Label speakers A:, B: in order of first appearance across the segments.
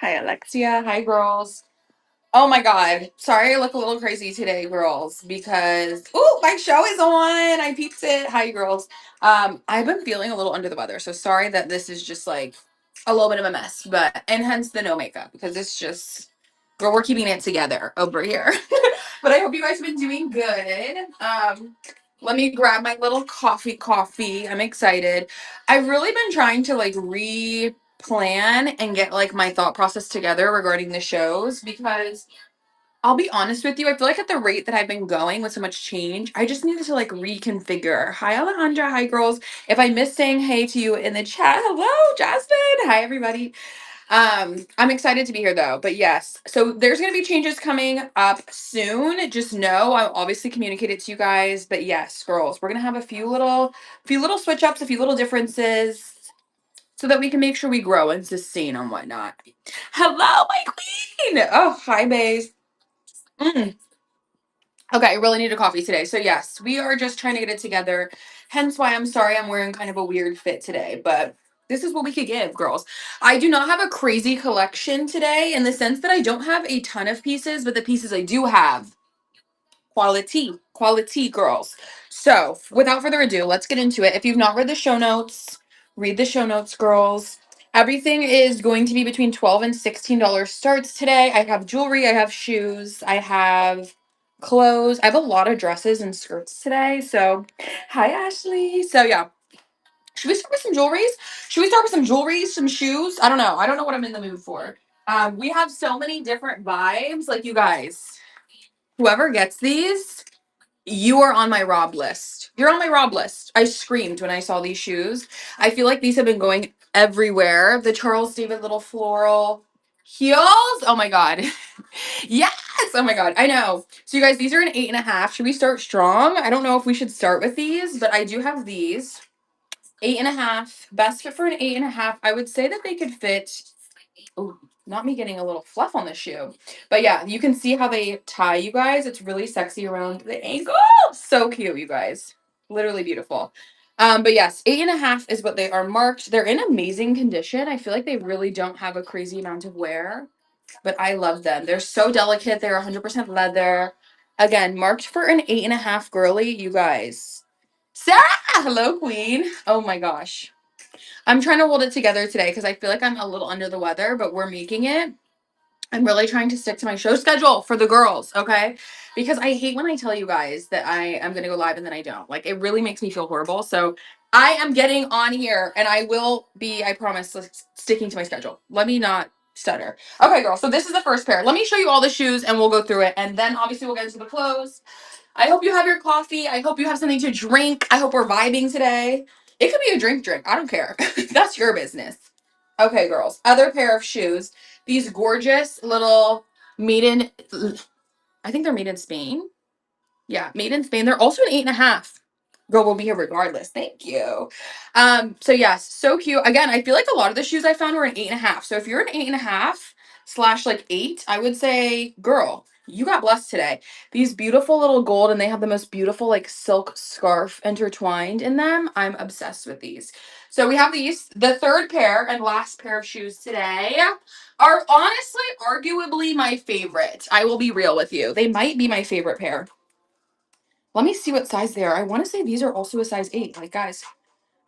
A: Hi, Alexia. Hi, girls. Oh my God. Sorry I look a little crazy today, girls, because my show is on. I peeped it. Hi, girls. I've been feeling a little under the weather, so sorry that this is just like a little bit of a mess, but and hence the no makeup because it's just girl, we're keeping it together over here. But I hope you guys have been doing good. Let me grab my little coffee. I'm excited. I've really been trying to like plan and get like my thought process together regarding the shows because I'll be honest with you, I feel like at the rate that I've been going with so much change, I just needed to like reconfigure. Hi Alejandra, hi girls. If I miss saying hey to you in the chat, hello Jasmine. Hi everybody. I'm excited to be here though. But yes, so there's gonna be changes coming up soon. Just know I'll obviously communicate it to you guys. But yes, girls, we're gonna have a few little switch ups, a few little differences so that we can make sure we grow and sustain and whatnot. Hello, my queen. Oh, hi, babe. Mm. Okay, I really need a coffee today. So yes, we are just trying to get it together. Hence why I'm sorry I'm wearing kind of a weird fit today, but this is what we could give, girls. I do not have a crazy collection today in the sense that I don't have a ton of pieces, but the pieces I do have quality girls. So, without further ado, let's get into it. If you've not read the show notes, read the show notes, girls. Everything is going to be between $12 and $16 starts today. I have jewelry, I have shoes, I have clothes. I have a lot of dresses and skirts today. So, hi Ashley. So, yeah. Should we start with some jewelries? Should we start with some jewelry, some shoes? I don't know. I don't know what I'm in the mood for. We have so many different vibes. Like, you guys, whoever gets these, you are on my rob list. You're on my rob list. I screamed when I saw these shoes. I feel like these have been going everywhere. The Charles David little floral heels. Oh my God. Yes. Oh my God. I know. So you guys, these are an 8.5. Should we start strong? I don't know if we should start with these, but I do have these. 8.5. Best fit for an 8.5. I would say that they could fit. Oh, not me getting a little fluff on the shoe. But yeah, you can see how they tie, you guys. It's really sexy around the ankle. So cute, you guys. Literally beautiful. But yes, 8.5 is what they are marked. They're in amazing condition. I feel like they really don't have a crazy amount of wear, but I love them. They're so delicate. They're 100% leather. Again, marked for an 8.5 girly, you guys. Sarah! Hello, queen. Oh my gosh. I'm trying to hold it together today because I feel like I'm a little under the weather, but we're making it. I'm really trying to stick to my show schedule for the girls, okay? Because I hate when I tell you guys that I am going to go live and then I don't. Like, it really makes me feel horrible. So I am getting on here and I will be, I promise, sticking to my schedule. Let me not stutter. Okay, girls. So this is the first pair. Let me show you all the shoes and we'll go through it. And then obviously we'll get into the clothes. I hope you have your coffee. I hope you have something to drink. I hope we're vibing today. It could be a drink. I don't care. That's your business. Okay, girls. Other pair of shoes. These gorgeous little made in, I think they're made in Spain. Yeah, made in Spain. They're also an 8.5. Girl, we'll be here regardless. Thank you. So yes, so cute. Again, I feel like a lot of the shoes I found were an 8.5. So if you're an 8.5 slash like 8, I would say, girl, you got blessed today. These beautiful little gold, and they have the most beautiful like silk scarf intertwined in them. I'm obsessed with these. So we have these. The third pair and last pair of shoes today are honestly, arguably my favorite. I will be real with you. They might be my favorite pair. Let me see what size they are. I want to say these are also a size 8. Like, guys,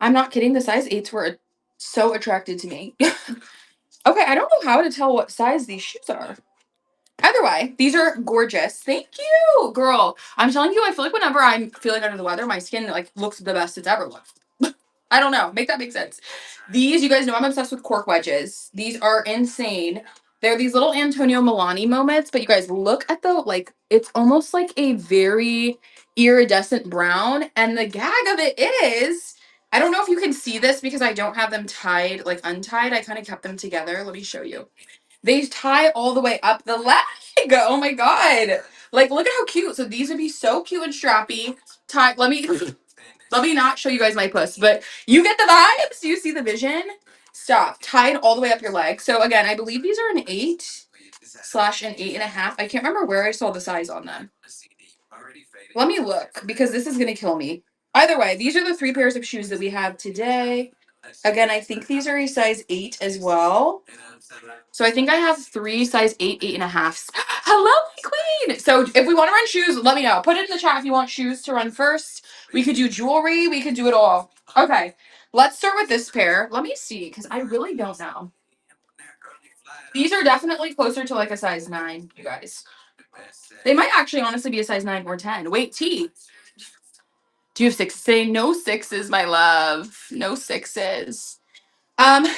A: I'm not kidding. The size 8s were so attracted to me. Okay, I don't know how to tell what size these shoes are. Either way, these are gorgeous. Thank you, girl. I'm telling you, I feel like whenever I'm feeling under the weather, my skin like looks the best it's ever looked. I don't know. Make that make sense. These, you guys know I'm obsessed with cork wedges. These are insane. They're these little Antonio Milani moments, but you guys look at the, like, it's almost like a very iridescent brown. And the gag of it is, I don't know if you can see this because I don't have them tied, like untied. I kind of kept them together. Let me show you. They tie all the way up the leg. Oh my God. Like, look at how cute. So these would be so cute and strappy. Tie, let me not show you guys my puss, but you get the vibes. You see the vision? Stop. Tied all the way up your leg. So again, I believe these are an 8 slash an 8.5. I can't remember where I saw the size on them. Let me look because this is going to kill me. Either way, these are the 3 pairs of shoes that we have today. Again, I think these are a size 8 as well. So I think I have 3 size 8, 8.5s. Hello, my queen! So if we want to run shoes, let me know. Put it in the chat if you want shoes to run first. We could do jewelry. We could do it all. Okay, let's start with this pair. Let me see, because I really don't know. These are definitely closer to like a size 9, you guys. They might actually honestly be a size 9 or 10. Wait, T. Do you have 6? Say no 6s, my love. No 6s.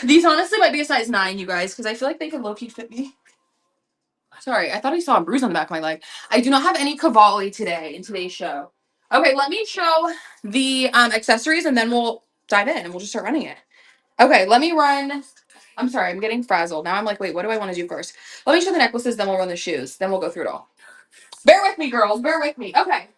A: These honestly might be a size 9, you guys, because I feel like they could low-key fit me. Sorry, I thought I saw a bruise on the back of my leg. I do not have any Cavalli today in today's show. Okay, let me show the accessories and then we'll dive in and we'll just start running it. Okay, let me run. I'm sorry, I'm getting frazzled. Now I'm like, wait, what do I want to do first? Let me show the necklaces, then we'll run the shoes. Then we'll go through it all. Bear with me, girls. Bear with me. Okay.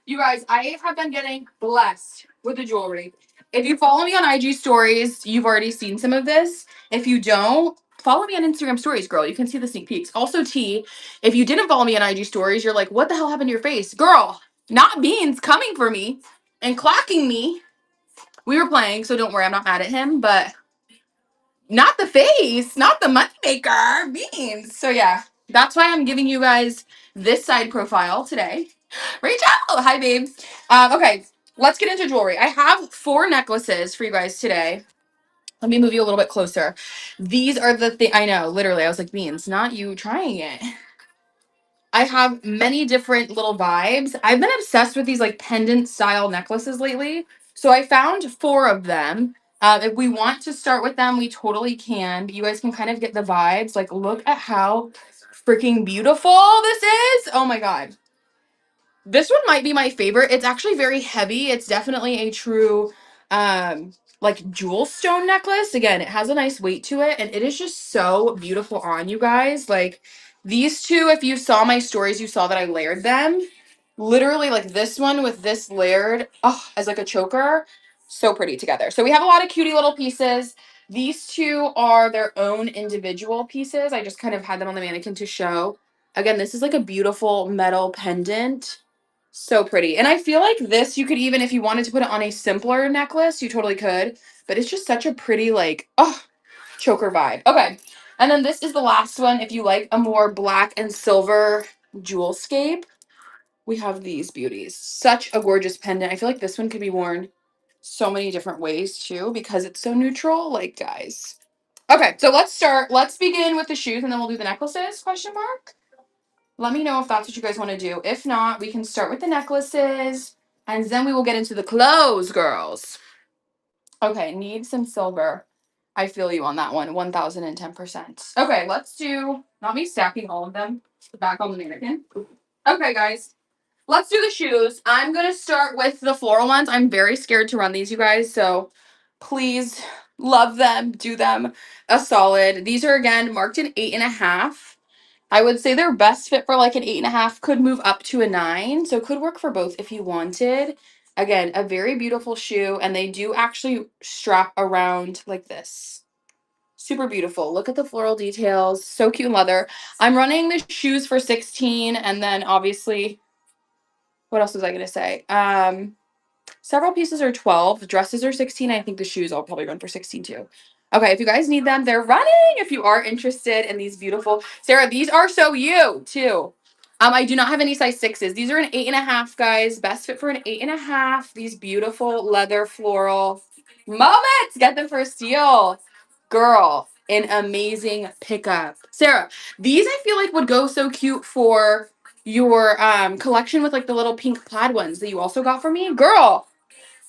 A: You guys, I have been getting blessed with the jewelry. If you follow me on IG stories, you've already seen some of this. If you don't, follow me on Instagram stories, girl. You can see the sneak peeks. Also, T, if you didn't follow me on IG stories, you're like, what the hell happened to your face? Girl, not Beans coming for me and clocking me. We were playing, so don't worry, I'm not mad at him, but not the face, not the moneymaker, Beans. So yeah, that's why I'm giving you guys this side profile today. Rachel, hi babe. Okay, let's get into jewelry. I have 4 necklaces for you guys today. Let me move you a little bit closer. These are the thing. I know, literally, I was like, Beans, not you trying it. I have many different little vibes. I've been obsessed with these like pendant style necklaces lately. So I found 4 of them. If we want to start with them, we totally can. But you guys can kind of get the vibes. Like, look at how freaking beautiful this is. Oh my God. This one might be my favorite. It's actually very heavy. It's definitely a true like jewel stone necklace. Again, it has a nice weight to it and it is just so beautiful on you guys. Like these two, if you saw my stories, you saw that I layered them. Literally like this one with this layered as like a choker. So pretty together. So we have a lot of cutie little pieces. These two are their own individual pieces. I just kind of had them on the mannequin to show. Again, this is like a beautiful metal pendant. So pretty. And I feel like this, you could even, if you wanted to put it on a simpler necklace, you totally could. But it's just such a pretty, like, choker vibe. Okay. And then this is the last one. If you like a more black and silver jewel scape, we have these beauties. Such a gorgeous pendant. I feel like this one could be worn so many different ways too because it's so neutral. Like, guys. Okay, so let's start. Let's begin with the shoes and then we'll do the necklaces, question mark. Let me know if that's what you guys want to do. If not, we can start with the necklaces and then we will get into the clothes, girls. Okay, need some silver. I feel you on that one, 1010%. Okay, let's do, not me stacking all of them back on the mannequin. Okay, guys, let's do the shoes. I'm going to start with the floral ones. I'm very scared to run these, you guys, so please love them, do them a solid. These are, again, marked in 8.5. I would say their best fit for like an 8.5 could move up to a 9. So could work for both if you wanted. Again, a very beautiful shoe. And they do actually strap around like this. Super beautiful. Look at the floral details. So cute in leather. I'm running the shoes for 16. And then obviously, what else was I going to say? Several pieces are 12. The dresses are 16. I think the shoes I'll probably run for 16 too. Okay, if you guys need them, they're running. If you are interested in these beautiful, Sarah, these are so you too. I do not have any size 6s. These are an 8.5, guys. Best fit for an 8.5. These beautiful leather floral moments. Get them for a steal. Girl, an amazing pickup. Sarah, these I feel like would go so cute for your collection with like the little pink plaid ones that you also got for me. Girl,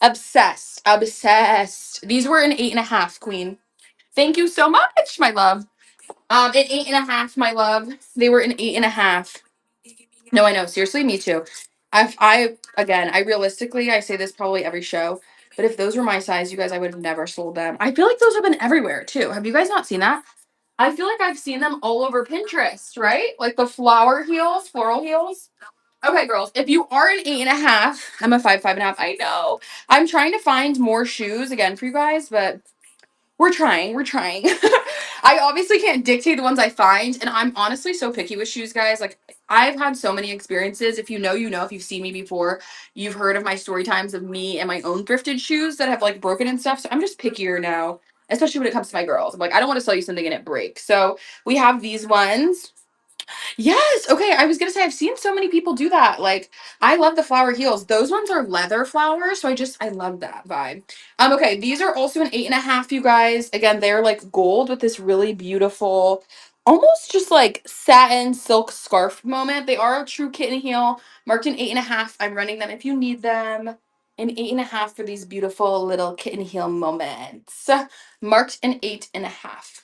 A: obsessed. Obsessed. These were an 8.5, queen. Thank you so much, my love. An 8.5, my love. They were an 8.5. No, I know. Seriously, me too. I realistically, I say this probably every show, but if those were my size, you guys, I would have never sold them. I feel like those have been everywhere too. Have you guys not seen that? I feel like I've seen them all over Pinterest, right? Like the flower heels, floral heels. Okay, girls, if you are an 8.5, I'm a 5.5. I know. I'm trying to find more shoes again for you guys, but We're trying. We're trying. I obviously can't dictate the ones I find, and I'm honestly so picky with shoes, guys. Like, I've had so many experiences. If you know, you know. If you've seen me before, you've heard of my story times of me and my own thrifted shoes that have like broken and stuff. So I'm just pickier now, especially when it comes to my girls. I'm like, I don't want to sell you something and it breaks. So we have these ones. Yes. Okay. I was gonna say I've seen so many people do that. Like, I love the flower heels. Those ones are leather flowers, so I love that vibe. Okay, these are also an 8.5, you guys. Again, they're like gold with this really beautiful, almost just like satin silk scarf moment. They are a true kitten heel, marked an 8.5. I'm running them if you need them. An 8.5 for these beautiful little kitten heel moments. Marked an 8.5.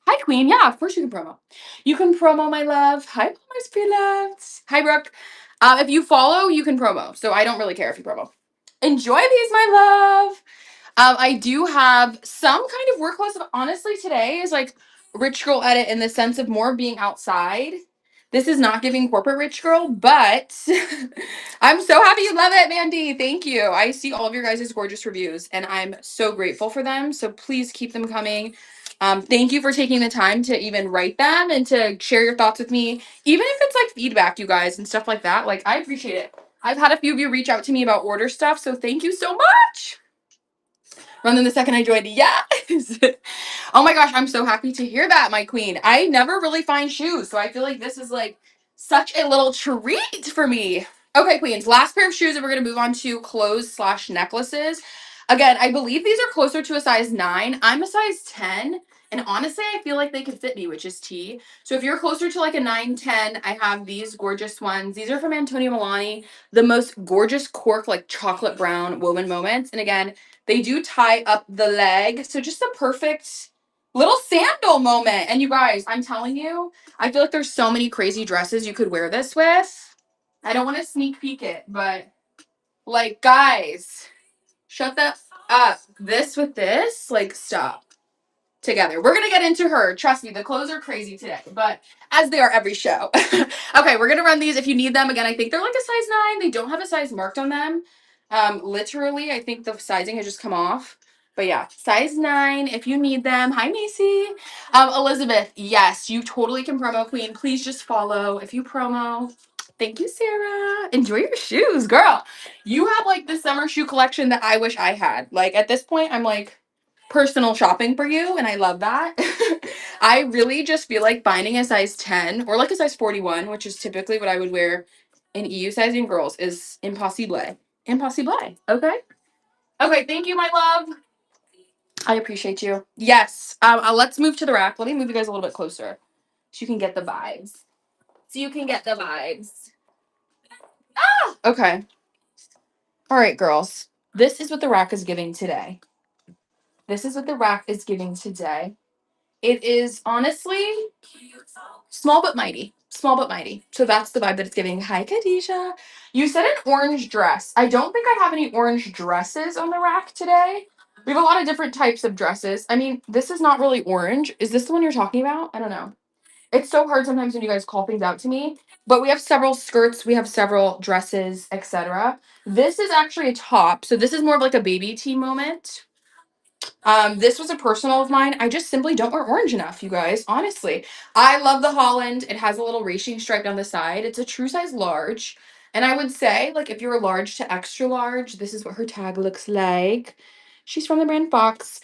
A: Hi, Queen. Yeah, of course you can promo. You can promo, my love. Hi, my sweet loves. Hi, Brooke. If you follow, you can promo. So I don't really care if you promo. Enjoy these, my love. I do have some kind of work clothes. Honestly, today is like rich girl edit in the sense of more being outside. This is not giving corporate rich girl, but I'm so happy you love it, Mandy. Thank you. I see all of your guys' gorgeous reviews, and I'm so grateful for them. So please keep them coming. Thank you for taking the time to even write them and to share your thoughts with me, even if it's like feedback, you guys, and stuff like that. Like, I appreciate it. I've had a few of you reach out to me about order stuff, so thank you so much. Run them the second I joined. Yes. Oh my gosh, I'm so happy to hear that, my queen. I never really find shoes, so I feel like this is like such a little treat for me. Okay, queens, last pair of shoes, and we're gonna move on to clothes slash necklaces. Again, I believe these are closer to a size 9. I'm a size 10, and honestly, I feel like they could fit me, which is T. So if you're closer to like a 9, 10, I have these gorgeous ones. These are from Antonio Milani, the most gorgeous cork, like chocolate brown woven moments. And again, they do tie up the leg. So just the perfect little sandal moment. And you guys, I'm telling you, I feel like there's so many crazy dresses you could wear this with. I don't want to sneak peek it, but like, guys, shut that up. This with this, like, stop. Together. We're gonna get into her. Trust me, the clothes are crazy today, but as they are every show. Okay, we're gonna run these if you need them. Again, I think they're like a size 9. They don't have a size marked on them. Literally, I think the sizing has just come off. But yeah, size 9 if you need them. Hi, Macy. Elizabeth, yes, you totally can promo, queen. Please just follow if you promo. Thank you, Sarah. Enjoy your shoes, girl. You have like the summer shoe collection that I wish I had. Like, at this point, I'm like personal shopping for you, and I love that. I really just feel like finding a size 10 or like a size 41, which is typically what I would wear in EU sizing girls, is impossible. Impossible. Okay. Okay, thank you, my love. I appreciate you. Yes. Let's move to the rack. Let me move you guys a little bit closer so you can get the vibes. So you can get the vibes. Ah! Okay. All right, girls. This is what the rack is giving today. This is what the rack is giving today. It is honestly small but mighty. Small but mighty. So that's the vibe that it's giving. Hi, Khadijah. You said an orange dress. I don't think I have any orange dresses on the rack today. We have a lot of different types of dresses. I mean, this is not really orange. Is this the one you're talking about? I don't know. It's so hard sometimes when you guys call things out to me. But we have several skirts, we have several dresses, etc. This is actually a top. So this is more of like a baby tee moment. This was a personal of mine. I just simply don't wear orange enough, you guys. Honestly, I love the Holland. It has a little racing stripe down the side. It's a true size large. And I would say, like, if you're a large to extra large, this is what her tag looks like. She's from the brand Fox.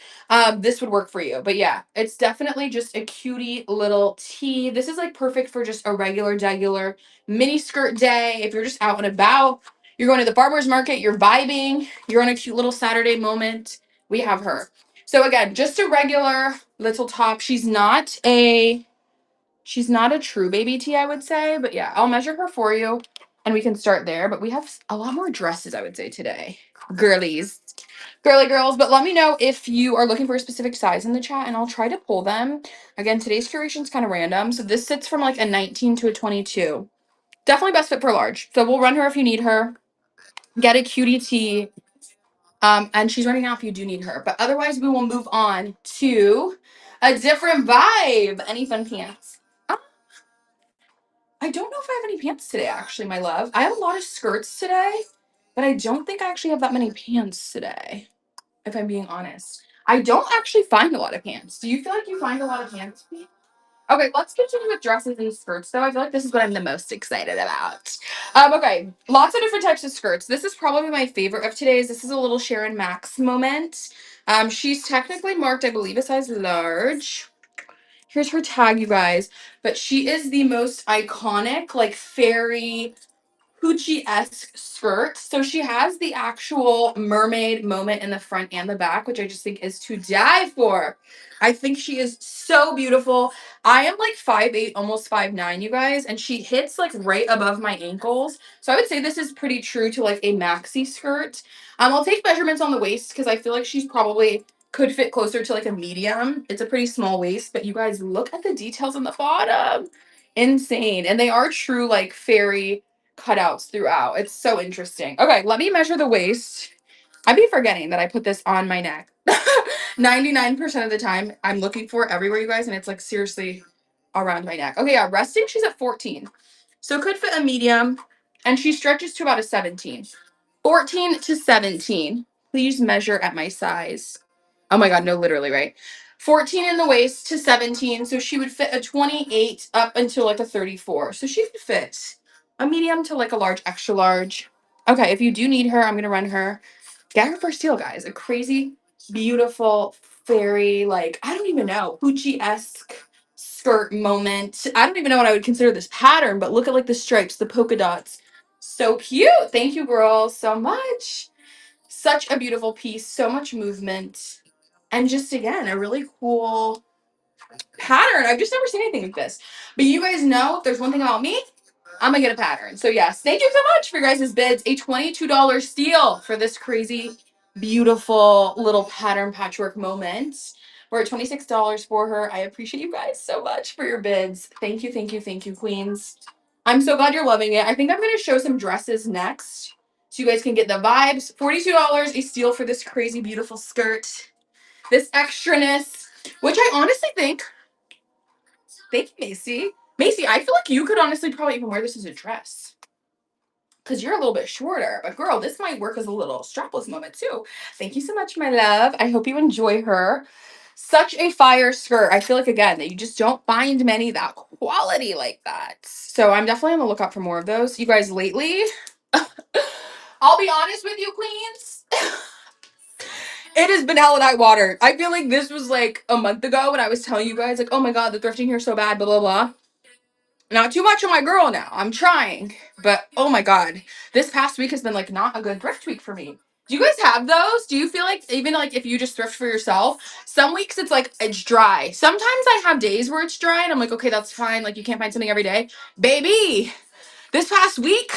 A: This would work for you. But yeah, it's definitely just a cutie little tee. This is like perfect for just a regular mini skirt day. If you're just out and about, you're going to the farmer's market, you're vibing, you're on a cute little Saturday moment. We have her. So again, just a regular little top. She's not a true baby tee, I would say, but yeah, I'll measure her for you and we can start there. But we have a lot more dresses, I would say, today. Girlies. Girly girls, but let me know if you are looking for a specific size in the chat and I'll try to pull them. Again, today's curation is kind of random. So this sits from like a 19 to a 22. Definitely best fit for large. So we'll run her if you need her. Get a cutie tee. And she's running out if you do need her. But otherwise, we will move on to a different vibe. Any fun pants? I don't know if I have any pants today, actually, my love. I have a lot of skirts today, but I don't think I actually have that many pants today, if I'm being honest. I don't actually find a lot of pants. Do you feel like you find a lot of pants? Okay, let's continue with dresses and skirts, though. I feel like this is what I'm the most excited about. Okay, lots of different types of skirts. This is probably my favorite of today's. This is a little Sharon Max moment. She's technically marked, I believe, a size large. Here's her tag, you guys. But she is the most iconic, like, fairy Gucci-esque skirt. So she has the actual mermaid moment in the front and the back, which I just think is to die for. I think she is so beautiful. I am like 5'8", almost 5'9", you guys, and she hits like right above my ankles. So I would say this is pretty true to like a maxi skirt. I'll take measurements on the waist because I feel like she's probably could fit closer to like a medium. It's a pretty small waist, but you guys look at the details on the bottom. Insane. And they are true like fairy cutouts throughout. It's so interesting. Okay, let me measure the waist. I'd be forgetting that I put this on my neck. 99% of the time, I'm looking for it everywhere, you guys, and it's like seriously around my neck. Okay, yeah, resting, she's at 14. So could fit a medium, and she stretches to about a 17. 14 to 17. Please measure at my size. Oh my God, no, literally, right? 14 in the waist to 17. So she would fit a 28 up until like a 34. So she could fit a medium to like a large, extra large. Okay, if you do need her, I'm going to run her. Get her for steal, guys. A crazy, beautiful, fairy, like, I don't even know, Gucci-esque skirt moment. I don't even know what I would consider this pattern, but look at like the stripes, the polka dots. So cute. Thank you, girls, so much. Such a beautiful piece, so much movement. And just again, a really cool pattern. I've just never seen anything like this. But you guys know if there's one thing about me, I'm gonna get a pattern. So yes, thank you so much for your guys' bids. A $22 steal for this crazy, beautiful little pattern patchwork moment. We're at $26 for her. I appreciate you guys so much for your bids. Thank you, thank you, thank you, queens. I'm so glad you're loving it. I think I'm gonna show some dresses next. So you guys can get the vibes. $42, a steal for this crazy, beautiful skirt. This extraness, which I honestly think, thank you, Macy. Macy, I feel like you could honestly probably even wear this as a dress. Because you're a little bit shorter. But girl, this might work as a little strapless moment too. Thank you so much, my love. I hope you enjoy her. Such a fire skirt. I feel like, again, that you just don't find many that quality like that. So I'm definitely on the lookout for more of those. You guys, lately, I'll be honest with you, queens. It has been hell and high water. I feel like this was like a month ago when I was telling you guys, like, oh my God, the thrifting here is so bad, blah, blah, blah. Not too much on my girl now. I'm trying. But oh my God, this past week has been like not a good thrift week for me. Do you guys have those? Do you feel like even like if you just thrift for yourself, some weeks it's like it's dry. Sometimes I have days where it's dry and I'm like, okay, that's fine. Like you can't find something every day. Baby, this past week,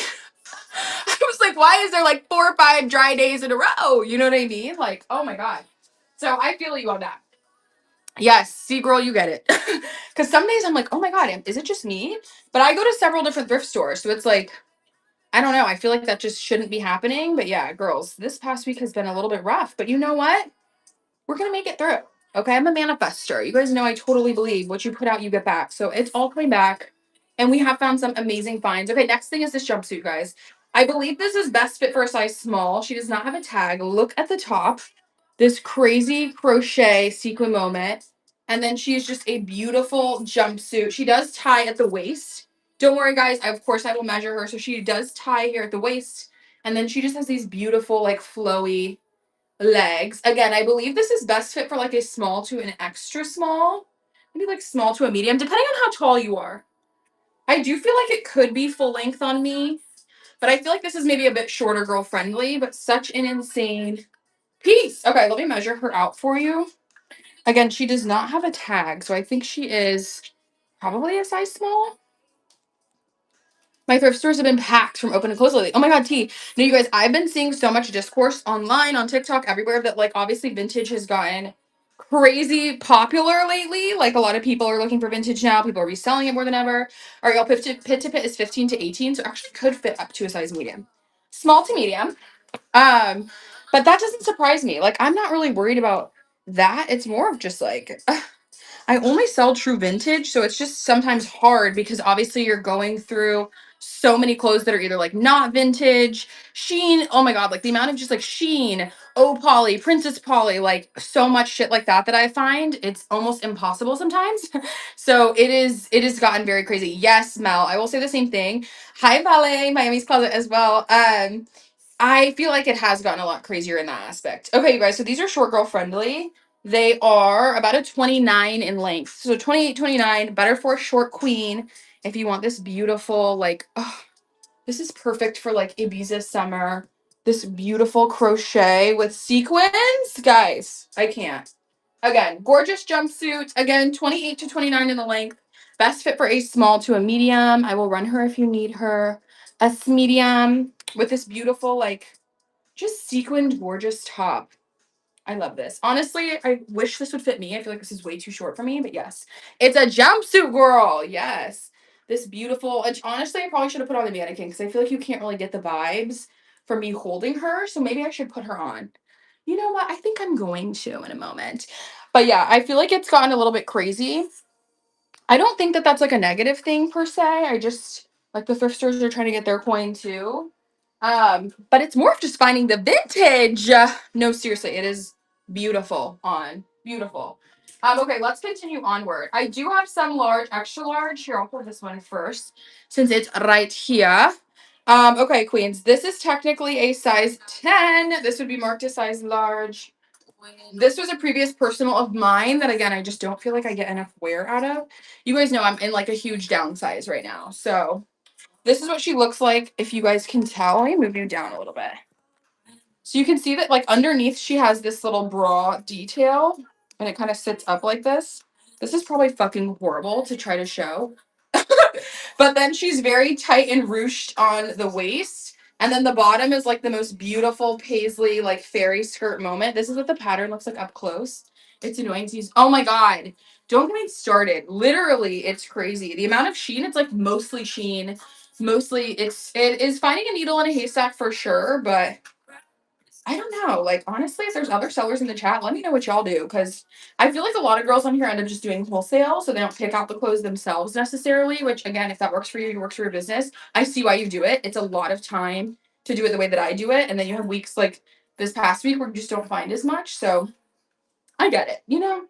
A: I was like, why is there like 4 or 5 dry days in a row? You know what I mean? Like, oh my God. So I feel you on that. Yes, see, girl, you get it. Because some days I'm like, oh my God, is it just me? But I go to several different thrift stores. So it's like, I don't know. I feel like that just shouldn't be happening. But yeah, girls, this past week has been a little bit rough. But you know what? We're going to make it through. Okay. I'm a manifester. You guys know I totally believe what you put out, you get back. So it's all coming back. And we have found some amazing finds. Okay. Next thing is this jumpsuit, guys. I believe this is best fit for a size small. She does not have a tag. Look at the top. This crazy crochet sequin moment. And then she's just a beautiful jumpsuit. She does tie at the waist. Don't worry, guys. Of course, I will measure her. So she does tie here at the waist. And then she just has these beautiful, like, flowy legs. Again, I believe this is best fit for, like, a small to an extra small. Maybe, like, small to a medium, depending on how tall you are. I do feel like it could be full length on me. But I feel like this is maybe a bit shorter girl friendly. But such an insane piece. Okay, let me measure her out for you. Again, she does not have a tag, so I think she is probably a size small. My thrift stores have been packed from open to close lately. Oh my God, T. No, you guys, I've been seeing so much discourse online, on TikTok, everywhere that, like, obviously vintage has gotten crazy popular lately. Like, a lot of people are looking for vintage now. People are reselling it more than ever. All right, y'all, pit to pit is 15 to 18, so actually could fit up to a size medium. Small to medium. But that doesn't surprise me. Like, I'm not really worried about that. It's more of just like I only sell true vintage, so it's just sometimes hard because obviously you're going through so many clothes that are either like not vintage, sheen. Oh my God, like the amount of just like sheen Oh, Polly, Princess Polly, like so much shit like that that I find it's almost impossible sometimes. So it has gotten very crazy. Yes, Mel, I will say the same thing. Hi, Ballet, Miami's Closet as well. I feel like it has gotten a lot crazier in that aspect. Okay, you guys, so these are short girl friendly. They are about a 29 in length. So 28, 29, better for a short queen. If you want this beautiful, like, oh, this is perfect for like Ibiza summer. This beautiful crochet with sequins. Guys, I can't. Again, gorgeous jumpsuit. Again, 28 to 29 in the length. Best fit for a small to a medium. I will run her if you need her. A medium with this beautiful, like, just sequined, gorgeous top. I love this. Honestly, I wish this would fit me. I feel like this is way too short for me, but yes. It's a jumpsuit, girl. Yes. This beautiful, honestly, I probably should have put on the mannequin because I feel like you can't really get the vibes from me holding her. So maybe I should put her on. You know what? I think I'm going to in a moment. But yeah, I feel like it's gotten a little bit crazy. I don't think that that's like a negative thing per se. I just like the thrift stores are trying to get their coin too. But it's more of just finding the vintage. No, seriously, it is beautiful on beautiful. Okay, let's continue onward. I do have some large, extra large. Here, I'll pull this one first since it's right here. Okay, queens, this is technically a size 10. This would be marked as size large. This was a previous personal of mine that again I just don't feel like I get enough wear out of. You guys know I'm in like a huge downsize right now. So this is what she looks like if you guys can tell. Let me move you down a little bit. So you can see that like underneath she has this little bra detail and it kind of sits up like this. This is probably fucking horrible to try to show. But then she's very tight and ruched on the waist. And then the bottom is like the most beautiful paisley, like fairy skirt moment. This is what the pattern looks like up close. It's annoying to use. Oh my God. Don't get me started. Literally, it's crazy. The amount of sheen, it's like mostly sheen. Mostly it is finding a needle in a haystack for sure, but I don't know. Like, honestly, if there's other sellers in the chat, let me know what y'all do. Because I feel like a lot of girls on here end up just doing wholesale. So they don't pick out the clothes themselves necessarily. Which, again, if that works for you, it works for your business. I see why you do it. It's a lot of time to do it the way that I do it. And then you have weeks like this past week where you just don't find as much. So I get it. You know,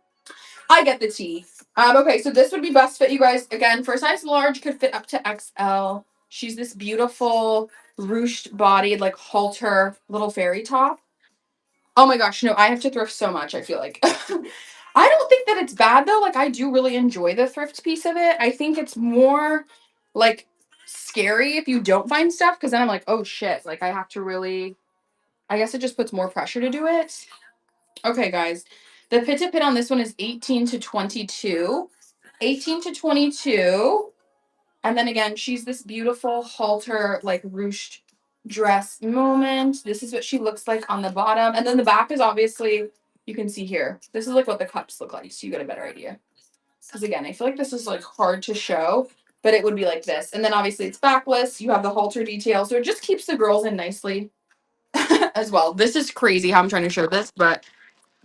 A: I get the tea. Okay, so this would be best fit, you guys. Again, for a size large, could fit up to XL. She's this beautiful, ruched bodied, like halter little fairy top. Oh my gosh, no, I have to thrift so much, I feel like. I don't think that it's bad though. Like I do really enjoy the thrift piece of it. I think it's more like scary if you don't find stuff because then I'm like, oh shit, like I have to really I guess it just puts more pressure to do it. Okay, guys. The pit to pit on this one is 18 to 22. 18 to 22. And then again, she's this beautiful halter, like ruched dress moment. This is what she looks like on the bottom. And then the back is obviously, you can see here. This is like what the cups look like. So you get a better idea. Because again, I feel like this is like hard to show, but it would be like this. And then obviously it's backless. You have the halter detail. So it just keeps the girls in nicely as well. This is crazy how I'm trying to show this, but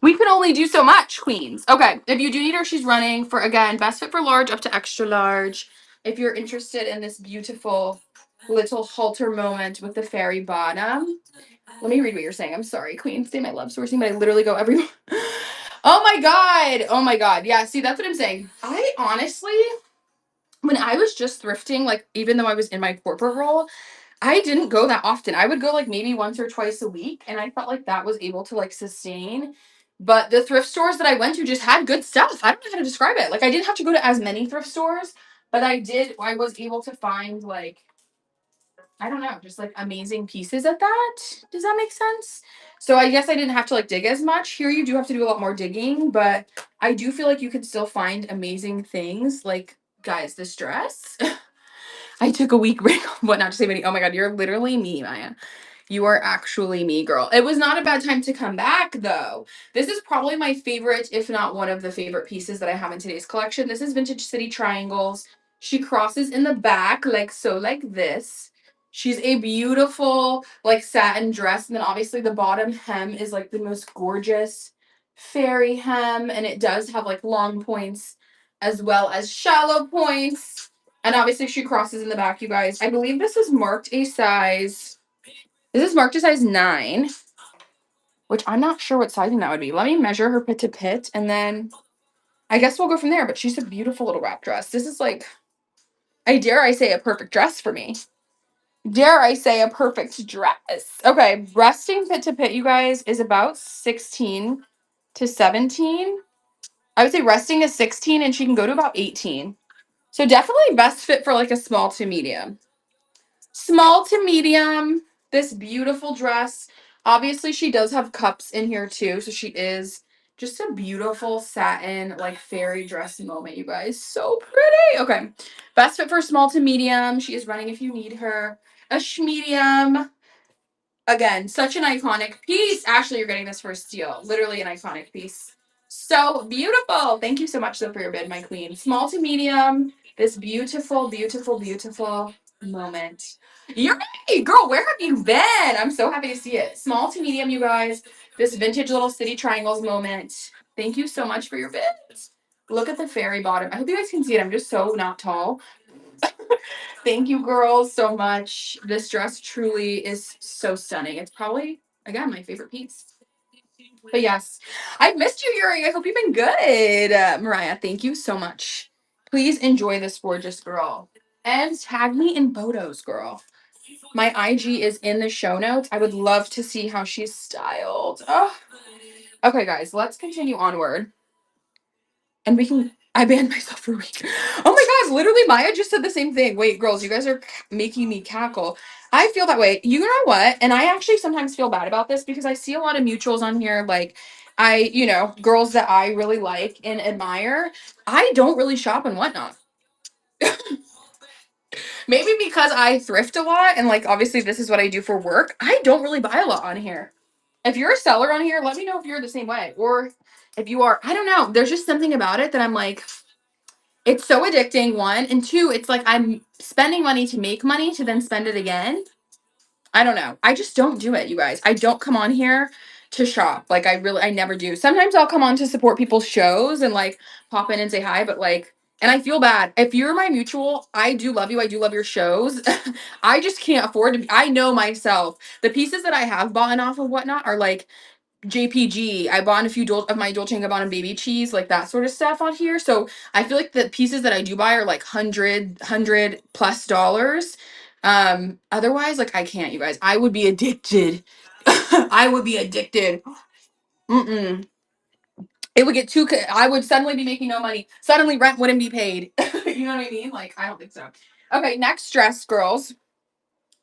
A: we can only do so much, queens. Okay, if you do need her, she's running for, again, best fit for large up to extra large. If you're interested in this beautiful little halter moment with the fairy bottom. Let me read what you're saying. I'm sorry, queens. Say my love sourcing, but I literally go every... Oh my God. Oh my God. Yeah, see, that's what I'm saying. I honestly, when I was just thrifting, like, even though I was in my corporate role, I didn't go that often. I would go like maybe once or twice a week, and I felt like that was able to like sustain. But the thrift stores that I went to just had good stuff. I don't know how to describe it. Like I didn't have to go to as many thrift stores, but I was able to find like I don't know, just like amazing pieces at that. Does that make sense? So I guess I didn't have to like dig as much. Here you do have to do a lot more digging, but I do feel like you can still find amazing things. Like guys, this dress. I took a week break. What not to say many. Oh my God, you're literally me, Maya. You are actually me, girl. It was not a bad time to come back, though. This is probably my favorite, if not one of the favorite pieces that I have in today's collection. This is Vintage City Triangles. She crosses in the back, like so, like this. She's a beautiful, like, satin dress. And then obviously the bottom hem is, like, the most gorgeous fairy hem. And it does have, like, long points as well as shallow points. And obviously she crosses in the back, you guys. I believe this is marked a size... This is marked a size 9. which I'm not sure what sizing that would be. Let me measure her pit to pit, and then I guess we'll go from there. But she's a beautiful little wrap dress. This is like, I dare I say, a perfect dress for me. Dare I say, a perfect dress. Okay, resting pit to pit, you guys, is about 16 to 17. I would say resting is 16, and she can go to about 18. So definitely best fit for like a small to medium. Small to medium, this beautiful dress. Obviously, she does have cups in here too, so she is just a beautiful satin, like fairy dress moment, you guys. So pretty. Okay, best fit for small to medium. She is running if you need her. A medium. Again, such an iconic piece. Ashley, you're getting this for a steal. Literally an iconic piece. So beautiful. Thank you so much, though, for your bid, my queen. Small to medium. This beautiful, beautiful, beautiful moment. You're right, girl. Where have you been? I'm so happy to see it. Small to medium, you guys. This vintage little city triangles moment. Thank you so much for your bids. Look at the fairy bottom. I hope you guys can see it. I'm just so not tall. Thank you, girls, so much. This dress truly is so stunning. It's probably, again, my favorite piece. But yes, I've missed you, Yuri. I hope you've been good. Mariah, thank you so much. Please enjoy this gorgeous girl. And tag me in photos, girl. My IG is in the show notes. I would love to see how she's styled. Oh. Okay, guys, let's continue onward. And we can. I banned myself for a week. Oh my gosh, literally, Maya just said the same thing. Wait, girls, you guys are making me cackle. I feel that way. You know what? And I actually sometimes feel bad about this because I see a lot of mutuals on here. Like, girls that I really like and admire. I don't really shop and whatnot. Maybe because I thrift a lot and, like, obviously, this is what I do for work. I don't really buy a lot on here. If you're a seller on here, let me know if you're the same way. Or if you are, I don't know. There's just something about it that I'm like, it's so addicting, one. And two, it's like I'm spending money to make money to then spend it again. I don't know. I just don't do it, you guys. I don't come on here to shop. Like, I never do. Sometimes I'll come on to support people's shows and like pop in and say hi, but like, and I feel bad. If you're my mutual, I do love you. I do love your shows. I just can't afford to. I know myself. The pieces that I have bought off of whatnot are like JPG. I bought a few of my Dolce & Gabbana baby cheese, like that sort of stuff on here. So I feel like the pieces that I do buy are like hundred plus dollars. Otherwise, like I can't, you guys. I would be addicted. I would be addicted. Mm-mm. It would get too. I would suddenly be making no money. Suddenly, rent wouldn't be paid. You know what I mean? Like I don't think so. Okay, next dress, girls.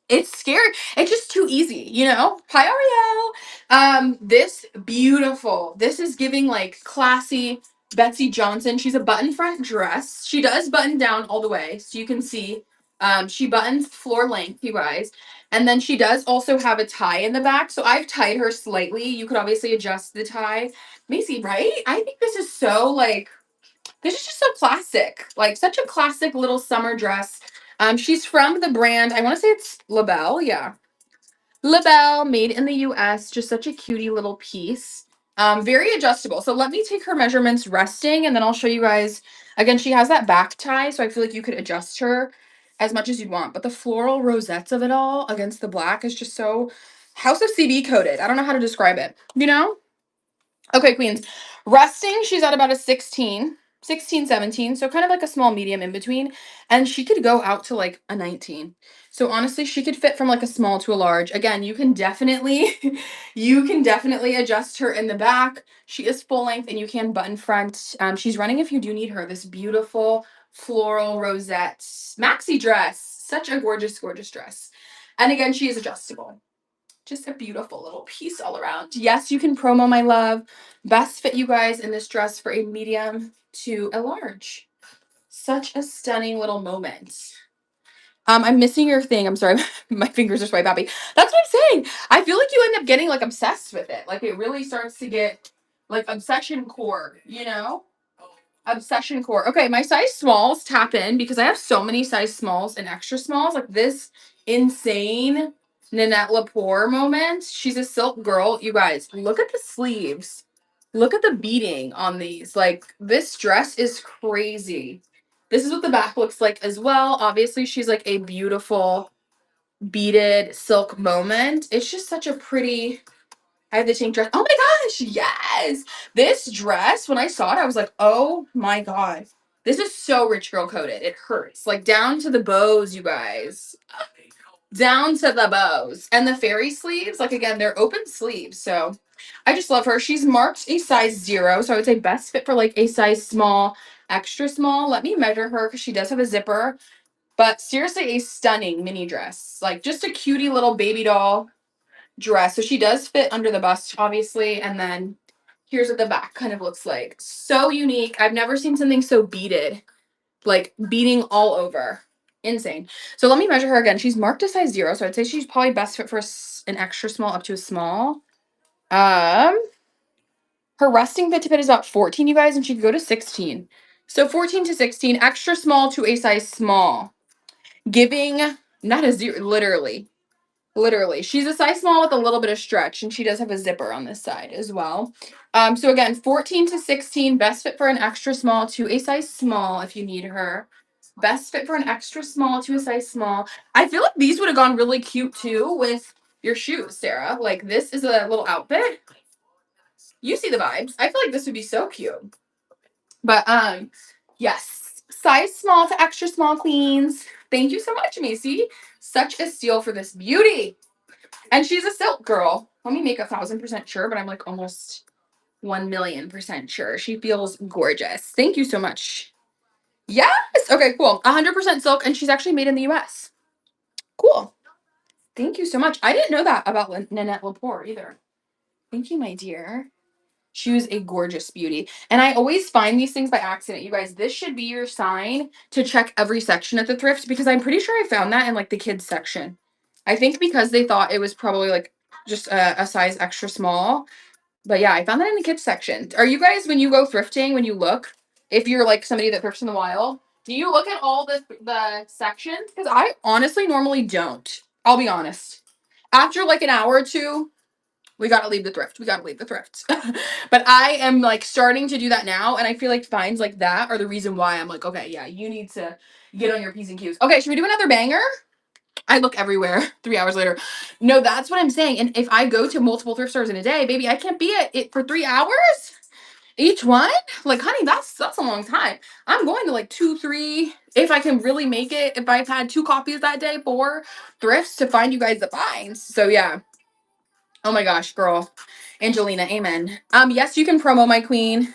A: It's scary. It's just too easy, you know? Hi, Ariel. This beautiful. This is giving like classy Betsy Johnson. She's a button front dress. She does button down all the way, so you can see. She buttons floor length, you guys. And then she does also have a tie in the back. So I've tied her slightly. You could obviously adjust the tie. Macy, right? I think this is so like this is just so classic, like such a classic little summer dress. She's from the brand, I want to say it's LaBelle, yeah. LaBelle, made in the US, just such a cutie little piece. Very adjustable. So let me take her measurements resting, and then I'll show you guys. Again, she has that back tie, so I feel like you could adjust her as much as you'd want. But the floral rosettes of it all against the black is just so House of CB coated. I don't know how to describe it, you know? Okay, queens. Resting, she's at about a 16, 16, 17. So kind of like a small medium in between. And she could go out to like a 19. So honestly, she could fit from like a small to a large. Again, you can definitely, you can definitely adjust her in the back. She is full length and you can button front. She's running if you do need her. This beautiful floral rosette maxi dress. Such a gorgeous, gorgeous dress. And again, she is adjustable. Just a beautiful little piece all around. Yes, you can promo, my love. Best fit, you guys, in this dress for a medium to a large. Such a stunning little moment. I'm missing your thing. I'm sorry. My fingers are swipe happy. That's what I'm saying. I feel like you end up getting like obsessed with it. Like it really starts to get like obsession core, you know? Obsession core. Okay, my size smalls tap in because I have so many size smalls and extra smalls. Like this insane Nanette Lepore moment. She's a silk girl. You guys, look at the sleeves. Look at the beading on these. Like this dress is crazy. This is what the back looks like as well. Obviously, she's like a beautiful beaded silk moment. It's just such a pretty I have the tank dress. Oh my gosh, yes! This dress, when I saw it, I was like, oh my god. This is so rich girl coated. It hurts. Like down to the bows, you guys. Down to the bows. And the fairy sleeves, like again, they're open sleeves. So I just love her. She's marked a size 0. So I would say best fit for like a size small, extra small. Let me measure her because she does have a zipper. But seriously, a stunning mini dress. Like just a cutie little baby doll dress. So she does fit under the bust, obviously. And then here's what the back kind of looks like. So unique. I've never seen something so beaded. Like beading all over. Insane. So let me measure her again. She's marked a size 0. So I'd say she's probably best fit for an extra small up to a small. Her resting fit to fit is about 14, you guys. And she could go to 16. So 14 to 16, extra small to a size small. Giving, not a 0, literally. Literally. She's a size small with a little bit of stretch, and she does have a zipper on this side as well. So again, 14 to 16, best fit for an extra small to a size small if you need her. Best fit for an extra small to a size small. I feel like these would have gone really cute too with your shoes, Sarah. Like this is a little outfit. You see the vibes. I feel like this would be so cute. But yes, size small to extra small queens. Thank you so much, Macy. Such a steal for this beauty. And she's a silk girl. Let me make 1,000% sure, but I'm like almost 1,000,000% sure. She feels gorgeous. Thank you so much. Yes. Okay, cool. 100% silk, and she's actually made in the US. Cool. Thank you so much. I didn't know that about Nanette Lepore either. Thank you, my dear. She was a gorgeous beauty. And I always find these things by accident. You guys, this should be your sign to check every section at the thrift because I'm pretty sure I found that in like the kids section. I think because they thought it was probably like just a size extra small. But yeah, I found that in the kids section. Are you guys, when you go thrifting, when you look, if you're like somebody that thrifts in the wild, do you look at all the sections? Because I honestly normally don't. I'll be honest. After like an hour or two, we gotta leave the thrift. We gotta leave the thrift. But I am like starting to do that now, and I feel like finds like that are the reason why I'm like, okay, yeah, you need to get on your P's and Q's. Okay, should we do another banger? I look everywhere 3 hours later. No, that's what I'm saying. And if I go to multiple thrift stores in a day, baby, I can't be at it for 3 hours each one. Like, honey, that's a long time. I'm going to like 2, 3, if I can really make it. If I've had 2 coffees that day, 4 thrifts to find you guys the finds. So yeah. Oh my gosh, girl. Angelina, amen. Yes, you can promo, my queen.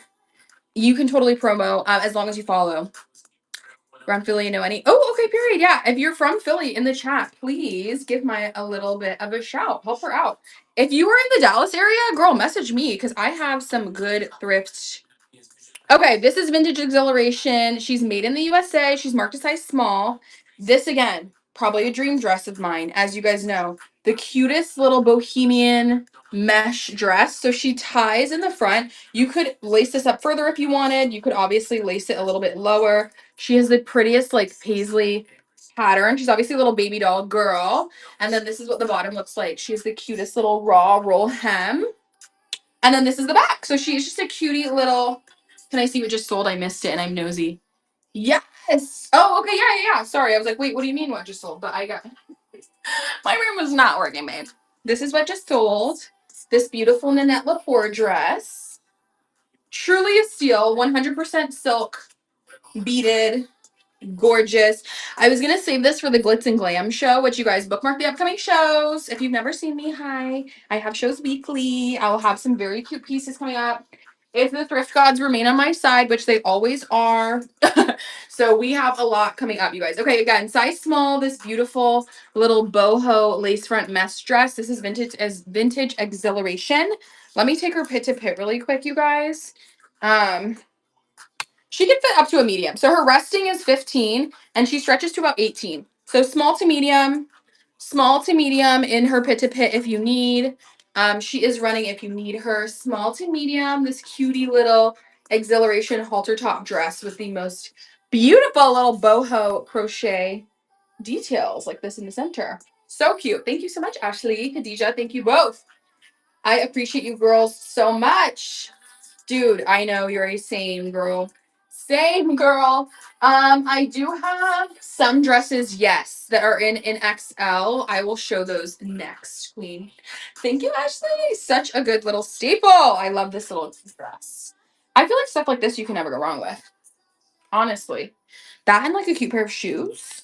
A: You can totally promo as long as you follow. Around Philly, you know any? Oh, okay, period. Yeah, if you're from Philly in the chat, please give my a little bit of a shout. Help her out. If you are in the Dallas area, girl, message me because I have some good thrifts. Okay, this is Vintage Exhilaration. She's made in the USA. She's marked a size small. This again, probably a dream dress of mine, as you guys know. The cutest little bohemian mesh dress. So she ties in the front. You could lace this up further if you wanted. You could obviously lace it a little bit lower. She has the prettiest like paisley pattern. She's obviously a little baby doll girl. And then this is what the bottom looks like. She has the cutest little raw roll hem. And then this is the back. So she's just a cutie little. Can I see what just sold? I missed it and I'm nosy. Yes. Oh, okay. Yeah. Sorry. I was like, wait, what do you mean what just sold? But I got my room was not working, babe. This is what just sold. This beautiful Nanette Lepore dress. Truly a steal. 100% silk, beaded, gorgeous. I was gonna save this for the Glitz and Glam show, which you guys bookmark the upcoming shows. If you've never seen me, hi. I have shows weekly. I will have some very cute pieces coming up. If the thrift gods remain on my side, which they always are. So we have a lot coming up, you guys. Okay, again, size small, this beautiful little boho lace front mesh dress. This is vintage exhilaration. Let me take her pit to pit really quick, you guys. She can fit up to a medium. So her resting is 15 and she stretches to about 18. So small to medium in her pit to pit if you need. She is running if you need her. Small to medium, this cutie little exhilaration halter top dress with the most beautiful little boho crochet details like this in the center. So cute. Thank you so much, Ashley, Khadijah. Thank you both. I appreciate you girls so much. Dude, I know you're a same girl. Same girl. I do have some dresses, yes, that are in XL. I will show those next, Queen. Thank you, Ashley. Such a good little staple. I love this little dress. I feel like stuff like this you can never go wrong with. Honestly. That and like a cute pair of shoes.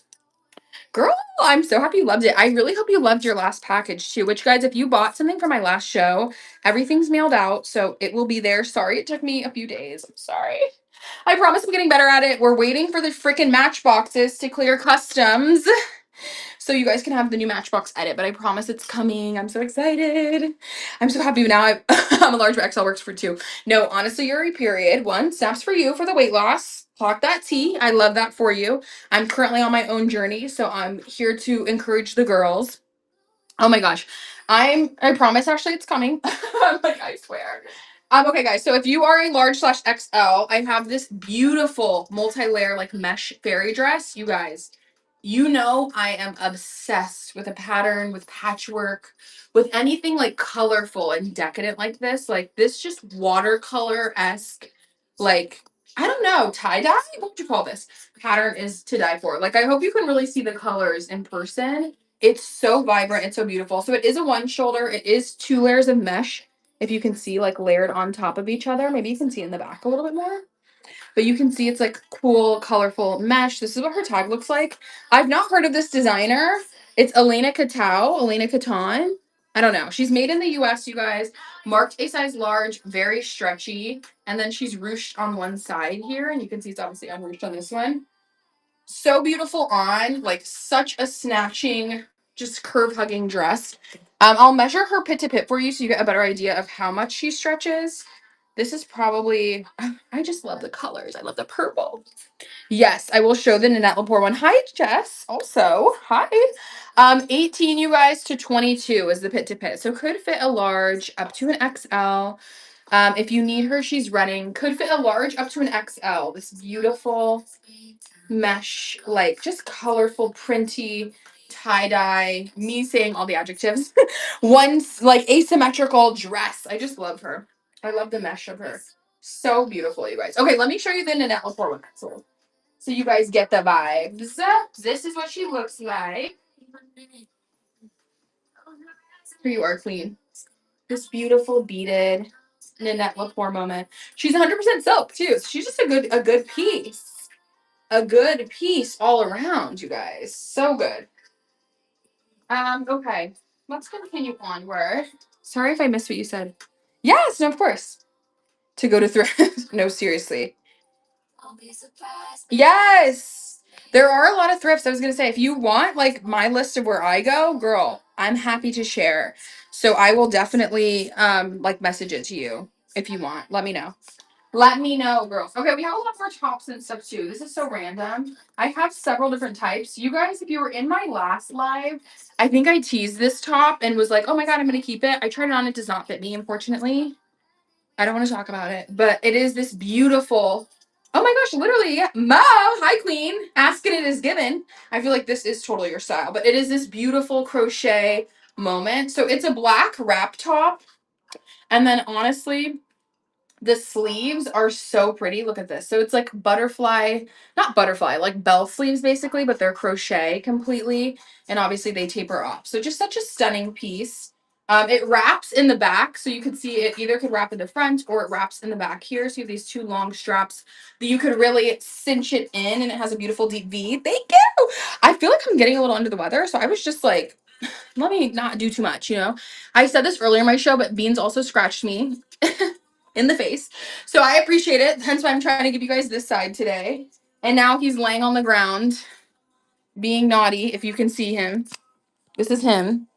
A: Girl, I'm so happy you loved it. I really hope you loved your last package too. Which, guys, if you bought something for my last show, everything's mailed out, so it will be there. Sorry it took me a few days. I'm sorry. I promise I'm getting better at it. We're waiting for the freaking Matchboxes to clear customs so you guys can have the new Matchbox edit, but I promise it's coming. I'm so excited. I'm so happy now. I'm a large, but XL works for two. No, honestly, Yuri, period. One, snaps for you for the weight loss. Clock that T. I love that for you. I'm currently on my own journey, so I'm here to encourage the girls. Oh my gosh. I promise actually it's coming. I'm like, I swear. Okay, guys. So if you are a large slash XL, I have this beautiful multi-layer like mesh fairy dress. You guys, you know I am obsessed with a pattern, with patchwork, with anything like colorful and decadent like this. Like this just watercolor-esque, like, I don't know, tie-dye? What would you call this? Pattern is to die for. Like I hope you can really see the colors in person. It's so vibrant and so beautiful. So it is a one shoulder. It is 2 layers of mesh. If you can see like layered on top of each other. Maybe you can see in the back a little bit more. But you can see it's like cool, colorful mesh. This is what her tag looks like. I've not heard of this designer. It's Elena Caton. I don't know. She's made in the US, you guys. Marked a size large, very stretchy. And then she's ruched on one side here. And you can see it's obviously unruched on this one. So beautiful on, like such a snatching, just curve hugging dress. I'll measure her pit to pit for you so you get a better idea of how much she stretches. This is probably, I just love the colors. I love the purple. Yes, I will show the Nanette Lepore one. Hi, Jess. Also, hi. 18, you guys, to 22 is the pit to pit. So could fit a large up to an XL. If you need her, she's running. Could fit a large up to an XL. This beautiful mesh, like just colorful, printy, tie-dye, me saying all the adjectives. One like asymmetrical dress. I just love her. I love the mesh of her. So beautiful, you guys. Okay, let me show you the Nanette Lepore one. So you guys get the vibes. This is what she looks like. Here you are, Queen. This beautiful beaded Nanette Lepore moment. She's 100% silk too. So she's just a good piece. A good piece all around, you guys. So good. Okay. Let's continue onward. Sorry if I missed what you said. Yes, no, of course. To go to thrift. No, seriously. Yes. There are a lot of thrifts. I was gonna say, if you want like my list of where I go, girl, I'm happy to share. So I will definitely like message it to you if you want. Let me know. Let me know, girls. Okay, we have a lot more tops and stuff too. This is so random. I have several different types. You guys, if you were in my last live, I think I teased this top and was like, oh my God, I'm going to keep it. I tried it on. It does not fit me, unfortunately. I don't want to talk about it, but it is this beautiful. Oh my gosh, literally, yeah. Mo, hi, Queen. Asking it is given. I feel like this is totally your style, but it is this beautiful crochet moment. So it's a black wrap top. And then honestly, the sleeves are so pretty. Look at this. So it's like butterfly, not butterfly, like bell sleeves basically, but they're crochet completely. And obviously they taper off. So just such a stunning piece. It wraps in the back. So you could see it either could wrap in the front or it wraps in the back here. So you have these two long straps that you could really cinch it in and it has a beautiful deep V. Thank you. I feel like I'm getting a little under the weather. So I was just like, let me not do too much, you know? I said this earlier in my show, but Beans also scratched me in the face. So I appreciate it. Hence why I'm trying to give you guys this side today. And now he's laying on the ground, being naughty, if you can see him. This is him.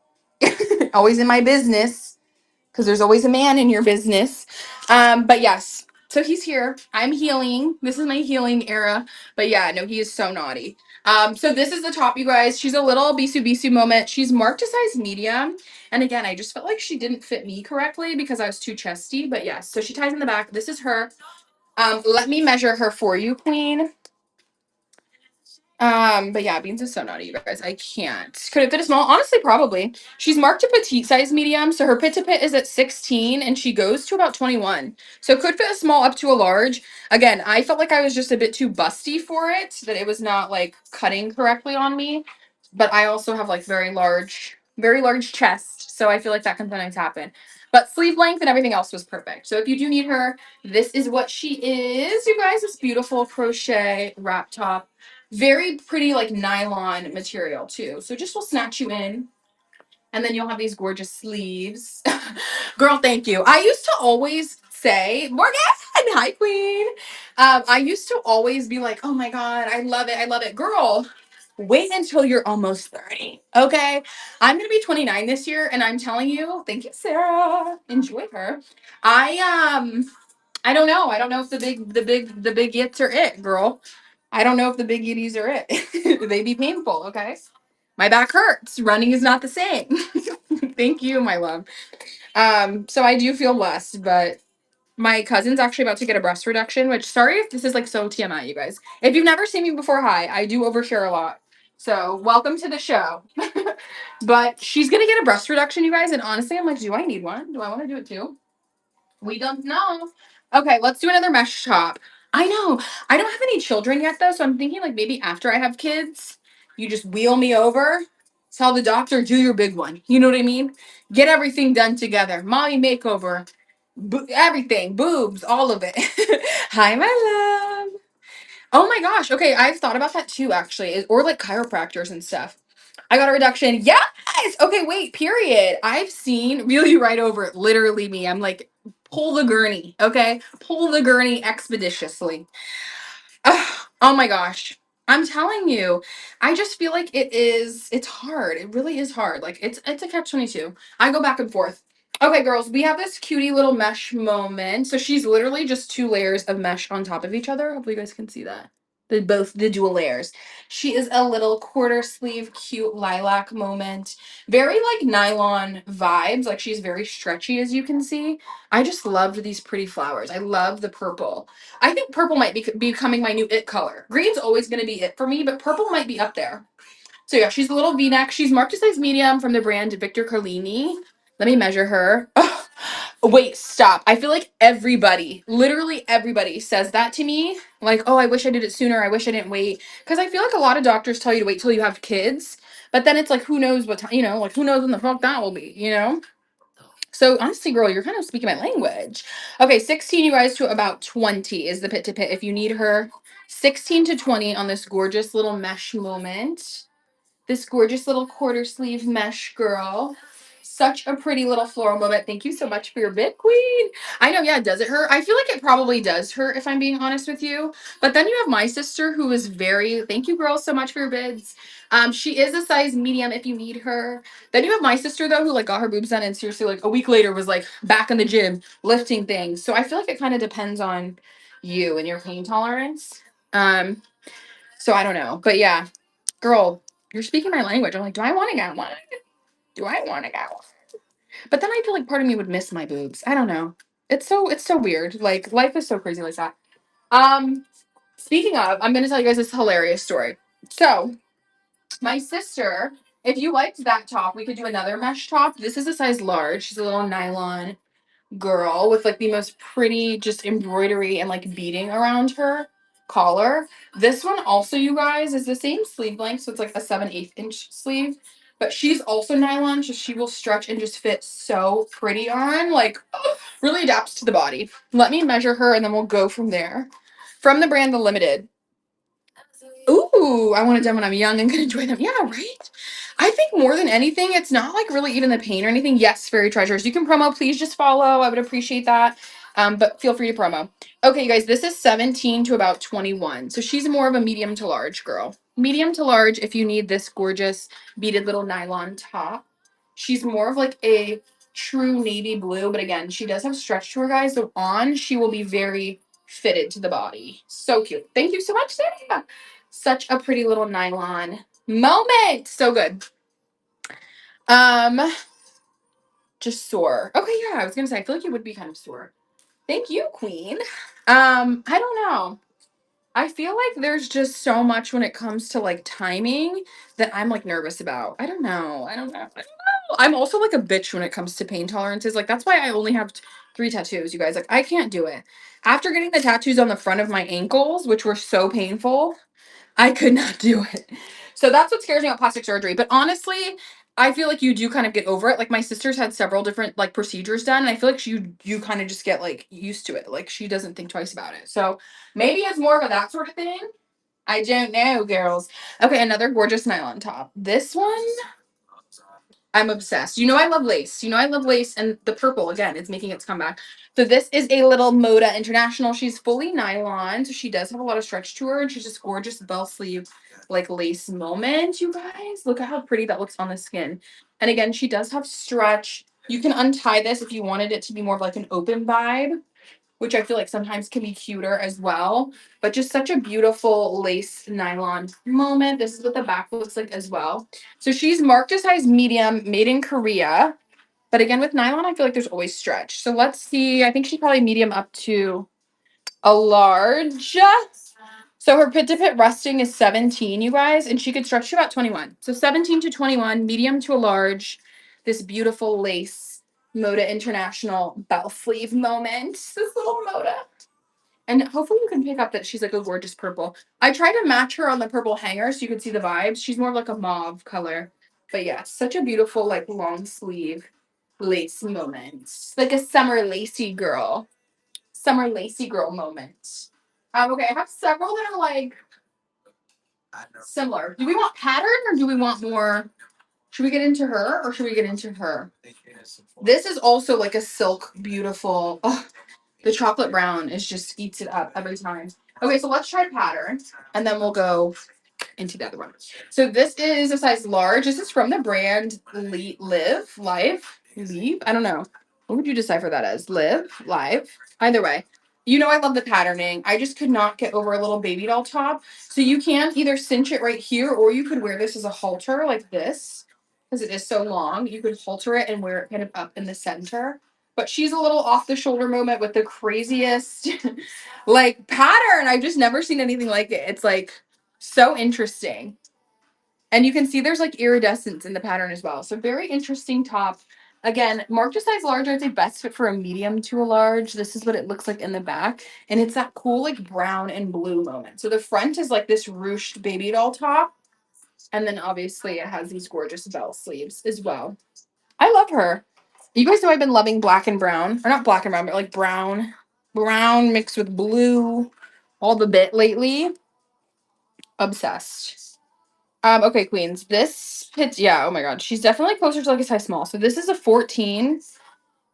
A: Always in my business, because there's always a man in your business. But yes, so he's here. I'm healing. This is my healing era. But yeah, no, he is so naughty. So this is the top, you guys. She's a little Bisu Bisu moment. She's marked a size medium. And again, I just felt like she didn't fit me correctly because I was too chesty. But yes, so she ties in the back. This is her. Let me measure her for you, Queen. But yeah, Beans is so naughty, you guys. I can't. Could it fit a small? Honestly, probably. She's marked a petite size medium, so her pit to pit is at 16 and she goes to about 21. So could fit a small up to a large. Again, I felt like I was just a bit too busty for it, that it was not like cutting correctly on me. But I also have like very large chest, so I feel like that can sometimes happen. But sleeve length and everything else was perfect. So if you do need her, this is what she is, you guys. This beautiful crochet wrap top. Very pretty, like nylon material too. So just will snatch you in. And then you'll have these gorgeous sleeves. Girl, thank you. I used to always say, Morgan, hi, queen. I used to always be like, oh my God, I love it. I love it. Girl, wait until you're almost 30. Okay. I'm going to be 29 this year. And I'm telling you, thank you, Sarah. Enjoy her. I don't know. I don't know if the big yits are it, girl. I don't know if the big yitties are it. They be painful, okay? My back hurts. Running is not the same. Thank you, my love. So I do feel blessed, but my cousin's actually about to get a breast reduction, which sorry if this is like so TMI, you guys. If you've never seen me before, hi. I do overshare a lot. So welcome to the show. But she's gonna get a breast reduction, you guys, and honestly, I'm like, do I need one? Do I want to do it too? We don't know. Okay, let's do another mesh top. I know. I don't have any children yet, though, so I'm thinking like maybe after I have kids, you just wheel me over, tell the doctor, do your big one. You know what I mean? Get everything done together. Mommy makeover, everything, boobs, all of it. Hi, my love. Oh my gosh. Okay, I've thought about that too, actually, or like chiropractors and stuff. I got a reduction. Yes. Okay, wait, period. I've seen really right over it. Literally me. I'm like, pull the gurney. Okay. Pull the gurney expeditiously. Ugh, oh my gosh. I'm telling you, I just feel like it's hard. It really is hard. Like it's a catch 22. I go back and forth. Okay, girls, we have this cutie little mesh moment. So she's literally just two layers of mesh on top of each other. Hopefully you guys can see that. The dual layers. She is a little quarter sleeve cute lilac moment. Very like nylon vibes. Like she's very stretchy as you can see. I just loved these pretty flowers. I love the purple. I think purple might be becoming my new it color. Green's always going to be it for me, but purple might be up there. So yeah, she's a little V-neck. She's marked a size medium from the brand Victor Carlini. Let me measure her. Oh, wait, stop. I feel like everybody, literally everybody says that to me. Like, oh, I wish I did it sooner. I wish I didn't wait. Because I feel like a lot of doctors tell you to wait till you have kids. But then it's like, who knows what time, like who knows when the fuck that will be. So honestly, girl, you're kind of speaking my language. Okay, 16 you guys to about 20 is the pit to pit. If you need her, 16 to 20 on this gorgeous little mesh moment. This gorgeous little quarter sleeve mesh girl. Such a pretty little floral moment. Thank you so much for your bit, queen. I know, yeah, does it hurt? I feel like it probably does hurt if I'm being honest with you. But then you have my sister who is very, thank you girls so much for your bids. She is a size medium if you need her. Then you have my sister though, who like got her boobs done and seriously like a week later was like back in the gym lifting things. So I feel like it kind of depends on you and your pain tolerance. Um, so I don't know. But yeah, girl, you're speaking my language. I'm like, do I want to get one? Do I want to get one? But then I feel like part of me would miss my boobs. I don't know. It's so weird. Like life is so crazy like that. Um, Speaking of, I'm gonna tell you guys this hilarious story. So my sister, if you liked that top, we could do another mesh top. This is a size large. She's a little nylon girl with like the most pretty just embroidery and like beading around her collar. This one also, you guys, is the same sleeve length, so it's like a 7/8 inch sleeve. But she's also nylon, so she will stretch and just fit so pretty on. Like, really adapts to the body. Let me measure her and then we'll go from there. From the brand The Limited. Ooh, I want to done when I'm young and can enjoy them. Yeah, right? I think more than anything, it's not like really even the pain or anything. Yes, Fairy Treasures. You can promo. Please just follow. I would appreciate that. But feel free to promo. Okay, you guys, this is 17 to about 21. So she's more of a medium to large girl. Medium to large if you need this gorgeous beaded little nylon top. She's more of like a true navy blue, but again, she does have stretch to her, guys. So on, she will be very fitted to the body. So cute. Thank you so much, Sarah. Such a pretty little nylon moment. So good. Um, just sore. Okay, yeah, I was gonna say, I feel like you would be kind of sore. Thank you, Queen. I don't know. I feel like there's just so much when it comes to like timing that I'm like nervous about. I don't know. I'm also like a bitch when it comes to pain tolerances. Like that's why I only have three tattoos, you guys. Like I can't do it. After getting the tattoos on the front of my ankles, which were so painful, I could not do it. So that's what scares me about plastic surgery. But honestly, I feel like you do kind of get over it. Like my sister's had several different like procedures done, and I feel like you kind of just get like used to it. Like she doesn't think twice about it. So maybe it's more of a that sort of thing. I don't know, girls. Okay, another gorgeous nylon top. This one I'm obsessed. You know I love lace. You know I love lace, and the purple again is making its comeback. So this is a little Moda International. She's fully nylon, so she does have a lot of stretch to her, and she's just gorgeous bell sleeve like lace moment. You guys, look at how pretty that looks on the skin. And again, she does have stretch. You can untie this if you wanted it to be more of like an open vibe, which I feel like sometimes can be cuter as well. But just such a beautiful lace nylon moment. This is what the back looks like as well. So she's marked a size medium, made in Korea. But again, with nylon, I feel like there's always stretch. So let's see. I think she's probably medium up to a large. So her pit to pit resting is 17, you guys, and she could stretch to about 21. So 17 to 21, medium to a large. This beautiful lace Moda International bell sleeve moment. This little Moda. And hopefully you can pick up that she's like a gorgeous purple. I tried to match her on the purple hanger so you could see the vibes. She's more of like a mauve color. But yeah, such a beautiful like long sleeve lace moment. Like a summer lacy girl. Summer lacy girl moment. Okay, I have several that are like similar. Do we want pattern or do we want more? Should we get into her or should we get into her? This is also like a silk beautiful. Oh, the chocolate brown is just eats it up every time. Okay, so let's try pattern and then we'll go into the other one. So this is a size large. This is from the brand Live. I don't know. What would you decipher that as? Live. Either way. You know I love the patterning. I just could not get over a little baby doll top. So you can either cinch it right here or you could wear this as a halter like this because it is so long. You could halter it and wear it kind of up in the center. But she's a little off the shoulder moment with the craziest like pattern. I've just never seen anything like it. It's like so interesting. And you can see there's like iridescence in the pattern as well. So very interesting top. Again, marked a size large. I'd say best fit for a medium to a large. This is what it looks like in the back. And it's that cool like brown and blue moment. So the front is like this ruched baby doll top. And then obviously it has these gorgeous bell sleeves as well. I love her. You guys know I've been loving black and brown. Or not black and brown, but like brown. Brown mixed with blue. All the bit lately. Obsessed. Okay, Queens. This fits, yeah, oh my god. She's definitely closer to like a size small. So this is a 14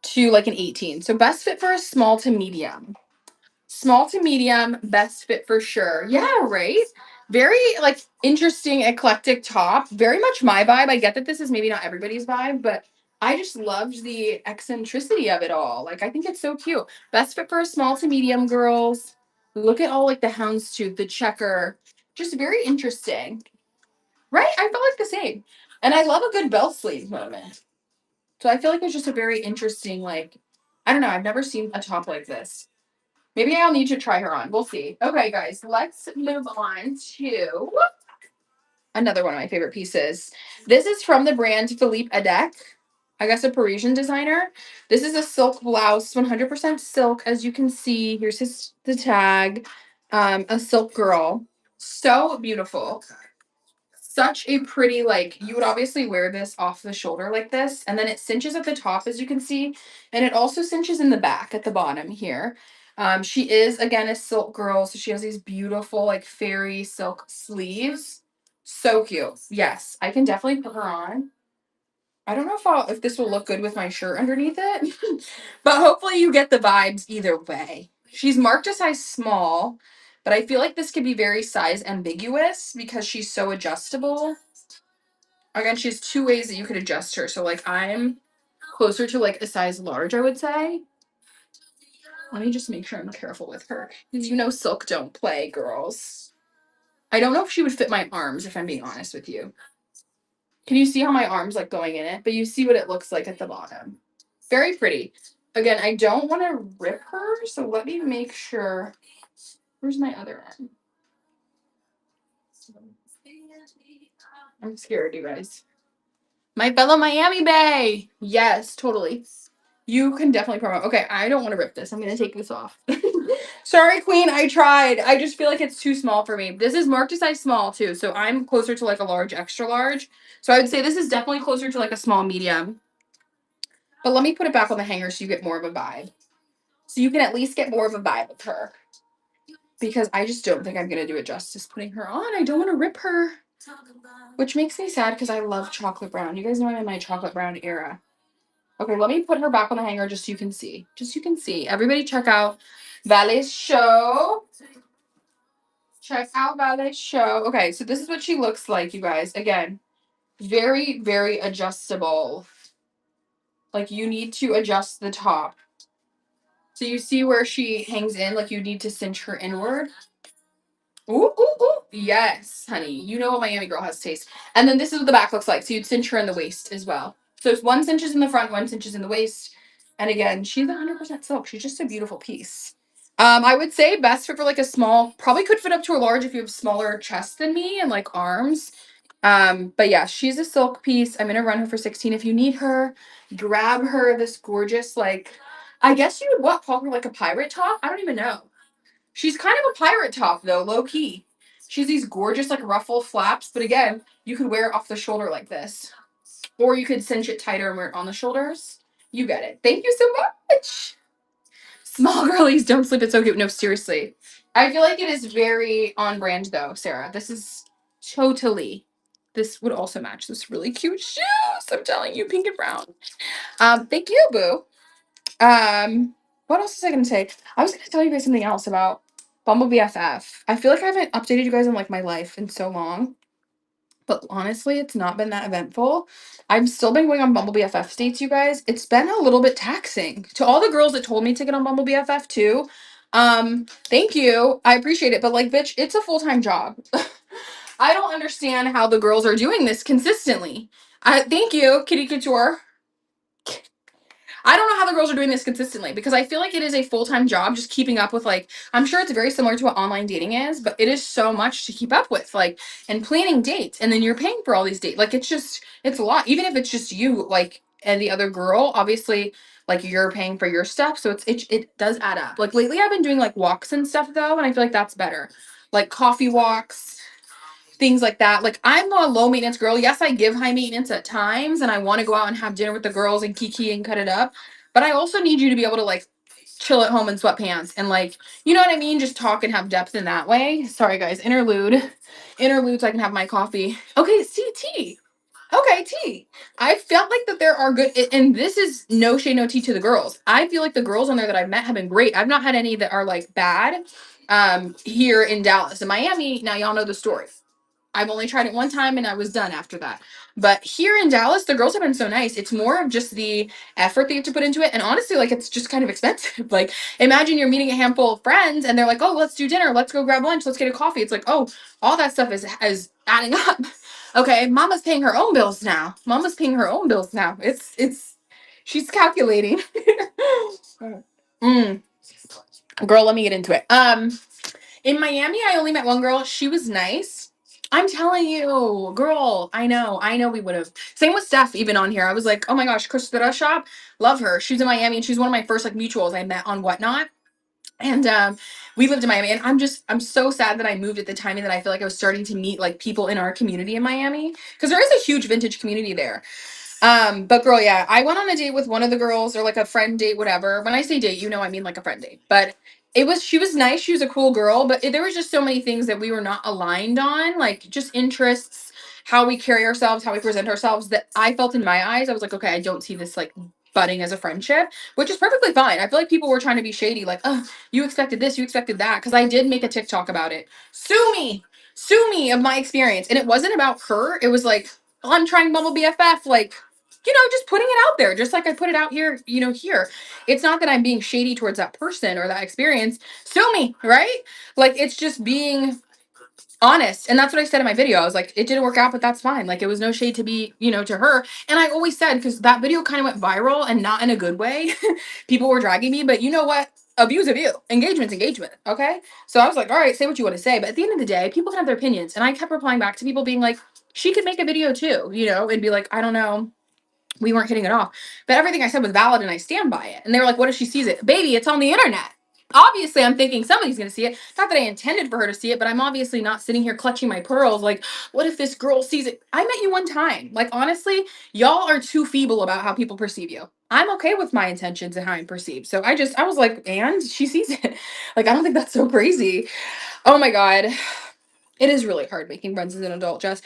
A: to like an 18. So best fit for a small to medium. Small to medium, best fit for sure. Yeah, right? Very like interesting, eclectic top. Very much my vibe. I get that this is maybe not everybody's vibe, but I just loved the eccentricity of it all. Like I think it's so cute. Best fit for a small to medium, girls. Look at all like the houndstooth, the checker. Just very interesting. Right? I felt like the same. And I love a good bell sleeve moment. So I feel like it's just a very interesting, like, I don't know. I've never seen a top like this. Maybe I'll need to try her on. We'll see. Okay, guys, let's move on to another one of my favorite pieces. This is from the brand Philippe Adec. I guess a Parisian designer. This is a silk blouse, 100% silk. As you can see, here's the tag. A silk girl. So beautiful. Such a pretty, like, you would obviously wear this off the shoulder like this, and then it cinches at the top, as you can see, and it also cinches in the back at the bottom here. She is, again, a silk girl, so she has these beautiful, like, fairy silk sleeves. So cute. Yes, I can definitely put her on. I don't know if this will look good with my shirt underneath it, but hopefully you get the vibes either way. She's marked a size small, but I feel like this could be very size ambiguous because she's so adjustable. Again, she has two ways that you could adjust her. So like I'm closer to like a size large, I would say. Let me just make sure I'm careful with her. Because you know silk don't play, girls. I don't know if she would fit my arms, if I'm being honest with you. Can you see how my arm's like going in it? But you see what it looks like at the bottom. Very pretty. Again, I don't want to rip her, so let me make sure. Where's my other end? I'm scared, you guys. My fellow Miami Bay. Yes, totally. You can definitely promote. Okay, I don't want to rip this. I'm going to take this off. Sorry, Queen. I tried. I just feel like it's too small for me. This is marked a size small, too. So I'm closer to like a large, extra large. So I would say this is definitely closer to like a small, medium. But let me put it back on the hanger so you get more of a vibe. So you can at least get more of a vibe of her. Because I just don't think I'm going to do it justice putting her on. I don't want to rip her. Which makes me sad because I love chocolate brown. You guys know I'm in my chocolate brown era. Okay, let me put her back on the hanger just so you can see. Just so you can see. Everybody check out Valley's show. Check out Valley's show. Okay, so this is what she looks like, you guys. Again, very, very adjustable. Like, you need to adjust the top. So you see where she hangs in? Like, you need to cinch her inward. Ooh, ooh, ooh. Yes, honey. You know a Miami girl has taste. And then this is what the back looks like. So you'd cinch her in the waist as well. So it's 1 cinches in the front, 1 cinches in the waist. And again, she's 100% silk. She's just a beautiful piece. I would say best fit for like a small, probably could fit up to a large if you have smaller chest than me and like arms. But yeah, she's a silk piece. I'm gonna run her for 16. If you need her, grab her this gorgeous, like, I guess you would what call her like a pirate top? I don't even know. She's kind of a pirate top though, low key. She's these gorgeous like ruffle flaps, but again, you could wear it off the shoulder like this. Or you could cinch it tighter and wear it on the shoulders. You get it. Thank you so much. Small girlies don't sleep. It's so cute. No, seriously. I feel like it is very on brand though, Sarah. This is totally. This would also match this really cute shoes. I'm telling you, pink and brown. Thank you, boo. What else was I gonna say? I was gonna tell you guys something else about Bumble BFF. I feel like I haven't updated you guys on like my life in so long. But honestly, it's not been that eventful. I've still been going on Bumble BFF dates, you guys. It's been a little bit taxing. To all the girls that told me to get on Bumble BFF too, thank you. I appreciate it. But like, bitch, it's a full-time job. I don't understand how the girls are doing this consistently. Thank you, Kitty Couture. I don't know how the girls are doing this consistently because I feel like it is a full-time job just keeping up with like I'm sure it's very similar to what online dating is, but it is so much to keep up with like and planning dates and then you're paying for all these dates. Like it's a lot. Even if it's just you like and the other girl, obviously like you're paying for your stuff, so it does add up. Like lately I've been doing like walks and stuff though, and I feel like that's better. Like coffee walks, things like that. Like I'm a low maintenance girl. Yes, I give high maintenance at times and I want to go out and have dinner with the girls and kiki and cut it up. But I also need you to be able to like chill at home in sweatpants and like, you know what I mean? Just talk and have depth in that way. Sorry guys, interlude. Interlude so I can have my coffee. Okay, see tea. Okay, tea. I felt like that there are good, and this is no shade, no tea to the girls. I feel like the girls on there that I've met have been great. I've not had any that are like bad. Here in Dallas. In Miami, now y'all know the story. I've only tried it one time and I was done after that. But here in Dallas, the girls have been so nice. It's more of just the effort that you have to put into it. And honestly, like it's just kind of expensive. Like imagine you're meeting a handful of friends and they're like, oh, let's do dinner. Let's go grab lunch. Let's get a coffee. It's like, oh, all that stuff is adding up. Okay, mama's paying her own bills now. Mama's paying her own bills now. It's she's calculating. mm. Girl, let me get into it. In Miami, I only met one girl. She was nice. I'm telling you, girl, I know we would have. Same with Steph, even on here. I was like, oh my gosh, Christopher Shop, love her. She's in Miami and she's one of my first like mutuals I met on Whatnot. And we lived in Miami and I'm so sad that I moved at the timing that I feel like I was starting to meet like people in our community in Miami. Because there is a huge vintage community there. But girl, yeah, I went on a date with one of the girls or like a friend date, whatever. When I say date, you know, I mean like a friend date, but she was nice. She was a cool girl, but there was just so many things that we were not aligned on, like just interests, how we carry ourselves, how we present ourselves that I felt in my eyes. I was like, okay, I don't see this like budding as a friendship, which is perfectly fine. I feel like people were trying to be shady, like, oh, you expected this, you expected that. Cause I did make a TikTok about it. Sue me of my experience. And it wasn't about her. It was like, oh, I'm trying Bumble BFF, like, you know, just putting it out there, just like I put it out here, you know, here. It's not that I'm being shady towards that person or that experience. Sue me, right? Like, it's just being honest. And that's what I said in my video. I was like, it didn't work out, but that's fine. Like, it was no shade to be, you know, to her. And I always said, because that video kind of went viral and not in a good way. People were dragging me, but you know what? A view's a view. Engagement's engagement. Okay. So I was like, all right, say what you want to say. But at the end of the day, people can have their opinions. And I kept replying back to people being like, she could make a video too, you know, and be like, I don't know. We weren't hitting it off. But everything I said was valid and I stand by it. And they were like, what if she sees it? Baby, it's on the internet. Obviously, I'm thinking somebody's going to see it. Not that I intended for her to see it, but I'm obviously not sitting here clutching my pearls like, what if this girl sees it? I met you one time. Like, honestly, y'all are too feeble about how people perceive you. I'm okay with my intentions and how I'm perceived. So I was like, and she sees it. Like, I don't think that's so crazy. Oh my God. It is really hard making friends as an adult, Jess.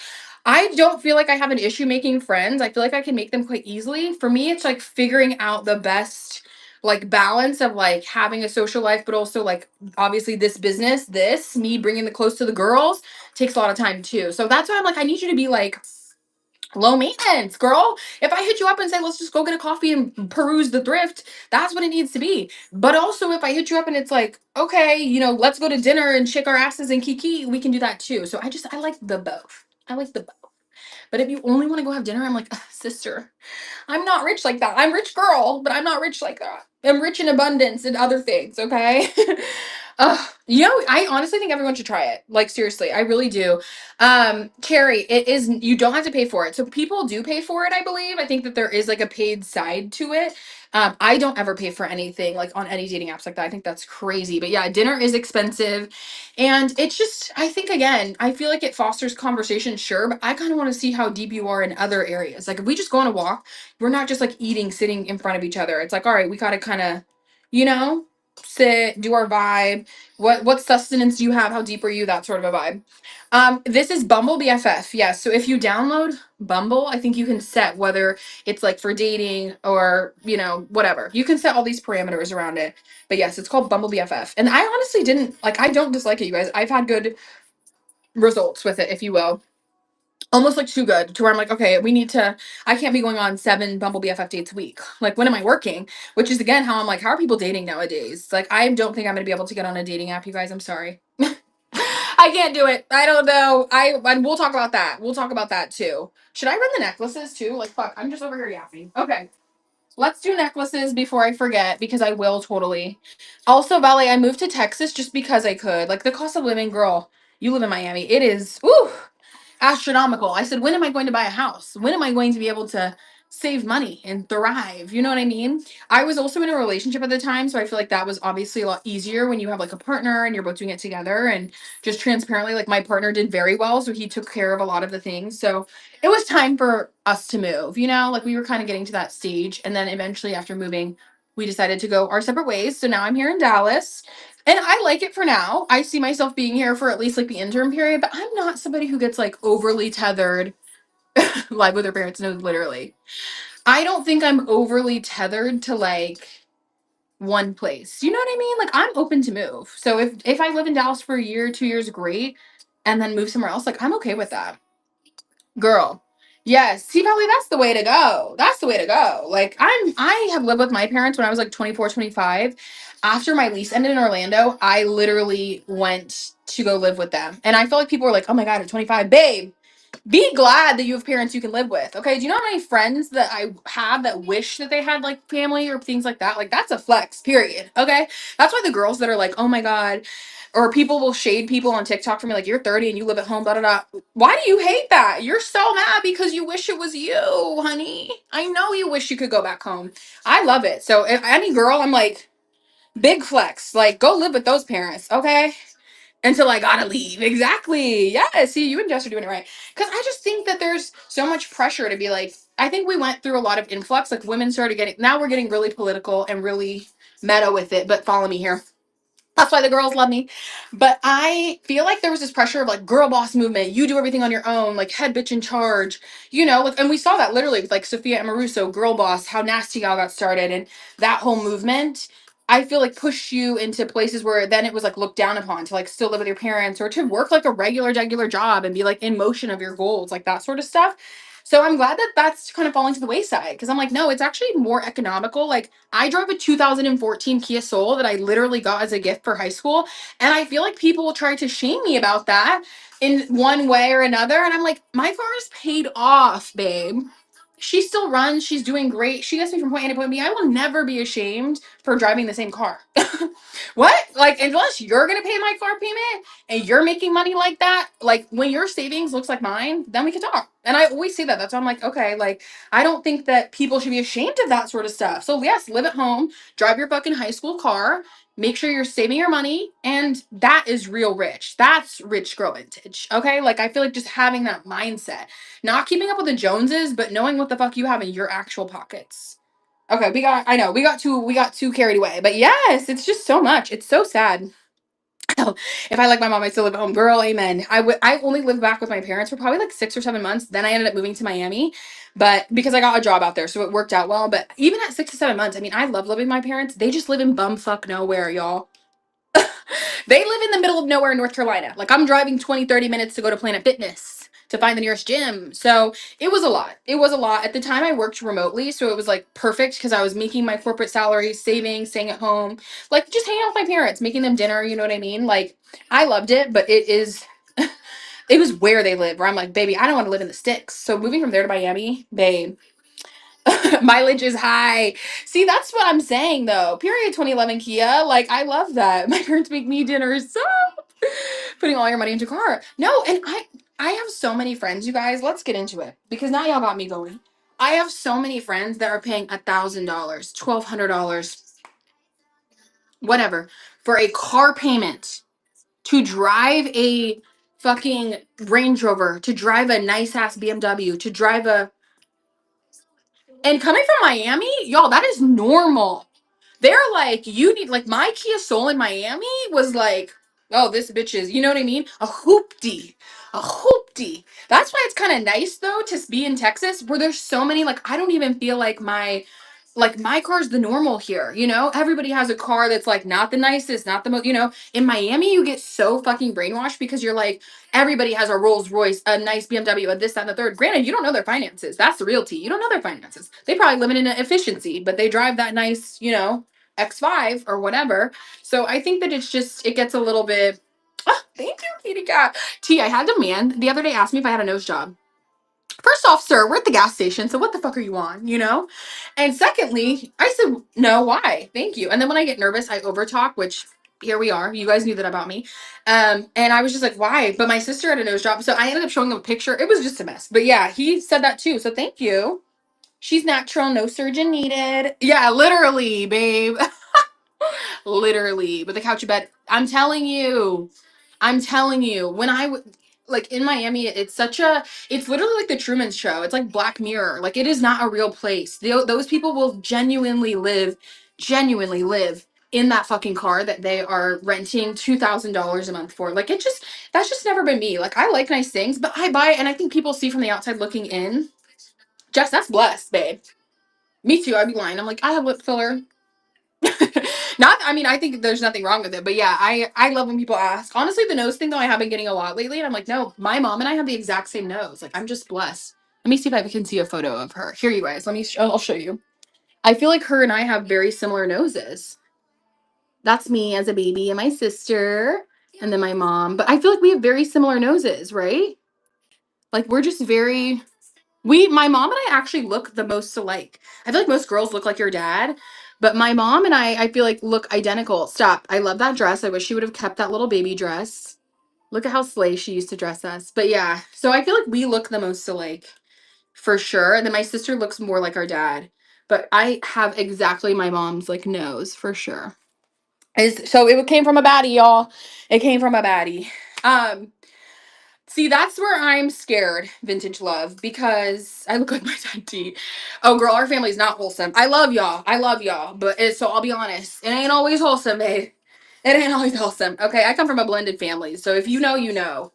A: I don't feel like I have an issue making friends. I feel like I can make them quite easily. For me, it's like figuring out the best like balance of like having a social life, but also like obviously this business, this me bringing the close to the girls takes a lot of time too. So that's why I'm like, I need you to be like low maintenance, girl. If I hit you up and say, let's just go get a coffee and peruse the thrift, that's what it needs to be. But also, if I hit you up and it's like, okay, you know, let's go to dinner and shake our asses and kiki, we can do that too. So I like the both. I like the both. But if you only want to go have dinner, I'm like, sister, I'm not rich like that. I'm rich girl, but I'm not rich like that. I'm rich in abundance and other things, okay? You know, I honestly think everyone should try it. Like seriously, I really do. Carrie, it is you don't have to pay for it. So people do pay for it, I believe. I think that there is like a paid side to it. I don't ever pay for anything like on any dating apps like that. I think that's crazy. But yeah, dinner is expensive. And it's just, I think again, I feel like it fosters conversation, sure, but I kind of want to see how deep you are in other areas. Like if we just go on a walk, we're not just like eating, sitting in front of each other. It's like, all right, we gotta kind of, you know, sit, do our vibe. What sustenance do you have? How deep are you? That sort of a vibe. This is Bumble BFF. Yes. So if you download Bumble, I think you can set whether it's like for dating or, you know, whatever. You can set all these parameters around it. But yes, it's called Bumble BFF. And I honestly didn't like I don't dislike it, you guys. I've had good results with it, if you will. Almost like too good to where I'm like, okay, I can't be going on 7 Bumble BFF dates a week. Like, when am I working? Which is again how I'm like, how are people dating nowadays? Like, I don't think I'm gonna be able to get on a dating app, you guys. I'm sorry. I can't do it. I don't know. And we'll talk about that. We'll talk about that too. Should I run the necklaces too? Like, fuck, I'm just over here yapping. Okay. Let's do necklaces before I forget because I will totally. Also, Valley, I moved to Texas just because I could. Like the cost of living, girl, you live in Miami. It is astronomical. I said, when am I going to buy a house? When am I going to be able to save money and thrive? You know what I mean? I was also in a relationship at the time, so I feel like that was obviously a lot easier when you have like a partner and you're both doing it together. And just transparently, like my partner did very well, so he took care of a lot of the things. So it was time for us to move, you know, like we were kind of getting to that stage. And then eventually after moving, we decided to go our separate ways. So now I'm here in Dallas and I like it for now. I see myself being here for at least like the interim period, but I'm not somebody who gets like overly tethered live with her parents. No, literally. I don't think I'm overly tethered to like one place. You know what I mean? Like I'm open to move. So if I live in Dallas for a year, 2 years, great, and then move somewhere else, like I'm okay with that. Girl. Yes, see, Valley, that's the way to go. That's the way to go. Like I have lived with my parents when I was like 24, 25. After my lease ended in Orlando, I literally went to go live with them. And I felt like people were like, "Oh my God, at 25, babe, be glad that you have parents you can live with." Okay. Do you know how many friends that I have that wish that they had like family or things like that? Like that's a flex, period. Okay. That's why the girls that are like, oh my God, or people will shade people on TikTok for me, like, you're 30 and you live at home, blah, blah, blah. Why do you hate that? You're so mad because you wish it was you, honey. I know you wish you could go back home. I love it. So if any girl, I'm like, big flex. Like, go live with those parents, okay? Until I gotta leave. Exactly. Yeah. See, you and Jess are doing it right. Because I just think that there's so much pressure to be like, I think we went through a lot of influx. Like, women started getting, now we're getting really political and really meta with it. But follow me here. That's why the girls love me. But I feel like there was this pressure of like girl boss movement. You do everything on your own, like head bitch in charge, you know, like, and we saw that literally with like Sophia Amoruso, girl boss, how nasty gal got started. And that whole movement, I feel like pushed you into places where then it was like looked down upon to like still live with your parents or to work like a regular job and be like in motion of your goals, like that sort of stuff. So I'm glad that that's kind of falling to the wayside because I'm like, no, it's actually more economical. Like I drove a 2014 Kia Soul that I literally got as a gift for high school. And I feel like people will try to shame me about that in one way or another. And I'm like, my car is paid off, babe. She still runs. She's doing great. She gets me from point A to point B. I will never be ashamed for driving the same car. What? Like, unless you're going to pay my car payment and you're making money like that, like when your savings looks like mine, then we can talk. And I always say that. That's why I'm like, okay, like, I don't think that people should be ashamed of that sort of stuff. So, yes, live at home, drive your fucking high school car, make sure you're saving your money. And that is real rich. That's rich girl vintage. Okay. Like, I feel like just having that mindset, not keeping up with the Joneses, but knowing what the fuck you have in your actual pockets. Okay, I know, we got too carried away. But yes, it's just so much. It's so sad. If I like my mom, I still live at home. Girl, amen. I only lived back with my parents for probably like 6 or 7 months. Then I ended up moving to Miami, but because I got a job out there, so it worked out well. But even at 6 to 7 months, I mean, I love living with my parents. They just live in bumfuck nowhere, y'all. They live in the middle of nowhere in North Carolina. Like I'm driving 20, 30 minutes to go to Planet Fitness to find the nearest gym. So it was a lot. It was a lot. At the time I worked remotely, so it was like perfect because I was making my corporate salary, saving, staying at home, like just hanging out with my parents, making them dinner, you know what I mean? Like I loved it, but it is it was where they live, where I'm like, baby, I don't want to live in the sticks. So moving from there to Miami, babe, mileage is high. See, that's what I'm saying though. Period 2011 Kia. Like, I love that. My parents make me dinner. So putting all your money into car. No, and I have so many friends, you guys. Let's get into it. Because now y'all got me going. I have so many friends that are paying $1,000, $1,200, whatever, for a car payment to drive a fucking Range Rover, to drive a nice ass BMW, to drive a and coming from Miami, y'all, that is normal. They're like, you need, like, my Kia Soul in Miami was like, oh, this bitch is, you know what I mean? A hoopty. A hoopty. That's why it's kind of nice, though, to be in Texas where there's so many, like, I don't even feel like my car's the normal here, you know? Everybody has a car that's like not the nicest, not the most, you know? In Miami, you get so fucking brainwashed because you're like, everybody has a Rolls Royce, a nice BMW, a this, that, and the third. Granted, you don't know their finances. That's the realty. You don't know their finances. They probably live in efficiency, but they drive that nice, you know, X5 or whatever. So I think that it's just, it gets a little bit, oh, thank you, kitty cat. T, I had a man the other day ask me if I had a nose job. First off, sir, we're at the gas station, so what the fuck are you on, you know? And secondly, I said, no, why? Thank you. And then when I get nervous, I overtalk, which here we are. You guys knew that about me. And I was just like, why? But my sister had a nose job, so I ended up showing him a picture. It was just a mess. But yeah, he said that too, so thank you. She's natural, no surgeon needed. Yeah, literally, babe. Literally, with the couch bed. I'm telling you, when like in Miami, it's such a, it's literally like the Truman Show. It's like Black Mirror. Like it is not a real place. Those people will genuinely live in that fucking car that they are renting $2,000 a month for. Like it just, that's just never been me. Like I like nice things, but I buy it, and I think people see from the outside looking in. Jess, that's blessed, babe. Me too. I'd be lying. I'm like, I have lip filler. Not, I mean, I think there's nothing wrong with it, but yeah, I love when people ask. Honestly, the nose thing though, I have been getting a lot lately, and I'm like, no, my mom and I have the exact same nose. Like, I'm just blessed. Let me see if I can see a photo of her. Here, you guys. I'll show you. I feel like her and I have very similar noses. That's me as a baby and my sister, and then my mom. But I feel like we have very similar noses, right? Like, we're just very. My mom and I actually look the most alike. I feel like most girls look like your dad, but my mom and I feel like look identical. Stop. I love that dress. I wish she would have kept that little baby dress. Look at how slay she used to dress us. But yeah, so I feel like we look the most alike for sure. And then my sister looks more like our dad, but I have exactly my mom's like nose for sure. So it came from a baddie, y'all. It came from a baddie. Um, See, that's where I'm scared, vintage love, because I look like my dad T. Oh, girl, our family's not wholesome. I love y'all. I love y'all. But so I'll be honest. It ain't always wholesome, babe. It ain't always wholesome. Okay, I come from a blended family. So if you know, you know.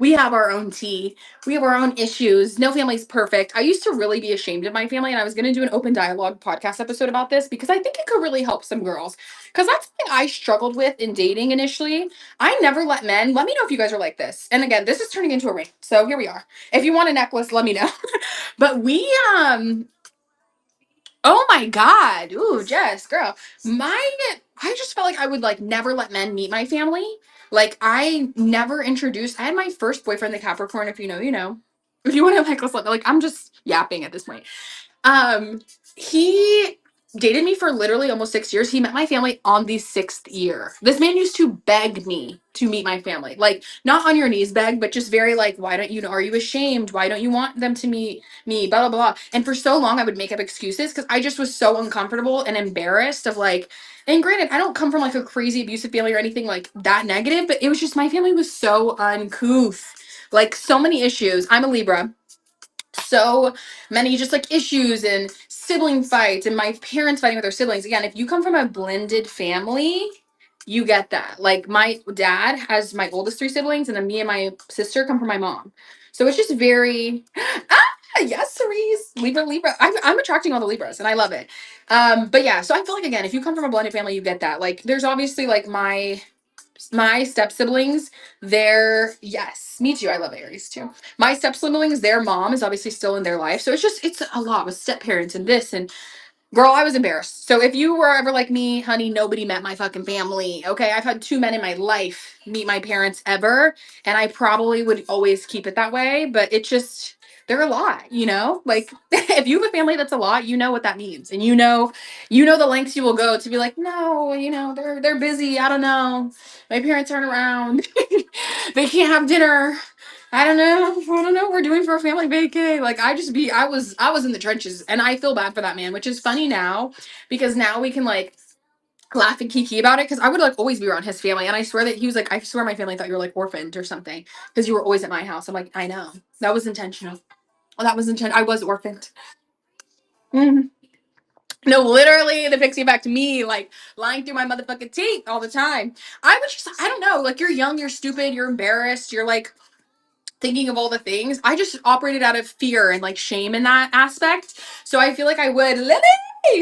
A: We have our own tea. We have our own issues. No family's perfect. I used to really be ashamed of my family, and I was going to do an open dialogue podcast episode about this because I think it could really help some girls. Because that's something I struggled with in dating initially. I never let men, let me know if you guys are like this. And again, this is turning into a rant. So here we are. If you want a necklace, let me know. But oh my God. Ooh, Jess, girl. I just felt like I would like never let men meet my family. Like I never introduced, I had my first boyfriend, the Capricorn, if you know, you know. If you want to like I'm just yapping at this point. Um, he dated me for literally almost 6 years. He met my family on the sixth year. This man used to beg me to meet my family. Like, not on your knees beg, but just very like, why don't you know? Are you ashamed? Why don't you want them to meet me? Blah, blah, blah. And for so long, I would make up excuses because I just was so uncomfortable and embarrassed of like, and granted, I don't come from like a crazy abusive family or anything like that negative, but it was just my family was so uncouth. Like, so many issues. I'm a Libra, so many just like issues and sibling fights and my parents fighting with their siblings. Again, if you come from a blended family, you get that. Like my dad has my oldest three siblings, and then me and my sister come from my mom. So it's just very yes, Cerise, Libra. I'm attracting all the Libras, and I love it. But yeah, so I feel like again, if you come from a blended family, you get that. Like, there's obviously like my step siblings, their yes, me too. I love Aries too. My step siblings, their mom is obviously still in their life, so it's a lot with step parents and this and girl, I was embarrassed. So if you were ever like me, honey, nobody met my fucking family. Okay, I've had two men in my life meet my parents ever, and I probably would always keep it that way. But it just they're a lot, you know. Like if you have a family that's a lot, you know what that means, and you know the lengths you will go to be like, no, you know, they're busy. I don't know. My parents aren't around. They can't have dinner. I don't know. I don't know what we're doing for a family vacay. Like I was in the trenches and I feel bad for that man, which is funny now because now we can like laugh and kiki about it because I would like always be around his family and I swear that he was like, I swear my family thought you were like orphaned or something because you were always at my house. I'm like, I know. That was intentional. That was intentional. I was orphaned. Mhm. No, literally the pixie back to me, like lying through my motherfucking teeth all the time. I was just, I don't know, like you're young, you're stupid, you're embarrassed, you're like thinking of all the things. I just operated out of fear and like shame in that aspect. So I feel like I would, Lily,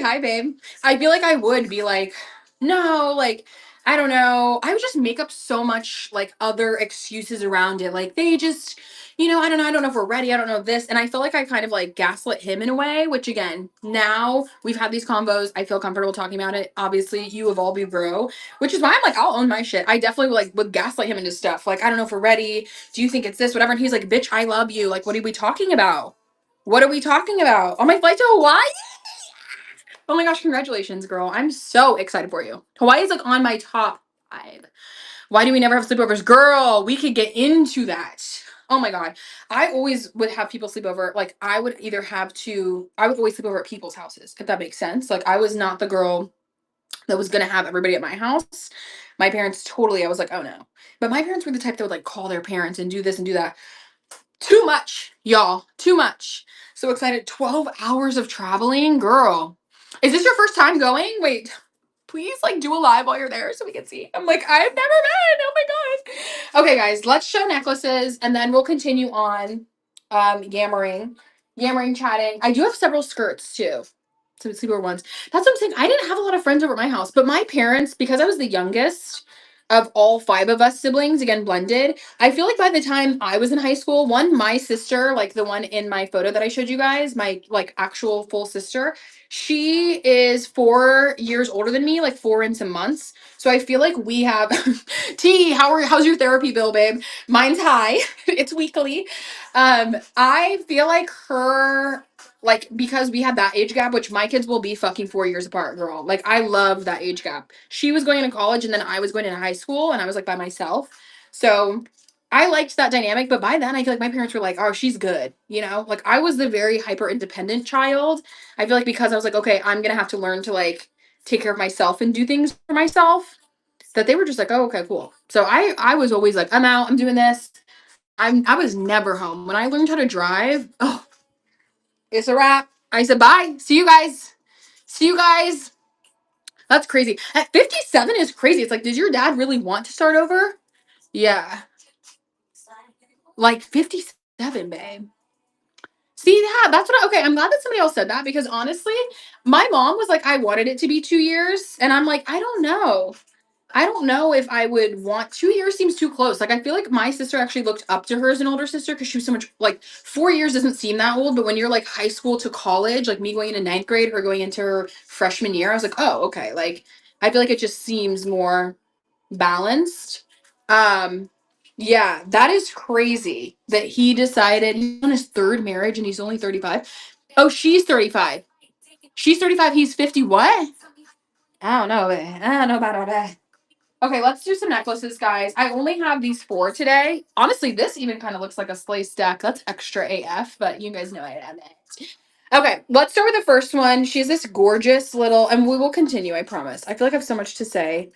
A: hi babe. I feel like I would be like, no, like, I don't know. I would just make up so much like other excuses around it. Like they just, you know, I don't know. I don't know if we're ready. I don't know if this. And I feel like I kind of like gaslit him in a way, which again, now we've had these combos. I feel comfortable talking about it. Obviously, you evolve, you grow, which is why I'm like, I'll own my shit. I definitely like would gaslight him into stuff. Like, I don't know if we're ready. Do you think it's this, whatever? And he's like, bitch, I love you. Like, what are we talking about? What are we talking about? On my flight to Hawaii? Oh my gosh, congratulations, girl. I'm so excited for you. Hawaii is like on my top five. Why do we never have sleepovers? Girl, we could get into that. Oh my God. I always would have people sleep over. Like, I would always sleep over at people's houses, if that makes sense. Like, I was not the girl that was going to have everybody at my house. My parents totally, I was like, oh no. But my parents were the type that would like call their parents and do this and do that. Too much, y'all. Too much. So excited. 12 hours of traveling. Girl. Is this your first time going? Wait, please like do a live while you're there so we can see. I'm like, I've never been. Oh my God. Okay, guys, let's show necklaces and then we'll continue on yammering, chatting. I do have several skirts too. Some sleepover ones. That's what I'm saying. I didn't have a lot of friends over at my house, but my parents, because I was the youngest of all five of us siblings, again blended, I feel like by the time I was in high school, my sister, like the one in my photo that I showed you guys, my like actual full sister, she is 4 years older than me, like 4 and some months. So I feel like we have T, how's your therapy bill, babe? Mine's high. It's weekly. I feel like her like because we had that age gap, which my kids will be fucking 4 years apart, girl. Like I love that age gap. She was going into college and then I was going into high school and I was like by myself. So I liked that dynamic, but by then I feel like my parents were like, oh, she's good. You know, like I was the very hyper independent child. I feel like because I was like, okay, I'm gonna have to learn to like take care of myself and do things for myself, that they were just like, oh, okay, cool. So I was always like, I'm out, I'm doing this. I was never home. When I learned how to drive, oh, it's a wrap. I said bye. See you guys. See you guys. That's crazy. At 57 is crazy. It's like, did your dad really want to start over? Yeah. Like 57, babe. See that? That's what okay, I'm glad that somebody else said that because honestly, my mom was like, I wanted it to be 2 years. And I'm like, I don't know. I don't know if I would want 2 years seems too close. Like I feel like my sister actually looked up to her as an older sister because she was so much like 4 years doesn't seem that old, but when you're like high school to college, like me going into ninth grade, her going into her freshman year, I was like, oh, okay. Like I feel like it just seems more balanced. Um, Yeah, that is crazy that he decided he's on his third marriage and he's only 35. Oh, she's 35. She's 35, he's 50. What? I don't know. I don't know about all that. Okay, let's do some necklaces, guys. I only have these four today. Honestly, this even kind of looks like a sleigh stack. That's extra AF, but you guys know I have it. Okay, let's start with the first one. She has this gorgeous little, and we will continue, I promise. I feel like I have so much to say.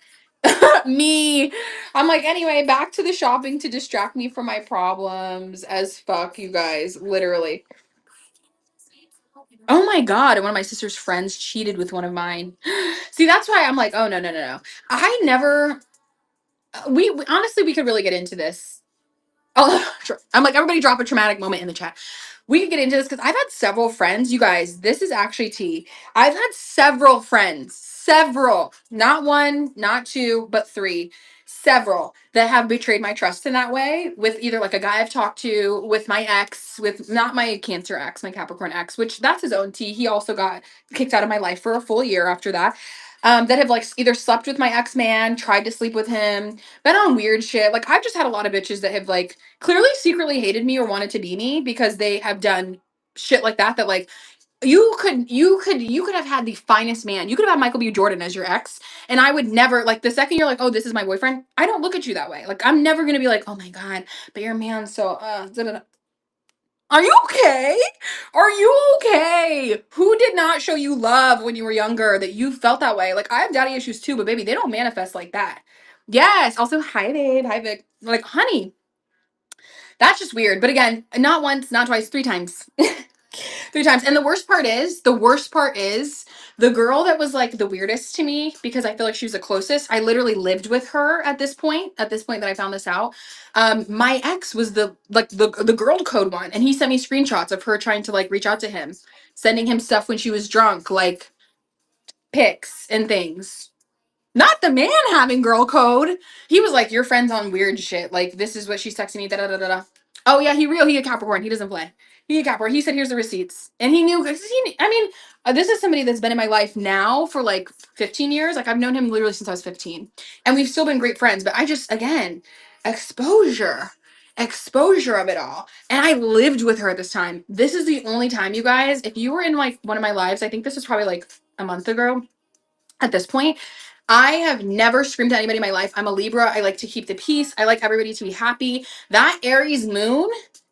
A: Me. I'm like, anyway, back to the shopping to distract me from my problems as fuck, you guys. Literally. Oh my god, one of my sister's friends cheated with one of mine. See, that's why I'm like, oh no, no, no, no. I never we honestly we could really get into this. Oh, I'm like, everybody drop a traumatic moment in the chat. We could get into this because I've had several friends. You guys, this is actually tea. I've had several friends, several, not one, not two, but three, several that have betrayed my trust in that way with either like a guy I've talked to, with my ex, with not my Cancer ex, my Capricorn ex, which that's his own tea. He also got kicked out of my life for a full year after that. That have like either slept with my ex man, tried to sleep with him, been on weird shit. Like I've just had a lot of bitches that have like clearly secretly hated me or wanted to be me because they have done shit like that like you could have had the finest man. You could have had Michael B. Jordan as your ex, and I would never like the second you're like, oh, this is my boyfriend. I don't look at you that way. Like I'm never gonna be like, oh my god, but your man's so da, da, da. Are you okay? Are you okay? Who did not show you love when you were younger that you felt that way? Like I have daddy issues too, but baby, they don't manifest like that. Yes. Also, hi babe, hi Vic. Like, honey, that's just weird. But again, not once, not twice, three times. Three times. And the worst part is the girl that was like the weirdest to me because I feel like she was the closest. I literally lived with her at this point that I found this out. My ex was the girl code one, and he sent me screenshots of her trying to like reach out to him, sending him stuff when she was drunk, like pics and things. Not the man having girl code. He was like, your friend's on weird shit. Like, this is what she's texting me. Da da da da da. Oh yeah, he a Capricorn. He doesn't play. He a Capricorn. He said, here's the receipts, and he knew. 'Cause I mean, this is somebody that's been in my life now for like 15 years. Like I've known him literally since I was 15, and we've still been great friends. But I just again, exposure, exposure of it all. And I lived with her at this time. This is the only time, you guys. If you were in like one of my lives, I think this was probably like a month ago at this point. I have never screamed at anybody in my life. I'm a Libra. I like to keep the peace. I like everybody to be happy. That Aries moon,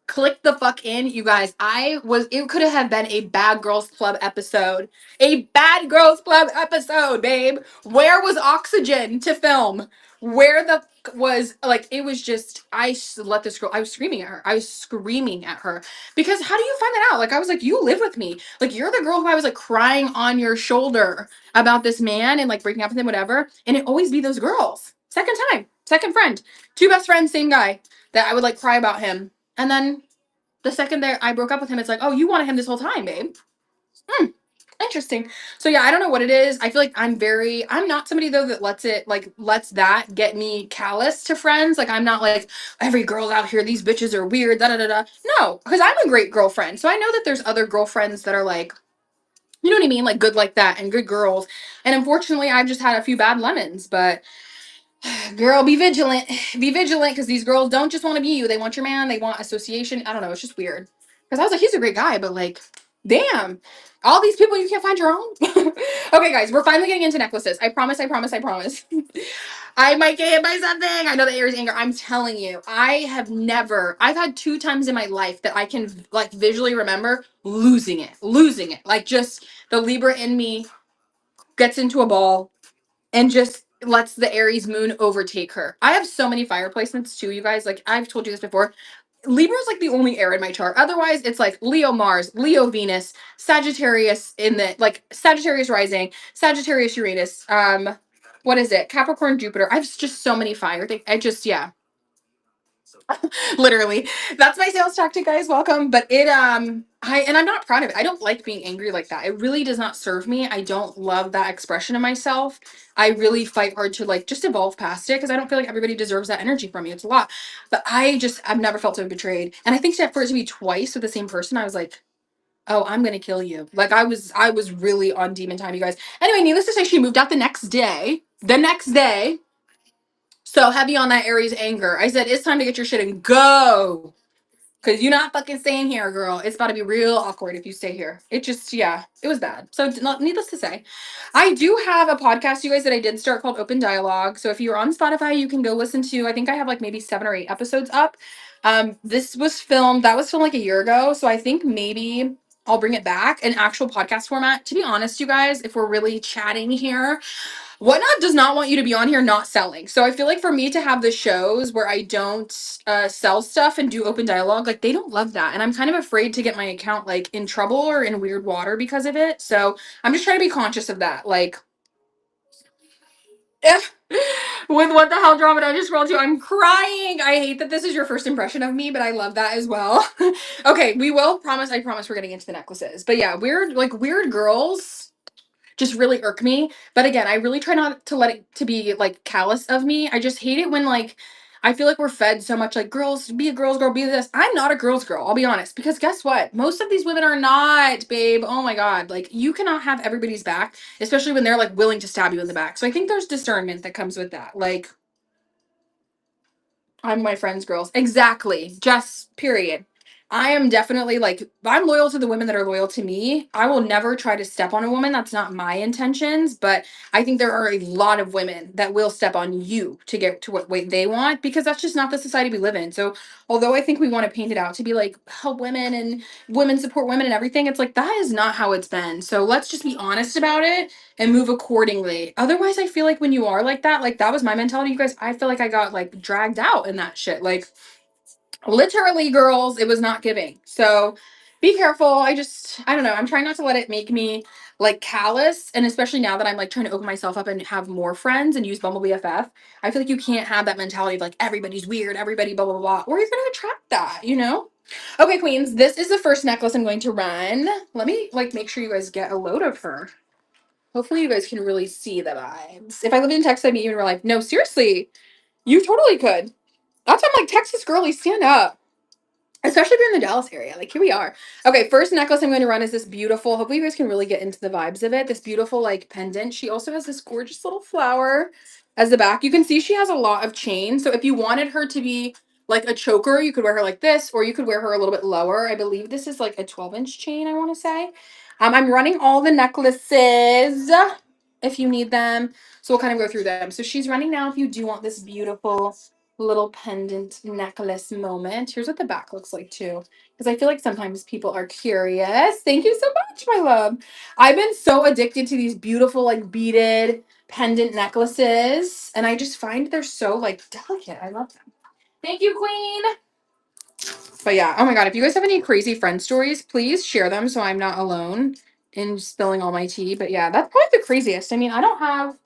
A: click the fuck in, you guys. It could have been a Bad Girls Club episode. A Bad Girls Club episode, babe. Where was Oxygen to film? Where the was like it was just let this girl. I was screaming at her. I was screaming at her because how do you find that out? Like I was like, you live with me. Like you're the girl who I was like crying on your shoulder about this man and like breaking up with him, whatever. And it always be those girls. Second time, second friend, two best friends, same guy that I would like cry about him. And then the second that I broke up with him, it's like, oh, you wanted him this whole time, babe. Hmm. Interesting. So yeah, I don't know what it is. I feel like I'm not somebody though that lets that get me callous to friends. Like I'm not like every girl out here, these bitches are weird, da da da da. No, because I'm a great girlfriend. So I know that there's other girlfriends that are like, you know what I mean? Like good like that and good girls. And unfortunately, I've just had a few bad lemons, but girl, be vigilant. Be vigilant because these girls don't just want to be you. They want your man. They want association. I don't know. It's just weird. Because I was like, he's a great guy, but like, damn. All these people you can't find your own. Okay, guys, we're finally getting into necklaces. I promise, I promise, I promise. I might get hit by something. I know the Aries anger. I'm telling you, I've had two times in my life that I can like visually remember losing it. Losing it. Like just the Libra in me gets into a ball and just lets the Aries moon overtake her. I have so many fire placements too, you guys. Like I've told you this before. Libra is like the only air in my chart. Otherwise, it's like Leo Mars, Leo Venus, Sagittarius in the like Sagittarius rising, Sagittarius Uranus. What is it? Capricorn Jupiter. I have just so many fire things. I just yeah. Literally. That's my sales tactic, guys. Welcome. But I'm not proud of it. I don't like being angry like that. It really does not serve me. I don't love that expression of myself. I really fight hard to like just evolve past it because I don't feel like everybody deserves that energy from me. It's a lot. But I've never felt so betrayed. And I think that for it to be twice with the same person, I was like, oh, I'm gonna kill you. Like I was really on demon time, you guys. Anyway, needless to say, she moved out the next day. The next day. So heavy on that Aries anger. I said, it's time to get your shit and go. Because you're not fucking staying here, girl. It's about to be real awkward if you stay here. It just, yeah, it was bad. So, needless to say, I do have a podcast, you guys, that I did start called Open Dialogue. So, if you're on Spotify, you can go listen to, I think I have like maybe 7 or 8 episodes up. That was filmed like a year ago. So, I think maybe I'll bring it back in actual podcast format. To be honest, you guys, if we're really chatting here, Whatnot does not want you to be on here not selling. So I feel like for me to have the shows where I don't sell stuff and do open dialogue, like they don't love that. And I'm kind of afraid to get my account like in trouble or in weird water because of it. So I'm just trying to be conscious of that. Like, if with what the hell drama did I just roll to? I'm crying. I hate that this is your first impression of me, but I love that as well. Okay, I promise we're getting into the necklaces. But yeah, weird girls just really irk me. But again, I really try not to let it to be like callous of me. I just hate it when like I feel like we're fed so much like girls, be a girl's girl, be this. I'm not a girl's girl, I'll be honest. Because guess what? Most of these women are not, babe. Oh my God. Like you cannot have everybody's back, especially when they're like willing to stab you in the back. So I think there's discernment that comes with that. Like I'm my friend's girls. Exactly. Just period. I am definitely like I'm loyal to the women that are loyal to me. I will never try to step on a woman. That's not my intentions, but I think there are a lot of women that will step on you to get to what way they want because that's just not the society we live in. So, although I think we want to paint it out to be like help women and women support women and everything, it's like that is not how it's been. So, let's just be honest about it and move accordingly. Otherwise, I feel like when you are like that was my mentality, you guys. I feel like I got like dragged out in that shit. Like literally, girls, it was not giving. So be careful. I don't know. I'm trying not to let it make me like callous. And especially now that I'm like trying to open myself up and have more friends and use Bumble BFF, I feel like you can't have that mentality of like everybody's weird, everybody blah, blah, blah, or you're going to attract that, you know? Okay, queens, this is the first necklace I'm going to run. Let me like make sure you guys get a load of her. Hopefully you guys can really see the vibes. If I lived in Texas, I'd meet you in real life. No, seriously, you totally could. That's why I'm like, Texas girly, stand up. Especially if you're in the Dallas area. Like, here we are. Okay, first necklace I'm going to run is this beautiful, hopefully you guys can really get into the vibes of it. This beautiful, like, pendant. She also has this gorgeous little flower as the back. You can see she has a lot of chain. So if you wanted her to be like a choker, you could wear her like this, or you could wear her a little bit lower. I believe this is like a 12-inch chain, I want to say. I'm running all the necklaces if you need them. So we'll kind of go through them. So she's running now if you do want this beautiful little pendant necklace moment. Here's what the back looks like too. Because I feel like sometimes people are curious. Thank you so much, my love. I've been so addicted to these beautiful, like beaded pendant necklaces. And I just find they're so like delicate. I love them. Thank you, Queen. But yeah, oh my God, if you guys have any crazy friend stories, please share them so I'm not alone in spilling all my tea. But yeah, that's probably the craziest. I mean, I don't have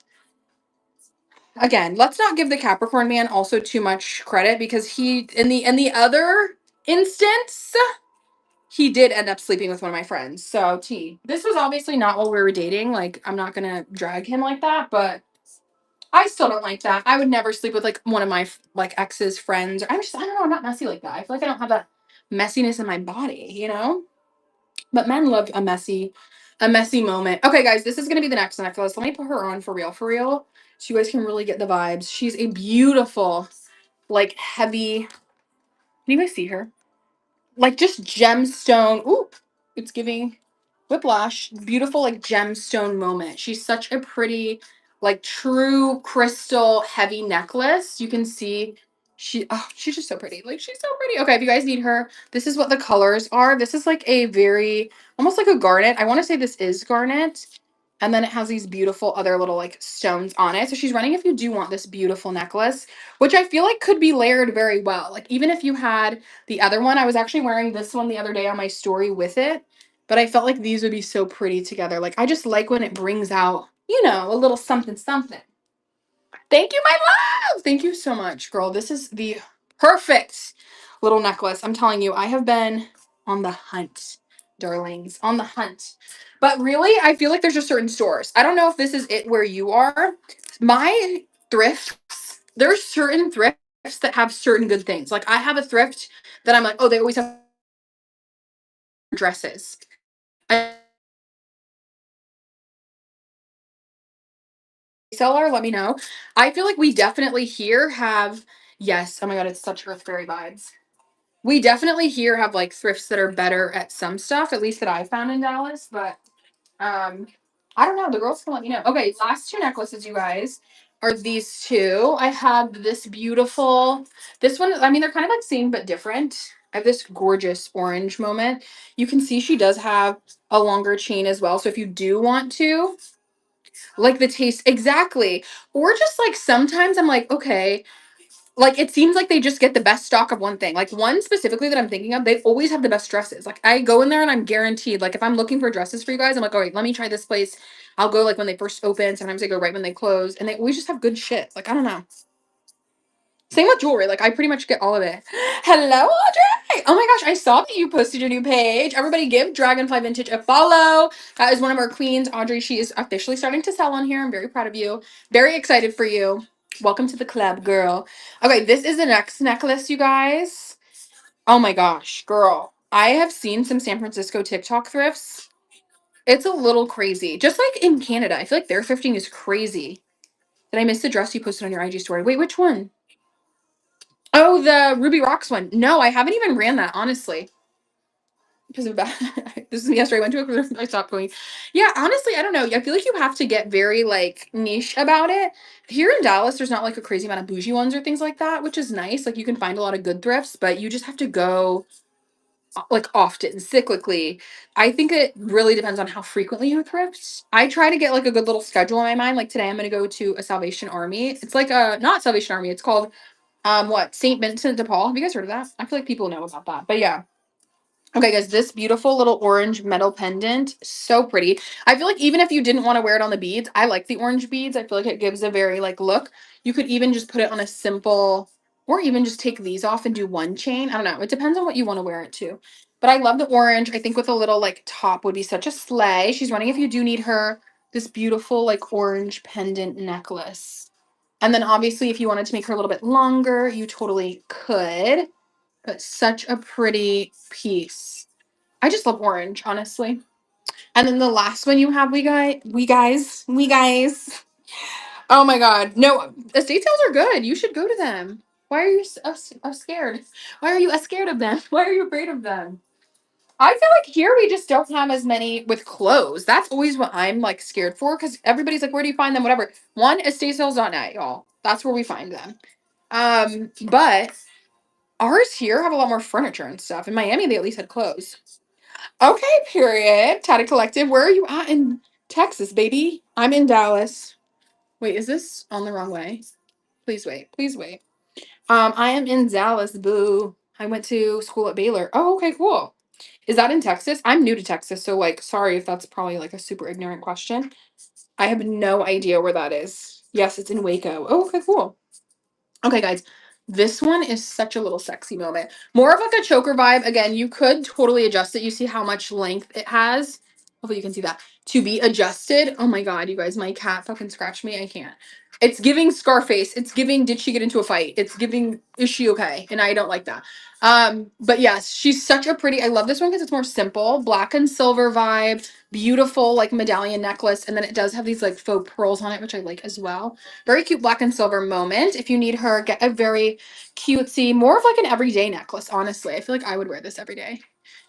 A: again, let's not give the Capricorn man also too much credit because he in the other instance, he did end up sleeping with one of my friends. So T. This was obviously not while we were dating. Like, I'm not gonna drag him like that, but I still don't like that. I would never sleep with like one of my like ex's friends. I don't know, I'm not messy like that. I feel like I don't have that messiness in my body, you know? But men love a messy moment. Okay, guys, this is gonna be the next necklace. Let me put her on for real, so you guys can really get the vibes. She's a beautiful, like heavy. Can you guys see her? Like just gemstone. Ooh, it's giving whiplash. Beautiful, like gemstone moment. She's such a pretty, like true crystal heavy necklace. You can see she's just so pretty. Like she's so pretty. Okay, if you guys need her, this is what the colors are. This is like a very almost like a garnet. I want to say this is garnet. And then it has these beautiful other little like stones on it. So she's running if you do want this beautiful necklace, which I feel like could be layered very well. Like even if you had the other one, I was actually wearing this one the other day on my story with it, but I felt like these would be so pretty together. Like I just like when it brings out, a little something something. Thank you, my love. Thank you so much, girl. This is the perfect little necklace. I'm telling you, I have been on the hunt, darlings, on the hunt. But really, I feel like there's just certain stores. I don't know if this is it where you are. My thrifts, there's certain thrifts that have certain good things. Like I have a thrift that I'm like, oh, they always have dresses. I seller, let me know. I feel like we definitely here have, yes, oh my God, it's such Earth Fairy vibes. We definitely here have like thrifts that are better at some stuff, at least that I found in Dallas, but um, I don't know. The girls can let me know. Okay, last two necklaces, you guys, are these two. I have this beautiful, this one, I mean, they're kind of like same but different. I have this gorgeous orange moment. You can see she does have a longer chain as well. So if you do want to, like the taste, exactly. Or just like sometimes I'm like, okay, like it seems like they just get the best stock of one thing. Like one specifically that I'm thinking of, they always have the best dresses. Like I go in there and I'm guaranteed, like if I'm looking for dresses for you guys, I'm like, all right, let me try this place. I'll go like when they first open. Sometimes I go right when they close, and they always just have good shit. Like I don't know. Same with jewelry. Like I pretty much get all of it. Hello, Audrey. Oh my gosh, I saw that you posted your new page. Everybody give Dragonfly Vintage a follow. That is one of our queens, Audrey. She is officially starting to sell on here. I'm very proud of you. Very excited for you. Welcome to the club, girl. Okay, this is the next necklace, you guys. Oh my gosh, girl. I have seen some San Francisco TikTok thrifts. It's a little crazy. Just like in Canada, I feel like their thrifting is crazy. Did I miss the dress you posted on your IG story? Wait, which one? Oh, the Ruby Rocks one. No, I haven't even ran that, honestly. Because of that. This is yesterday. I went to it. I stopped going. Yeah, honestly, I don't know. I feel like you have to get very like niche about it. Here in Dallas, there's not like a crazy amount of bougie ones or things like that, which is nice. Like you can find a lot of good thrifts, but you just have to go like often, cyclically. I think it really depends on how frequently you thrift. I try to get like a good little schedule in my mind. Like today I'm gonna go to a Salvation Army. It's like a not Salvation Army, it's called what? St. Vincent de Paul. Have you guys heard of that? I feel like people know about that. But yeah. Okay, guys, this beautiful little orange metal pendant, so pretty. I feel like even if you didn't want to wear it on the beads, I like the orange beads. I feel like it gives a very like look. You could even just put it on a simple, or even just take these off and do one chain. I don't know. It depends on what you want to wear it to. But I love the orange. I think with a little like top would be such a slay. She's running if you do need her this beautiful like orange pendant necklace. And then obviously if you wanted to make her a little bit longer, you totally could. But such a pretty piece. I just love orange, honestly. And then the last one you have, we guys. Oh my God. No, estate sales are good. You should go to them. Why are you scared? Why are you scared of them? Why are you afraid of them? I feel like here we just don't have as many with clothes. That's always what I'm like scared for because everybody's like, where do you find them? Whatever. One, estatesales.net, y'all. That's where we find them. But ours here have a lot more furniture and stuff. In Miami, they at least had clothes. Okay, period. Tata Collective. Where are you at in Texas, baby? I'm in Dallas. Wait, is this on the wrong way? Please wait. Please wait. I am in Dallas, boo. I went to school at Baylor. Oh, okay, cool. Is that in Texas? I'm new to Texas, so like sorry if that's probably like a super ignorant question. I have no idea where that is. Yes, it's in Waco. Oh, okay, cool. Okay, guys, this one is such a little sexy moment. More of like a choker vibe. Again, you could totally adjust it. You see how much length it has. Hopefully you can see that. To be adjusted. Oh my God, you guys, my cat fucking scratched me. I can't. It's giving Scarface. It's giving, did she get into a fight? It's giving, is she okay? And I don't like that. But yes, she's such a pretty, I love this one because it's more simple. Black and silver vibe. Beautiful like medallion necklace. And then it does have these like faux pearls on it, which I like as well. Very cute black and silver moment. If you need her, get a very cutesy, more of like an everyday necklace, honestly. I feel like I would wear this every day.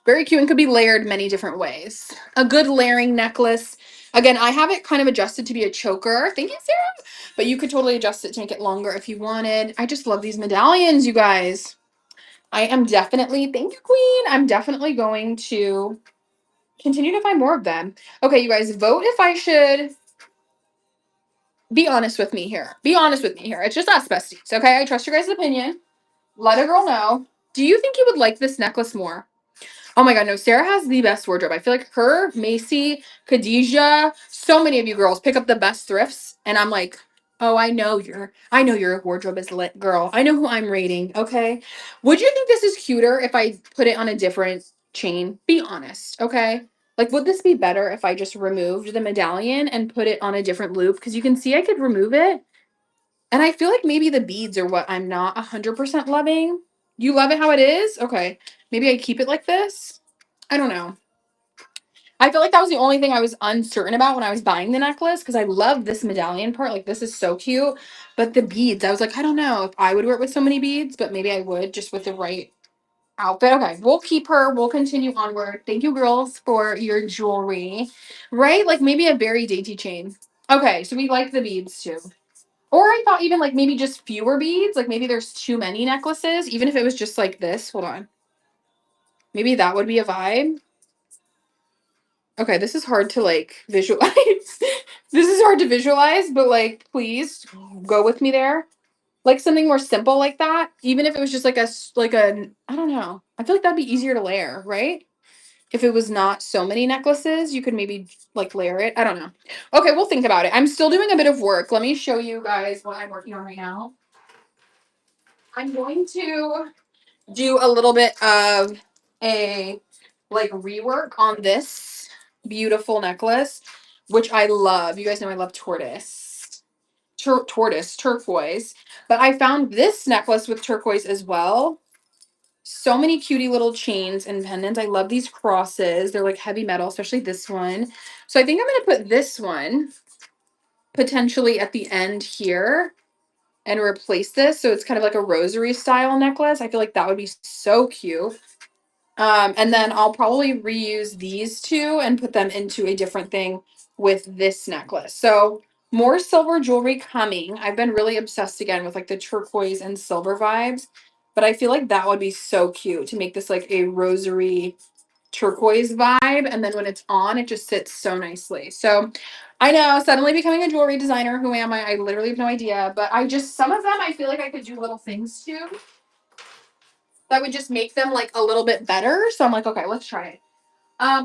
A: Very cute and could be layered many different ways. A good layering necklace. Again, I have it kind of adjusted to be a choker. Thank you, Sarah. But you could totally adjust it to make it longer if you wanted. I just love these medallions, you guys. I am definitely, thank you, Queen. I'm definitely going to continue to find more of them. Okay, you guys, vote if I should be honest with me here. Be honest with me here. It's just us besties, okay? I trust your guys' opinion. Let a girl know. Do you think you would like this necklace more? Oh my God, no. Sarah has the best wardrobe. I feel like her, Macy, Khadijah, so many of you girls pick up the best thrifts, and I'm like, oh, I know your wardrobe is lit, girl. I know who I'm rating. Okay. Would you think this is cuter if I put it on a different chain? Be honest, okay? Like, would this be better if I just removed the medallion and put it on a different loop? Because you can see I could remove it. And I feel like maybe the beads are what I'm not 100% loving. You love it how it is? Okay. Maybe I keep it like this. I don't know. I feel like that was the only thing I was uncertain about when I was buying the necklace because I love this medallion part. Like, this is so cute. But the beads, I was like, I don't know if I would wear it with so many beads, but maybe I would just with the right outfit. Okay, we'll keep her. We'll continue onward. Thank you, girls, for your jewelry. Right? Like, maybe a very dainty chain. Okay, so we like the beads too. Or I thought even like maybe just fewer beads. Like, maybe there's too many necklaces. Even if it was just like this. Hold on. Maybe that would be a vibe. Okay, this is hard to like visualize. This is hard to visualize, but like, please go with me there. Like something more simple like that, even if it was just like I don't know. I feel like that'd be easier to layer, right? If it was not so many necklaces, you could maybe like layer it. I don't know. Okay, we'll think about it. I'm still doing a bit of work. Let me show you guys what I'm working on right now. I'm going to do a little bit of a like rework on this beautiful necklace, which I love. You guys know I love turquoise. But I found this necklace with turquoise as well. So many cutie little chains and pendants. I love these crosses. They're like heavy metal, especially this one. So I think I'm going to put this one potentially at the end here and replace this. So it's kind of like a rosary style necklace. I feel like that would be so cute. And then I'll probably reuse these two and put them into a different thing with this necklace. So more silver jewelry coming. I've been really obsessed again with like the turquoise and silver vibes, but I feel like that would be so cute to make this like a rosary turquoise vibe. And then when it's on, it just sits so nicely. So I know, suddenly becoming a jewelry designer. Who am I? I literally have no idea, but some of them I feel like I could do little things to that would just make them like a little bit better. So I'm like, okay, let's try it.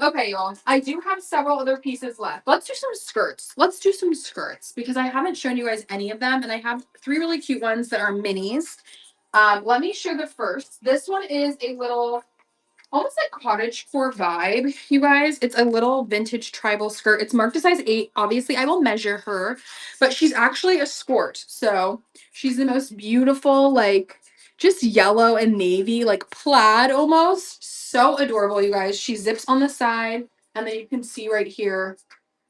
A: Okay, y'all. I do have several other pieces left. Let's do some skirts. Let's do some skirts because I haven't shown you guys any of them, and I have 3 really cute ones that are minis. Let me show the first. This one is a little almost like cottagecore vibe, you guys. It's a little vintage tribal skirt. It's marked a size 8. Obviously, I will measure her, but she's actually a skirt. So she's the most beautiful, like just yellow and navy, like plaid almost. So adorable, you guys. She zips on the side, and then you can see right here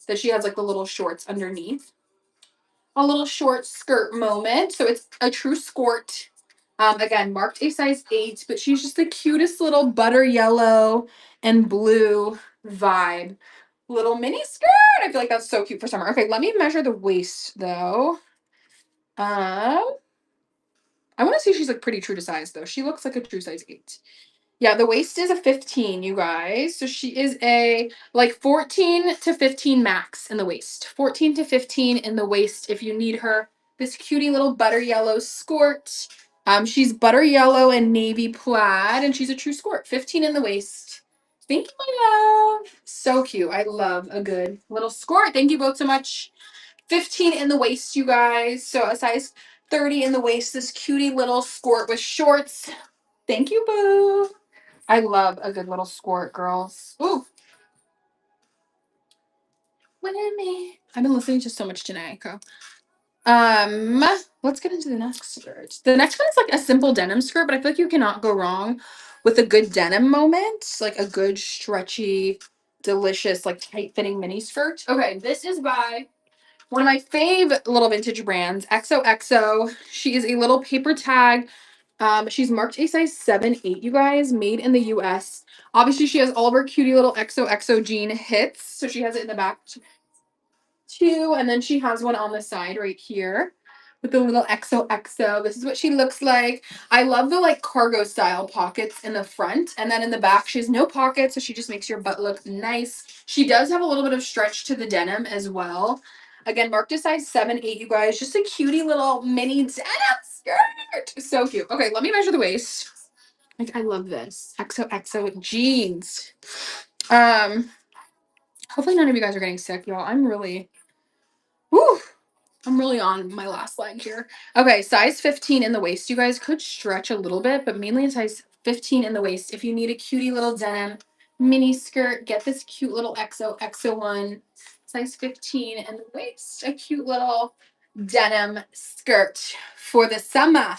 A: that she has like the little shorts underneath. A little short skirt moment. So it's a true skirt. Again, marked a size 8, but she's just the cutest little butter yellow and blue vibe. Little mini skirt. I feel like that's so cute for summer. Okay, let me measure the waist though. I want to see if she's like pretty true to size though. She looks like a true size 8. Yeah, the waist is a 15, you guys. So she is a like 14 to 15 max in the waist. 14 to 15 in the waist if you need her. This cutie little butter yellow skirt. She's butter yellow and navy plaid, and she's a true skirt. 15 in the waist. Thank you, my love. So cute. I love a good little skirt. Thank you both so much. 15 in the waist, you guys. So a size 30 in the waist. This cutie little skirt with shorts. Thank you, boo. I love a good little skirt, girls. Ooh. With me. I've been listening to so much Janae Aiko. Let's get into the next skirt. The next one is like a simple denim skirt, but I feel like you cannot go wrong with a good denim moment. Like a good, stretchy, delicious, like tight-fitting mini skirt. Okay, this is by one of my fave little vintage brands, XOXO. She is a little paper tag. She's marked a size 7, 8, you guys, made in the US. Obviously, she has all of her cutie little XOXO jean hits. So she has it in the back too. And then she has one on the side right here with the little XOXO. This is what she looks like. I love the like cargo style pockets in the front. And then in the back, she has no pockets. So she just makes your butt look nice. She does have a little bit of stretch to the denim as well. Again, marked a size 7, 8, you guys. Just a cutie little mini denim skirt. So cute. Okay, let me measure the waist. Like, I love this. XOXO jeans. Hopefully none of you guys are getting sick, y'all. Whew, I'm really on my last leg here. Okay, size 15 in the waist. You guys could stretch a little bit, but mainly a size 15 in the waist. If you need a cutie little denim mini skirt, get this cute little XOXO one. Size 15 in the waist. A cute little denim skirt for the summer.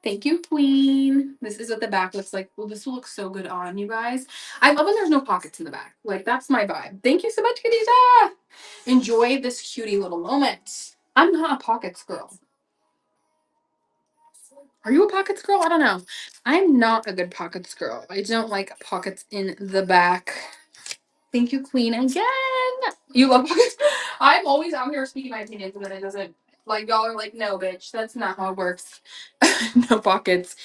A: Thank you, queen. This is what the back looks like. Well, this will look so good on you guys. I love when there's no pockets in the back. Like, that's my vibe. Thank you so much, Khadija. Enjoy this cutie little moment. I'm not a pockets girl. Are you a pockets girl? I don't know. I'm not a good pockets girl. I don't like pockets in the back. Thank you, queen, again. You love pockets. I'm always out here speaking my opinions, and then it doesn't. Like, y'all are like, no, bitch, that's not how it works. No pockets.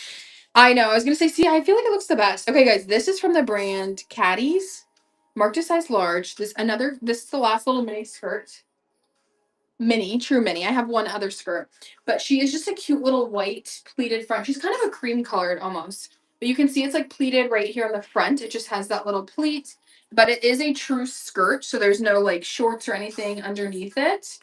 A: I know. I was gonna say, see, I feel like it looks the best. Okay, guys, this is from the brand Caddies, marked a size large. This is the last little mini skirt. Mini, true mini. I have one other skirt, but she is just a cute little white pleated front. She's kind of a cream colored almost, but you can see it's like pleated right here on the front. It just has that little pleat, but it is a true skirt, so there's no like shorts or anything underneath it.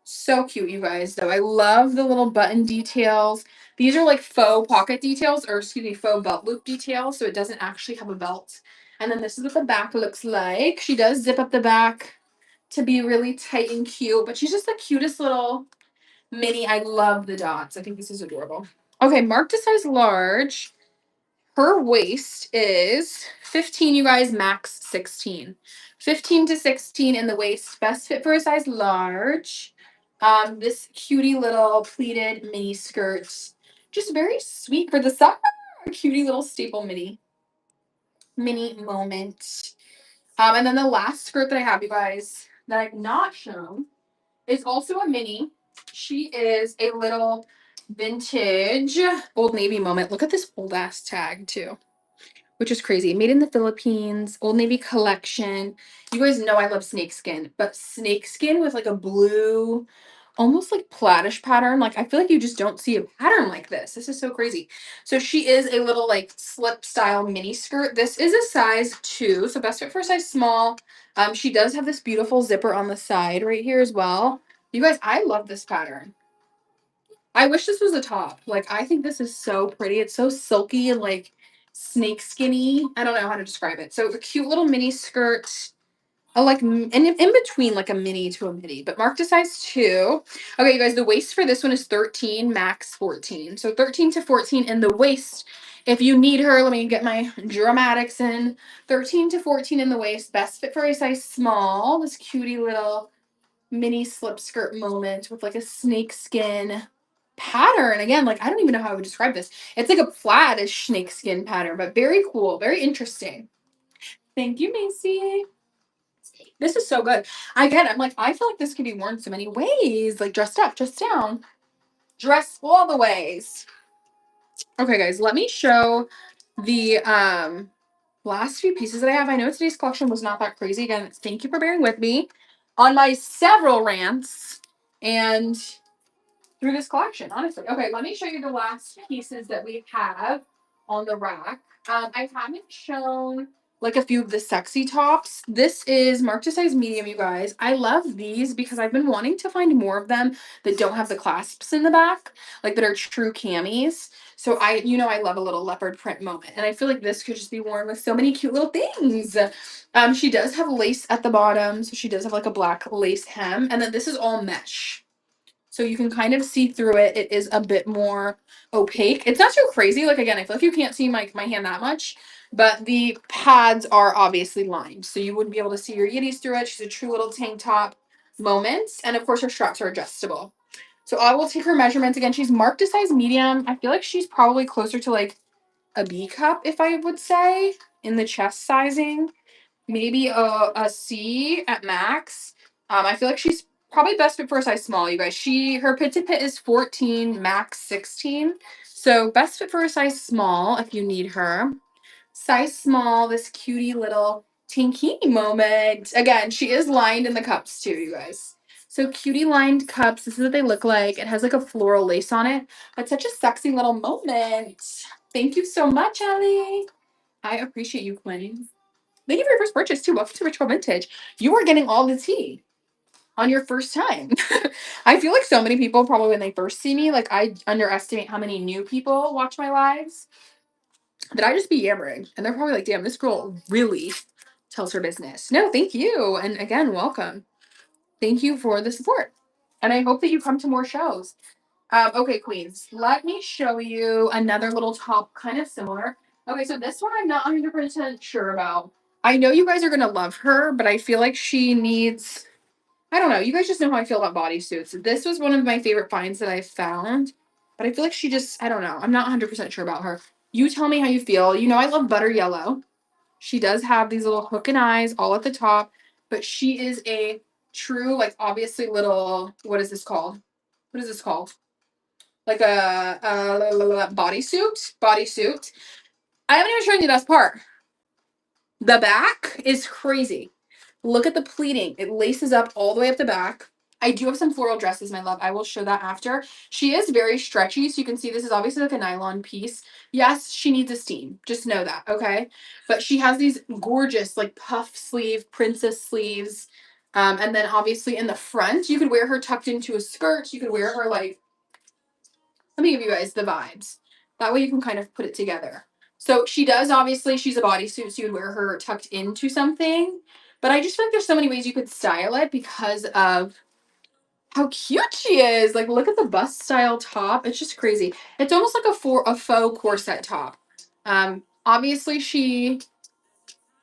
A: So cute, you guys, though. I love the little button details. These are like faux pocket details, or excuse me, faux belt loop details, so it doesn't actually have a belt. And then this is what the back looks like. She does zip up the back to be really tight and cute, but she's just the cutest little mini. I love the dots. I think this is adorable. Okay, marked a size large. Her waist is 15, you guys, max 16. 15 to 16 in the waist, best fit for a size large. This cutie little pleated mini skirt, just very sweet for the summer. A cutie little staple mini moment. And then the last skirt that I have, you guys, that I've not shown is also a mini. She is a little vintage Old Navy moment. Look at this old ass tag too, which is crazy. Made in the Philippines, Old Navy collection. You guys know I love snakeskin, but snakeskin with like a blue, almost like plaidish pattern. Like, I feel like you just don't see a pattern like this. This is so crazy. So she is a little like slip style mini skirt. This is a size 2, so best fit for a size small. She does have this beautiful zipper on the side right here as well. You guys, I love this pattern. I wish this was a top. Like, I think this is so pretty. It's so silky and like snake skinny. I don't know how to describe it. So a cute little mini skirt. And in between like a mini to a midi, but marked a size 2. Okay, you guys, the waist for this one is 13, max 14. So 13 to 14 in the waist. If you need her, let me get my dramatics in. 13 to 14 in the waist, best fit for a size small. This cutie little mini slip skirt moment with like a snake skin pattern. Again, like, I don't even know how I would describe this. It's like a plaid-ish snake skin pattern, but very cool, very interesting. Thank you, Macy. This is so good. Again, I'm like, I feel like this could be worn so many ways, like dressed up, dressed down, dress all the ways. Okay, guys, let me show the last few pieces that I have. I know today's collection was not that crazy. Again, thank you for bearing with me on my several rants and through this collection, honestly. Okay, let me show you the last pieces that we have on the rack. I haven't shown like a few of the sexy tops. This is marked to size medium, you guys. I love these because I've been wanting to find more of them that don't have the clasps in the back, like that are true camis. So I love a little leopard print moment. And I feel like this could just be worn with so many cute little things. She does have lace at the bottom. So she does have like a black lace hem. And then this is all mesh. So you can kind of see through it. It is a bit more opaque. It's not too crazy. Like, again, I feel like you can't see my hand that much, but the pads are obviously lined. So you wouldn't be able to see your yitties through it. She's a true little tank top moments. And of course, her straps are adjustable. So I will take her measurements. Again, she's marked a size medium. I feel like she's probably closer to like a B cup, if I would say, in the chest sizing. Maybe a C at max. I feel like she's probably best fit for a size small, you guys. Her pit to pit is 14, max 16. So best fit for a size small if you need her. Size small, this cutie little tankini moment. Again, she is lined in the cups too, you guys. So cutie lined cups. This is what they look like. It has like a floral lace on it, but such a sexy little moment. Thank you so much, Ellie. I appreciate you, Quinn. Thank you for your first purchase too. Welcome to Rich Girl Vintage. You are getting all the tea on your first time. I feel like so many people probably when they first see me, like I underestimate how many new people watch my lives that I just be yammering. And they're probably like, damn, this girl really tells her business. No, thank you. And again, welcome. Thank you for the support. And I hope that you come to more shows. Okay, queens. Let me show you another little top, kind of similar. Okay, so this one I'm not 100% sure about. I know you guys are gonna love her, but I feel like she needs. I don't know. You guys just know how I feel about bodysuits. This was one of my favorite finds that I found, but I feel like she just. I don't know. I'm not 100% sure about her. You tell me how you feel. You know I love butter yellow. She does have these little hook and eyes all at the top, but she is a true, like, obviously little. What is this called? What is this called? Like a bodysuit. Bodysuit. I haven't even shown you the best part. The back is crazy. Look at the pleating. It laces up all the way up the back. I do have some floral dresses, my love. I will show that after. She is very stretchy, so you can see this is obviously like a nylon piece. Yes, she needs a steam. Just know that, okay? But she has these gorgeous, like, puff sleeve, princess sleeves. And then obviously in the front, you could wear her tucked into a skirt. You could wear her like, let me give you guys the vibes. That way you can kind of put it together. So she does, obviously, she's a bodysuit, so you would wear her tucked into something. But I just feel like there's so many ways you could style it because of how cute she is. Like, look at the bust style top. It's just crazy. It's almost like a faux corset top. Obviously she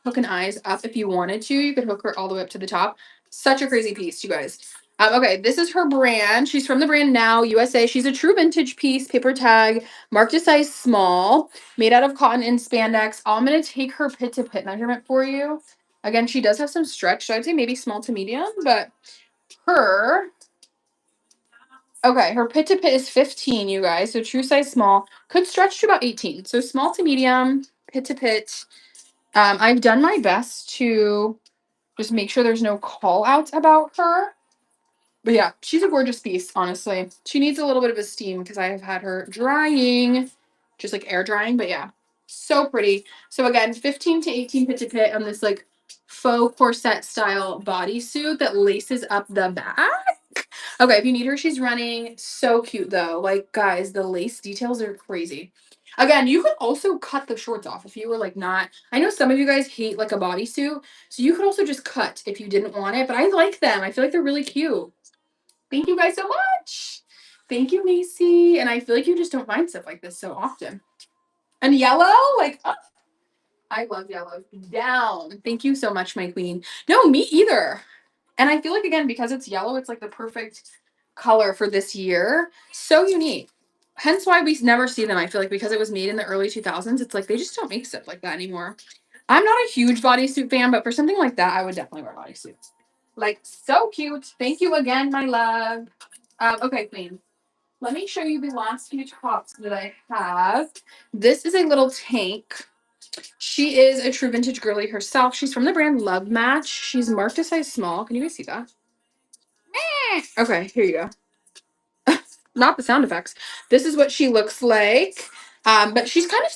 A: hook and eyes up if you wanted to. You could hook her all the way up to the top. Such a crazy piece, you guys. Okay, this is her brand. She's from the brand Now USA. She's a true vintage piece, paper tag, marked a size small, made out of cotton and spandex. I'm going to take her pit to pit measurement for you. Again, she does have some stretch, so I'd say maybe small to medium, but her, okay, her pit to pit is 15, you guys. So true size small, could stretch to about 18. So small to medium, pit to pit. I've done my best to just make sure there's no call outs about her. But yeah, she's a gorgeous piece, honestly. She needs a little bit of a steam because I have had her drying, just like air drying. But yeah, so pretty. So again, 15 to 18 pit to pit on this like faux corset style bodysuit that laces up the back. Okay, if you need her, she's running. So cute though. Like, guys, the lace details are crazy. Again, you could also cut the shorts off if you were like not. I know some of you guys hate like a bodysuit, so you could also just cut if you didn't want it. But I like them. I feel like they're really cute. Thank you guys so much. Thank you, Macy. And I feel like you just don't find stuff like this so often. And yellow, like, I love yellow. Down. Thank you so much, my queen. No, me either. And I feel like, again, because it's yellow, it's like the perfect color for this year. So unique. Hence why we never see them. I feel like because it was made in the early 2000s, it's like they just don't make stuff like that anymore. I'm not a huge bodysuit fan, but for something like that, I would definitely wear bodysuits. Like, so cute. Thank you again, my love. Okay, queen. Let me show you the last few tops that I have. This is a little tank. She is a true vintage girly herself. She's from the brand Love Match. She's marked a size small. Can you guys see that? Okay, here you go. Not the sound effects. This is what she looks like. But she's kind of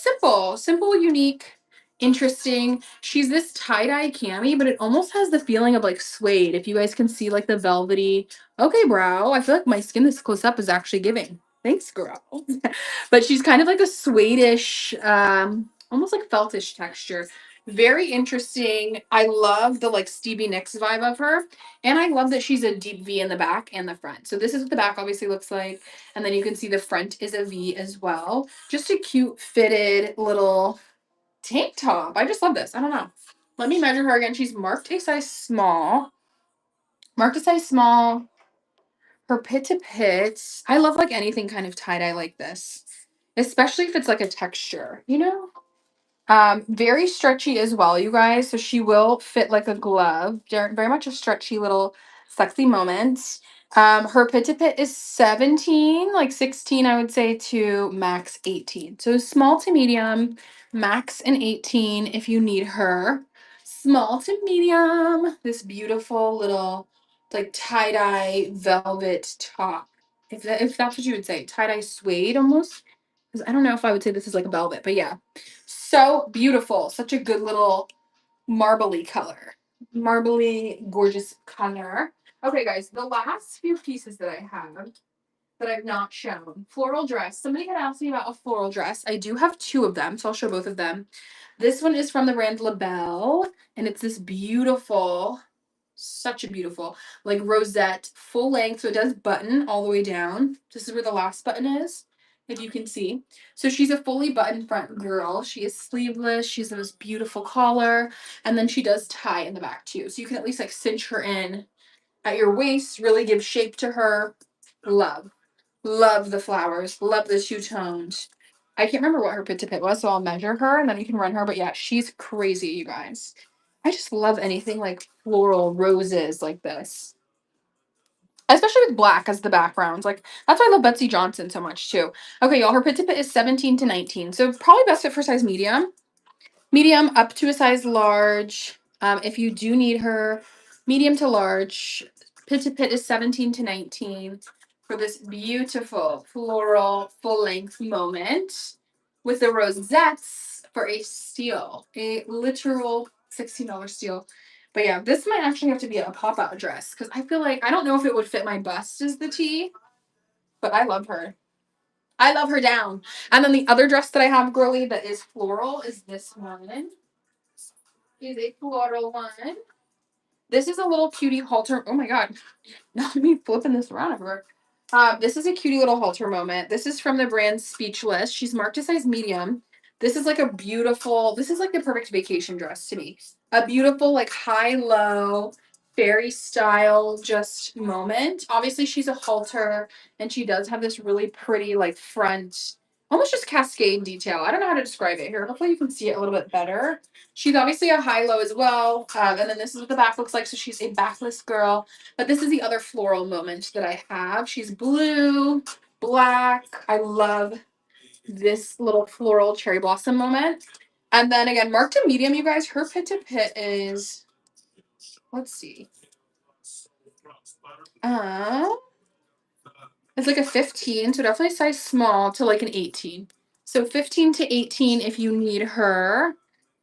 A: simple, unique, interesting. She's this tie-dye cami, but it almost has the feeling of like suede. If you guys can see like the velvety. Okay, bro. I feel like my skin this close up is actually giving. Thanks, girl. But she's kind of like a suede-ish, almost like feltish texture. Very interesting. I love the like Stevie Nicks vibe of her. And I love that she's a deep V in the back and the front. So this is what the back obviously looks like. And then you can see the front is a V as well. Just a cute fitted little tank top. I just love this. I don't know. Let me measure her again. She's marked a size small. Marked a size small. Her pit to pit. I love like anything kind of tie-dye like this. Especially if it's like a texture, you know? Very stretchy as well, you guys. So she will fit like a glove. Very much a stretchy little sexy moment. Her pit to pit is 17, like 16, I would say, to max 18. So small to medium, max an 18 if you need her. Small to medium, this beautiful little like tie-dye velvet top. If that's what you would say, tie-dye suede almost. Because I don't know if I would say this is like a velvet, but yeah. So beautiful. Such a good little marbly color. Marbly, gorgeous color. Okay, guys, the last few pieces that I have that I've not shown. Floral dress. Somebody had asked me about a floral dress. I do have two of them, so I'll show both of them. This one is from the brand LaBelle, and it's this beautiful Such a beautiful, like rosette, full length. So it does button all the way down. This is where the last button is, if you can see. So she's a fully buttoned front girl. She is sleeveless. She's this beautiful collar. And then she does tie in the back too. So you can at least like cinch her in at your waist, really give shape to her. Love. Love the flowers. Love the two-toned. I can't remember what her pit to pit was, so I'll measure her and then we can run her. But yeah, she's crazy, you guys. I just love anything like floral roses like this. Especially with black as the background. Like, that's why I love Betsy Johnson so much too. Okay, y'all, her pit to pit is 17 to 19. So probably best fit for size medium. Medium up to a size large. If you do need her, medium to large. Pit to pit is 17 to 19 for this beautiful floral full length moment with the rosettes for a steal, a literal $16 steal. But yeah, this might actually have to be a pop out dress because I feel like I don't know if it would fit my bust as the tee, but I love her. I love her down. And then the other dress that I have, girly, that is floral is this one. Is a floral one. This is a little cutie halter. Oh my god. Not me flipping this around everywhere. This is a cutie little halter moment. This is from the brand Speechless. She's marked a size medium. This is like a beautiful, this is like the perfect vacation dress to me. A beautiful, like high-low, fairy style just moment. Obviously, she's a halter and she does have this really pretty, like front, almost just cascade detail. I don't know how to describe it here. Hopefully, you can see it a little bit better. She's obviously a high-low as well. And then this is what the back looks like. So she's a backless girl. But this is the other floral moment that I have. She's blue, black. I love this little floral cherry blossom moment. And then again, marked to medium, you guys. Her pit to pit is, let's see. Uh, it's like a 15, so definitely size small to like an 18. So 15 to 18 if you need her.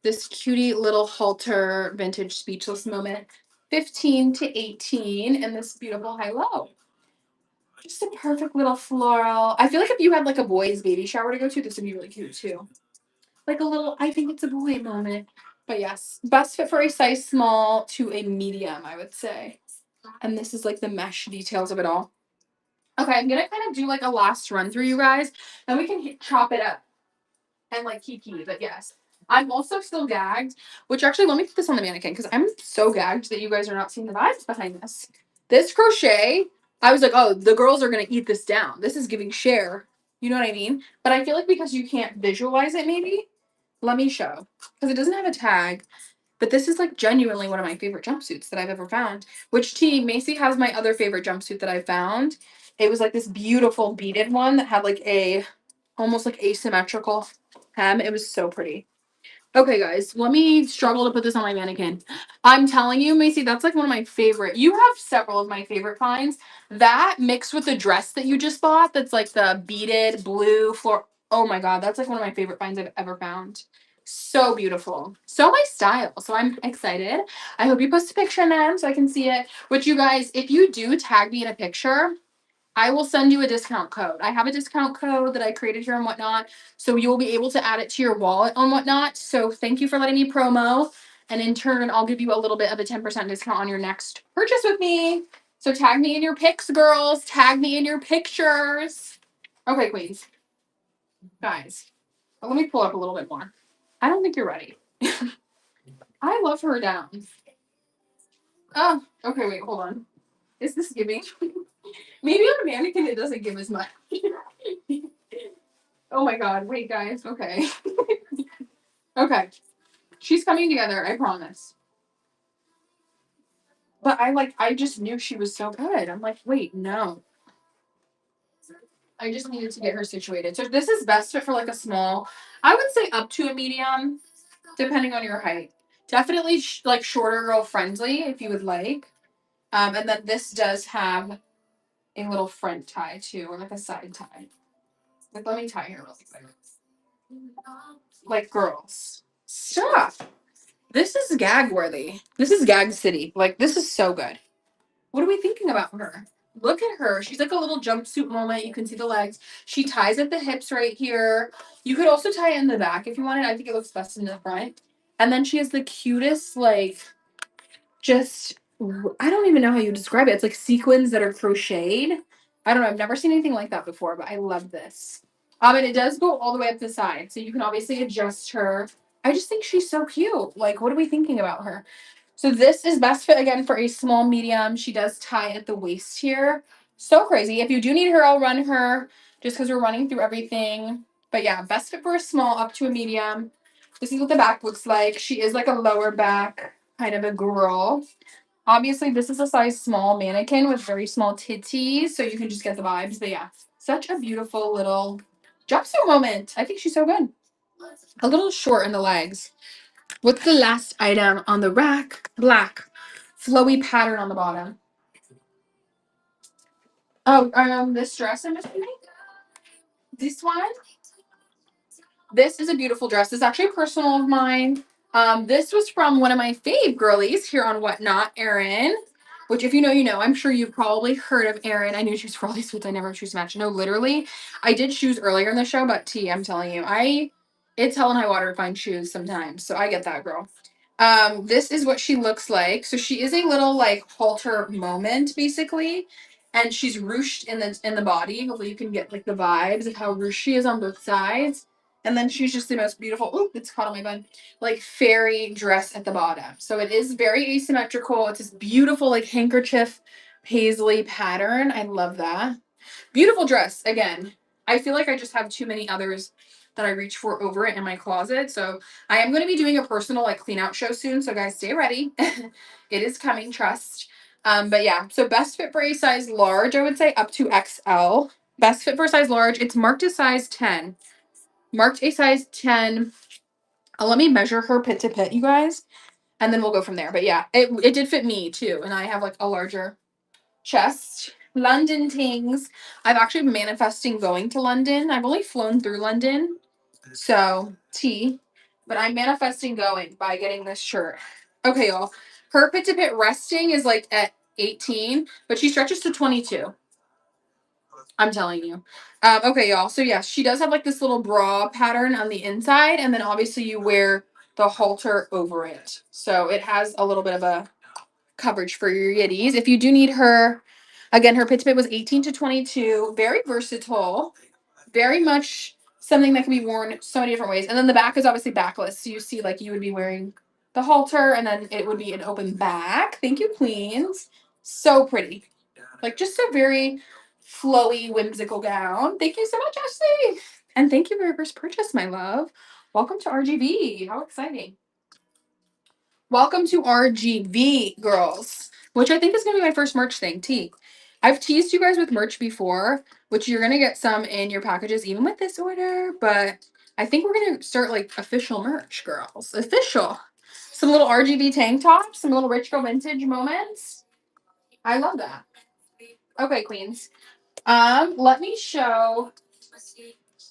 A: This cutie little halter vintage speechless moment. 15 to 18 and this beautiful high-low. Just a perfect little floral. I feel like if you had like a boy's baby shower to go to, this would be really cute too. Like a little, I think it's a boy moment. But yes, best fit for a size small to a medium, I would say. And this is like the mesh details of it all. Okay, I'm gonna kind of do like a last run through, you guys. Then we can chop it up and like kiki. But yes, I'm also still gagged. Which actually, let me put this on the mannequin because I'm so gagged that you guys are not seeing the vibes behind this. This crochet, I was like, oh, the girls are gonna eat this down. This is giving share. You know what I mean? But I feel like because you can't visualize it, maybe let me show because it doesn't have a tag. But this is like genuinely one of my favorite jumpsuits that I've ever found. Which T Macy has my other favorite jumpsuit that I found. It was like this beautiful beaded one that had like a almost like asymmetrical hem. It was so pretty. Okay, guys, let me struggle to put this on my mannequin. I'm telling you, Macy, that's like one of my favorite. You have several of my favorite finds. That mixed with the dress that you just bought, that's like the beaded blue floor. Oh my god, that's like one of my favorite finds I've ever found. So beautiful. So my style. So I'm excited. I hope you post a picture in them so I can see it. Which you guys, if you do tag me in a picture, I will send you a discount code. I have a discount code that I created here and whatnot. So you will be able to add it to your wallet and whatnot. So thank you for letting me promo. And in turn, I'll give you a little bit of a 10% discount on your next purchase with me. So tag me in your pics, girls. Tag me in your pictures. Okay, queens. Guys, let me pull up a little bit more. I don't think you're ready. I love her down. Oh, okay, wait, hold on. Is this giving? Maybe on a mannequin it doesn't give as much. Oh my god, wait guys, okay. Okay. She's coming together, I promise. But I just knew she was so good. I'm like, wait, no. I just needed to get her situated. So this is best fit for like a small, I would say up to a medium, depending on your height. Definitely like shorter girl friendly if you would like. And then this does have a little front tie too, or like a side tie. Like, let me tie here really quick. Like, girls, stop. This is gag worthy. This is gag city. Like, this is so good. What are we thinking about her? Look at her. She's like a little jumpsuit moment. You can see the legs. She ties at the hips right here. You could also tie it in the back if you wanted. I think it looks best in the front. And then she has the cutest, like, just I don't even know how you describe it. It's like sequins that are crocheted. I don't know. I've never seen anything like that before, but I love this. And it does go all the way up the side, so you can obviously adjust her. I just think she's so cute. Like, what are we thinking about her? So this is best fit again for a small medium. She does tie at the waist here. So crazy. If you do need her, I'll run her just because we're running through everything. But yeah, best fit for a small up to a medium. This is what the back looks like. She is like a lower back kind of a girl. Obviously, this is a size small mannequin with very small titties, so you can just get the vibes. But yeah, such a beautiful little jumpsuit moment. I think she's so good. A little short in the legs. What's the last item on the rack? Black. Flowy pattern on the bottom. Oh, this dress I'm just thinking. This one. This is a beautiful dress. This is actually a personal of mine. This was from one of my fave girlies here on Whatnot, Erin. Which, if you know, you know. I'm sure you've probably heard of Erin. I knew she was for all these suits. I never choose to match. No, literally, I did shoes earlier in the show, but I'm telling you, it's hell and high water to find shoes sometimes. So I get that, girl. This is what she looks like. So she is a little like halter moment, basically, and she's ruched in the body. Hopefully, you can get like the vibes of how ruched she is on both sides. And then she's just the most beautiful. Oh, it's caught on my bun. Like fairy dress at the bottom. So it is very asymmetrical. It's this beautiful like handkerchief paisley pattern. I love that. Beautiful dress. Again, I feel like I just have too many others that I reach for over it in my closet. So I am going to be doing a personal like clean out show soon. So guys, stay ready. It is coming. Trust. But yeah. So best fit for a size large, I would say up to XL. Best fit for a size large. It's marked a size 10. Marked a size 10. Let me measure her pit to pit, you guys, and then we'll go from there. But yeah, it did fit me too, and I have like a larger chest. London things. I've actually been manifesting going to London. I've only flown through London, so but I'm manifesting going by getting this shirt. Okay, y'all. Her pit to pit resting is like at 18, but she stretches to 22. I'm telling you. Okay, y'all. So yeah, she does have like this little bra pattern on the inside, and then obviously you wear the halter over it. So it has a little bit of a coverage for your yitties. If you do need her, again, her pitch bit was 18 to 22. Very versatile. Very much something that can be worn so many different ways. And then the back is obviously backless. So you see like you would be wearing the halter and then it would be an open back. Thank you, queens. So pretty. Like just a very flowy, whimsical gown. Thank you so much, Ashley. And thank you for your first purchase, my love. Welcome to RGB. How exciting. Welcome to RGB, girls. Which I think is going to be my first merch thing, I've teased you guys with merch before, which you're going to get some in your packages, even with this order. But I think we're going to start like official merch, girls. Official. Some little RGB tank tops, some little rich girl vintage moments. I love that. Okay, queens. Let me show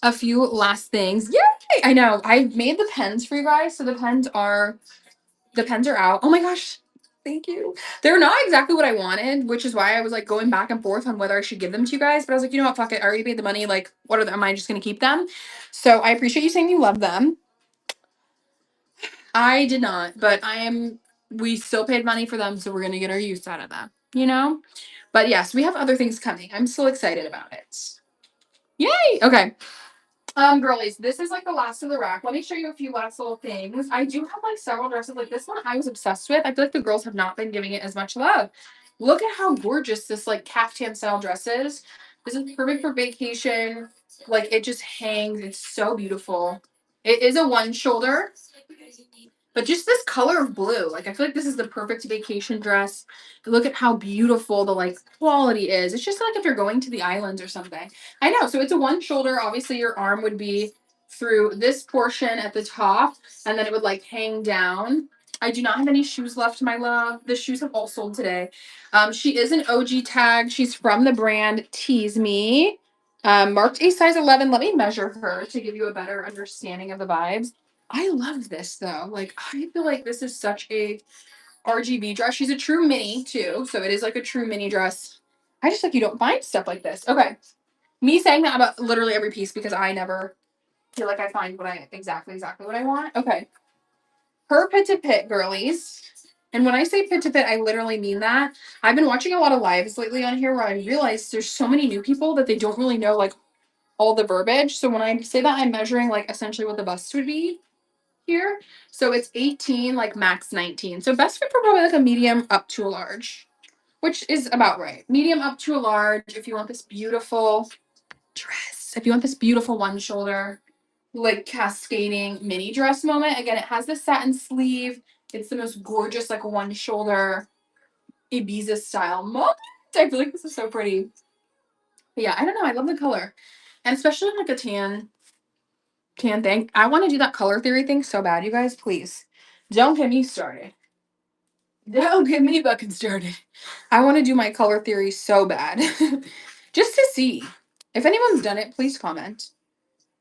A: a few last things. Yay! I know. I made the pens for you guys. So the pens are out. Oh my gosh. Thank you. They're not exactly what I wanted, which is why I was like going back and forth on whether I should give them to you guys. But I was like, you know what? Fuck it. I already paid the money. Like, am I just going to keep them? So I appreciate you saying you love them. I did not, but we still paid money for them. So we're going to get our use out of them, you know? But yes, we have other things coming. I'm so excited about it. Yay. Okay. Girlies, this is like the last of the rack. Let me show you a few last little things. I do have like several dresses. Like this one I was obsessed with. I feel like the girls have not been giving it as much love. Look at how gorgeous this like caftan style dress is. This is perfect for vacation. Like it just hangs. It's so beautiful. It is a one shoulder. But just this color of blue, like I feel like this is the perfect vacation dress. Look at how beautiful the like quality is. It's just like if you're going to the islands or something. I know. So it's a one shoulder. Obviously, your arm would be through this portion at the top, and then it would like hang down. I do not have any shoes left, my love. The shoes have all sold today. She is an OG tag. She's from the brand Tease Me. Marked a size 11. Let me measure her to give you a better understanding of the vibes. I love this though. Like I feel like this is such a RGB dress. She's a true mini too, so it is like a true mini dress. I just like you don't find stuff like this. Okay, me saying that about literally every piece because I never feel like I find what I exactly what I want. Okay, her pit to pit girlies, And when I say pit to pit, I literally mean that. I've been watching a lot of lives lately on here where I realize there's so many new people that they don't really know like all the verbiage. So when I say that, I'm measuring like essentially what the bust would be here. So it's 18, like max 19. So best fit for probably like a medium up to a large, which is about right. Medium up to a large if you want this beautiful dress. If you want this beautiful one shoulder, like cascading mini dress moment. Again, it has the satin sleeve. It's the most gorgeous, like one shoulder Ibiza style moment. I feel like this is so pretty. But yeah, I don't know. I love the color. And especially like a tan thing. I want to do that color theory thing so bad, you guys. Please. Don't get me started. Don't get me fucking started. I want to do my color theory so bad. Just to see. If anyone's done it, please comment.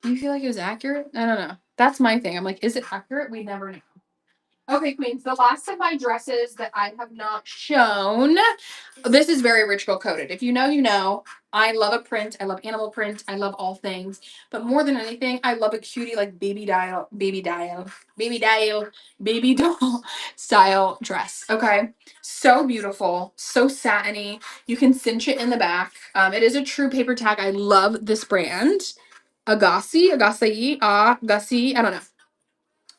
A: Do you feel like it was accurate? I don't know. That's my thing. I'm like, is it accurate? We never know. Okay, queens, the last of my dresses that I have not shown. This is very rich girl coded. If you know, you know. I love a print. I love animal print. I love all things. But more than anything, I love a cutie like baby doll style dress. Okay. So beautiful. So satiny. You can cinch it in the back. It is a true paper tag. I love this brand. Agassi, I don't know.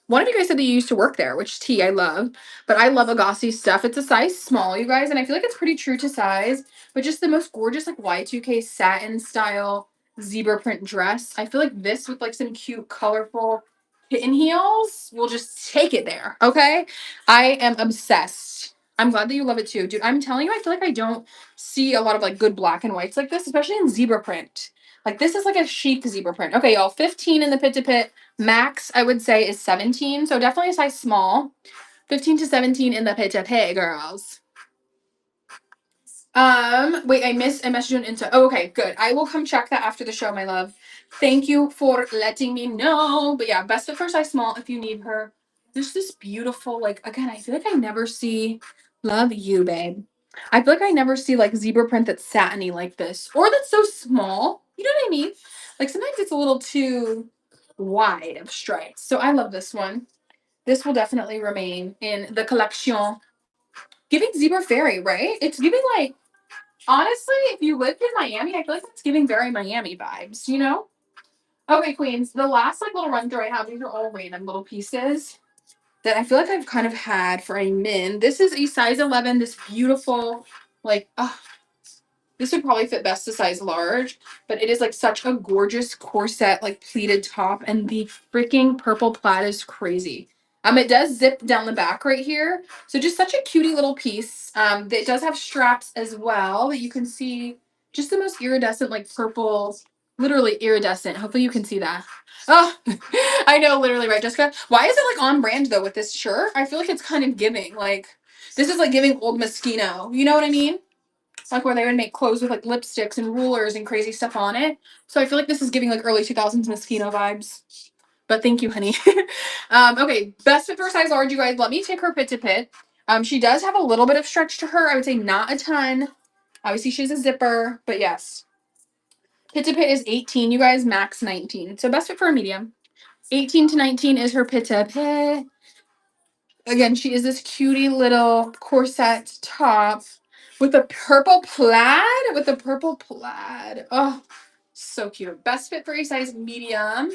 A: One of you guys said that you used to work there, which tea I love. But I love Agassi's stuff. It's a size small, you guys, and I feel like it's pretty true to size. But just the most gorgeous like Y2K satin style zebra print dress. I feel like this with like some cute, colorful kitten heels will just take it there. Okay, I am obsessed. I'm glad that you love it too, dude. I'm telling you, I feel like I don't see a lot of like good black and whites like this, especially in zebra print. Like this is like a chic zebra print. Okay, y'all, 15 in the pit to pit. Max, I would say, is 17. So definitely a size small. 15 to 17 in the pit to pit, girls. Wait, I messaged you an Insta. Oh, okay, good. I will come check that after the show, my love. Thank you for letting me know. But yeah, best fit for size small if you need her. There's this beautiful, like, again, I feel like I never see, love you, babe. I feel like I never see like zebra print that's satiny like this. Or that's so small. You know what I mean? Like sometimes it's a little too wide of stripes. So I love this one. This will definitely remain in the collection. Giving zebra fairy, right? It's giving like, honestly, if you lived in Miami, I feel like it's giving very Miami vibes, you know? Okay, queens, the last like little run through I have, these are all random little pieces that I feel like I've kind of had for a min. This is a size 11, this beautiful, like, this would probably fit best to size large, but it is like such a gorgeous corset, like pleated top, and the freaking purple plaid is crazy. It does zip down the back right here, so just such a cutie little piece. It does have straps as well that you can see. Just the most iridescent, like purple, literally iridescent. Hopefully you can see that. Oh, I know, literally, right, Jessica? Why is it like on brand though with this shirt? I feel like it's kind of giving like this is like giving old Moschino. You know what I mean? Like where they would make clothes with like lipsticks and rulers and crazy stuff on it. So I feel like this is giving like early 2000s Moschino vibes. But thank you, honey. Okay, best fit for size large, you guys. Let me take her pit to pit. She does have a little bit of stretch to her. I would say not a ton. Obviously, she's a zipper, but yes. Pit to pit is 18, you guys, max 19. So best fit for a medium. 18 to 19 is her pit to pit. Again, she is this cutie little corset top with a purple plaid. Oh, so cute. Best fit for a size medium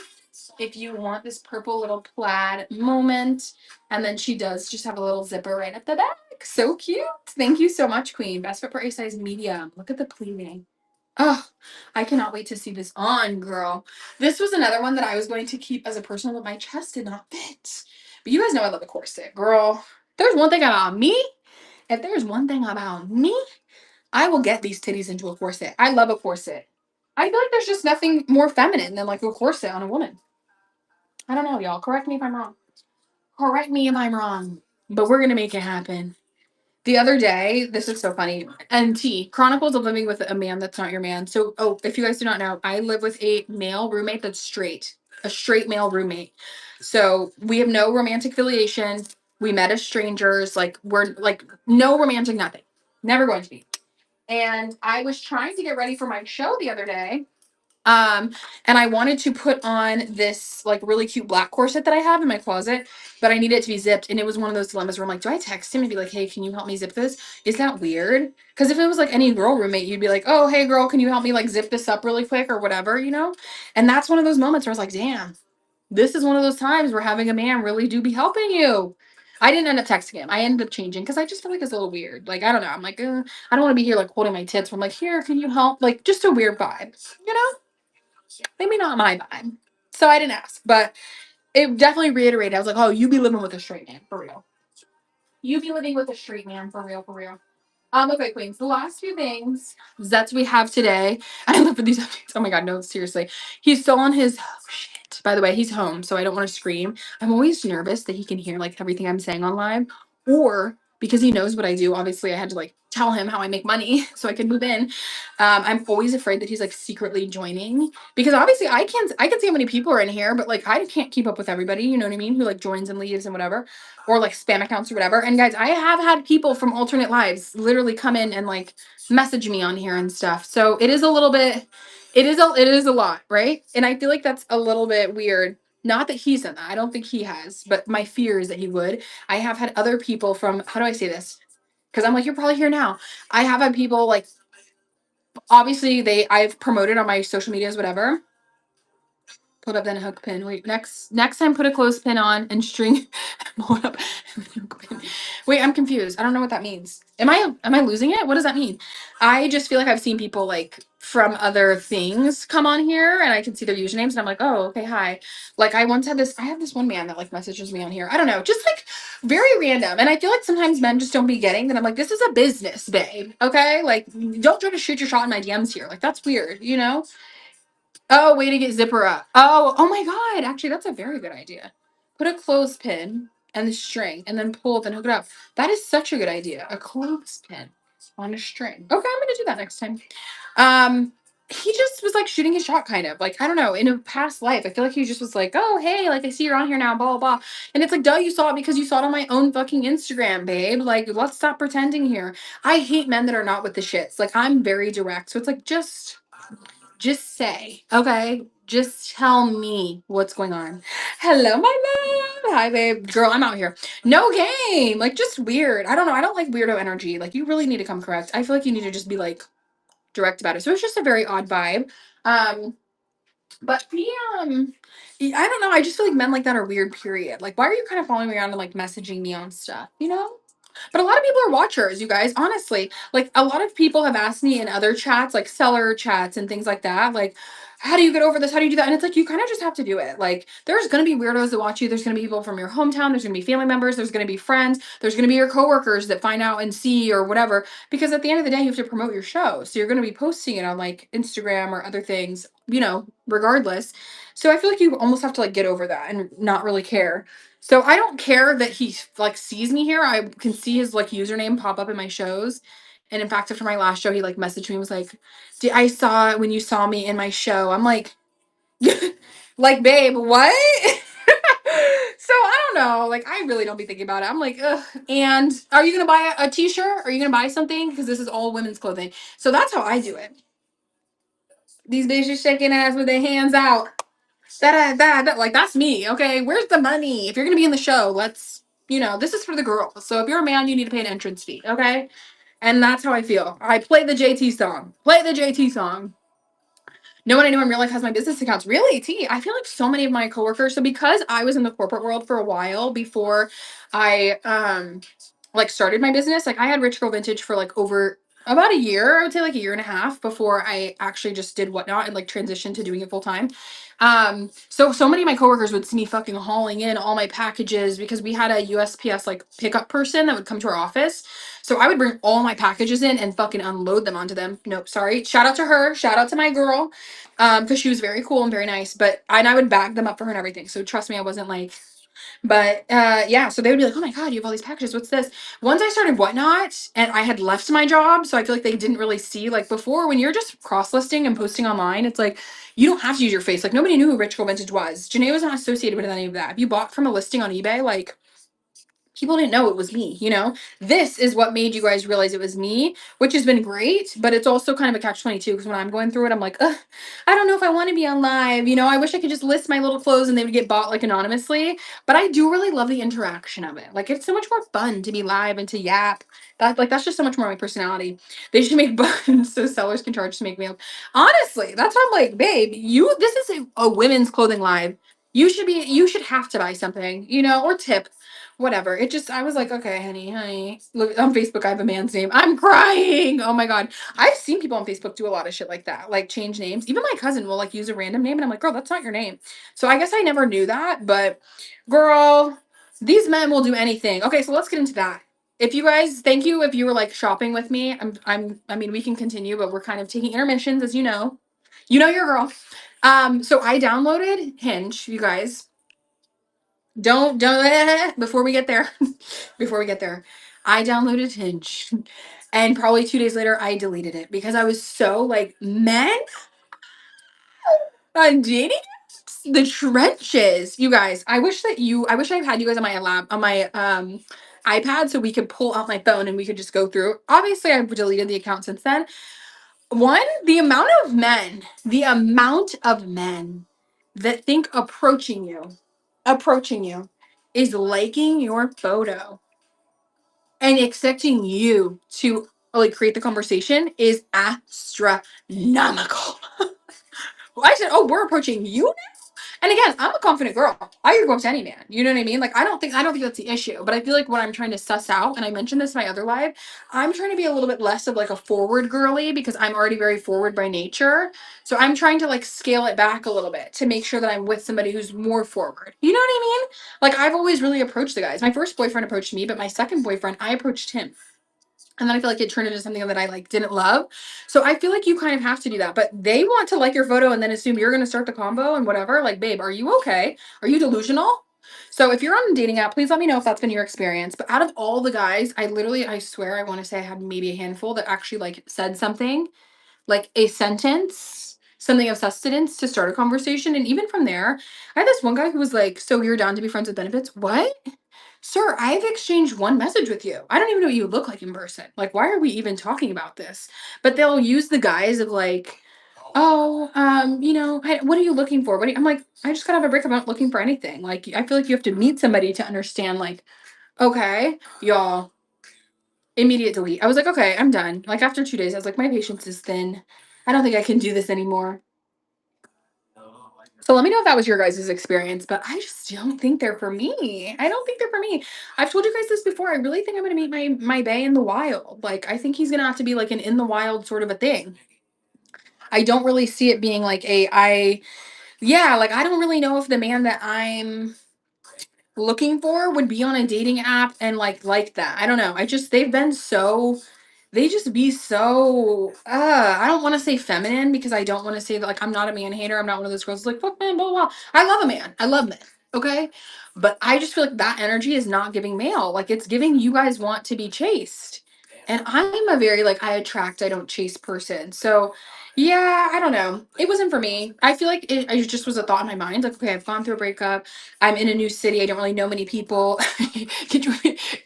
A: if you want this purple little plaid moment. And then she does just have a little zipper right at the back. So cute. Thank you so much, Queen. Best fit for a size medium. Look at the pleating. Oh, I cannot wait to see this on, girl. This was another one that I was going to keep as a personal, but my chest did not fit. But you guys know I love a corset, girl. There's one thing about me. If there's one thing about me, I will get these titties into a corset. I love a corset. I feel like there's just nothing more feminine than like a corset on a woman. I don't know, y'all. Correct me if I'm wrong. Correct me if I'm wrong. But we're gonna make it happen. The other day, this is so funny. And T, Chronicles of Living with a Man That's Not Your Man. So, if you guys do not know, I live with a male roommate that's straight, a straight male roommate. So, we have no romantic affiliation. We met as strangers. Like, we're like, no romantic, nothing. Never going to be. And I was trying to get ready for my show the other day. Um, and I wanted to put on this like really cute black corset that I have in my closet, but I needed it to be zipped. And it was one of those dilemmas where I'm like, do I text him and be like, hey, can you help me zip this? Is that weird? Because if it was like any girl roommate, you'd be like, oh, hey girl, can you help me like zip this up really quick or whatever, you know? And that's one of those moments where I was like, damn, this is one of those times where having a man really do be helping you. I didn't end up texting him. I ended up changing because I just feel like it's a little weird. Like, I don't know. I'm like, I don't want to be here like holding my tits. I'm like, here, can you help? Like, just a weird vibe, you know? Maybe not my vibe. So I didn't ask, but it definitely reiterated. I was like, oh, you be living with a straight man for real. You be living with a straight man for real, for real. Okay, Queens. The last few things that we have today. I love for these updates. Oh my god, no, seriously. He's still on his shit. By the way, he's home, so I don't want to scream. I'm always nervous that he can hear like everything I'm saying on live. Or because he knows what I do, obviously I had to like tell him how I make money so I could move in. I'm always afraid that he's like secretly joining. Because obviously I can see how many people are in here, but like I can't keep up with everybody, you know what I mean? Who like joins and leaves and whatever or like spam accounts or whatever. And guys, I have had people from alternate lives literally come in and like message me on here and stuff. So it is a little bit, it is a lot, right? And I feel like that's a little bit weird. Not that he's done that. I don't think he has, but my fear is that he would. I have had other people from, how do I say this? Because I'm like, you're probably here now. I have had people like, obviously I've promoted on my social medias, whatever. Put up then a hook pin. Wait, next time put a clothespin on and string pull it up. Wait, I'm confused. I don't know what that means. Am I losing it? What does that mean? I just feel like I've seen people like from other things come on here and I can see their usernames and I'm like, oh, okay, hi. Like I have this one man that like messages me on here. I don't know, just like very random. And I feel like sometimes men just don't be getting that I'm like, this is a business, babe. Okay? Like, don't try to shoot your shot in my DMs here. Like that's weird, you know? Oh, way to get zipper up. Oh my God. Actually, that's a very good idea. Put a clothespin and the string and then pull it and hook it up. That is such a good idea. A clothespin on a string. Okay, I'm gonna do that next time. Um, he just was like shooting his shot, kind of. Like, I don't know, in a past life, I feel like he just was like, oh, hey, like I see you're on here now, blah, blah, blah. And it's like, duh, you saw it because you saw it on my own fucking Instagram, babe. Like, let's stop pretending here. I hate men that are not with the shits. Like, I'm very direct. So it's like, just say, okay? Just tell me what's going on. Hello, my love. Hi, babe. Girl, I'm out here. No game. Like, just weird. I don't know. I don't like weirdo energy. Like, you really need to come correct. I feel like you need to just be, like, direct about it. So it's just a very odd vibe. But I don't know. I just feel like men like that are weird, period. Like, why are you kind of following me around and, like, messaging me on stuff, you know? But a lot of people are watchers, you guys, honestly. Like a lot of people have asked me in other chats, like seller chats and things like that, like, how do you get over this? How do you do that? And it's like you kind of just have to do it. Like there's gonna be weirdos that watch you, there's gonna be people from your hometown, there's gonna be family members, there's gonna be friends, there's gonna be your coworkers that find out and see or whatever. Because at the end of the day, you have to promote your show. So you're gonna be posting it on like Instagram or other things, you know, regardless. So I feel like you almost have to like get over that and not really care. So I don't care that he like sees me here. I can see his like username pop up in my shows. And in fact, after my last show, he like messaged me and was like, I saw it when you saw me in my show. I'm like, like, babe, what? So I don't know. Like, I really don't be thinking about it. I'm like, ugh. And are you gonna buy a t-shirt? Are you gonna buy something? Because this is all women's clothing. So that's how I do it. These bitches shaking ass with their hands out. That like that's me, okay? Where's the money? If you're gonna be in the show, let's this is for the girls. So if you're a man, you need to pay an entrance fee, okay? And that's how I feel. I play the JT song. Play the JT song. No one I know in real life has my business accounts. Really, T. I feel like so many of my coworkers. So because I was in the corporate world for a while before I like started my business, like I had Rich Girl Vintage for like over about a year. I would say like a year and a half before I actually just did whatnot and like transitioned to doing it full time. So many of my coworkers would see me fucking hauling in all my packages because we had a USPS like pickup person that would come to our office. So I would bring all my packages in and fucking unload them onto them. Nope, sorry. Shout out to her. Shout out to my girl. Because she was very cool and very nice. But I would bag them up for her and everything. So trust me, I wasn't like. But yeah, so they would be like, oh my God, you have all these packages. What's this? Once I started Whatnot and I had left my job, so I feel like they didn't really see like before when you're just cross-listing and posting online, it's like you don't have to use your face. Like nobody knew who Rich Girl Vintage was. Janae was not associated with any of that. If you bought from a listing on eBay, like people didn't know it was me, you know? This is what made you guys realize it was me, which has been great, but it's also kind of a catch-22 because when I'm going through it, I'm like, ugh, I don't know if I want to be on live. You know, I wish I could just list my little clothes and they would get bought like anonymously, but I do really love the interaction of it. Like it's so much more fun to be live and to yap. That's just so much more my personality. They should make buttons so sellers can charge to make mail. Honestly, that's why I'm like, babe, this is a women's clothing live. You should have to buy something, you know, or tip whatever. It just, I was like, okay, honey. Look on Facebook, I have a man's name. I'm crying. Oh my God. I've seen people on Facebook do a lot of shit like that, like change names. Even my cousin will like use a random name, and I'm like, girl, that's not your name. So I guess I never knew that, but girl, these men will do anything. Okay, so let's get into that. If you guys, thank you if you were like shopping with me. I mean, we can continue, but we're kind of taking intermissions, as you know. You know your girl. So I downloaded Hinge, you guys. Don't before we get there. Before we get there. I downloaded Hinge. And probably 2 days later I deleted it because I was so like, men on dating apps? The trenches. You guys, I wish I had you guys on my lab on my iPad so we could pull out my phone and we could just go through. Obviously I've deleted the account since then. One, the amount of men that think approaching you is liking your photo and expecting you to like create the conversation is astronomical. I said, "Oh, we're approaching you." And again, I'm a confident girl. I could go up to any man. You know what I mean? Like I don't think that's the issue. But I feel like what I'm trying to suss out, and I mentioned this in my other live, I'm trying to be a little bit less of like a forward girly because I'm already very forward by nature. So I'm trying to like scale it back a little bit to make sure that I'm with somebody who's more forward. You know what I mean? Like I've always really approached the guys. My first boyfriend approached me, but my second boyfriend, I approached him. And then I feel like it turned into something that I like didn't love. So I feel like you kind of have to do that. But they want to like your photo and then assume you're gonna start the combo and whatever. Like, babe, are you okay? Are you delusional? So if you're on a dating app, please let me know if that's been your experience. But out of all the guys, I swear I want to say I had maybe a handful that actually like said something, like a sentence, something of sustenance to start a conversation. And even from there, I had this one guy who was like, so you're down to be friends with benefits? What? Sir, I've exchanged one message with you. I don't even know what you look like in person. Like, why are we even talking about this? But they'll use the guise of like, oh, you know, what are you looking for? I'm like, I just got out of a breakup. I'm not looking for anything. Like, I feel like you have to meet somebody to understand, like, okay, y'all, immediate delete. I was like, okay, I'm done. Like, after 2 days, I was like, my patience is thin. I don't think I can do this anymore. So let me know if that was your guys' experience, but I just don't think they're for me. I don't think they're for me. I've told you guys this before. I really think I'm gonna meet my bae in the wild. Like I think he's gonna have to be like an in the wild sort of a thing. I don't really see it being like like I don't really know if the man that I'm looking for would be on a dating app and like that. I don't know. They just be so I don't want to say feminine because I don't want to say that like I'm not a man hater. I'm not one of those girls who's like fuck man, blah, blah blah. I love a man. I love men. Okay. But I just feel like that energy is not giving male. Like it's giving you guys want to be chased. And I'm a very like I attract, I don't chase person. So yeah, I don't know. It wasn't for me. I feel like it just was a thought in my mind. Like, okay, I've gone through a breakup. I'm in a new city. I don't really know many people. Get you,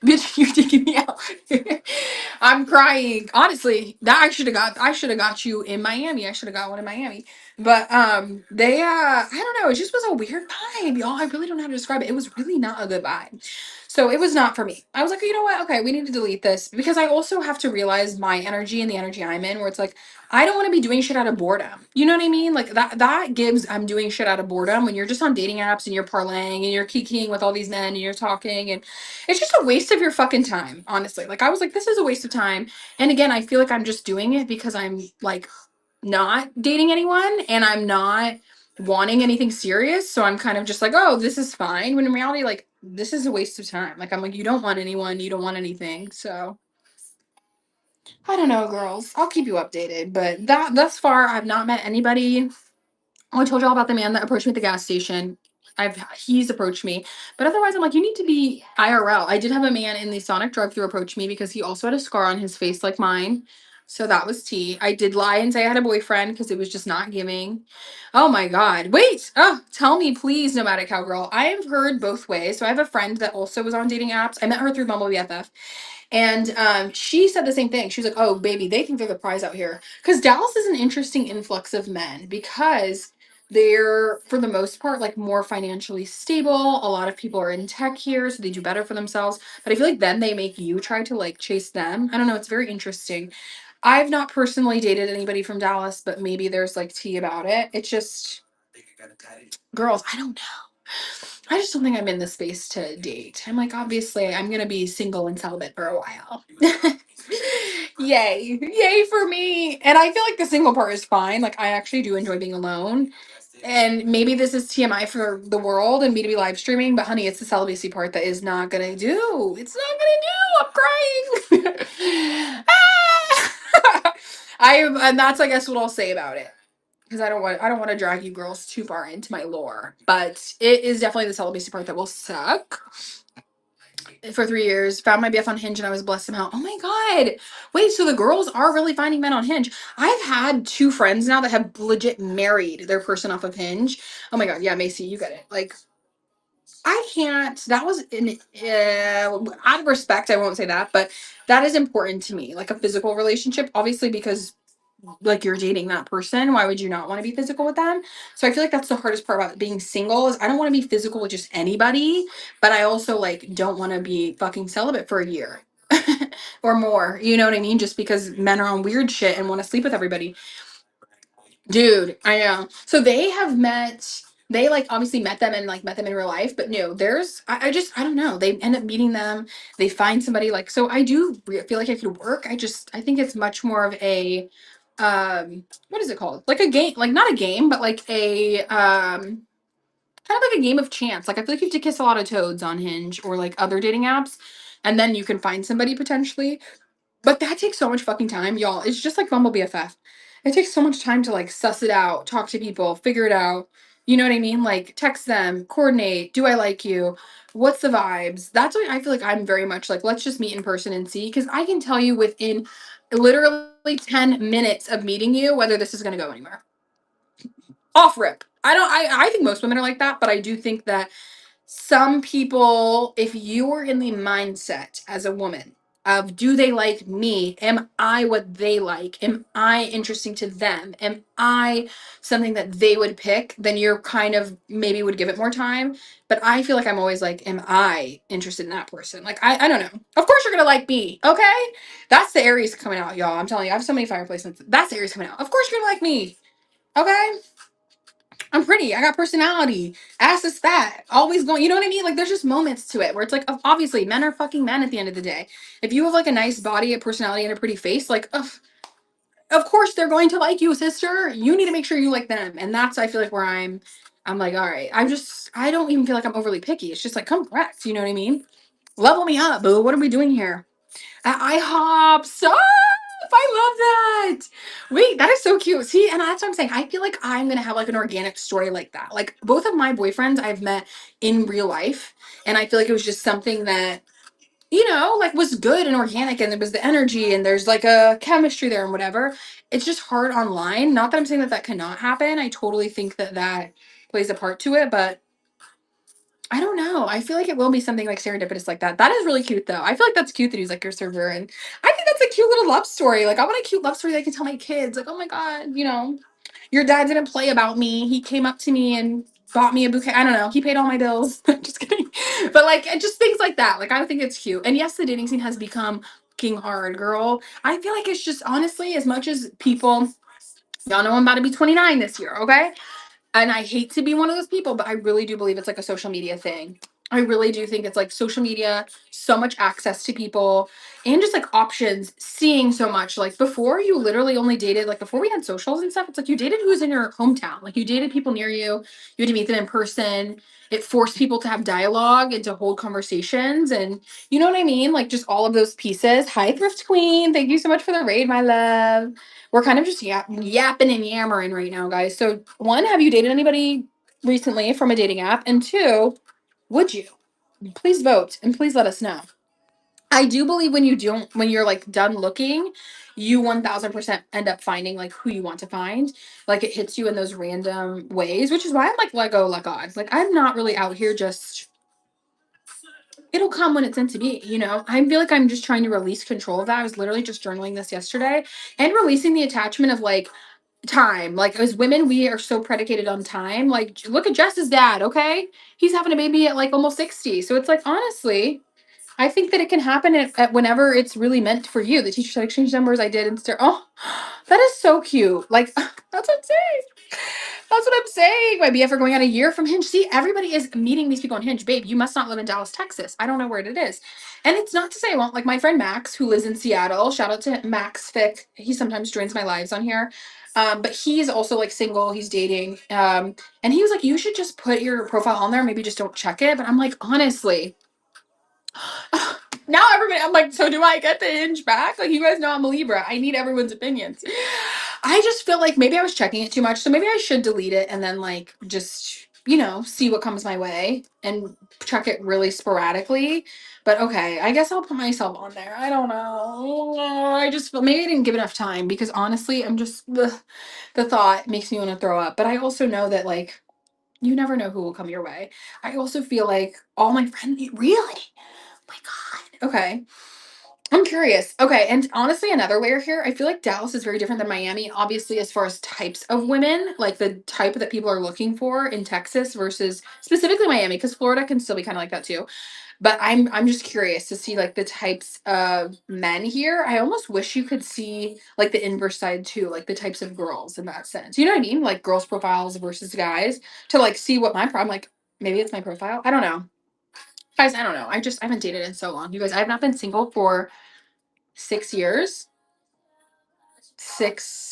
A: bitch, you're taking me out. I'm crying. Honestly, I should have got you in Miami. I should have got one in Miami. But they I don't know, it just was a weird vibe, y'all. I really don't know how to describe it. It was really not a good vibe. So it was not for me. I was like, you know what? Okay, we need to delete this because I also have to realize my energy and the energy I'm in where it's like I don't want to be doing shit out of boredom. You know what I mean? Like that gives I'm doing shit out of boredom when you're just on dating apps and you're parlaying and you're kikiing with all these men and you're talking and it's just a waste of your fucking time, honestly. Like I was like, this is a waste of time. And again, I feel like I'm just doing it because I'm like not dating anyone and I'm not wanting anything serious. So I'm kind of just like, oh, this is fine. When in reality, like, this is a waste of time. Like, I'm like, you don't want anyone, you don't want anything. So I don't know, girls. I'll keep you updated. But that thus far, I've not met anybody. Oh, I told y'all about the man that approached me at the gas station. He's approached me. But otherwise, I'm like, you need to be IRL. I did have a man in the Sonic drive-thru approach me because he also had a scar on his face like mine. So that was tea. I did lie and say I had a boyfriend because it was just not giving. Oh my God. Wait. Oh, tell me, please, Nomadic Cowgirl. I have heard both ways. So I have a friend that also was on dating apps. I met her through Bumble BFF. And she said the same thing. She was like, oh, baby, they think they're the prize out here. Because Dallas is an interesting influx of men because they're, for the most part, like more financially stable. A lot of people are in tech here, so they do better for themselves. But I feel like then they make you try to like chase them. I don't know. It's very interesting. I've not personally dated anybody from Dallas, but maybe there's like tea about it. It's just, girls, I don't know. I just don't think I'm in the space to date. I'm like, obviously, I'm gonna be single and celibate for a while. Yay. Yay for me. And I feel like the single part is fine. Like, I actually do enjoy being alone. And maybe this is TMI for the world and me to be live streaming, but honey, it's the celibacy part that is not gonna do. It's not gonna do. I'm crying. Ah! and that's I guess what I'll say about it. Because I don't want to drag you girls too far into my lore. But it is definitely the celibacy part that will suck. For 3 years, found my BF on Hinge and I was blessed somehow. Oh my God. Wait, so the girls are really finding men on Hinge. I've had two friends now that have legit married their person off of Hinge. Oh my God. Yeah, Macy, you get it. Like, I can't. That was out of respect. I won't say that, but that is important to me. Like a physical relationship, obviously, because like you're dating that person. Why would you not want to be physical with them? So I feel like that's the hardest part about being single is I don't want to be physical with just anybody, but I also like don't want to be fucking celibate for a year or more. You know what I mean? Just because men are on weird shit and want to sleep with everybody. Dude, I know. So they have met, they like obviously met them and like met them in real life, but no, there's, I just, I don't know. They end up meeting them. They find somebody like, so I do feel like I could work. I think it's much more of a, what is it called? Like a game, like not a game, but like a, kind of like a game of chance. Like I feel like you have to kiss a lot of toads on Hinge or like other dating apps, and then you can find somebody potentially. But that takes so much fucking time, y'all. It's just like Bumble BFF. It takes so much time to like suss it out, talk to people, figure it out. You know what I mean? Like text them, coordinate. Do I like you? What's the vibes? That's what I feel like I'm very much like, let's just meet in person and see. Because I can tell you within literally 10 minutes of meeting you whether this is going to go anywhere. Off rip. I think most women are like that, but I do think that some people, if you're in the mindset as a woman of do they like me? Am I what they like? Am I interesting to them? Am I something that they would pick? Then you're kind of maybe would give it more time. But I feel like I'm always like, am I interested in that person? Like, I don't know. Of course you're going to like me. Okay. That's the Aries coming out, y'all. I'm telling you, I have so many fire placements. That's the Aries coming out. Of course you're going to like me. Okay. I'm pretty. I got personality. Ass is fat. Always going. You know what I mean? Like, there's just moments to it where it's like, obviously, men are fucking men at the end of the day. If you have like a nice body, a personality, and a pretty face, like, ugh, of course they're going to like you, sister. You need to make sure you like them. And that's, I feel like, where I'm like, all right. I don't even feel like I'm overly picky. It's just like, come correct. You know what I mean? Level me up, boo. What are we doing here? At IHOP. Stop. I love that. Wait, that is so cute. See, and that's what I'm saying. I feel like I'm gonna have like an organic story like that. Like both of my boyfriends I've met in real life, and I feel like it was just something that like was good and organic, and there was the energy, and there's like a chemistry there and whatever. It's just hard online. Not that I'm saying that that cannot happen. I totally think that that plays a part to it, but I don't know. I feel like it will be something like serendipitous like that. That is really cute though. I feel like that's cute that he's like your server. And I think that's a cute little love story. Like I want a cute love story that I can tell my kids. Like, oh my God, your dad didn't play about me. He came up to me and bought me a bouquet. I don't know. He paid all my bills. Just kidding. But like just things like that. Like I think it's cute. And yes, the dating scene has become fucking hard, girl. I feel like it's just honestly, as much as people, y'all know I'm about to be 29 this year, okay? And I hate to be one of those people, but I really do believe it's like a social media thing. I really do think it's like social media, so much access to people, and just like options, seeing so much. Like before, you literally only dated, like before we had socials and stuff, it's like you dated who was in your hometown. Like you dated people near you, you had to meet them in person. It forced people to have dialogue and to hold conversations. And you know what I mean? Like just all of those pieces. Hi, Thrift Queen. Thank you so much for the raid, my love. We're kind of just yapping and yammering right now, guys. So, one, have you dated anybody recently from a dating app? And two, would you? Please vote and please let us know. I do believe when you don't, when you're like done looking, you 1000% end up finding like who you want to find. Like it hits you in those random ways, which is why I'm like, let go, let God. Like I'm not really out here just, it'll come when it's meant to be, you know? I feel like I'm just trying to release control of that. I was literally just journaling this yesterday and releasing the attachment of like time. Like as women, we are so predicated on time. Like look at Jess's dad, okay? He's having a baby at like almost 60. So it's like, honestly, I think that it can happen at whenever it's really meant for you. The teacher said exchange numbers. I did and start. Oh, that is so cute. Like that's what I'm saying. That's what I'm saying. My BF are going on a year from Hinge. See, everybody is meeting these people on Hinge. Babe, you must not live in Dallas, Texas. I don't know where it is. And it's not to say I won't. Like my friend Max, who lives in Seattle. Shout out to Max Fick. He sometimes joins my lives on here. But he's also like single. He's dating. And he was like, you should just put your profile on there. Maybe just don't check it. But I'm like, honestly. Now everybody, I'm like, so do I get the Hinge back? Like, you guys know I'm a Libra. I need everyone's opinions. I just feel like maybe I was checking it too much. So maybe I should delete it and then, like, just, you know, see what comes my way and check it really sporadically. But okay, I guess I'll put myself on there. I don't know. I just feel maybe I didn't give enough time because honestly, I'm just, the thought makes me want to throw up. But I also know that, like, you never know who will come your way. I also feel like all my friends, really? My God. Okay. I'm curious. Okay. And honestly, another layer here, I feel like Dallas is very different than Miami, obviously, as far as types of women, like the type that people are looking for in Texas versus specifically Miami, because Florida can still be kind of like that too. But I'm just curious to see like the types of men here. I almost wish you could see like the inverse side too, like the types of girls in that sense. You know what I mean? Like girls' profiles versus guys to like see what my problem like maybe it's my profile. I don't know. Guys, I don't know. I haven't dated in so long. You guys, I have not been single for 6 years,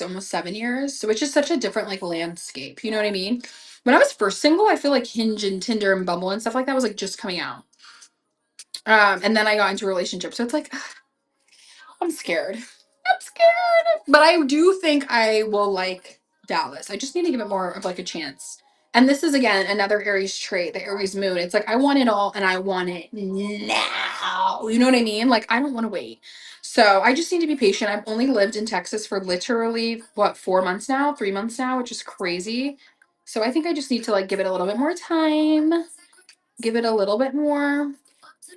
A: almost 7 years. So it's just such a different like landscape. You know what I mean? When I was first single, I feel like Hinge and Tinder and Bumble and stuff like that was like just coming out. And then I got into a relationship. So it's like I'm scared. I'm scared. But I do think I will like Dallas. I just need to give it more of like a chance. And this is again another Aries trait, the Aries moon. It's like I want it all and I want it now. You know what I mean? Like I don't want to wait. So I just need to be patient. I've only lived in Texas for literally what 4 months now, 3 months now, which is crazy. So I think I just need to like give it a little bit more time, give it a little bit more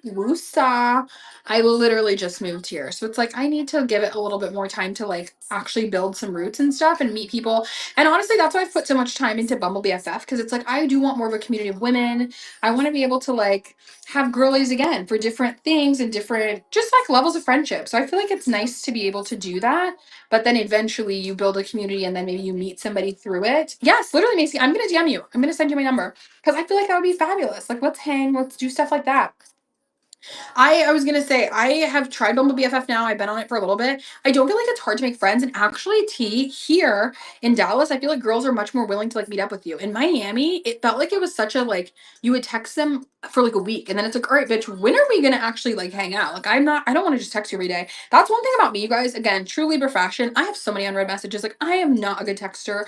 A: woosah. I literally just moved here. So it's like I need to give it a little bit more time to like actually build some roots and stuff and meet people. And honestly, that's why I've put so much time into Bumble BFF because it's like I do want more of a community of women. I want to be able to like have girlies again for different things and different just like levels of friendship. So I feel like it's nice to be able to do that. But then eventually you build a community and then maybe you meet somebody through it. Yes, literally, Macy, I'm gonna DM you. I'm gonna send you my number because I feel like that would be fabulous. Like let's hang, let's do stuff like that. I was gonna say I have tried Bumble BFF now. I've been on it for a little bit. I don't feel like it's hard to make friends, and actually, T here in Dallas, I feel like girls are much more willing to like meet up with you. In Miami, it felt like it was such a like you would text them for like a week, and then it's like, all right, bitch, when are we gonna actually like hang out? Like I don't want to just text you every day. That's one thing about me, you guys. Again, true Libra fashion. I have so many unread messages. Like I am not a good texter.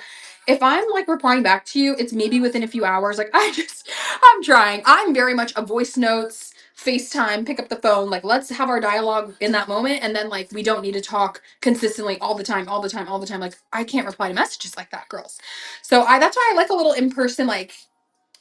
A: If I'm like replying back to you, it's maybe within a few hours. Like I'm trying. I'm very much a voice notes FaceTime, pick up the phone, like let's have our dialogue in that moment. And then like we don't need to talk consistently all the time, all the time, all the time. Like I can't reply to messages like that, girls. So that's why I like a little in-person, like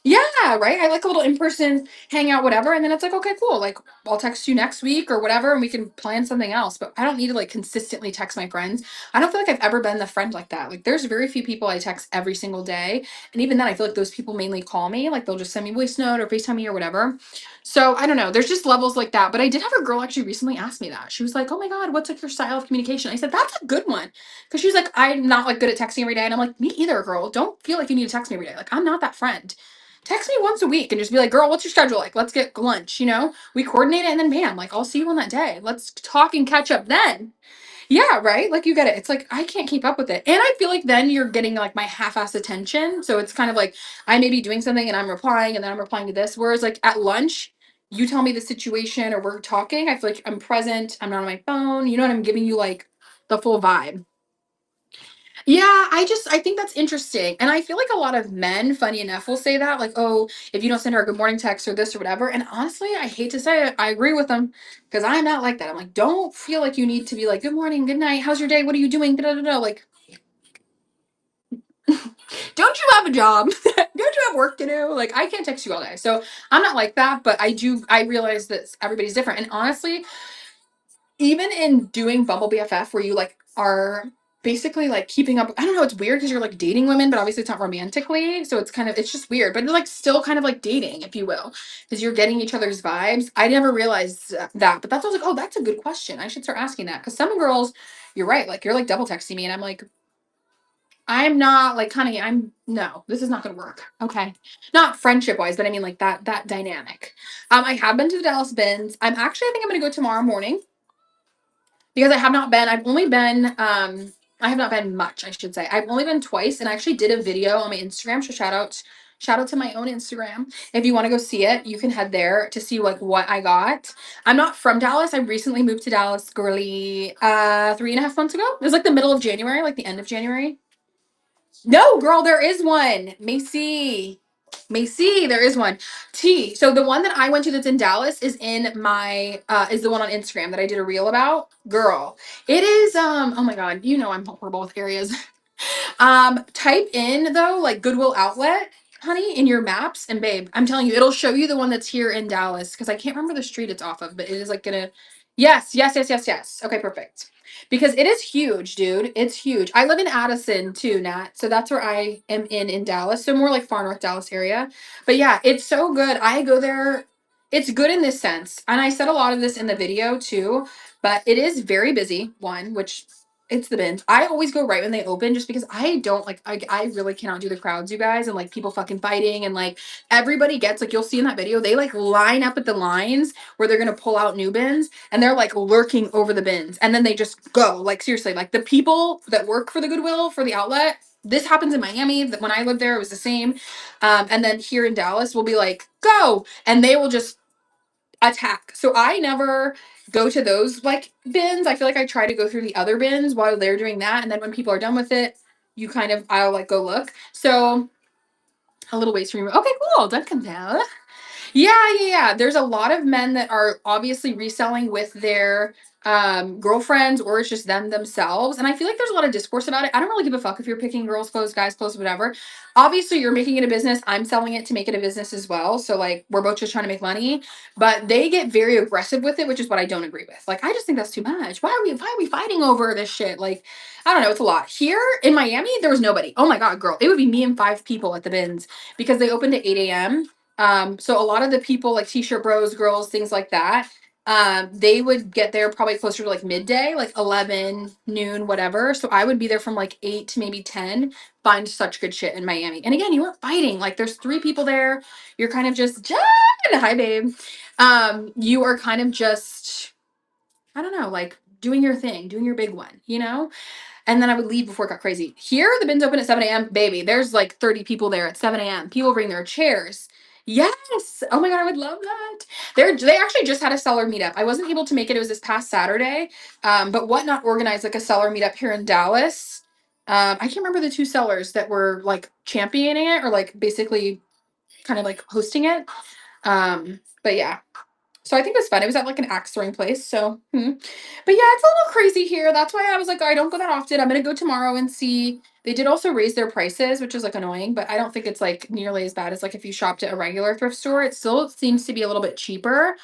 A: yeah, right. I like a little in-person hangout, whatever. And then it's like, okay, cool. Like I'll text you next week or whatever, and we can plan something else. But I don't need to like consistently text my friends. I don't feel like I've ever been the friend like that. Like there's very few people I text every single day. And even then I feel like those people mainly call me. Like they'll just send me voice note or FaceTime me or whatever. So I don't know. There's just levels like that. But I did have a girl actually recently ask me that. She was like, oh my God, what's like your style of communication? I said, that's a good one. Because she was like, I'm not like good at texting every day. And I'm like, me either, girl. Don't feel like you need to text me every day. Like I'm not that friend. Text me once a week and just be like, girl, what's your schedule like? Let's get lunch, you know? We coordinate it and then bam, like I'll see you on that day. Let's talk and catch up then. Yeah, right? Like you get it. It's like I can't keep up with it. And I feel like then you're getting like my half-ass attention. So it's kind of like I may be doing something and I'm replying and then I'm replying to this. Whereas like at lunch, you tell me the situation or we're talking. I feel like I'm present. I'm not on my phone. You know what? I'm giving you like the full vibe. Yeah, I think that's interesting. And I feel like a lot of men, funny enough, will say that, like, oh, if you don't send her a good morning text or this or whatever. And honestly, I hate to say it, I agree with them because I'm not like that. I'm like, don't feel like you need to be like, good morning, good night, how's your day? What are you doing? Da, da, da, da. Like, don't you have a job? Don't you have work to do? Like, I can't text you all day. So I'm not like that, but I realize that everybody's different. And honestly, even in doing Bumble BFF, where you like are basically like keeping up, I don't know, it's weird because you're like dating women, but obviously it's not romantically. So it's kind of, it's just weird, but it's like still kind of like dating, if you will, because you're getting each other's vibes. I never realized that, but that's, I was like, oh, that's a good question. I should start asking that. Because some girls, you're right, like you're like double texting me, and I'm like, I'm not like, honey, I'm no, this is not gonna work. Okay. Not friendship wise, but I mean like that dynamic. I have been to the Dallas Bins. I think I'm gonna go tomorrow morning because I have not been. I've only been I have not been much, I should say. I've only been twice, and I actually did a video on my Instagram. So shout out to my own Instagram. If you want to go see it, you can head there to see like what I got. I'm not from Dallas. I recently moved to Dallas, girly, 3.5 months ago. It was like the middle of January, like the end of January. No, girl, there is one. Macy. Macy, there is one. T. So the one that I went to that's in Dallas is in my is the one on Instagram that I did a reel about. Girl. It is oh my god, you know I'm horrible with areas. Type in though, like Goodwill Outlet, honey, in your maps, and babe, I'm telling you, it'll show you the one that's here in Dallas because I can't remember the street it's off of, but it is like gonna. Yes, yes, yes, yes, yes. Okay, perfect. Because it is huge, dude. It's huge. I live in Addison too, Nat. So that's where I am in Dallas. So more like far north Dallas area. But yeah, it's so good. I go there. It's good in this sense. And I said a lot of this in the video too, but it is very busy, one, which it's the bins. I always go right when they open just because I don't like I really cannot do the crowds, you guys, and like people fucking fighting and like everybody gets like you'll see in that video, they like line up at the lines where they're gonna pull out new bins and they're like lurking over the bins and then they just go. Like seriously, like the people that work for the Goodwill for the outlet, this happens in Miami. That when I lived there, it was the same. And then here in Dallas, we'll be like, go, and they will just attack. So I never go to those like bins. I feel like I try to go through the other bins while they're doing that. And then when people are done with it, I'll like go look. So a little ways from you. Okay, cool. Duncan Bell. Yeah. There's a lot of men that are obviously reselling with their girlfriends or it's just them themselves. And I feel like there's a lot of discourse about it. I don't really give a fuck if you're picking girls' clothes, guys' clothes, whatever. Obviously, you're making it a business. I'm selling it to make it a business as well. So like we're both just trying to make money. But they get very aggressive with it, which is what I don't agree with. Like, I just think that's too much. Why are we fighting over this shit? Like, I don't know, it's a lot. Here in Miami, there was nobody. Oh my god, girl. It would be me and 5 people at the bins because they opened at 8 a.m. So a lot of the people like t-shirt bros, girls, things like that, they would get there probably closer to like midday, like 11, noon, whatever. So I would be there from like 8 to maybe 10, find such good shit in Miami. And again, you weren't fighting. Like there's 3 people there. You're kind of just, Jen, hi babe. You are kind of just, I don't know, like doing your thing, doing your big one, you know? And then I would leave before it got crazy. Here, the bins open at 7 a.m. Baby, there's like 30 people there at 7 a.m. People bring their chairs. Yes. Oh my God, I would love that. They actually just had a seller meetup. I wasn't able to make it. It was this past Saturday. But Whatnot organized like a seller meetup here in Dallas. I can't remember the 2 sellers that were like championing it or like basically kind of like hosting it. But yeah, so I think it was fun. It was at like an axe throwing place. So, but yeah, it's a little crazy here. That's why I was like, I don't go that often. I'm gonna go tomorrow and see. They did also raise their prices, which is like annoying, but I don't think it's like nearly as bad as like if you shopped at a regular thrift store. It still seems to be a little bit cheaper.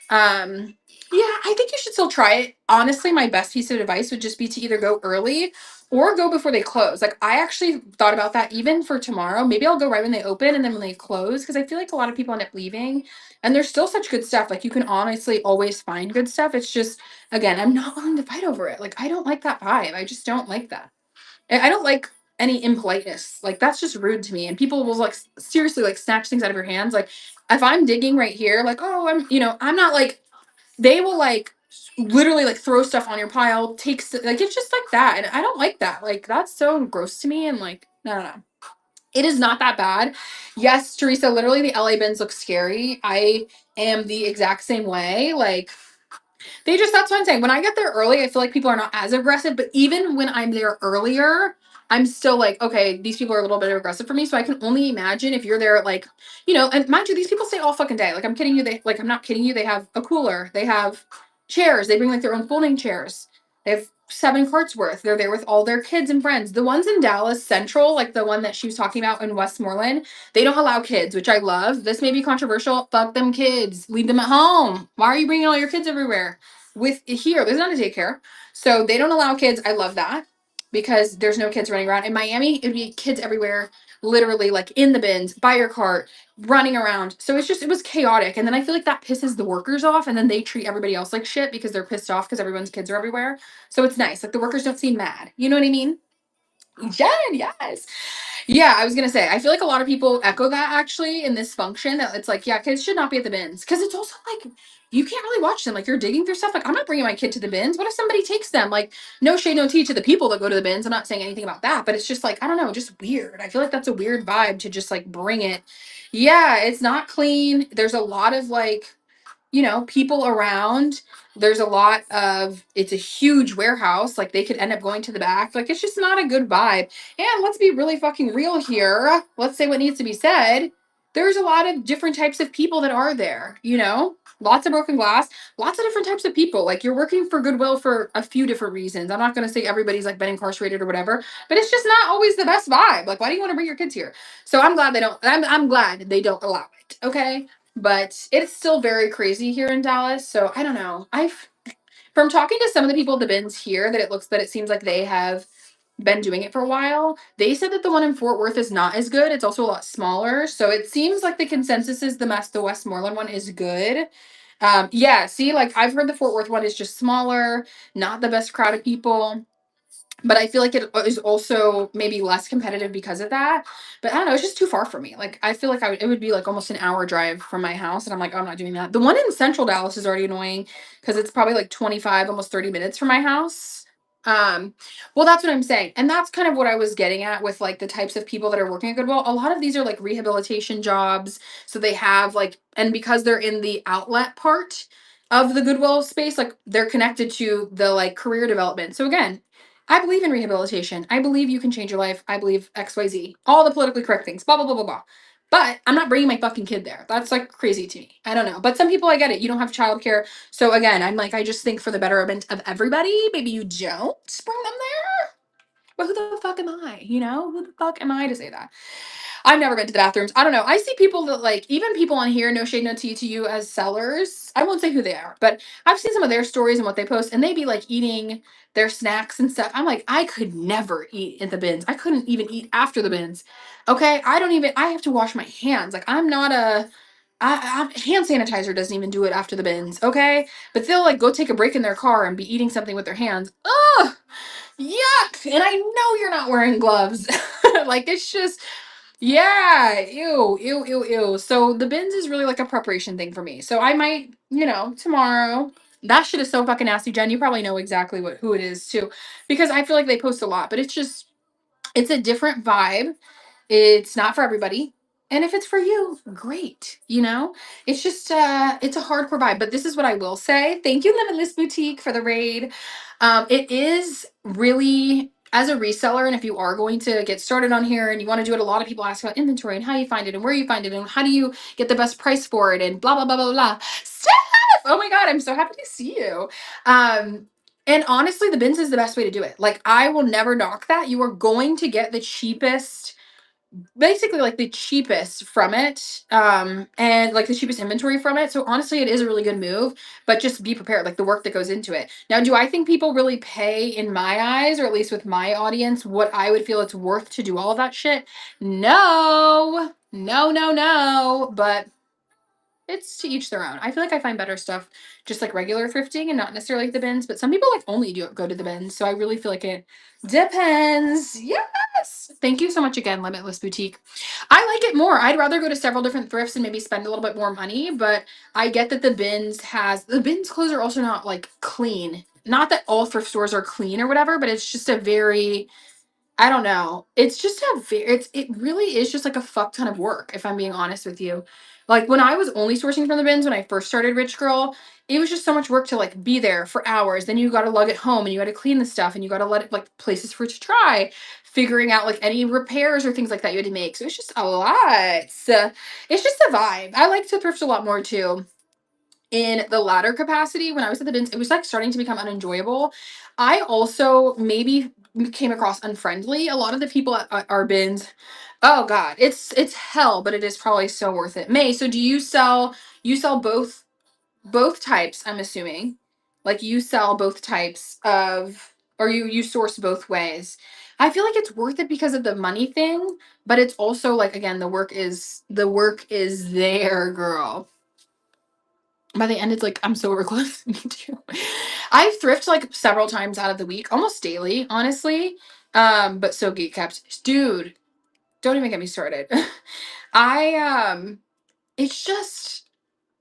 A: Um, yeah, I think you should still try it. Honestly, my best piece of advice would just be to either go early or go before they close. Like I actually thought about that even for tomorrow. Maybe I'll go right when they open and then when they close because I feel like a lot of people end up leaving and there's still such good stuff. Like you can honestly always find good stuff. It's just again, I'm not willing to fight over it. Like I don't like that vibe. I just don't like that. And I don't like any impoliteness. Like that's just rude to me. And people will like seriously like snatch things out of your hands. Like if I'm digging right here, like, oh, I'm not like they will like literally like throw stuff on your pile, like it's just like that. And I don't like that. Like that's so gross to me. And like, no. It is not that bad. Yes, Teresa, literally the LA bins look scary. I am the exact same way. Like that's what I'm saying. When I get there early, I feel like people are not as aggressive. But even when I'm there earlier, I'm still like, okay, these people are a little bit aggressive for me. So I can only imagine if you're there at like, you know, and mind you, these people stay all fucking day. Like I'm kidding you. I'm not kidding you. They have a cooler. They have chairs. They bring like their own folding chairs. They have 7 carts worth. They're there with all their kids and friends. The ones in Dallas Central, like the one that she was talking about in Westmoreland, they don't allow kids, which I love. This may be controversial. Fuck them kids. Leave them at home. Why are you bringing all your kids everywhere? With here, there's not a daycare. So they don't allow kids. I love that because there's no kids running around. In Miami, it'd be kids everywhere, literally like in the bins, by your cart, running around. So it was chaotic. And then I feel like that pisses the workers off and then they treat everybody else like shit because they're pissed off because everyone's kids are everywhere. So it's nice. Like the workers don't seem mad. You know what I mean? Jen, yes. Yeah, I was gonna say, I feel like a lot of people echo that actually in this function that it's like, yeah, kids should not be at the bins because it's also like you can't really watch them. Like you're digging through stuff. Like I'm not bringing my kid to the bins. What if somebody takes them? Like no shade, no tea to the people that go to the bins. I'm not saying anything about that, but it's just like I don't know, just weird. I feel like that's a weird vibe to just like bring it. Yeah, it's not clean. There's a lot of like people around. There's a lot of, it's a huge warehouse. Like they could end up going to the back. Like it's just not a good vibe. And let's be really fucking real here. Let's say what needs to be said. There's a lot of different types of people that are there, Lots of broken glass, lots of different types of people. Like you're working for Goodwill for a few different reasons. I'm not going to say everybody's like been incarcerated or whatever, but it's just not always the best vibe. Like, why do you want to bring your kids here? So I'm glad they don't, I'm glad they don't allow it. Okay. But it's still very crazy here in Dallas. So I don't know. I've from talking to some of the people at the bins here that it seems like they have been doing it for a while. They said that the one in Fort Worth is not as good. It's also a lot smaller. So it seems like the consensus is the Westmoreland one is good. Yeah, see, like I've heard the Fort Worth one is just smaller, not the best crowd of people. But I feel like it is also maybe less competitive because of that. But I don't know, it's just too far for me. Like I feel like it would be like almost an hour drive from my house, and I'm like, oh, I'm not doing that. The one in Central Dallas is already annoying because it's probably like 25, almost 30 minutes from my house. Well, that's what I'm saying, and that's kind of what I was getting at with like the types of people that are working at Goodwill. A lot of these are like rehabilitation jobs, so they have like, and because they're in the outlet part of the Goodwill space, like they're connected to the like career development. So again, I believe in rehabilitation. I believe you can change your life. I believe XYZ. All the politically correct things. Blah, blah, blah, blah, blah. But I'm not bringing my fucking kid there. That's like crazy to me. I don't know. But some people, I get it. You don't have childcare. So again, I'm like, I just think for the betterment of everybody, maybe you don't bring them there. But who the fuck am I? Who the fuck am I to say that? I've never been to the bathrooms. I don't know. I see people that like, even people on here, no shade, no tea to you as sellers. I won't say who they are, but I've seen some of their stories and what they post, and they be like eating their snacks and stuff. I'm like, I could never eat in the bins. I couldn't even eat after the bins. Okay. I have to wash my hands. Like, I'm not hand sanitizer doesn't even do it after the bins. Okay. But they'll like go take a break in their car and be eating something with their hands. Ugh. Yuck. And I know you're not wearing gloves. Like, it's just, yeah, ew, ew, ew, ew. So the bins is really like a preparation thing for me. So I might, tomorrow. That shit is so fucking nasty, Jen. You probably know exactly who it is too, because I feel like they post a lot, but it's a different vibe. It's not for everybody. And if it's for you, great. It's just it's a hardcore vibe. But this is what I will say. Thank you, Limitless Boutique, for the raid. It is really, as a reseller, and if you are going to get started on here and you want to do it, a lot of people ask about inventory and how you find it and where you find it and how do you get the best price for it and blah blah blah blah blah. Steph! Oh my god, I'm so happy to see you. And honestly, the bins is the best way to do it. Like, I will never knock that. You are going to get the cheapest, basically like the cheapest from it, and like the cheapest inventory from it. So honestly, it is a really good move, but just be prepared, like the work that goes into it. Now, do I think people really pay, in my eyes, or at least with my audience, what I would feel it's worth to do all of that shit? No, no, no, no. But it's to each their own. I feel like I find better stuff just like regular thrifting and not necessarily like the bins, but some people like only go to the bins. So I really feel like it depends. Yes. Thank you so much again, Limitless Boutique. I like it more. I'd rather go to several different thrifts and maybe spend a little bit more money, but I get that the bins clothes are also not like clean. Not that all thrift stores are clean or whatever, but it's just a very, I don't know. It's just it really is just like a fuck ton of work, if I'm being honest with you. Like when I was only sourcing from the bins when I first started Rich Girl, it was just so much work to like be there for hours. Then you got to lug it home and you got to clean the stuff and you got to let it like places for it to try, figuring out like any repairs or things like that you had to make. So it's just a lot. So it's just a vibe. I like to thrift a lot more too. In the latter capacity, when I was at the bins, it was like starting to become unenjoyable. I also maybe came across unfriendly. A lot of the people at our bins, oh god, it's hell, but it is probably so worth it. May, so do you sell both types, I'm assuming. Like you sell both types of or you source both ways. I feel like it's worth it because of the money thing, but it's also like again, the work is there, girl. By the end, it's like I'm so reckless. Me too. I thrift like several times out of the week, almost daily, honestly. But so geek kept. Dude, don't even get me started. I it's just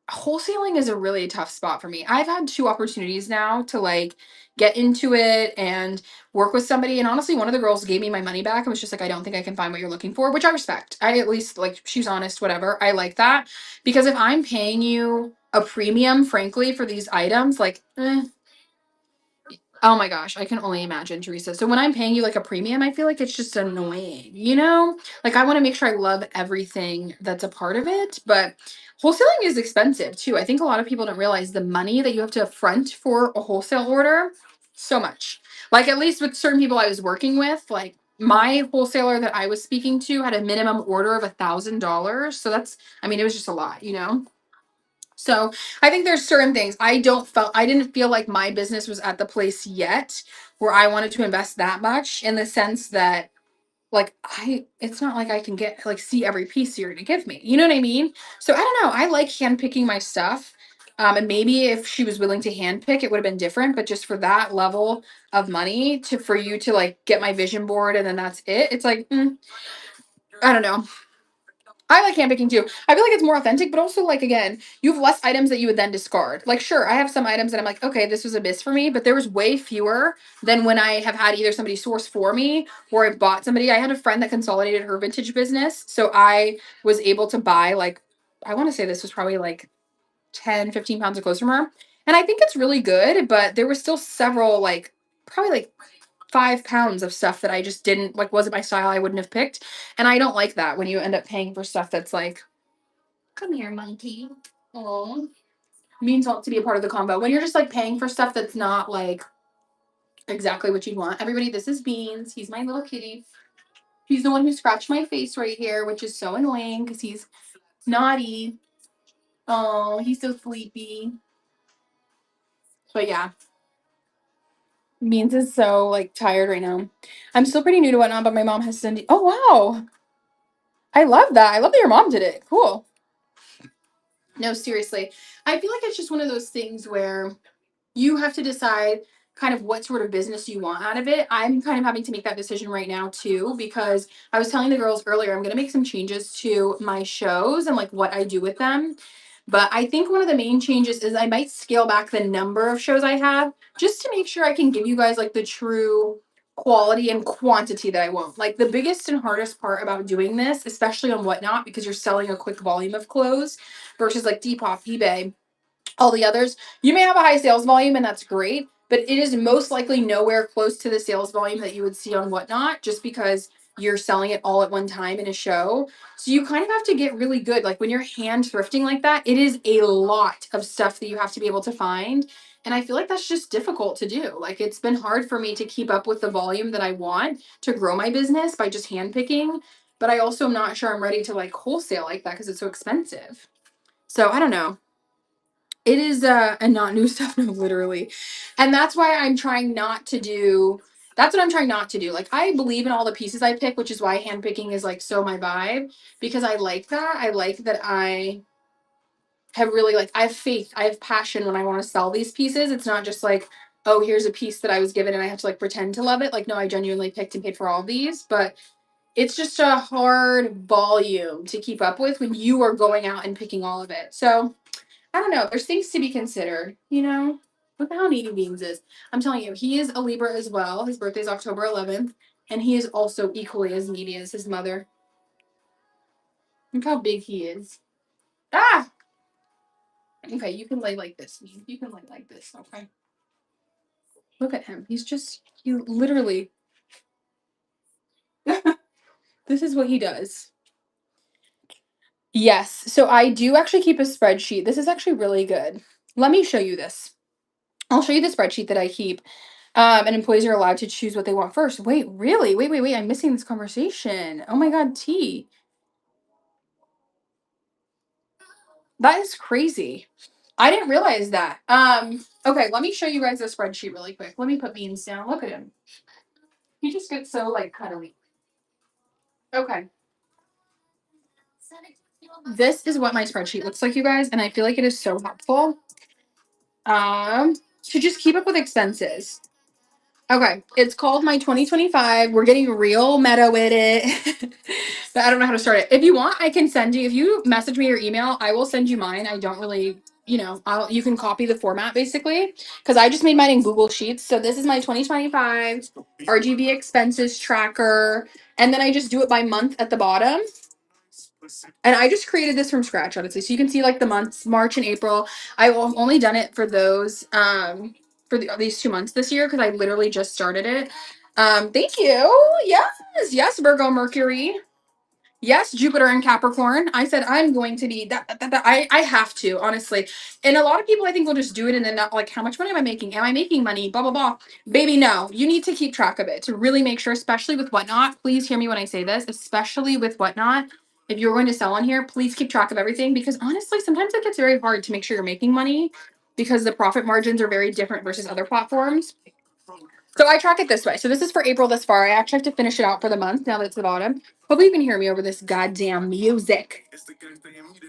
A: wholesaling is a really tough spot for me. I've had two opportunities now to like get into it and work with somebody. And honestly, one of the girls gave me my money back and was just like, I don't think I can find what you're looking for, which I respect. I at least like, she's honest, whatever. I like that. Because if I'm paying you a premium, frankly, for these items, like, oh my gosh, I can only imagine, Teresa. So when I'm paying you like a premium, I feel like it's just annoying, you know? Like I want to make sure I love everything that's a part of it, but wholesaling is expensive too. I think a lot of people don't realize the money that you have to front for a wholesale order, so much. Like at least with certain people I was working with, like my wholesaler that I was speaking to had a minimum order of $1,000. So that's, I mean, it was just a lot, you know? So I think there's certain things I didn't feel like my business was at the place yet where I wanted to invest that much in the sense that like it's not like I can get like see every piece you're gonna give me. You know what I mean? So I don't know. I like handpicking my stuff. And maybe if she was willing to handpick, it would have been different. But just for that level of money to for you to like get my vision board and then that's it, it's like I don't know. I like handpicking too. I feel like it's more authentic, but also like again, you have less items that you would then discard. Like sure, I have some items that I'm like, okay, this was a miss for me, but there was way fewer than when I have had either somebody source for me or I've bought somebody. I had a friend that consolidated her vintage business, so I was able to buy like I want to say this was probably like 10, 15 pounds of clothes from her. And I think it's really good, but there was still several like probably like 5 pounds of stuff that I just didn't like wasn't my style. I wouldn't have picked. And I don't like that when you end up paying for stuff that's like, come here, monkey. Oh, means not to be a part of the combo. When you're just like paying for stuff that's not like exactly what you'd want. Everybody, this is Beans. He's my little kitty. He's the one who scratched my face right here, which is so annoying because he's naughty. Oh, he's so sleepy. But yeah, Beans is so like tired right now. I'm still pretty new to whatnot, but my mom has sent. Oh wow, I love that. I love that your mom did it. Cool. No, seriously. I feel like it's just one of those things where you have to decide kind of what sort of business you want out of it. I'm kind of having to make that decision right now too because I was telling the girls earlier I'm going to make some changes to my shows and like what I do with them. But I think one of the main changes is I might scale back the number of shows I have just to make sure I can give you guys like the true quality and quantity that I want. Like the biggest and hardest part about doing this, especially on Whatnot, because you're selling a quick volume of clothes versus like Depop, eBay, all the others, you may have a high sales volume and that's great, but it is most likely nowhere close to the sales volume that you would see on Whatnot just because you're selling it all at one time in a show. So you kind of have to get really good. Like when you're hand thrifting like that, it is a lot of stuff that you have to be able to find. And I feel like that's just difficult to do. Like it's been hard for me to keep up with the volume that I want to grow my business by just hand picking. But I also am not sure I'm ready to like wholesale like that because it's so expensive. So I don't know. It is and not new stuff, no, literally. And that's why I'm trying not to do that's what I'm trying not to do. Like I believe in all the pieces I pick, which is why handpicking is like so my vibe. Because I like that. I like that I have really like I have faith, I have passion when I want to sell these pieces. It's not just like, oh, here's a piece that I was given and I have to like pretend to love it. Like, no, I genuinely picked and paid for all of these. But it's just a hard volume to keep up with when you are going out and picking all of it. So I don't know. There's things to be considered, you know? Look at how needy Beans is. I'm telling you, he is a Libra as well. His birthday's October 11th, and he is also equally as needy as his mother. Look how big he is. Ah! Okay, you can lay like this. You can lay like this, okay? Look at him. He literally, this is what he does. Yes, so I do actually keep a spreadsheet. This is actually really good. Let me show you this. I'll show you the spreadsheet that I keep. And employees are allowed to choose what they want first. Wait, really? Wait. I'm missing this conversation. Oh my God, T. That is crazy. I didn't realize that. Okay, let me show you guys the spreadsheet really quick. Let me put Beans down. Look at him. He just gets so like cuddly. Okay. This is what my spreadsheet looks like, you guys, and I feel like it is so helpful. To just keep up with expenses. Okay, it's called my 2025. We're getting real meta with it. But I don't know how to start it. If you want, I can send you. If you message me your email, I will send you mine. I don't really, you can copy the format basically because I just made mine in Google Sheets. So this is my 2025 RGB expenses tracker, and then I just do it by month at the bottom. And I just created this from scratch, honestly. So you can see like the months, March and April. I've only done it for those, these 2 months this year because I literally just started it. Thank you. Yes, Virgo Mercury. Yes, Jupiter and Capricorn. I said I'm going to be that. I have to, honestly. And a lot of people I think will just do it and then not like, how much money am I making? Am I making money? Blah blah blah. Baby, no. You need to keep track of it to really make sure, especially with Whatnot. Please hear me when I say this, especially with Whatnot. If you're going to sell on here, please keep track of everything because honestly, sometimes it gets very hard to make sure you're making money because the profit margins are very different versus other platforms. So I track it this way. So this is for April thus far. I actually have to finish it out for the month now that it's the bottom. Hopefully you can hear me over this goddamn music.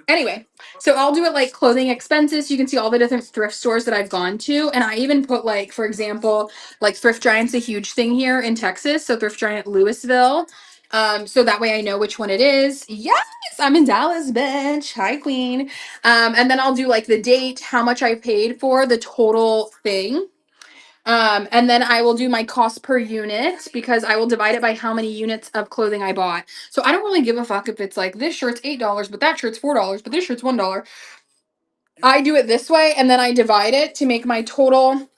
A: Anyway, so I'll do it like clothing expenses. You can see all the different thrift stores that I've gone to. And I even put like, for example, like Thrift Giant's a huge thing here in Texas. So Thrift Giant Louisville. So that way I know which one it is. Yes, I'm in Dallas, bitch. Hi, queen. And then I'll do like the date, how much I paid for the total thing. And then I will do my cost per unit because I will divide it by how many units of clothing I bought. So I don't really give a fuck if it's like this shirt's $8, but that shirt's $4, but this shirt's $1. I do it this way and then I divide it to make my total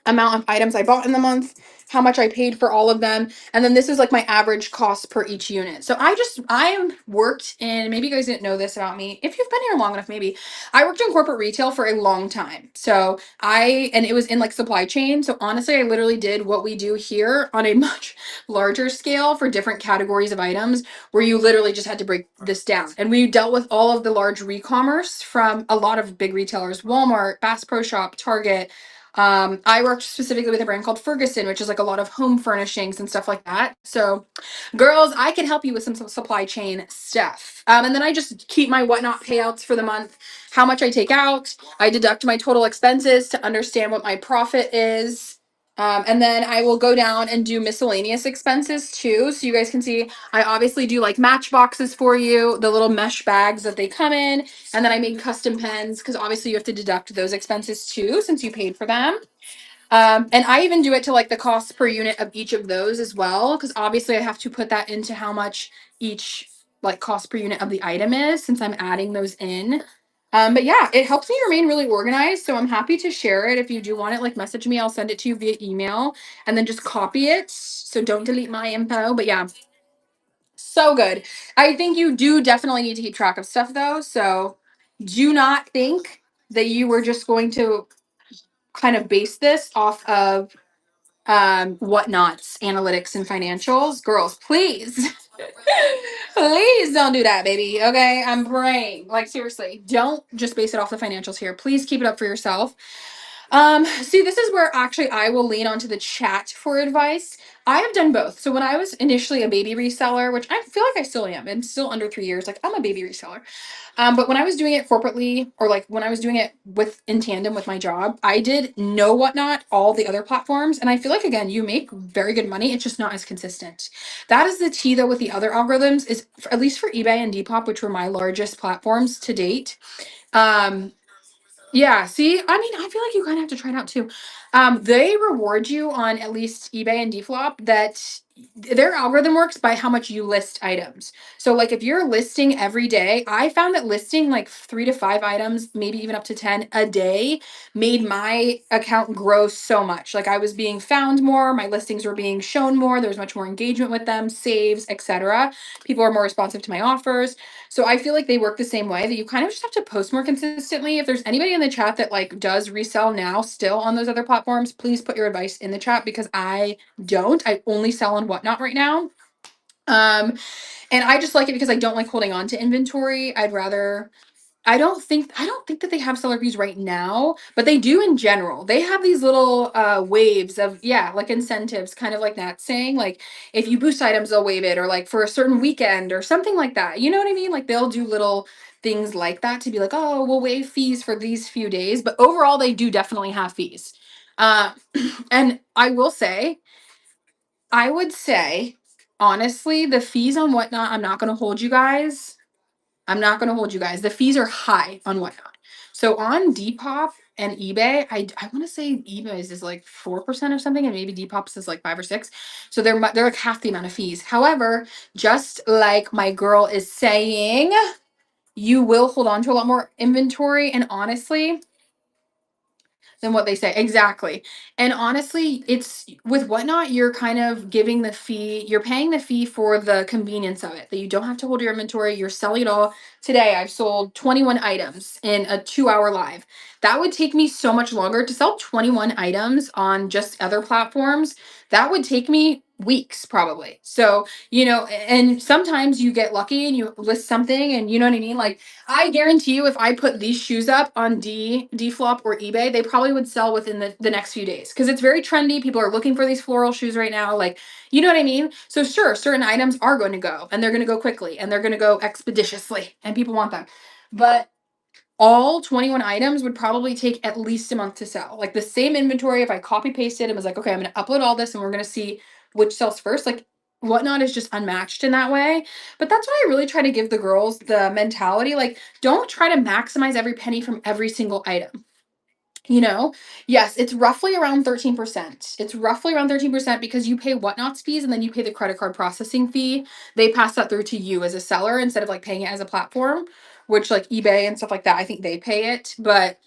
A: amount of items I bought in the month, how much I paid for all of them, and then this is like my average cost per each unit. So I worked in, maybe you guys didn't know this about me. If you've been here long enough, maybe I worked in corporate retail for a long time. And it was in like supply chain. So honestly, I literally did what we do here on a much larger scale for different categories of items where you literally just had to break this down. And we dealt with all of the large re-commerce from a lot of big retailers, Walmart, Bass Pro Shop, Target. I worked specifically with a brand called Ferguson, which is like a lot of home furnishings and stuff like that. So, girls, I can help you with some supply chain stuff. And then I just keep my Whatnot payouts for the month, how much I take out. I deduct my total expenses to understand what my profit is. And then I will go down and do miscellaneous expenses too. So you guys can see I obviously do like match boxes for you, the little mesh bags that they come in. And then I made custom pens because obviously you have to deduct those expenses too since you paid for them. And I even do it to like the cost per unit of each of those as well because obviously I have to put that into how much each like cost per unit of the item is since I'm adding those in. But yeah, it helps me remain really organized. So I'm happy to share it. If you do want it, like message me. I'll send it to you via email and then just copy it. So don't delete my info. But yeah, so good. I think you do definitely need to keep track of stuff though. So do not think that you were just going to kind of base this off of Whatnot's analytics and financials. Girls, please. Please don't do that, baby. Okay. I'm praying. Like, seriously, don't just base it off the financials here. Please keep it up for yourself. See, this is where actually I will lean onto the chat for advice. I have done both. So when I was initially a baby reseller, which I feel like I still am, and still under 3 years, like I'm a baby reseller. But when I was doing it corporately, or like when I was doing it with in tandem with my job, I did know Whatnot, all the other platforms, and I feel like again, you make very good money. It's just not as consistent. That is the tea though with the other algorithms, is at least for eBay and Depop, which were my largest platforms to date. Um, yeah, see, I mean, I feel like you kind of have to try it out too. They reward you on at least eBay and Dflop that their algorithm works by how much you list items. So like if you're listing every day, I found that listing like 3 to 5 items, maybe even up to 10 a day made my account grow so much. Like I was being found more, my listings were being shown more, there was much more engagement with them, saves, etc. People are more responsive to my offers. So I feel like they work the same way, that you kind of just have to post more consistently. If there's anybody in the chat that like does resell now still on those other platforms, please put your advice in the chat because I don't. I only sell on Whatnot right now. Um, and I just like it because I don't like holding on to inventory. I'd rather I don't think that they have seller fees right now, but they do in general. They have these little waves of, yeah, like incentives, kind of like that saying like if you boost items they'll waive it, or like for a certain weekend or something like that. You know what I mean? Like they'll do little things like that to be like, oh, we'll waive fees for these few days, but overall they do definitely have fees. Uh, and I would say honestly, the fees on Whatnot, I'm not going to hold you guys. The fees are high on Whatnot. So on Depop and eBay, I want to say eBay's is like 4% or something, and maybe Depop's is like 5 or 6. So they're like half the amount of fees. However, just like my girl is saying, you will hold on to a lot more inventory. And honestly, than what they say. Exactly. And honestly, it's with Whatnot, you're kind of giving the fee, you're paying the fee for the convenience of it, that you don't have to hold your inventory. You're selling it all. Today, I've sold 21 items in a 2 hour live. That would take me so much longer to sell 21 items on just other platforms. That would take me weeks probably. So, and sometimes you get lucky and you list something and you know what I mean? Like, I guarantee you, if I put these shoes up on Dflop or eBay, they probably would sell within the next few days because it's very trendy. People are looking for these floral shoes right now. Like, you know what I mean? So sure, certain items are going to go and they're going to go quickly and they're going to go expeditiously and people want them. But all 21 items would probably take at least a month to sell. Like the same inventory, if I copy pasted and was like, okay, I'm going to upload all this and we're going to see which sells first. Like Whatnot is just unmatched in that way. But that's why I really try to give the girls the mentality like, don't try to maximize every penny from every single item. You know, yes, it's roughly around 13%. It's roughly around 13% because you pay Whatnot's fees and then you pay the credit card processing fee. They pass that through to you as a seller instead of like paying it as a platform, which like eBay and stuff like that, I think they pay it. But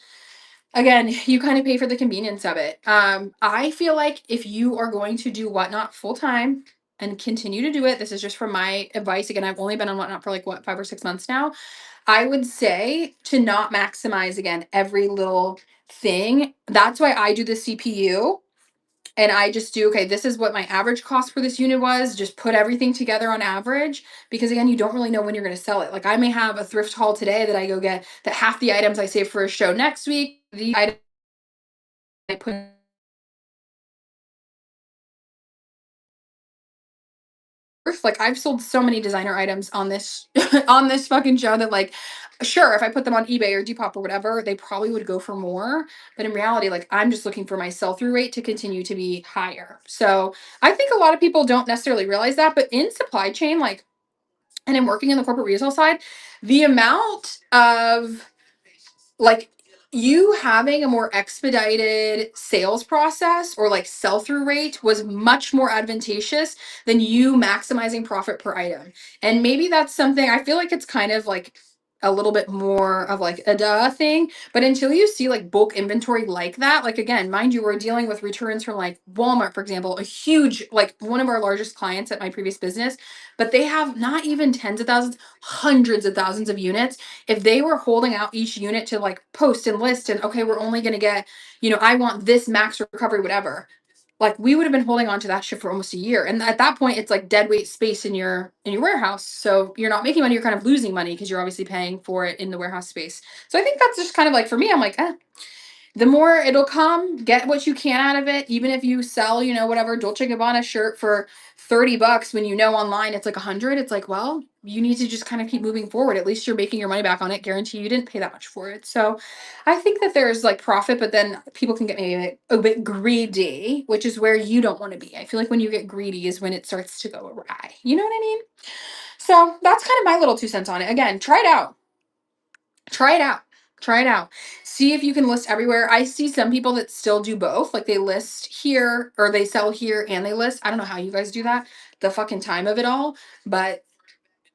A: again, you kind of pay for the convenience of it. I feel like if you are going to do Whatnot full time and continue to do it, this is just from my advice. Again, I've only been on Whatnot for like 5 or 6 months now. I would say to not maximize again every little thing. That's why I do the CPU. And I just do, okay, this is what my average cost for this unit was. Just put everything together on average because, again, you don't really know when you're going to sell it. Like, I may have a thrift haul today that I go get that half the items I save for a show next week, the items I put like I've sold so many designer items on this on this fucking show that like sure if I put them on eBay or Depop or whatever they probably would go for more, but in reality like I'm just looking for my sell-through rate to continue to be higher. So I think a lot of people don't necessarily realize that, but in supply chain like and in working in the corporate resale side, the amount of like you having a more expedited sales process or like sell through rate was much more advantageous than you maximizing profit per item. And maybe that's something I feel like it's kind of like a little bit more of like a duh thing. But until you see like bulk inventory like that, like again, mind you, we're dealing with returns from like Walmart, for example, a huge, like one of our largest clients at my previous business, but they have not even tens of thousands, hundreds of thousands of units. If they were holding out each unit to like post and list and okay, we're only going to get, I want this max recovery, whatever. Like we would have been holding on to that shit for almost a year. And at that point, it's like dead weight space in your warehouse. So you're not making money, you're kind of losing money because you're obviously paying for it in the warehouse space. So I think that's just kind of like for me, I'm like, the more it'll come, get what you can out of it. Even if you sell, whatever Dolce & Gabbana shirt for $30 when online it's like 100, it's like, well, you need to just kind of keep moving forward. At least you're making your money back on it. Guarantee you didn't pay that much for it. So I think that there's like profit, but then people can get maybe a bit greedy, which is where you don't want to be. I feel like when you get greedy is when it starts to go awry. You know what I mean? So that's kind of my little 2 cents on it. Again, try it out. Try it out. Try it out. See if you can list everywhere. I see some people that still do both. Like they list here or they sell here and they list. I don't know how you guys do that. The fucking time of it all. But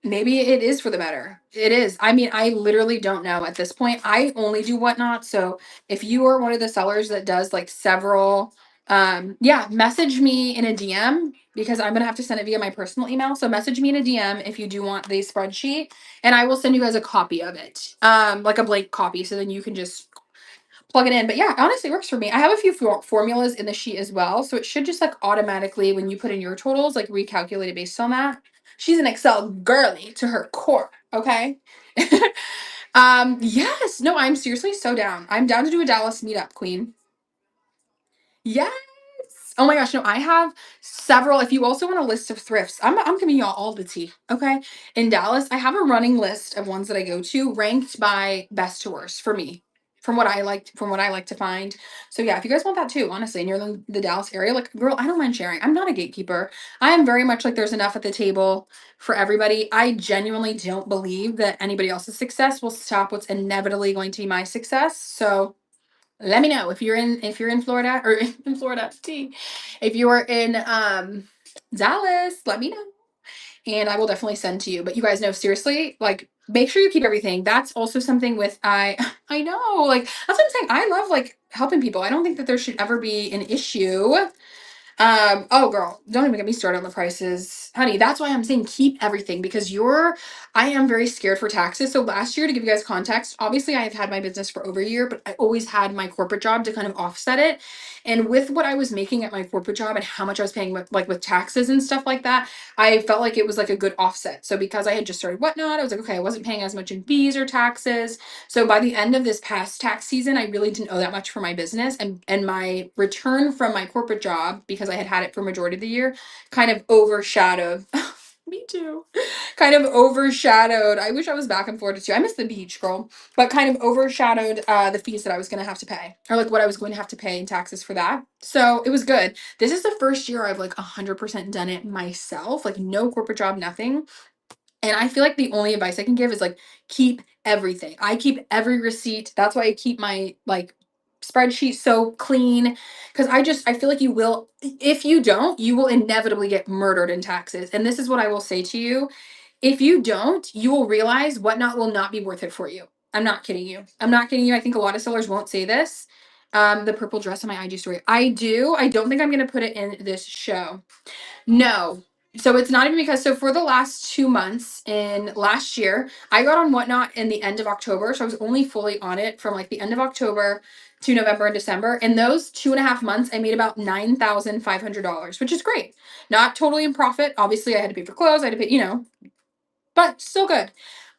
A: maybe it is for the better. It is. I mean, I literally don't know at this point. I only do Whatnot. So if you are one of the sellers that does like several, yeah, message me in a DM because I'm gonna have to send it via my personal email. So message me in a DM if you do want the spreadsheet, and I will send you guys a copy of it, like a blank copy, so then you can just plug it in. But yeah, honestly, it works for me. I have a few formulas in the sheet as well, so it should just like automatically when you put in your totals, like recalculate it based on that. She's an Excel girly to her core. Okay. Yes. No, I'm seriously so down. I'm down to do a Dallas meetup, queen. Yes. Oh my gosh, no, I have several. If you also want a list of thrifts, I'm giving y'all all the tea. Okay. In Dallas, I have a running list of ones that I go to ranked by best to worst for me. From what I like to find. So yeah, if you guys want that too, honestly, and you're in the Dallas area, like girl, I don't mind sharing. I'm not a gatekeeper. I am very much like there's enough at the table for everybody. I genuinely don't believe that anybody else's success will stop what's inevitably going to be my success. So let me know if you're in Florida or in Florida T. If you're in Dallas, let me know. And I will definitely send to you. But you guys know seriously, like make sure you keep everything. That's also something with I know, like that's what I'm saying. I love like helping people. I don't think that there should ever be an issue. Oh girl, don't even get me started on the prices. Honey, that's why I'm saying keep everything because I am very scared for taxes. So last year, to give you guys context, obviously I have had my business for over a year, but I always had my corporate job to kind of offset it. And with what I was making at my corporate job and how much I was paying with taxes and stuff like that, I felt like it was like a good offset. So because I had just started Whatnot, I was like, okay, I wasn't paying as much in fees or taxes. So by the end of this past tax season, I really didn't owe that much for my business, and my return from my corporate job, because I had had it for majority of the year, kind of overshadowed. Me too. Kind of overshadowed. I wish I was back in Florida too. I miss the beach, girl. But kind of overshadowed the fees that I was going to have to pay, or like what I was going to have to pay in taxes for that. So it was good. This is the first year I've like 100% done it myself, like no corporate job, nothing. And I feel like the only advice I can give is like keep everything. I keep every receipt. That's why I keep my like spreadsheet so clean because I feel like you will, if you don't, you will inevitably get murdered in taxes. And this is what I will say to you. If you don't, you will realize Whatnot will not be worth it for you. I'm not kidding you. I'm not kidding you. I think a lot of sellers won't say this. The purple dress on my IG story. I do. I don't think I'm going to put it in this show. No. So it's not even because so for the last 2 months in last year, I got on Whatnot in the end of October. So I was only fully on it from like the end of October to November and December. In those 2.5 months, I made about $9,500, which is great. Not totally in profit. Obviously, I had to pay for clothes, I had to pay, but still good.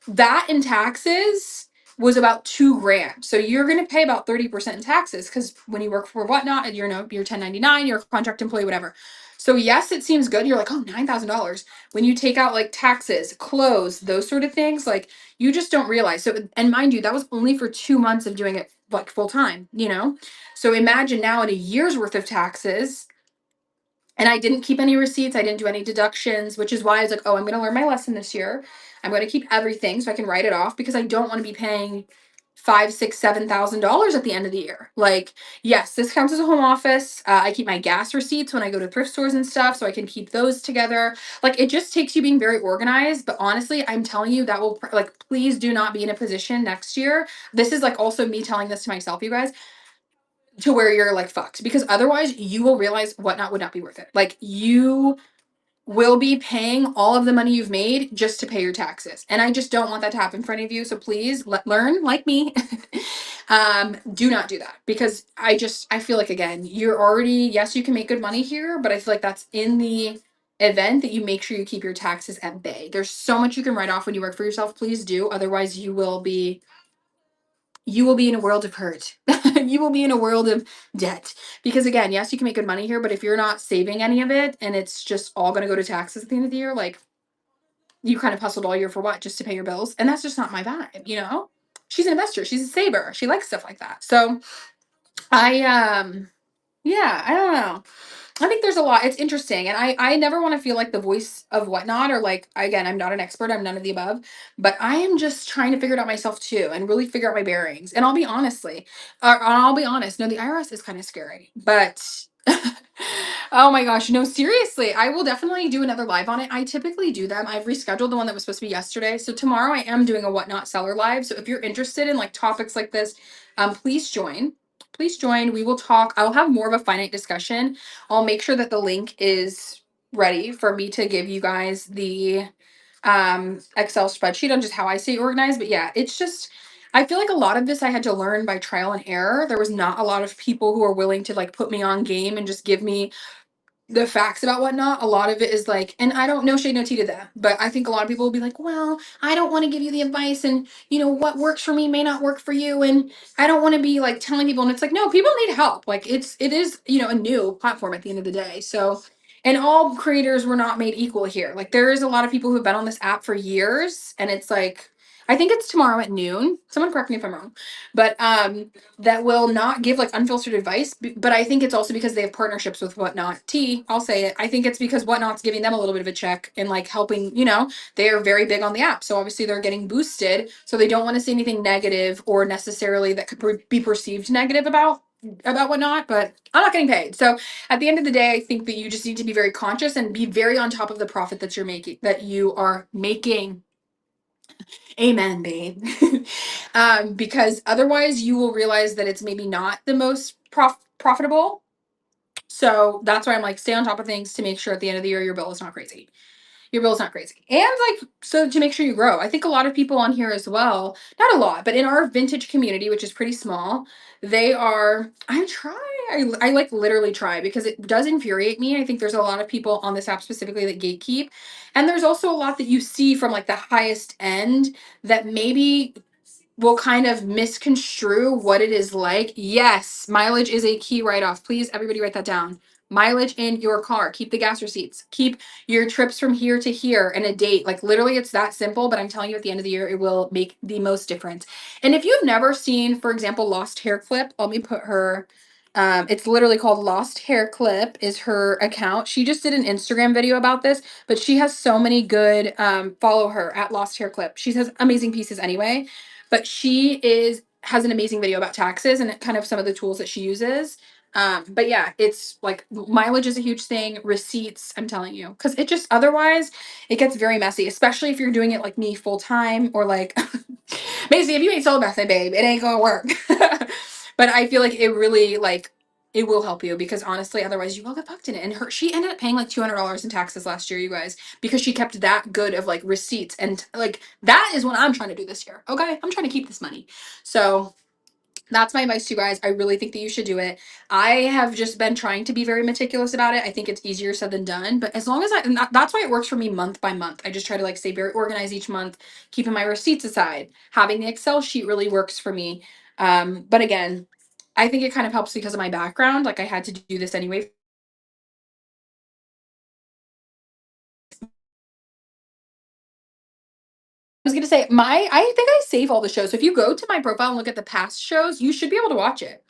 A: That in taxes was about 2 grand. So you're going to pay about 30% in taxes because when you work for Whatnot, you're 1099, you're a contract employee, whatever. So yes, it seems good. You're like, oh, $9,000. When you take out like taxes, clothes, those sort of things, like you just don't realize. So, and mind you, that was only for 2 months of doing it like full time. So imagine now in a year's worth of taxes, and I didn't keep any receipts. I didn't do any deductions, which is why I was like, oh, I'm going to learn my lesson this year. I'm going to keep everything so I can write it off because I don't want to be paying five, six, $7,000 at the end of the year. Like, yes, this counts as a home office. I keep my gas receipts when I go to thrift stores and stuff, so I can keep those together. Like, it just takes you being very organized. But honestly, I'm telling you that will like, please do not be in a position next year. This is like also me telling this to myself, you guys, to where you're like fucked because otherwise you will realize Whatnot would not be worth it. Like you will be paying all of the money you've made just to pay your taxes. And I just don't want that to happen for any of you. So please learn like me. Do not do that because I feel like again, you're already, yes, you can make good money here, but I feel like that's in the event that you make sure you keep your taxes at bay. There's so much you can write off when you work for yourself. Please do. Otherwise you will be in a world of hurt. You will be in a world of debt. Because again, yes, you can make good money here, but if you're not saving any of it and it's just all going to go to taxes at the end of the year, like you kind of hustled all year for what? Just to pay your bills. And that's just not my vibe. She's an investor. She's a saver. She likes stuff like that. So I, yeah, I don't know. I think there's a lot. It's interesting. And I never want to feel like the voice of whatnot or like, again, I'm not an expert. I'm none of the above, but I am just trying to figure it out myself too and really figure out my bearings. And I'll be honest. No, the IRS is kind of scary, but oh my gosh. No, seriously. I will definitely do another live on it. I typically do them. I've rescheduled the one that was supposed to be yesterday. So tomorrow I am doing a whatnot seller live. So if you're interested in like topics like this, please join. Please join. We will talk. I'll have more of a finite discussion. I'll make sure that the link is ready for me to give you guys the Excel spreadsheet on just how I stay organized. But yeah, it's just I feel like a lot of this I had to learn by trial and error. There was not a lot of people who are willing to like put me on game and just give me the facts about whatnot. A lot of it is like, and I don't know shade no tea to that, but I think a lot of people will be like, well, I don't want to give you the advice, and you know what works for me may not work for you, and I don't want to be like telling people. And it's like, no, people need help. Like it is a new platform at the end of the day. So, and all creators were not made equal here. Like there is a lot of people who've been on this app for years, and it's like I think it's tomorrow at noon. Someone correct me if I'm wrong, but that will not give like unfiltered advice. But I think it's also because they have partnerships with Whatnot. I'll say it. I think it's because Whatnot's giving them a little bit of a check and like helping, they are very big on the app. So obviously they're getting boosted. So they don't want to say anything negative or necessarily that could be perceived negative about Whatnot, but I'm not getting paid. So at the end of the day, I think that you just need to be very conscious and be very on top of the profit that you are making. Amen, babe. Because otherwise, you will realize that it's maybe not the most profitable. So that's why I'm like, stay on top of things to make sure at the end of the year your bill is not crazy. Your bill's not crazy. And like, so to make sure you grow. I think a lot of people on here as well, not a lot, but in our vintage community, which is pretty small, I like literally try because it does infuriate me. I think there's a lot of people on this app specifically that gatekeep. And there's also a lot that you see from like the highest end that maybe will kind of misconstrue what it is like. Yes, mileage is a key write off. Please, everybody, write that down. Mileage in your car. Keep the gas receipts. Keep your trips from here to here and a date. Like literally, it's that simple. But I'm telling you, at the end of the year, it will make the most difference. And if you've never seen, for example, Lost Hair Clip, let me put her. It's literally called Lost Hair Clip. Is her account? She just did an Instagram video about this, but she has so many good. Follow her at Lost Hair Clip. She has amazing pieces anyway, but has an amazing video about taxes and kind of some of the tools that she uses. But yeah, it's like mileage is a huge thing. Receipts, I'm telling you, because it just otherwise it gets very messy, especially if you're doing it like me full time or like basically if you ain't sold nothing, babe, it ain't gonna work. But I feel like it really like it will help you because honestly, otherwise you will get fucked in it. And she ended up paying like $200 in taxes last year, you guys, because she kept that good of like receipts and like that is what I'm trying to do this year. Okay, I'm trying to keep this money. So that's my advice to you guys. I really think that you should do it. I have just been trying to be very meticulous about it. I think it's easier said than done, but as long as that's why it works for me month by month. I just try to like stay very organized each month, keeping my receipts aside. Having the Excel sheet really works for me. But again, I think it kind of helps because of my background. Like I had to do this anyway. I was gonna say I think I save all the shows. So if you go to my profile and look at the past shows, you should be able to watch it.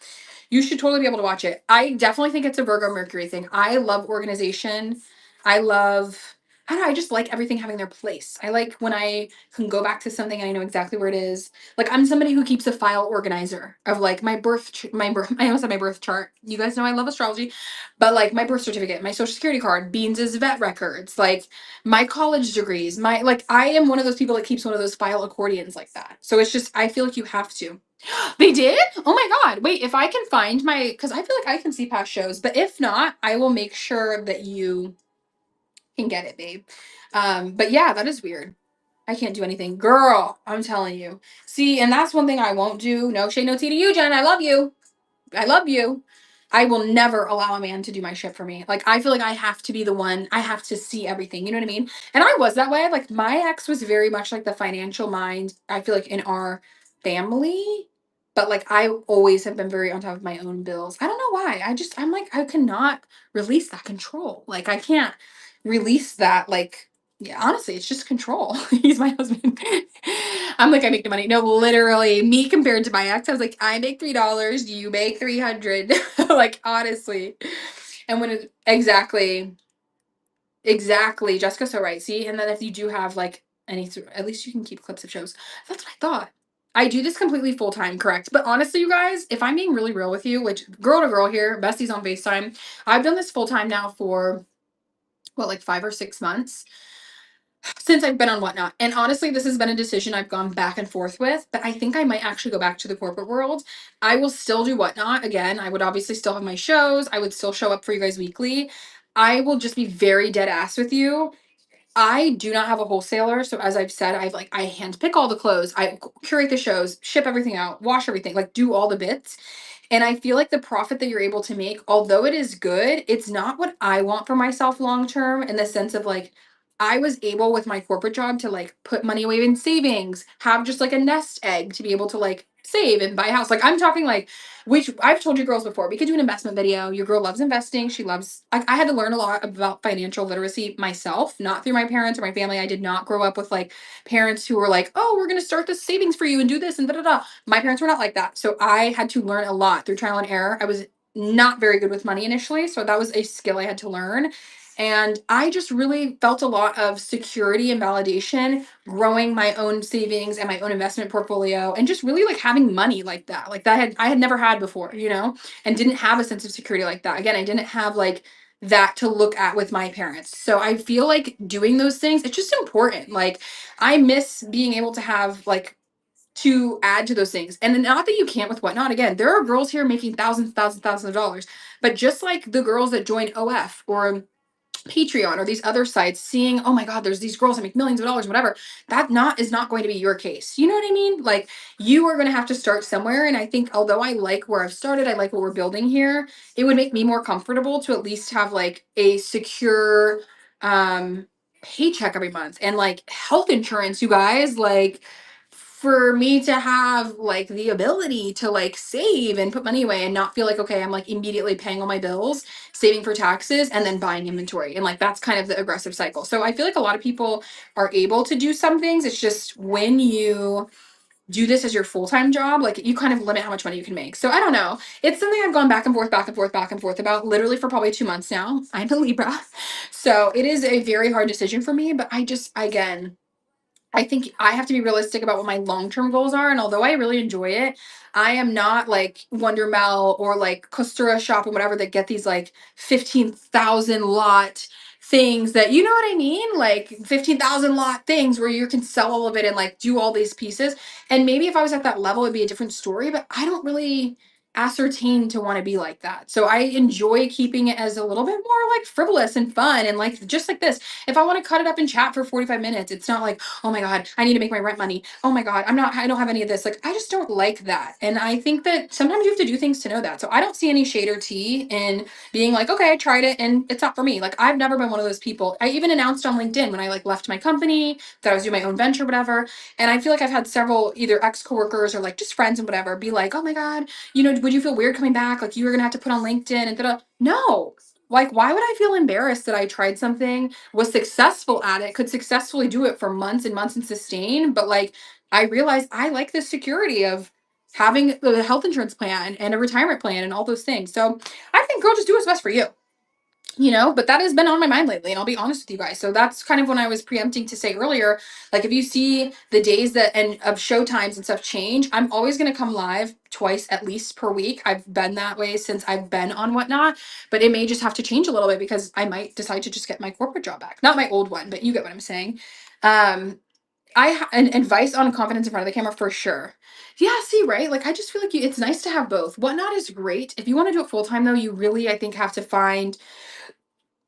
A: You should totally be able to watch it. I definitely think it's a Virgo Mercury thing. I love organization. I love, I don't know, I just like everything having their place. I like when I can go back to something and I know exactly where it is. Like I'm somebody who keeps a file organizer of like I almost said my birth chart. You guys know I love astrology, but like my birth certificate, my social security card, Beans's vet records, like my college degrees, like I am one of those people that keeps one of those file accordions like that. So it's just, I feel like you have to. They did? Oh my God. Wait, if I can find because I feel like I can see past shows, but if not, I will make sure that you can get it, babe. But yeah, that is weird. I can't do anything. Girl, I'm telling you. See, and that's one thing I won't do. No shade, no tea to you, Jen. I love you. I love you. I will never allow a man to do my shit for me. Like I feel like I have to be the one. I have to see everything. You know what I mean? And I was that way. Like my ex was very much like the financial mind. I feel like in our family, but like I always have been very on top of my own bills. I don't know why. I'm like I cannot release that control. Like I can't release that like yeah, honestly, it's just control. He's my husband. I'm like, I make the money. No, literally, me compared to my ex, I was like, I make $3, you make 300. Like, honestly. And when it exactly. Exactly, Jessica's so right, see, and then if you do have, like, at least you can keep clips of shows. That's what I thought. I do this completely full-time, correct, but honestly, you guys, if I'm being really real with you, which girl to girl here, besties on FaceTime, I've done this full-time now for, what, like, 5 or 6 months since I've been on Whatnot, and honestly, this has been a decision I've gone back and forth with, but I think I might actually go back to the corporate world. I will still do Whatnot, again, I would obviously still have my shows, I would still show up for you guys weekly. I will just be very dead ass with you. I do not have a wholesaler, so as I've said, I handpick all the clothes, I curate the shows, ship everything out, wash everything, like do all the bits. And I feel like the profit that you're able to make, although it is good, it's not what I want for myself long term in the sense of like I was able with my corporate job to like put money away in savings, have just like a nest egg to be able to like save and buy a house. Like I'm talking like which I've told you girls before, we could do an investment video. Your girl loves investing. She loves like I had to learn a lot about financial literacy myself, not through my parents or my family. I did not grow up with like parents who were like, "Oh, we're going to start this savings for you and do this and da da da." My parents were not like that. So I had to learn a lot through trial and error. I was not very good with money initially, so that was a skill I had to learn. And I just really felt a lot of security and validation growing my own savings and my own investment portfolio and just really like having money like that. Like that had I had never had before, you know, and didn't have a sense of security like that. Again, I didn't have like that to look at with my parents. So I feel like doing those things, it's just important. Like I miss being able to have like to add to those things. And not that you can't with Whatnot. Again, there are girls here making thousands of dollars. But just like the girls that join OF or Patreon or these other sites, seeing, oh my God, there's these girls that make millions of dollars, whatever, that not is not going to be your case. You know what I mean? Like you are going to have to start somewhere. And I think although I like where I've started, I like what we're building here, it would make me more comfortable to at least have like a secure paycheck every month and like health insurance, you guys. Like for me to have like the ability to like save and put money away and not feel like okay I'm like immediately paying all my bills, saving for taxes, and then buying inventory, and like that's kind of the aggressive cycle. So I feel like a lot of people are able to do some things, it's just when you do this as your full-time job, like you kind of limit how much money you can make. So I don't know, it's something I've gone back and forth about literally for probably 2 months now. I'm a Libra, so it is a very hard decision for me, but I just again I think I have to be realistic about what my long-term goals are. And although I really enjoy it, I am not like Wonder Mel or like Costura Shop and whatever that get these like 15,000 lot things that, you know what I mean? Like 15,000 lot things where you can sell all of it and like do all these pieces. And maybe if I was at that level, it'd be a different story, but I don't really ascertain to want to be like that. So I enjoy keeping it as a little bit more like frivolous and fun and like just like this. If I want to cut it up and chat for 45 minutes, it's not like, oh my God, I need to make my rent money. Oh my God, I don't have any of this. Like, I just don't like that. And I think that sometimes you have to do things to know that. So I don't see any shade or tea in being like, okay, I tried it and it's not for me. Like, I've never been one of those people. I even announced on LinkedIn when I like left my company that I was doing my own venture, whatever. And I feel like I've had several either ex coworkers or like just friends and whatever be like, oh my God, you know, would you feel weird coming back? Like, you were going to have to put on LinkedIn and da. No. Like, why would I feel embarrassed that I tried something, was successful at it, could successfully do it for months and months and sustain? But like, I realized I like the security of having a health insurance plan and a retirement plan and all those things. So I think, girl, just do what's best for you, you know. But that has been on my mind lately, and I'll be honest with you guys. So that's kind of when I was preempting to say earlier, like if you see the days that and of show times and stuff change, I'm always going to come live twice at least per week. I've been that way since I've been on Whatnot, but it may just have to change a little bit because I might decide to just get my corporate job back, not my old one, but you get what I'm saying. um and advice on confidence in front of the camera for sure. Yeah, see, right? Like I just feel like it's nice to have both. Whatnot is great. If you want to do it full time though, you really I think have to find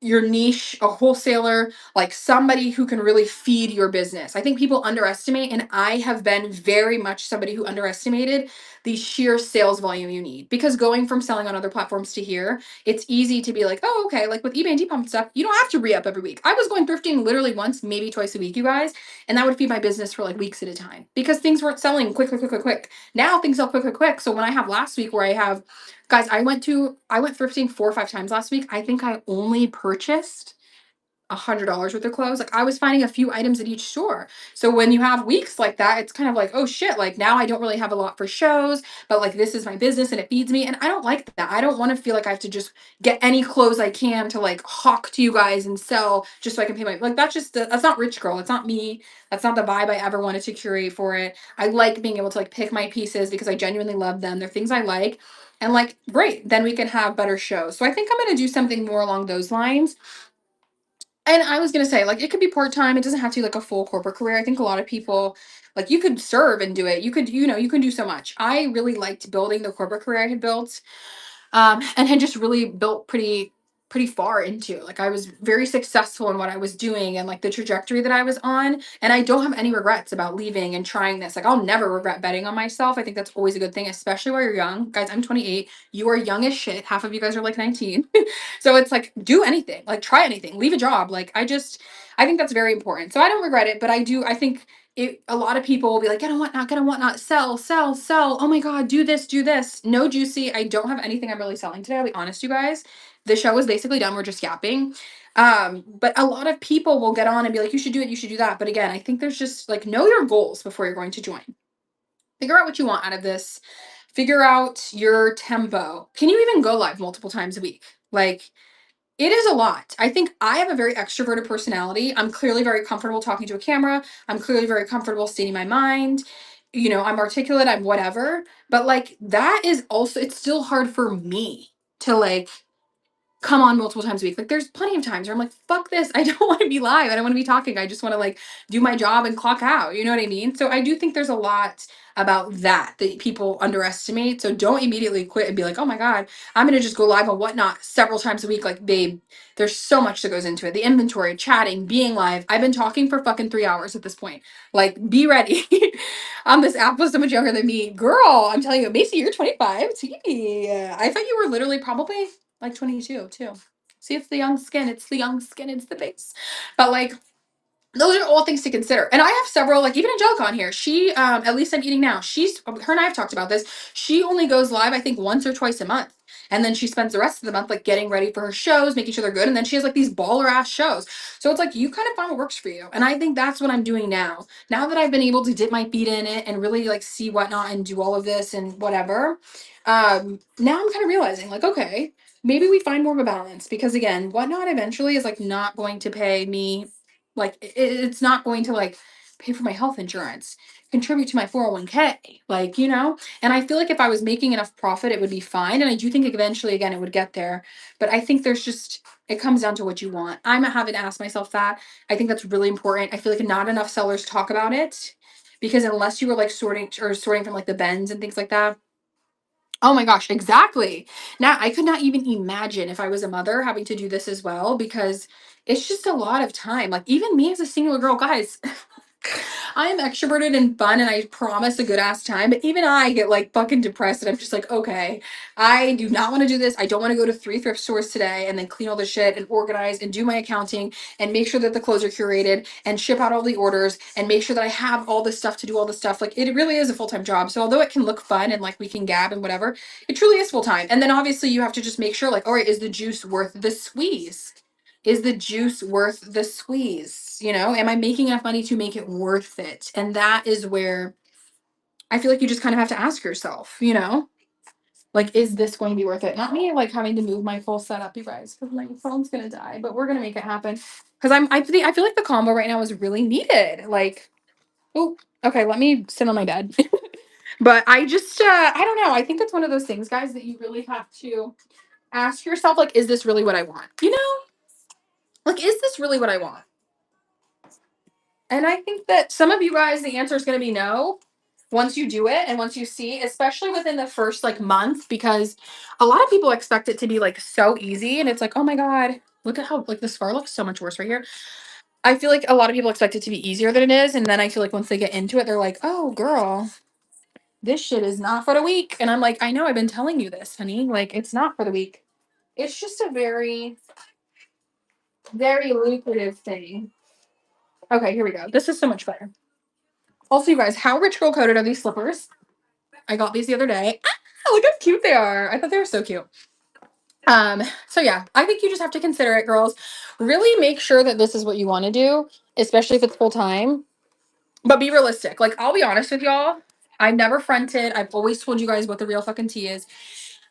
A: your niche, a wholesaler, like somebody who can really feed your business. I think people underestimate, and I have been very much somebody who underestimated the sheer sales volume you need. Because going from selling on other platforms to here, it's easy to be like, oh, okay, like with eBay and Depop and stuff, you don't have to re up every week. I was going thrifting literally once, maybe twice a week, you guys, and that would feed my business for like weeks at a time because things weren't selling quick, quick, quick, quick, quick. Now things sell quick, quick, quick. So when I have last week where I have guys, I went thrifting 4 or 5 times last week. I think I only purchased $100 worth of clothes. Like I was finding a few items at each store. So when you have weeks like that, it's kind of like, oh shit, like now I don't really have a lot for shows, but like this is my business and it feeds me. And I don't like that. I don't want to feel like I have to just get any clothes I can to like hawk to you guys and sell just so I can pay my, like that's just, that's not rich girl. It's not me. That's not the vibe I ever wanted to curate for it. I like being able to like pick my pieces because I genuinely love them. They're things I like. And like, great, then we can have better shows. So I think I'm going to do something more along those lines. And I was gonna say, like, it could be part time. It doesn't have to be like a full corporate career. I think a lot of people, like, you could serve and do it. You could, you can do so much. I really liked building the corporate career I had built, and had just really built pretty far into. Like, I was very successful in what I was doing and like the trajectory that I was on. And I don't have any regrets about leaving and trying this. Like, I'll never regret betting on myself. I think that's always a good thing, especially while you're young. Guys, I'm 28. You are young as shit. Half of you guys are like 19. So it's like, do anything, like try anything, leave a job. Like I think that's very important. So I don't regret it, but I think it, a lot of people will be like, get on whatnot, sell, sell, sell. Oh my God, do this, do this. No, Juicy. I don't have anything I'm really selling today. I'll be honest, you guys. The show is basically done. We're just yapping. But a lot of people will get on and be like, you should do it, you should do that. But again, I think there's just like, know your goals before you're going to join. Figure out what you want out of this. Figure out your tempo. Can you even go live multiple times a week? Like, it is a lot. I think I have a very extroverted personality. I'm clearly very comfortable talking to a camera. I'm clearly very comfortable stating my mind. You know, I'm articulate, I'm whatever. But like that is also, it's still hard for me to like come on multiple times a week. Like there's plenty of times where I'm like, fuck this. I don't want to be live. I don't want to be talking. I just want to like do my job and clock out. You know what I mean? So I do think there's a lot about that people underestimate. So don't immediately quit and be like, oh my God, I'm going to just go live on whatnot several times a week. Like, babe, there's so much that goes into it. The inventory, chatting, being live. I've been talking for fucking 3 hours at this point. Like, be ready. On this app was so much younger than me. Girl, I'm telling you, Macy, you're 25. Yeah. I thought you were literally probably like 22 too. See, it's the young skin. It's the young skin. It's the face. But like, those are all things to consider. And I have several, like even Angelica on here. She, at least I'm eating now. Her and I have talked about this. She only goes live, I think, once or twice a month. And then she spends the rest of the month like getting ready for her shows, making sure they're good. And then she has like these baller ass shows. So it's like you kind of find what works for you. And I think that's what I'm doing now. Now that I've been able to dip my feet in it and really like see whatnot and do all of this and whatever. Now I'm kind of realizing like, okay, maybe we find more of a balance because again, whatnot eventually is like not going to pay me like it's not going to like pay for my health insurance, contribute to my 401k, like, you know? And I feel like if I was making enough profit, it would be fine. And I do think eventually, again, it would get there. But I think there's just, it comes down to what you want. I'm having to ask myself that. I think that's really important. I feel like not enough sellers talk about it because unless you were like sorting from like the bends and things like that. Oh my gosh, exactly. Now, I could not even imagine if I was a mother having to do this as well because it's just a lot of time. Like, even me as a single girl, guys, I am extroverted and fun and I promise a good ass time, but even I get like fucking depressed and I'm just like, okay, I do not want to do this. I don't want to go to 3 thrift stores today and then clean all the shit and organize and do my accounting and make sure that the clothes are curated and ship out all the orders and make sure that I have all this stuff to do all this stuff. Like it really is a full-time job. So although it can look fun and like we can gab and whatever, it truly is full-time. And then obviously you have to just make sure like, all right, is the juice worth the squeeze? Is the juice worth the squeeze? You know, am I making enough money to make it worth it? And that is where I feel like you just kind of have to ask yourself, you know, like, is this going to be worth it? Not me like having to move my full setup, you guys, because my phone's gonna die, but we're gonna make it happen. Because I feel like the combo right now is really needed. Like, oh, okay, let me sit on my bed. But I just I don't know. I think it's one of those things, guys, that you really have to ask yourself, like, is this really what I want? You know? Like, is this really what I want? And I think that some of you guys, the answer is going to be no once you do it and once you see, especially within the first like month, because a lot of people expect it to be like so easy. And it's like, oh my God, look at how like the scar looks so much worse right here. I feel like a lot of people expect it to be easier than it is. And then I feel like once they get into it, they're like, oh, girl, this shit is not for the weak. And I'm like, I know, I've been telling you this, honey. Like, it's not for the weak. It's just a very, very lucrative thing. Okay, here we go. This is so much better. Also, you guys, how rich girl coded are these slippers? I got these the other day. Ah, look how cute they are. I thought they were so cute. So yeah, I think you just have to consider it, girls. Really make sure that this is what you want to do, especially if it's full time. But be realistic. Like, I'll be honest with y'all. I've never fronted. I've always told you guys what the real fucking tea is.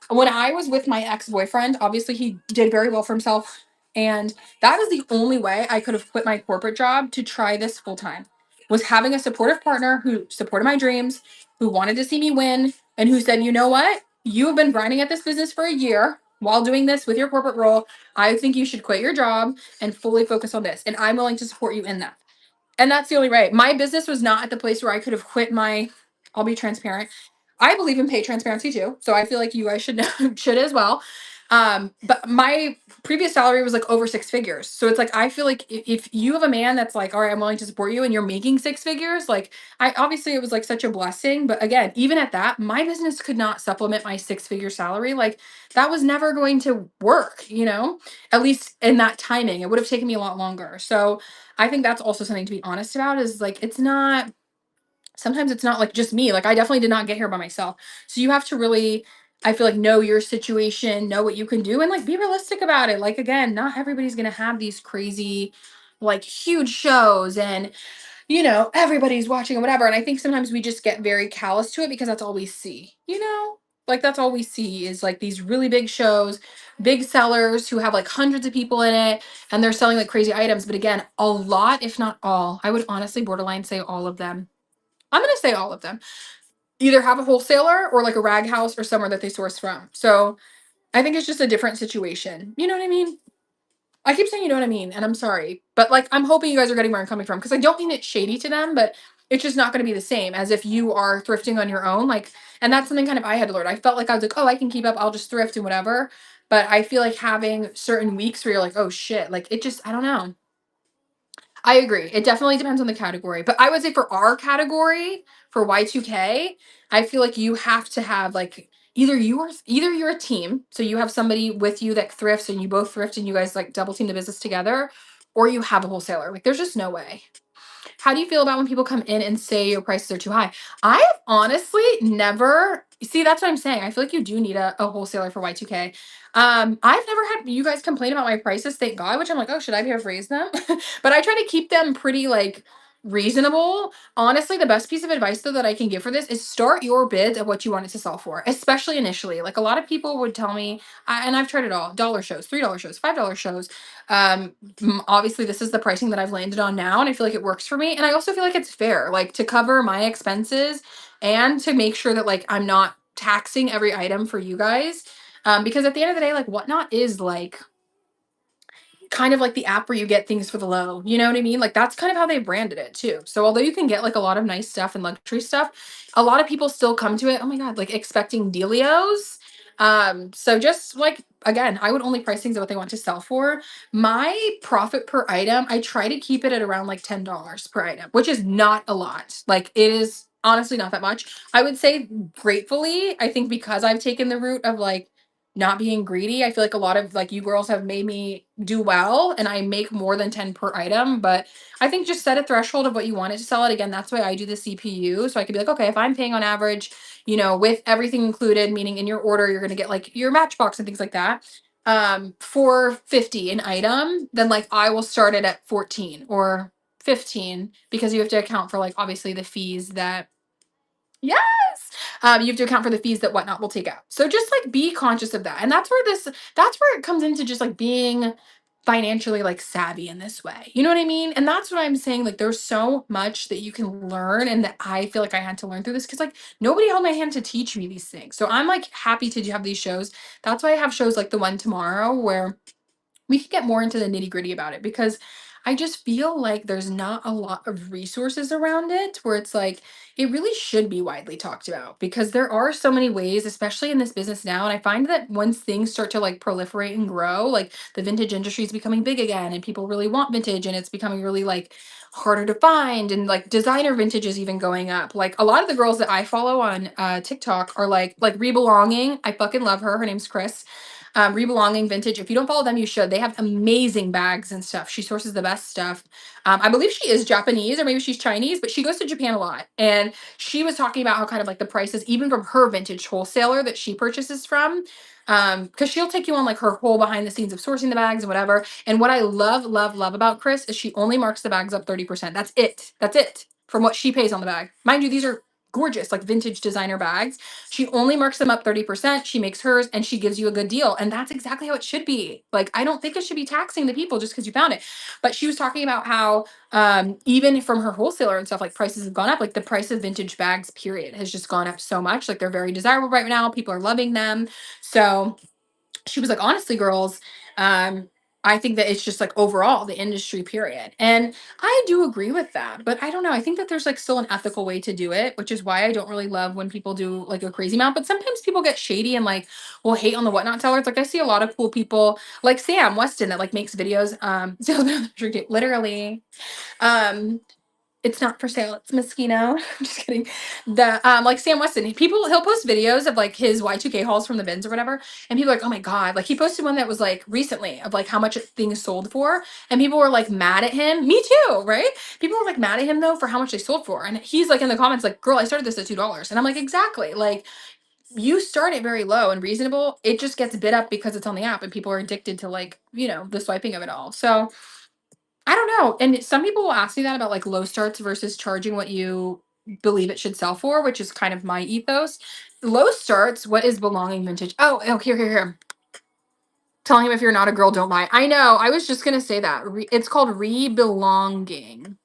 A: When I was with my ex-boyfriend, obviously he did very well for himself. And that is the only way I could have quit my corporate job to try this full time. Was having a supportive partner who supported my dreams, who wanted to see me win, and who said, you know what? You have been grinding at this business for a year while doing this with your corporate role. I think you should quit your job and fully focus on this. And I'm willing to support you in that. And that's the only way. My business was not at the place where I could have quit my, I'll be transparent. I believe in pay transparency too. So I feel like you guys should know, should as well. But my previous salary was like over six figures. So it's like, I feel like if you have a man that's like, all right, I'm willing to support you and you're making six figures, like I obviously it was like such a blessing. But again, even at that, my business could not supplement my six-figure salary. Like that was never going to work, you know, at least in that timing. It would have taken me a lot longer. So I think that's also something to be honest about is like, it's not, sometimes it's not like just me. Like, I definitely did not get here by myself. So you have to really, I feel like, know your situation, know what you can do, and like be realistic about it. Like, again, not everybody's going to have these crazy, like, huge shows and, you know, everybody's watching or whatever. And I think sometimes we just get very callous to it because that's all we see, you know? Like, that's all we see is like these really big shows, big sellers who have like hundreds of people in it and they're selling like crazy items. But again, a lot, if not all, I would honestly borderline say all of them. I'm going to say all of them either have a wholesaler or like a rag house or somewhere that they source from. So I think it's just a different situation. You know what I mean? I keep saying you know what I mean, and I'm sorry. But like I'm hoping you guys are getting where I'm coming from because I don't mean it's shady to them, but it's just not going to be the same as if you are thrifting on your own. Like, and that's something kind of I had to learn. I felt like I was like, oh, I can keep up, I'll just thrift and whatever. But I feel like having certain weeks where you're like, oh shit, like it just I don't know. I agree. It definitely depends on the category. But I would say for our category, for Y2K, I feel like you have to have like either you're a team, so you have somebody with you that thrifts and you both thrift and you guys like double team the business together, or you have a wholesaler. Like there's just no way. How do you feel about when people come in and say your prices are too high? I have honestly never see that's what I'm saying. I feel like you do need a wholesaler for Y2K. I've never had you guys complain about my prices, thank God, which I'm like, oh, should I be raise them? But I try to keep them pretty like reasonable. Honestly, the best piece of advice though that I can give for this is start your bids at what you want it to sell for, especially initially. Like a lot of people would tell me, and I've tried it all: dollar shows, $3 shows, $5 shows. Obviously this is the pricing that I've landed on now and I feel like it works for me and I also feel like it's fair like to cover my expenses and to make sure that like I'm not taxing every item for you guys because at the end of the day like Whatnot is like kind of like the app where you get things for the low. You know what I mean? Like that's kind of how they branded it too. So although you can get like a lot of nice stuff and luxury stuff, a lot of people still come to it, oh my God, like expecting dealios. So just like again, I would only price things at what they want to sell for. My profit per item, I try to keep it at around like $10 per item, which is not a lot. Like it is honestly not that much. I would say gratefully, I think because I've taken the route of like not being greedy. I feel like a lot of like you girls have made me do well and I make more than 10 per item, but I think just set a threshold of what you want it to sell at. Again, that's why I do the CPU. So I could be like, okay, if I'm paying on average, you know, with everything included, meaning in your order, you're going to get like your matchbox and things like that. For 50 an item, then like I will start it at 14 or 15 because you have to account for like obviously the fees that yes. You have to account for the fees that Whatnot will take out. So just like be conscious of that. And that's where it comes into just like being financially like savvy in this way. You know what I mean? And that's what I'm saying. Like there's so much that you can learn and that I feel like I had to learn through this because like nobody held my hand to teach me these things. So I'm like happy to have these shows. That's why I have shows like the one tomorrow where we could get more into the nitty gritty about it because I just feel like there's not a lot of resources around it where it's like it really should be widely talked about because there are so many ways, especially in this business now. And I find that once things start to like proliferate and grow, like the vintage industry is becoming big again and people really want vintage and it's becoming really like harder to find and like designer vintage is even going up. Like a lot of the girls that I follow on TikTok are like Rebelonging. I fucking love her. Her name's Chris. Rebelonging Vintage. If you don't follow them, you should. They have amazing bags and stuff. She sources the best stuff. I believe she is Japanese or maybe she's Chinese, but she goes to Japan a lot. And she was talking about how kind of like the prices, even from her vintage wholesaler that she purchases from, Because she'll take you on like her whole behind the scenes of sourcing the bags and whatever. And what I love, love, love about Chris is she only marks the bags up 30%. That's it. That's it from what she pays on the bag. Mind you, these are gorgeous, like vintage designer bags. She only marks them up 30%. She makes hers and she gives you a good deal. And that's exactly how it should be. Like, I don't think it should be taxing the people just because you found it. But she was talking about how even from her wholesaler and stuff, like prices have gone up. Like the price of vintage bags, period, has just gone up so much. Like they're very desirable right now. People are loving them. So she was like, honestly, girls, I think that it's just like overall the industry, period. And I do agree with that, but I don't know. I think that there's like still an ethical way to do it, which is why I don't really love when people do like a crazy amount. But sometimes people get shady and like will hate on the whatnot sellers. Like I see a lot of cool people like Sam Weston that like makes videos. So literally, um, it's not for sale. It's Moschino. I'm just kidding. The like Sam Weston, he'll post videos of like his Y2K hauls from the bins or whatever, and people are like, oh my god, like he posted one that was like recently of like how much things sold for, and people were like mad at him. Me too, right? People were like mad at him though for how much they sold for, and he's like in the comments like, girl, I started this at $2, and I'm like, exactly, like you start it very low and reasonable. It just gets bid up because it's on the app, and people are addicted to like the swiping of it all. So I don't know. And some people will ask me that about like low starts versus charging what you believe it should sell for, which is kind of my ethos. Low starts, what is belonging vintage? Oh, here. Telling him if you're not a girl, don't buy. I know. I was just gonna say that. It's called rebelonging.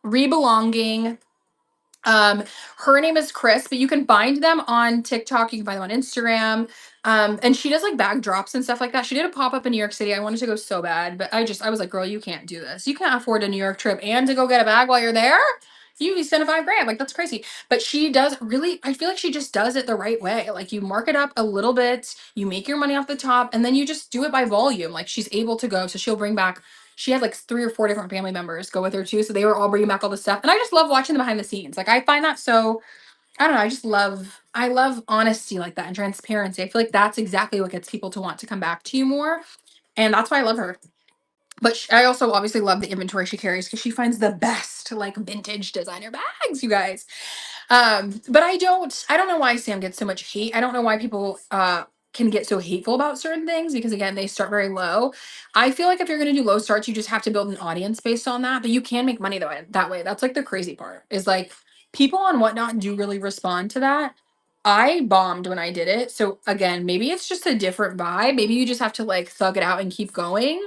A: Rebelonging. Her name is Chris, but you can find them on TikTok. You can find them on Instagram. And she does like bag drops and stuff like that. She did a pop up in New York City. I wanted to go so bad, but I was like, girl, you can't do this. You can't afford a New York trip and to go get a bag while you're there. You spend $5,000. Like, that's crazy. But she does really, I feel like she just does it the right way. Like, you mark it up a little bit, you make your money off the top, and then you just do it by volume. Like, she's able to go. So she'll bring back, she had like 3 or 4 different family members go with her too. So they were all bringing back all the stuff. And I just love watching the behind the scenes. Like, I find that so, I don't know. I love honesty like that and transparency. I feel like that's exactly what gets people to want to come back to you more. And that's why I love her. But I also obviously love the inventory she carries because she finds the best like vintage designer bags, you guys. But I don't know why Sam gets so much hate. I don't know why people can get so hateful about certain things because again, they start very low. I feel like if you're gonna do low starts, you just have to build an audience based on that. But you can make money that way. That's like the crazy part. Is like people on Whatnot do really respond to that. I bombed when I did it. So again, maybe it's just a different vibe. Maybe you just have to like thug it out and keep going.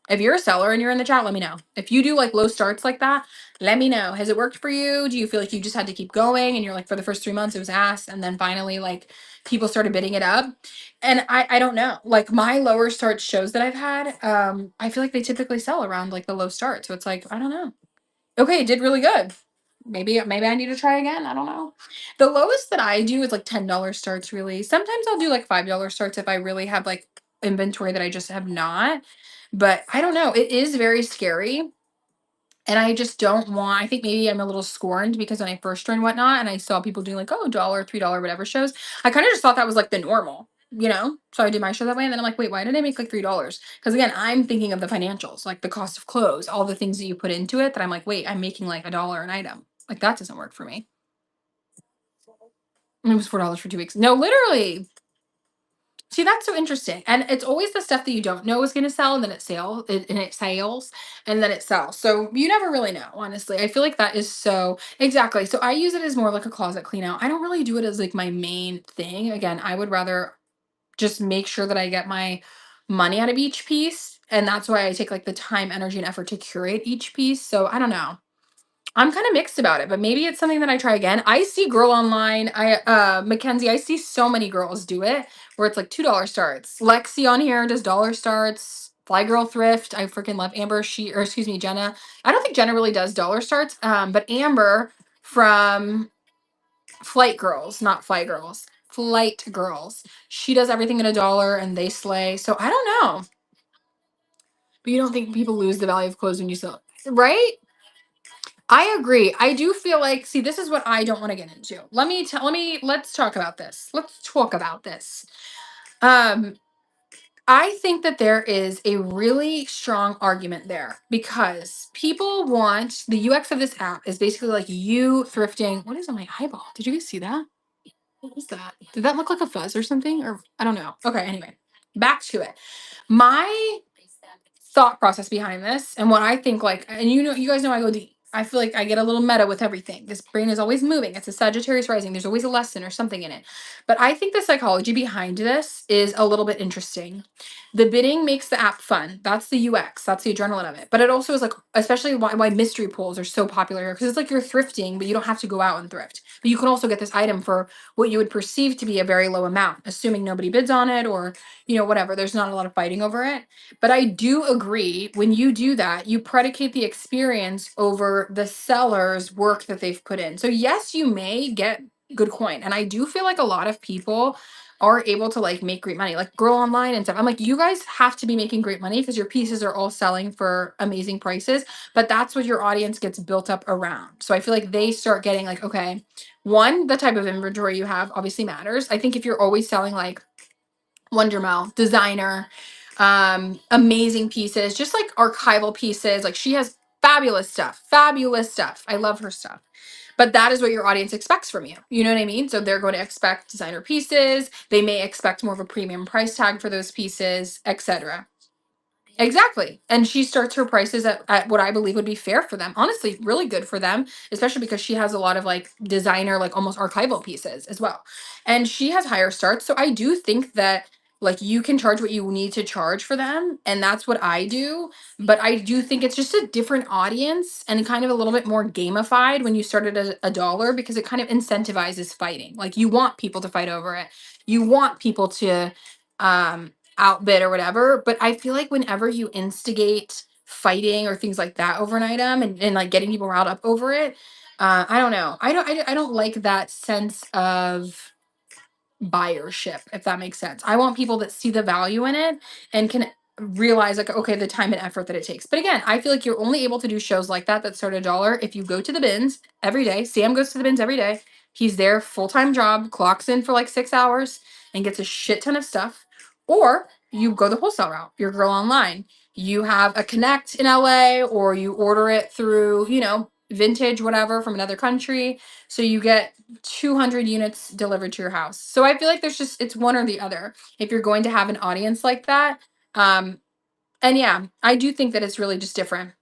A: If you're a seller and you're in the chat, let me know. If you do like low starts like that, let me know. Has it worked for you? Do you feel like you just had to keep going and you're like for the first 3 months it was ass and then finally like people started bidding it up? And I don't know. Like my lower start shows that I've had, I feel like they typically sell around like the low start. So it's like, I don't know. Okay, it did really good. Maybe I need to try again. I don't know. The lowest that I do is like $10 starts really. Sometimes I'll do like $5 starts if I really have like inventory that I just have not. But I don't know. It is very scary. And I just don't want, I think maybe I'm a little scorned because when I first joined Whatnot and I saw people doing like, oh, dollar, $3, whatever shows, I kind of just thought that was like the normal. So I did my show that way. And then I'm like, wait, why did I make like $3? Because again, I'm thinking of the financials, like the cost of clothes, all the things that you put into it that I'm like, wait, I'm making like $1 an item. Like that doesn't work for me. And it was $4 for 2 weeks. No, literally. See, that's so interesting. And it's always the stuff that you don't know is going to sell and then it sales and then it sells. So you never really know, honestly. I feel like that is so exactly. So I use it as more like a closet clean out. I don't really do it as like my main thing. Again, I would rather just make sure that I get my money out of each piece. And that's why I take like the time, energy, and effort to curate each piece. So I don't know. I'm kind of mixed about it, but maybe it's something that I try again. I see girl online. Mackenzie, I see so many girls do it where it's like $2 starts. Lexi on here does dollar starts. Fly Girl Thrift. I freaking love Amber. Jenna. I don't think Jenna really does dollar starts. But Amber from Flight Girls, not Fly Girls. Flight Girls. She does everything at $1 and they slay. So I don't know. But you don't think people lose the value of clothes when you sell, right? I agree. I do feel like, see, this is what I don't want to get into. Let's talk about this. Let's talk about this. Um, I think that there is a really strong argument there because people want the UX of this app is basically like you thrifting. What is on my eyeball? Did you guys see that? What was that? Did that look like a fuzz or something? Or I don't know. Okay, anyway, back to it. My thought process behind this and what I think, like, and you guys know I go deep. I feel like I get a little meta with everything. This brain is always moving. It's a Sagittarius rising. There's always a lesson or something in it. But I think the psychology behind this is a little bit interesting. The bidding makes the app fun. That's the UX. That's the adrenaline of it. But it also is like, especially why mystery pulls are so popular here, because it's like you're thrifting, but you don't have to go out and thrift. But you can also get this item for what you would perceive to be a very low amount, assuming nobody bids on it or, whatever. There's not a lot of fighting over it. But I do agree when you do that, you predicate the experience over the seller's work that they've put in. So, yes, you may get good coin. And I do feel like a lot of people are able to like make great money, like Girl Online and stuff. I'm like, you guys have to be making great money because your pieces are all selling for amazing prices. But that's what your audience gets built up around. So I feel like they start getting like, okay, one, the type of inventory you have obviously matters. I think if you're always selling like Wondermel, designer, amazing pieces, just like archival pieces. Like she has fabulous stuff, fabulous stuff. I love her stuff. But that is what your audience expects from you. You know what I mean? So they're going to expect designer pieces. They may expect more of a premium price tag for those pieces, etc. Exactly. And she starts her prices at what I believe would be fair for them. Honestly, really good for them, especially because she has a lot of like designer, like almost archival pieces as well. And she has higher starts. So I do think that like you can charge what you need to charge for them. And that's what I do. But I do think it's just a different audience and kind of a little bit more gamified when you start at a dollar because it kind of incentivizes fighting. Like you want people to fight over it. You want people to outbid or whatever. But I feel like whenever you instigate fighting or things like that over an item and like getting people riled up over it, I don't know. I don't like that sense of buyership, if that makes sense. I want people that see the value in it and can realize like okay the time and effort that it takes. But again, I feel like you're only able to do shows like that start at $1 if you go to the bins every day. Sam goes to the bins every day. He's there, full-time job, clocks in for like 6 hours and gets a shit ton of stuff. Or you go the wholesale route, your Girl Online. You have a connect in LA or you order it through, vintage, whatever, from another country. So you get 200 units delivered to your house. So I feel like it's one or the other if you're going to have an audience like that. Um, and yeah, I do think that it's really just different.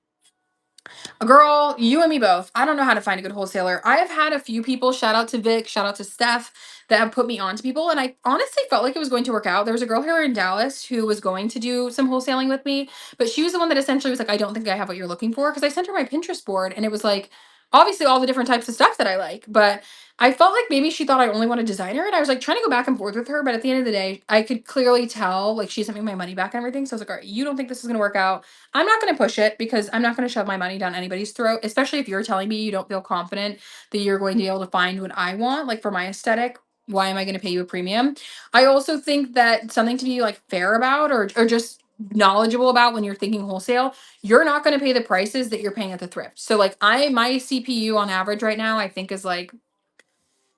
A: Girl, you and me both. I don't know how to find a good wholesaler. I have had a few people, shout out to Vic, shout out to Steph, that have put me on to people. And I honestly felt like it was going to work out. There was a girl here in Dallas who was going to do some wholesaling with me, but she was the one that essentially was like, I don't think I have what you're looking for. Because I sent her my Pinterest board and it was like, obviously all the different types of stuff that I like. But I felt like maybe she thought I only wanted designer. And I was like trying to go back and forth with her. But at the end of the day, I could clearly tell like she sent me my money back and everything. So I was like, all right, you don't think this is going to work out. I'm not going to push it because I'm not going to shove my money down anybody's throat, especially if you're telling me you don't feel confident that you're going to be able to find what I want, like for my aesthetic. Why am I going to pay you a premium? I also think that something to be like fair about or just knowledgeable about when you're thinking wholesale, you're not going to pay the prices that you're paying at the thrift. So like my CPU on average right now, I think is like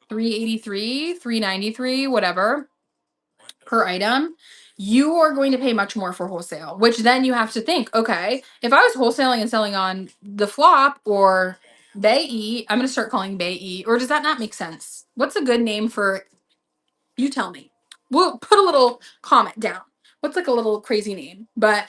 A: 383, 393, whatever per item, you are going to pay much more for wholesale, which then you have to think, okay, if I was wholesaling and selling on the flop or Bay E, I'm going to start calling Bay E, or does that not make sense? What's a good name for, you tell me. We'll put a little comment down. What's like a little crazy name? But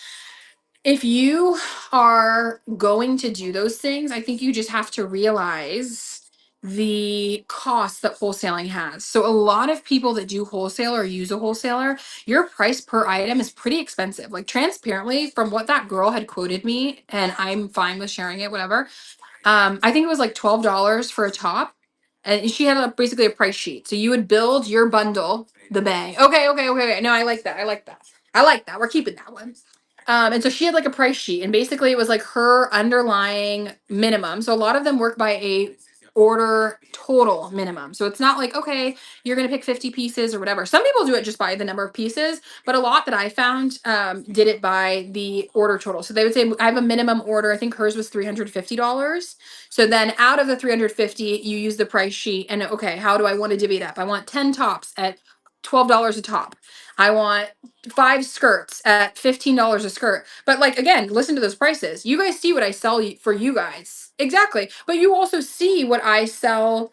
A: if you are going to do those things, I think you just have to realize the cost that wholesaling has. So a lot of people that do wholesale or use a wholesaler, your price per item is pretty expensive. Like transparently from what that girl had quoted me, and I'm fine with sharing it, whatever. I think it was like $12 for a top. And she had basically a price sheet. So you would build your bundle, the bay. Okay. No, I like that. I like that. We're keeping that one. And so she had like a price sheet, and basically it was like her underlying minimum. So a lot of them work by a order total minimum. So it's not like, okay, you're gonna pick 50 pieces or whatever. Some people do it just by the number of pieces, but a lot that I found did it by the order total. So they would say, I have a minimum order. I think hers was $350. So then out of the 350, you use the price sheet and okay, how do I want to divvy it up? I want 10 tops at $12 a top. I want 5 skirts at $15 a skirt. But like again, listen to those prices. You guys see what I sell for you guys. Exactly. But you also see what I sell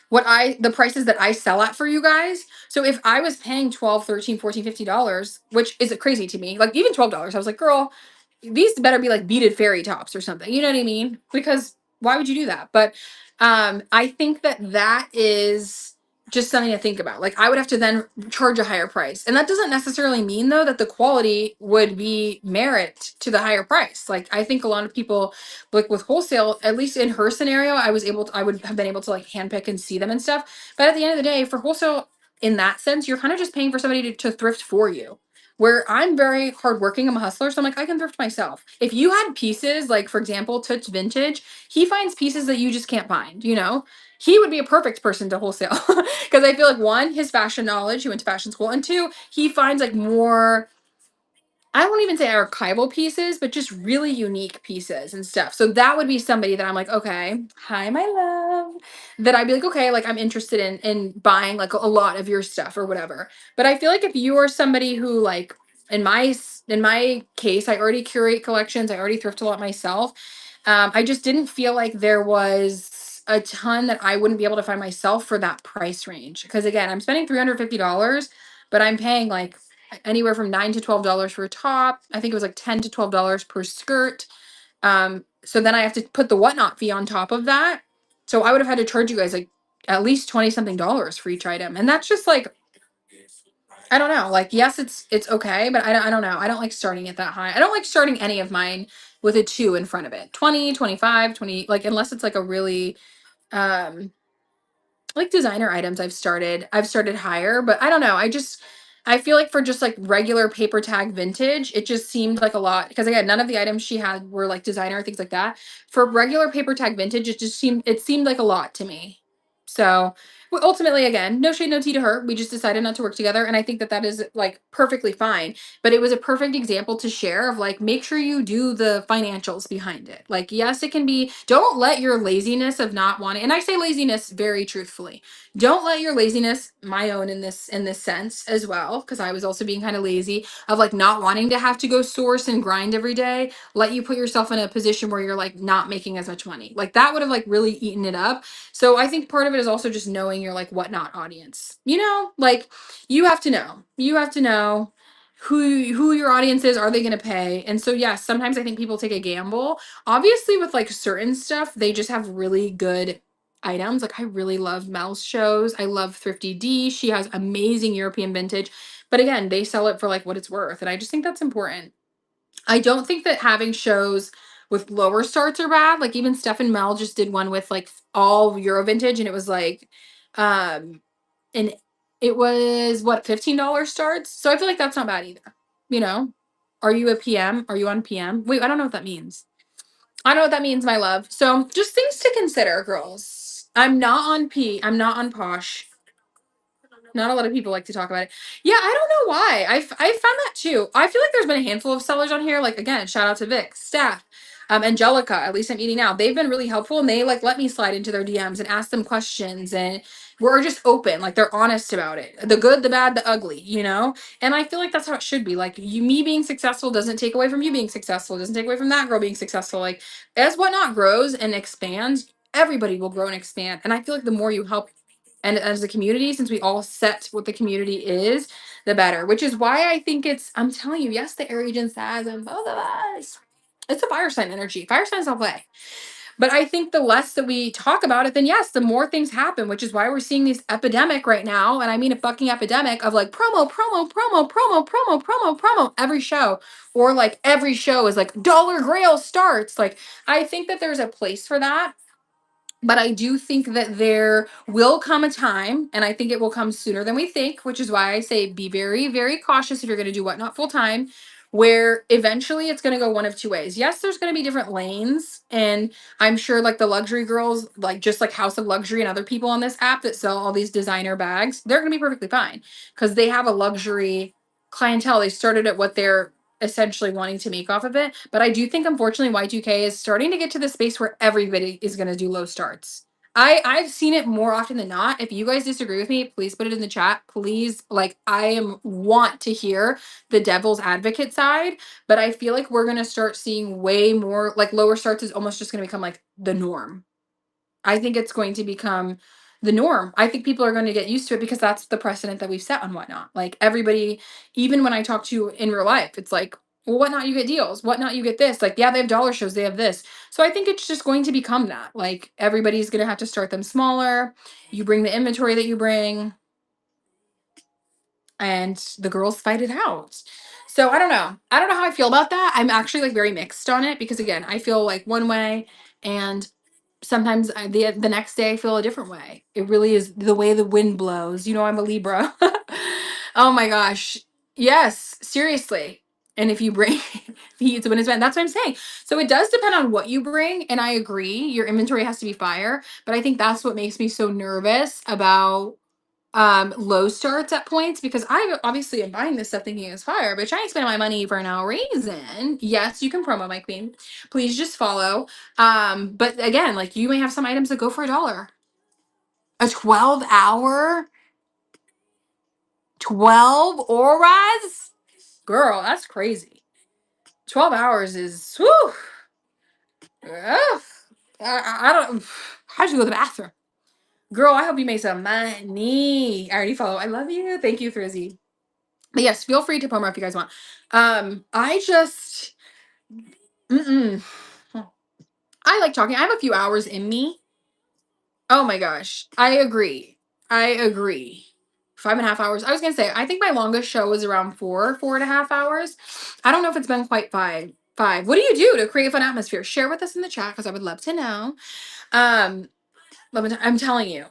A: the prices that I sell at for you guys. So if I was paying 12, 13, 14, $15, which is crazy to me, like even $12, I was like, girl, these better be like beaded fairy tops or something. You know what I mean? Because why would you do that? But I think that that is just something to think about. Like I would have to then charge a higher price. And that doesn't necessarily mean though that the quality would be merit to the higher price. Like I think a lot of people like with wholesale, at least in her scenario, I would have been able to like handpick and see them and stuff. But at the end of the day, for wholesale in that sense, you're kind of just paying for somebody to thrift for you. Where I'm very hardworking, I'm a hustler, so I'm like, I can thrift myself. If you had pieces, like for example, Toots Vintage, he finds pieces that you just can't find, you know? He would be a perfect person to wholesale. Because I feel like one, his fashion knowledge, he went to fashion school, and two, he finds like more, I won't even say archival pieces, but just really unique pieces and stuff. So that would be somebody that I'm like, okay, hi, my love. That I'd be like, okay, like I'm interested in buying like a lot of your stuff or whatever. But I feel like if you are somebody who like in my case, I already curate collections, I already thrift a lot myself. I just didn't feel like there was a ton that I wouldn't be able to find myself for that price range. Because again, I'm spending $350, but I'm paying like anywhere from $9 to $12 for a top. I think it was like $10 to $12 per skirt. So then I have to put the whatnot fee on top of that. So I would have had to charge you guys like at least 20 something dollars for each item. And that's just like, I don't know. Like, yes, it's okay, but I don't know. I don't like starting it that high. I don't like starting any of mine with a two in front of it. 20, 25, 20, like unless it's like a really um like designer items I've started higher, but I don't know. I feel like for just like regular paper tag vintage, it just seemed like a lot because again, none of the items she had were like designer things like that. For regular paper tag vintage, it seemed like a lot to me. So, ultimately again, no shade no tea to her. We just decided not to work together and I think that that is like perfectly fine. But it was a perfect example to share of like make sure you do the financials behind it. Like yes, it can be, don't let your laziness of not wanting, and I say laziness very truthfully. Don't let your laziness, my own in this sense as well, because I was also being kind of lazy of like not wanting to have to go source and grind every day, let you put yourself in a position where you're like not making as much money. Like that would have like really eaten it up. So I think part of it is also just knowing your like whatnot audience. You know, like you have to know. You have to know who your audience is. Are they going to pay? And so yes, sometimes I think people take a gamble. Obviously with like certain stuff, they just have really good items. Like I really love Mel's shows. I love Thrifty D. She has amazing European vintage. But again, they sell it for like what it's worth. And I just think that's important. I don't think that having shows with lower starts are bad. Like even Steph and Mel just did one with like all Euro vintage and it was like um and it was what $15 starts. So I feel like that's not bad either. You know? Are you a PM? Are you on PM? Wait, I don't know what that means. I know what that means, my love. So just things to consider, girls. I'm not on Posh. Not a lot of people like to talk about it. Yeah, I don't know why. I found that too. I feel like there's been a handful of sellers on here. Like again, shout out to Vic, staff, Angelica. At least I'm eating now. They've been really helpful, and they like let me slide into their DMs and ask them questions, and we're just open. Like they're honest about it. The good, the bad, the ugly. You know. And I feel like that's how it should be. Like me being successful doesn't take away from you being successful. Doesn't take away from that girl being successful. Like as whatnot grows and expands, everybody will grow and expand. And I feel like the more you help and as a community, since we all set what the community is, the better. Which is why I think I'm telling you, yes, the air agent says, and both of us. It's a fire sign energy. Fire signs don't play. But I think the less that we talk about it, then yes, the more things happen, which is why we're seeing this epidemic right now. And I mean a fucking epidemic of like promo, promo, promo, promo, promo, promo, promo, every show. Or like every show is like Dollar Grail starts. Like I think that there's a place for that, but I do think that there will come a time, and I think it will come sooner than we think, which is why I say be very, very cautious if you're going to do whatnot full time, where eventually it's going to go one of two ways. Yes, there's going to be different lanes, and I'm sure like the luxury girls, like just like House of Luxury and other people on this app that sell all these designer bags, they're going to be perfectly fine because they have a luxury clientele. They started at what they're essentially wanting to make off of it. But I do think unfortunately Y2K is starting to get to the space where everybody is going to do low starts. I've seen it more often than not. If you guys disagree with me, please put it in the chat. Please, like I am want to hear the devil's advocate side, but I feel like we're going to start seeing way more like lower starts is almost just going to become like the norm. I think it's going to become the norm. I think people are going to get used to it because that's the precedent that we've set on Whatnot. Like everybody, even when I talk to you in real life, it's like, well, Whatnot, you get deals. Whatnot, you get this. Like, yeah, they have dollar shows, they have this. So I think it's just going to become that. Like everybody's going to have to start them smaller. You bring the inventory that you bring, and the girls fight it out. So I don't know. I don't know how I feel about that. I'm actually like very mixed on it because again, I feel like one way, and sometimes the next day I feel a different way. It really is the way the wind blows. You know, I'm a Libra. Oh my gosh. Yes, seriously. And if you bring heat to when it's been, that's what I'm saying. So it does depend on what you bring. And I agree, your inventory has to be fire. But I think that's what makes me so nervous about low starts at points, because I obviously am buying this stuff thinking it's fire, but I ain't spending my money for no reason. Yes, you can promo my queen. Please just follow. But again, like you may have some items that go for $1. A 12-hour, 12 auras? Girl, that's crazy. 12 hours is whew. Ugh. I don't how'd you go to the bathroom? Girl, I hope you made some money. I already follow. I love you. Thank you, Frizzy. But yes, feel free to promo if you guys want. I just, mm-mm. I like talking. I have a few hours in me. Oh my gosh, I agree. I agree. 5.5 hours. I was gonna say, I think my longest show was around 4.5 hours. I don't know if it's been quite five. Five. What do you do to create a fun atmosphere? Share with us in the chat because I would love to know. Um, I'm telling you.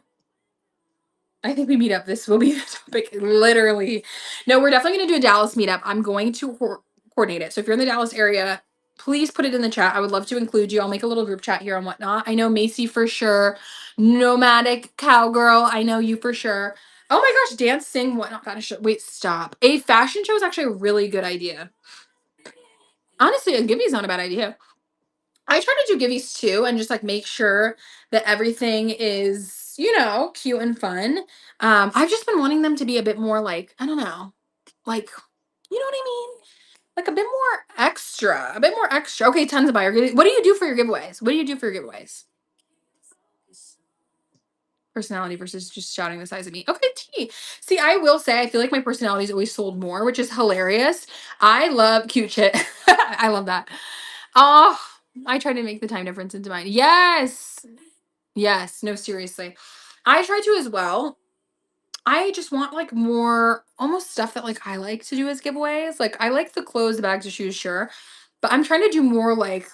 A: I think we meet up. This will be the topic. Literally. No, we're definitely going to do a Dallas meetup. I'm going to coordinate it. So if you're in the Dallas area, please put it in the chat. I would love to include you. I'll make a little group chat here and whatnot. I know Macy for sure. Nomadic Cowgirl. I know you for sure. Oh my gosh. Dance, sing, whatnot. Fashion show. Wait, stop. A fashion show is actually a really good idea. Honestly, a Gibby's not a bad idea. I try to do giveies too and just like make sure that everything is, cute and fun. I've just been wanting them to be a bit more like, I don't know, like, you know what I mean? Like a bit more extra, a bit more extra. Okay, tons of buyer. What do you do for your giveaways? What do you do for your giveaways? Personality versus just shouting the size of me. Okay, T. See, I will say, I feel like my personality is always sold more, which is hilarious. I love cute shit. I love that. Oh, I try to make the time difference into mine. Yes. Yes. No, seriously. I try to as well. I just want like more almost stuff that like I like to do as giveaways. Like I like the clothes, the bags, the shoes, sure. But I'm trying to do more like,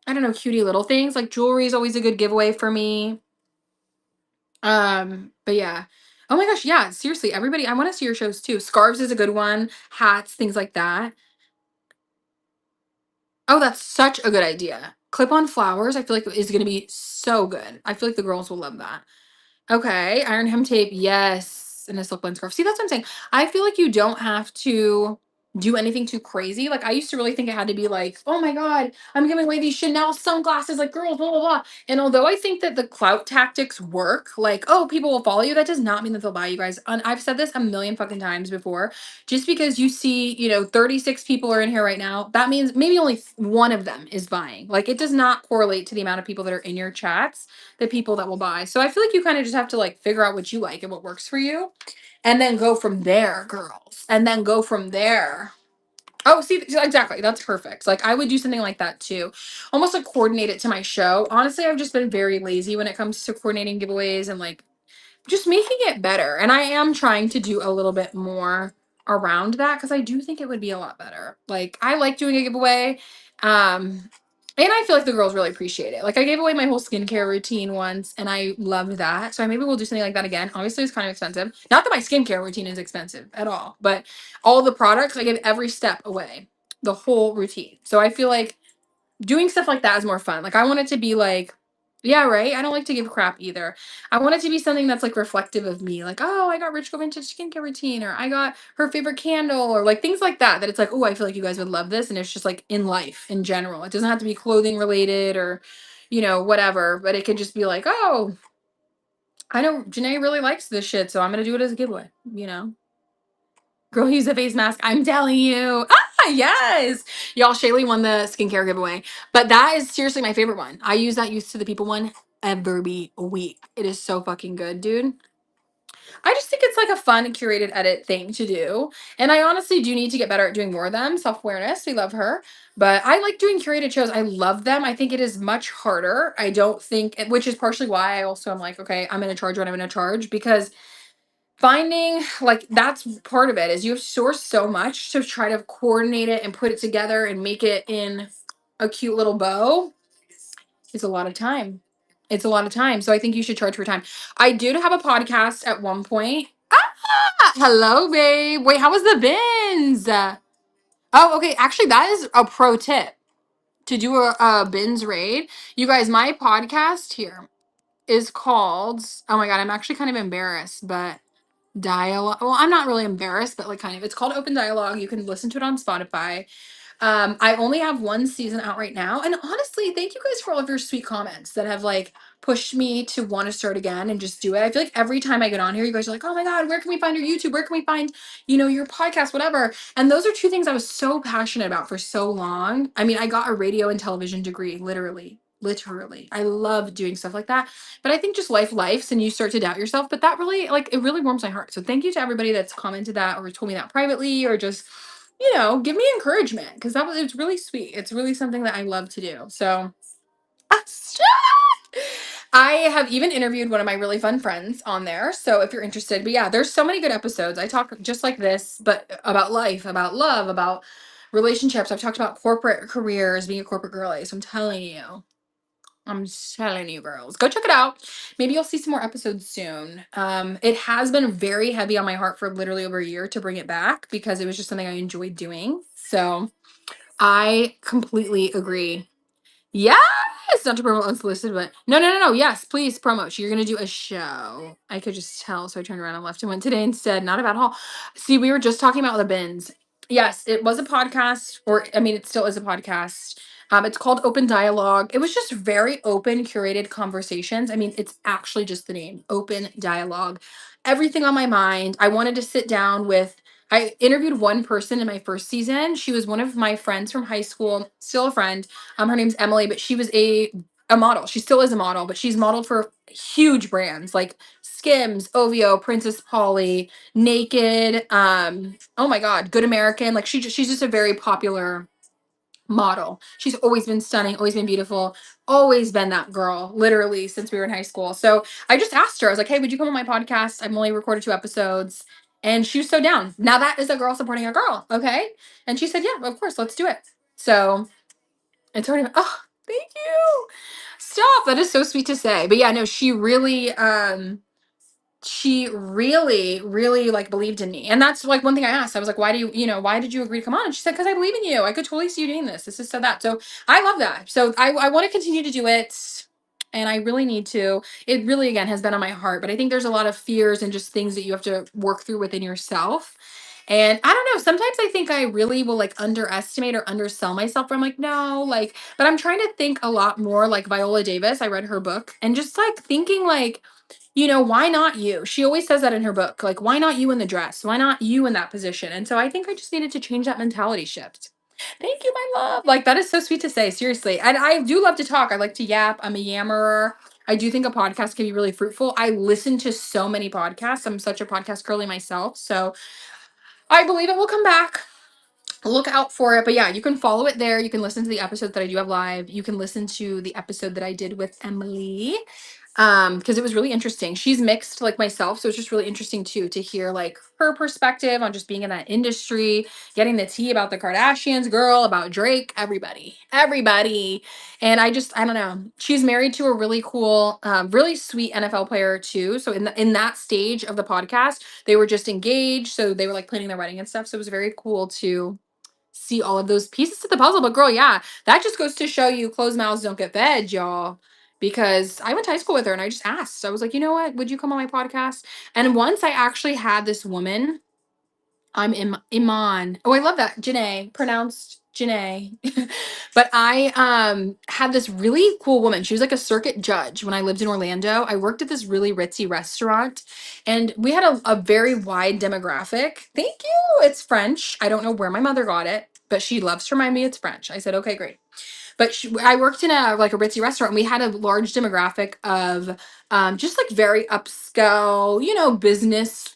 A: I don't know, cutie little things. Like jewelry is always a good giveaway for me. But yeah. Oh my gosh, yeah, seriously, everybody, I want to see your shows too. Scarves is a good one, hats, things like that. Oh, that's such a good idea. Clip-on flowers, I feel like is going to be so good. I feel like the girls will love that. Okay, iron hem tape, yes, and a silk blend scarf. See, that's what I'm saying. I feel like you don't have to do anything too crazy. Like I used to really think it had to be like, oh my god, I'm giving away these Chanel sunglasses, like girls, blah blah blah. And although I think that the clout tactics work, like oh people will follow you, that does not mean that they'll buy you guys. And I've said this a million fucking times before. Just because you see, 36 people are in here right now, that means maybe only one of them is buying. Like it does not correlate to the amount of people that are in your chats, the people that will buy. So I feel like you kind of just have to like figure out what you like and what works for you and then go from there, girls. And then go from there. Oh, see, exactly. That's perfect. Like I would do something like that too. Almost like coordinate it to my show. Honestly, I've just been very lazy when it comes to coordinating giveaways and like just making it better. And I am trying to do a little bit more around that because I do think it would be a lot better. Like I like doing a giveaway. And I feel like the girls really appreciate it. Like I gave away my whole skincare routine once and I loved that. So maybe we'll do something like that again. Obviously it's kind of expensive. Not that my skincare routine is expensive at all, but all the products, I gave every step away. The whole routine. So I feel like doing stuff like that is more fun. Like I want it to be like, yeah, right. I don't like to give crap either. I want it to be something that's like reflective of me. Like, oh, I got Rich Go Vintage skincare routine, or I got her favorite candle, or like things like that. That it's like, oh, I feel like you guys would love this, and it's just like in life in general. It doesn't have to be clothing related or, whatever. But it could just be like, oh, I know Janae really likes this shit, so I'm gonna do it as a giveaway. Girl, use a face mask. I'm telling you. Ah, yes. Y'all, Shaylee won the skincare giveaway. But that is seriously my favorite one. I use that Use to the People one every week. It is so fucking good, dude. I just think it's like a fun curated edit thing to do. And I honestly do need to get better at doing more of them. Self-awareness, we love her. But I like doing curated shows. I love them. I think it is much harder. I don't think, which is partially why I also am like, okay, I'm going to charge what I'm going to charge, because finding like that's part of it is you have to source so much to try to coordinate it and put it together and make it in a cute little bow. It's a lot of time. It's a lot of time. So I think you should charge for time. I did have a podcast at one point. Hello, babe. Wait, how was the bins? Oh, okay. Actually, that is a pro tip to do a bins raid. You guys, my podcast here is called, oh my God, I'm actually kind of embarrassed, but dialogue. Well, I'm not really embarrassed, but like kind of. It's called Open Dialogue. You can listen to it on Spotify. I only have one season out right now. And honestly, thank you guys for all of your sweet comments that have like pushed me to want to start again and just do it. I feel like every time I get on here, you guys are like, oh my God, where can we find your YouTube? Where can we find, your podcast, whatever. And those are two things I was so passionate about for so long. I mean, I got a radio and television degree, literally. Literally. I love doing stuff like that. But I think just lifes and you start to doubt yourself. But that really, like, it really warms my heart. So thank you to everybody that's commented that or told me that privately or just give me encouragement because it's really sweet. It's really something that I love to do. So I have even interviewed one of my really fun friends on there. So if you're interested, but yeah, there's so many good episodes. I talk just like this, but about life, about love, about relationships. I've talked about corporate careers, being a corporate girly. So I'm telling you, girls, go check it out. Maybe you'll see some more episodes soon. It has been very heavy on my heart for literally over a year to bring it back because it was just something I enjoyed doing. So I completely agree. Yes, not to promote unsolicited, but no. Yes, please promote. You're gonna do a show. I could just tell, so I turned around and left and went today instead. Not a bad haul. See, we were just talking about the bins. Yes, it was a podcast, or I mean, it still is a podcast. It's called Open Dialogue. It was just very open, curated conversations. I mean, it's actually just the name, Open Dialogue. Everything on my mind. I wanted to sit down with. I interviewed one person in my first season. She was one of my friends from high school, still a friend. Her name's Emily, but she was a model. She still is a model, but she's modeled for huge brands like Skims, OVO, Princess Polly, Naked, oh my God, Good American. Like she's just a very popular model. She's always been stunning, always been beautiful, always been that girl, literally since we were in high school. So I just asked her, I was like, hey, would you come on my podcast? I've only recorded 2 episodes. And she was so down. Now that is a girl supporting a girl. Okay. And she said, yeah, of course, let's do it. So it's already, oh, thank you. Stop. That is so sweet to say. But yeah, no, she really like believed in me. And that's like one thing I asked. I was like, why do why did you agree to come on? And she said, because I believe in you. I could totally see you doing this. This is so that. So I love that. So I want to continue to do it. And I really need to. It really, again, has been on my heart. But I think there's a lot of fears and just things that you have to work through within yourself. And I don't know, sometimes I think I really will like underestimate or undersell myself. Where I'm like, no, like, but I'm trying to think a lot more like Viola Davis. I read her book and just like thinking like, why not you? She always says that in her book. Like, why not you in the dress? Why not you in that position? And so I think I just needed to change that mentality shift. Thank you, my love. Like, that is so sweet to say, seriously. And I do love to talk. I like to yap. I'm a yammerer. I do think a podcast can be really fruitful. I listen to so many podcasts. I'm such a podcast girly myself. So I believe it will come back. Look out for it. But yeah, you can follow it there. You can listen to the episode that I do have live. You can listen to the episode that I did with Emily. Because it was really interesting. She's mixed like myself, so it's just really interesting too to hear like her perspective on just being in that industry, getting the tea about the Kardashians, girl, about Drake, everybody. And I don't know. She's married to a really cool, really sweet NFL player too. So in that stage of the podcast, they were just engaged, so they were like planning their wedding and stuff. So it was very cool to see all of those pieces to the puzzle. But girl, yeah, that just goes to show you closed mouths don't get fed, y'all. Because I went to high school with her and I just asked. I was like, you know what? Would you come on my podcast? And once I actually had this woman, Iman. Oh, I love that. Janae, pronounced Janae. But I had this really cool woman. She was like a circuit judge when I lived in Orlando. I worked at this really ritzy restaurant and we had a very wide demographic. Thank you. It's French. I don't know where my mother got it, but she loves to remind me it's French. I said, okay, great. But I worked in a like a ritzy restaurant. And we had a large demographic of just like very upscale, business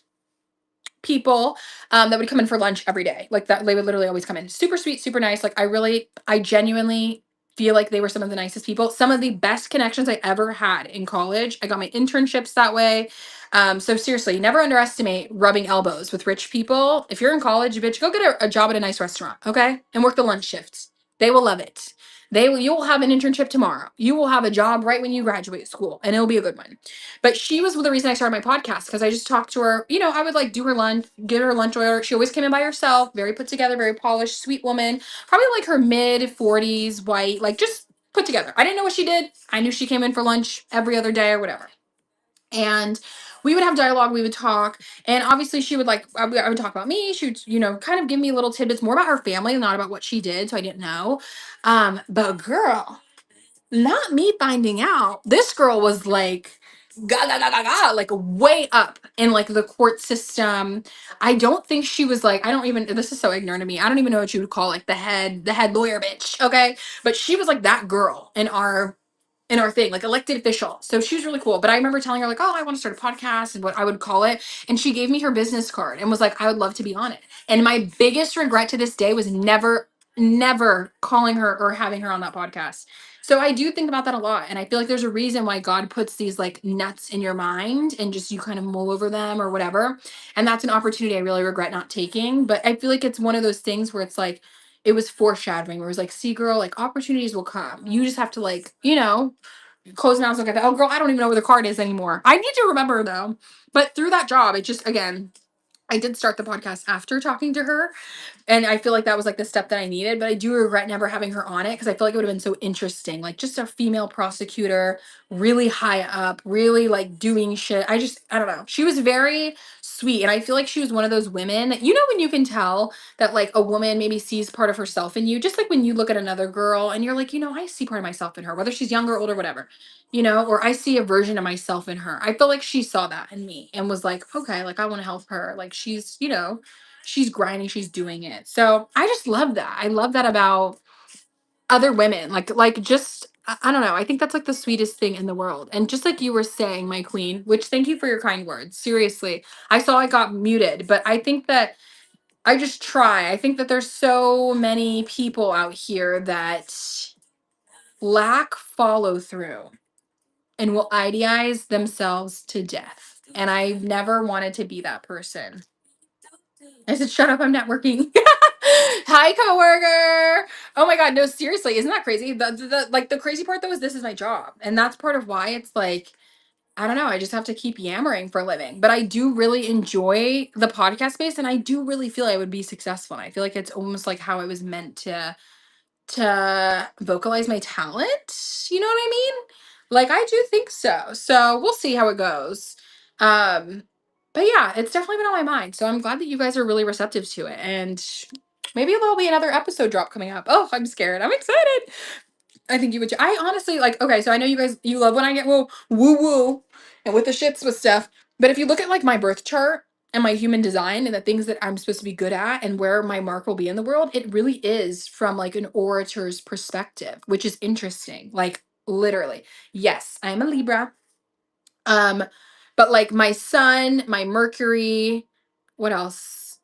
A: people that would come in for lunch every day. Like that, they would literally always come in. Super sweet, super nice. Like I genuinely feel like they were some of the nicest people. Some of the best connections I ever had in college. I got my internships that way. So seriously, never underestimate rubbing elbows with rich people. If you're in college, bitch, go get a job at a nice restaurant, okay? And work the lunch shifts. They will love it. You will have an internship tomorrow. You will have a job right when you graduate school, and it'll be a good one. But she was the reason I started my podcast because I just talked to her. I would like do her lunch, get her lunch order. She always came in by herself, very put together, very polished, sweet woman. Probably like her mid 40s, white, like just put together. I didn't know what she did. I knew she came in for lunch every other day or whatever. And we would have dialogue, we would talk, and obviously she would I would talk about me. She would, kind of give me little tidbits more about her family, not about what she did, so I didn't know. But girl, not me finding out. This girl was like like way up in like the court system. I don't think she was like, I don't even, this is so ignorant of me. I don't even know what you would call like the head lawyer bitch. Okay. But she was like that girl in our thing, like elected official. So she was really cool. But I remember telling her, like, oh, I want to start a podcast and what I would call it. And she gave me her business card and was like, I would love to be on it. And my biggest regret to this day was never calling her or having her on that podcast. So I do think about that a lot. And I feel like there's a reason why God puts these like nuts in your mind and just you kind of mull over them or whatever. And that's an opportunity I really regret not taking. But I feel like it's one of those things where it's like, it was foreshadowing where it was like, see, girl, like opportunities will come. You just have to like, close mouths, look at that. Oh, girl, I don't even know where the card is anymore. I need to remember though. But through that job, it just, again, I did start the podcast after talking to her. And I feel like that was like the step that I needed, but I do regret never having her on it because I feel like it would have been so interesting. Like just a female prosecutor, really high up, really like doing shit. I don't know. She was very sweet. And I feel like she was one of those women, when you can tell that like a woman maybe sees part of herself in you, just like when you look at another girl and you're like, I see part of myself in her, whether she's younger, older, whatever, or I see a version of myself in her. I feel like she saw that in me and was like, okay, like I want to help her. Like she's grinding, she's doing it. So I just love that. I love that about other women. Like just I don't know. I think that's like the sweetest thing in the world. And just like you were saying, my queen, which thank you for your kind words. Seriously. I saw I got muted, but I think that I just try. I think that there's so many people out here that lack follow through and will idealize themselves to death. And I've never wanted to be that person. I said, shut up, I'm networking. Hi, coworker. Oh my God, no, seriously, isn't that crazy? The crazy part though is this is my job. And that's part of why it's like, I don't know, I just have to keep yammering for a living. But I do really enjoy the podcast space and I do really feel I would be successful. I feel like it's almost like how I was meant to vocalize my talent. You know what I mean? Like I do think so. So we'll see how it goes. Um, but yeah, it's definitely been on my mind. So I'm glad that you guys are really receptive to it. And maybe there'll be another episode drop coming up. Oh, I'm scared. I'm excited. I think you would. I honestly like. Okay, so I know you guys. You love when I get woo woo and with the shits with stuff. But if you look at like my birth chart and my human design and the things that I'm supposed to be good at and where my mark will be in the world, it really is from like an orator's perspective, which is interesting. Like literally, yes, I'm a Libra. Um, but like my sun, my Mercury, what else?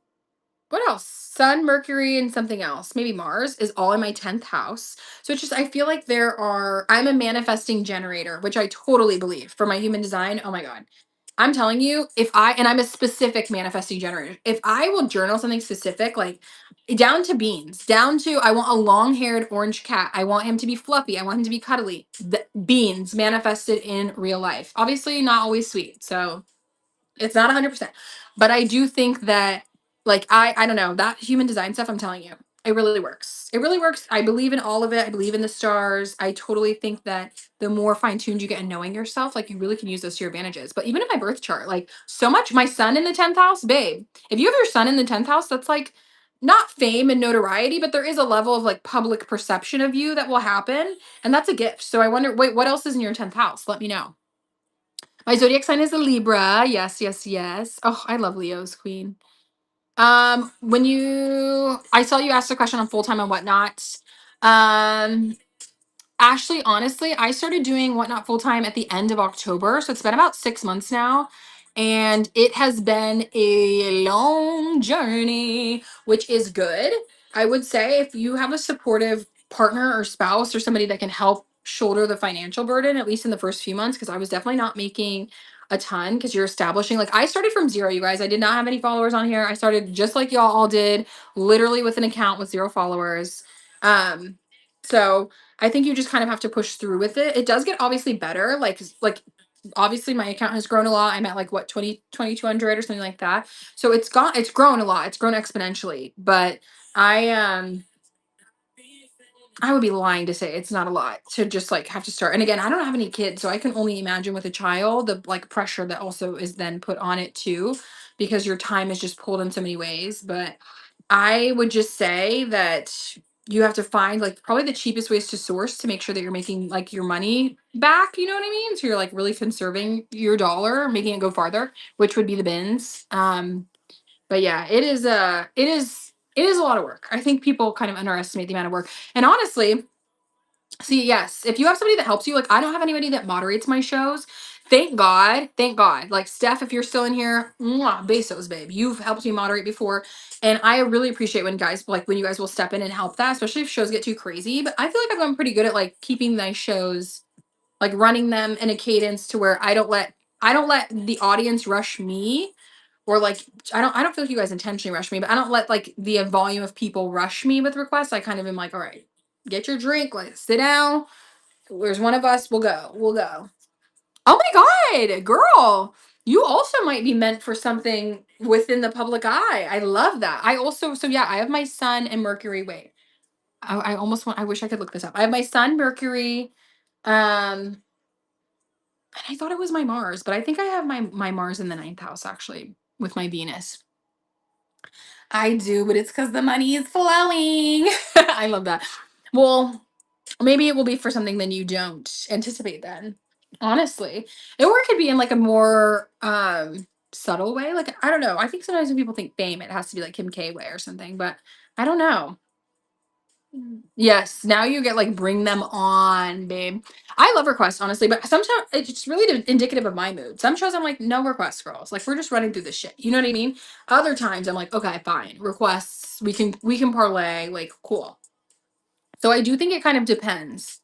A: What else? Sun, Mercury, and something else, maybe Mars, is all in my 10th house. So it's just, I feel like I'm a manifesting generator, which I totally believe for my human design. Oh my God. I'm telling you, and I'm a specific manifesting generator. If I will journal something specific, like down to beans, down to I want a long haired orange cat. I want him to be fluffy. I want him to be cuddly. The beans manifested in real life. Obviously, not always sweet. So it's not 100%, but I do think that like I don't know, that human design stuff, I'm telling you, it really works. It really works. I believe in all of it. I believe in the stars. I totally think that the more fine-tuned you get in knowing yourself, like you really can use those to your advantages. But even in my birth chart, like so much, my sun in the 10th house, babe, if you have your sun in the 10th house, that's like not fame and notoriety, but there is a level of like public perception of you that will happen, and that's a gift. So I wonder, wait, what else is in your 10th house? Let me know. My zodiac sign is a Libra. Yes, yes, yes. Oh, I love Leo's queen. I saw you ask the question on full time and whatnot. Um, Ashley, honestly, I started doing Whatnot full time at the end of October. So it's been about 6 months now. And it has been a long journey, which is good. I would say if you have a supportive partner or spouse or somebody that can help shoulder the financial burden, at least in the first few months, because I was definitely not making a ton because you're establishing, like, I started from zero, you guys. I did not have any followers on here. I started just like y'all all did, literally with an account with 0 followers. So I think you just kind of have to push through with it. It does get obviously better. Like obviously my account has grown a lot. I'm at like what 2,200 or something like that. So it's grown a lot. It's grown exponentially. But I I would be lying to say it's not a lot to just like have to start. And again, I don't have any kids, so I can only imagine with a child the like pressure that also is then put on it too, because your time is just pulled in so many ways. But I would just say that you have to find like probably the cheapest ways to source to make sure that you're making like your money back, you know what I mean? So you're like really conserving your dollar, making it go farther, which would be the bins. But yeah, it is a lot of work. I think people kind of underestimate the amount of work. And honestly, see, yes, if you have somebody that helps you, like I don't have anybody that moderates my shows. Thank God. Thank God. Like Steph, if you're still in here, mwah, Bezos, babe. You've helped me moderate before. And I really appreciate when guys like when you guys will step in and help that, especially if shows get too crazy. But I feel like I've gotten pretty good at like keeping my shows, like running them in a cadence to where I don't let the audience rush me, or like I don't feel like you guys intentionally rush me, but I don't let like the volume of people rush me with requests. I kind of am like, all right, get your drink, like sit down. There's one of us, we'll go. We'll go. Oh my god, girl. You also might be meant for something within the public eye. I love that. I also, so yeah, I have my sun and Mercury. Wait. I almost want, I wish I could look this up. I have my sun, Mercury, and I thought it was my Mars, but I think I have my Mars in the ninth house actually with my Venus. I do, but it's because the money is flowing. I love that. Well, maybe it will be for something then you don't anticipate then. Honestly. Or it could be in like a more subtle way. Like I don't know. I think sometimes when people think fame, it has to be like Kim K way or something, but I don't know. Yes, now you get like bring them on, babe. I love requests, honestly, but sometimes it's really indicative of my mood. Some shows I'm like, no requests, girls. Like we're just running through this shit. You know what I mean? Other times I'm like, okay, fine, requests. We can parlay. Like cool. So I do think it kind of depends.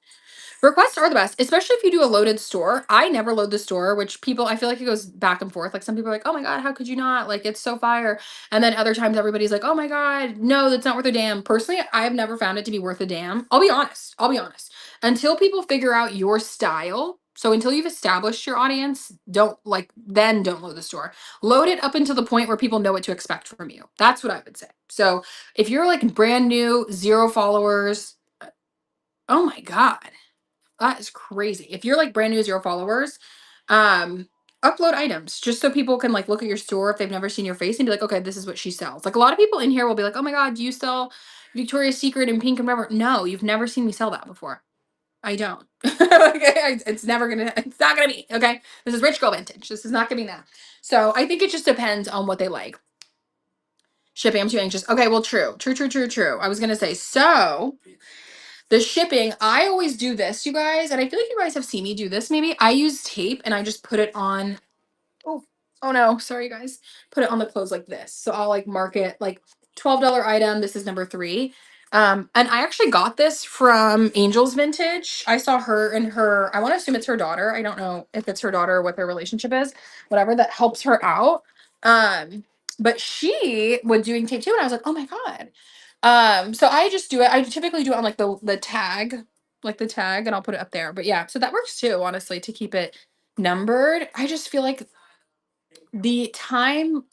A: Requests are the best, especially if you do a loaded store. I never load the store, which people, I feel like it goes back and forth. Like some people are like, oh my God, how could you not? Like it's so fire. And then other times everybody's like, oh my God, no, that's not worth a damn. Personally, I have never found it to be worth a damn. I'll be honest. I'll be honest. Until people figure out your style. So until you've established your audience, then don't load the store. Load it up until the point where people know what to expect from you. That's what I would say. So if you're like brand new, 0 followers, oh my God. That is crazy. If you're like brand new 0 followers, um, upload items just so people can like look at your store if they've never seen your face and be like, okay, this is what she sells. Like a lot of people in here will be like, oh my God, do you sell Victoria's Secret and pink and whatever? No, you've never seen me sell that before. I don't. Okay, it's not gonna be. Okay, this is rich girl vintage. This is not gonna be that. So I think it just depends on what they like. Shipping, I'm too anxious. Okay, well, true, true, true, true, true. I was gonna say so. The shipping, I always do this, you guys, and I feel like you guys have seen me do this maybe. I use tape and I just put it on. Oh, oh no, sorry guys. Put it on the clothes like this. So I'll like mark it like $12 item. This is number 3. And I actually got this from Angel's Vintage. I saw her and her, I want to assume it's her daughter. I don't know if it's her daughter or what their relationship is, whatever that helps her out. But she was doing tape too, and I was like, oh my God. So I just do it. I typically do it on like the tag, like the tag, and I'll put it up there. But yeah, so that works too, honestly, to keep it numbered. I just feel like the time,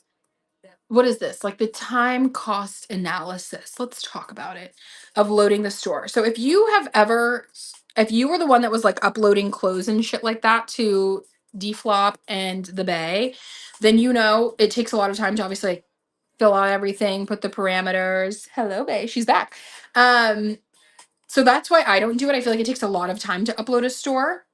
A: what is this? Like the time cost analysis. Let's talk about it of loading the store. So if you were the one that was like uploading clothes and shit like that to Deflop and the Bay, then you know it takes a lot of time to obviously like, fill out everything, put the parameters. Hello, Bay, she's back. Um, so that's why I don't do it. I feel like it takes a lot of time to upload a store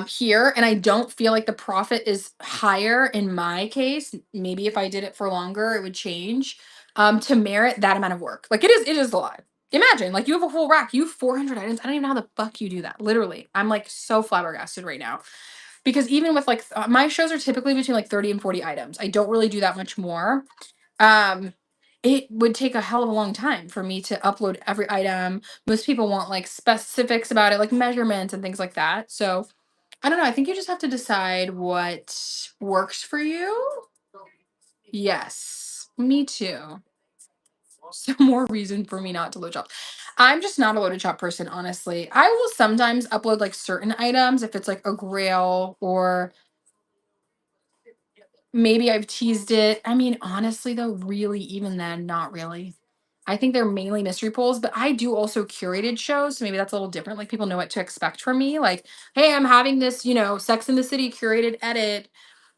A: here, and I don't feel like the profit is higher in my case. Maybe if I did it for longer it would change to merit that amount of work. Like it is a lot. Imagine, like, you have a whole rack, you have 400 items. I don't even know how the fuck you do that. Literally, I'm like so flabbergasted right now because even with like my shows are typically between like 30 and 40 items. I don't really do that much more. Um, it would take a hell of a long time for me to upload every item. Most people want like specifics about it, like measurements and things like that. So I don't know. I think you just have to decide what works for you. Yes, me too. So more reason for me not to load shop. I'm just not a loaded shop person, honestly. I will sometimes upload like certain items if it's like a grail or maybe I've teased it. I mean, honestly though, really, even then, not really. I think they're mainly mystery pulls, but I do also curated shows, so maybe that's a little different. Like people know what to expect from me. Like, hey, I'm having this, Sex in the City curated edit,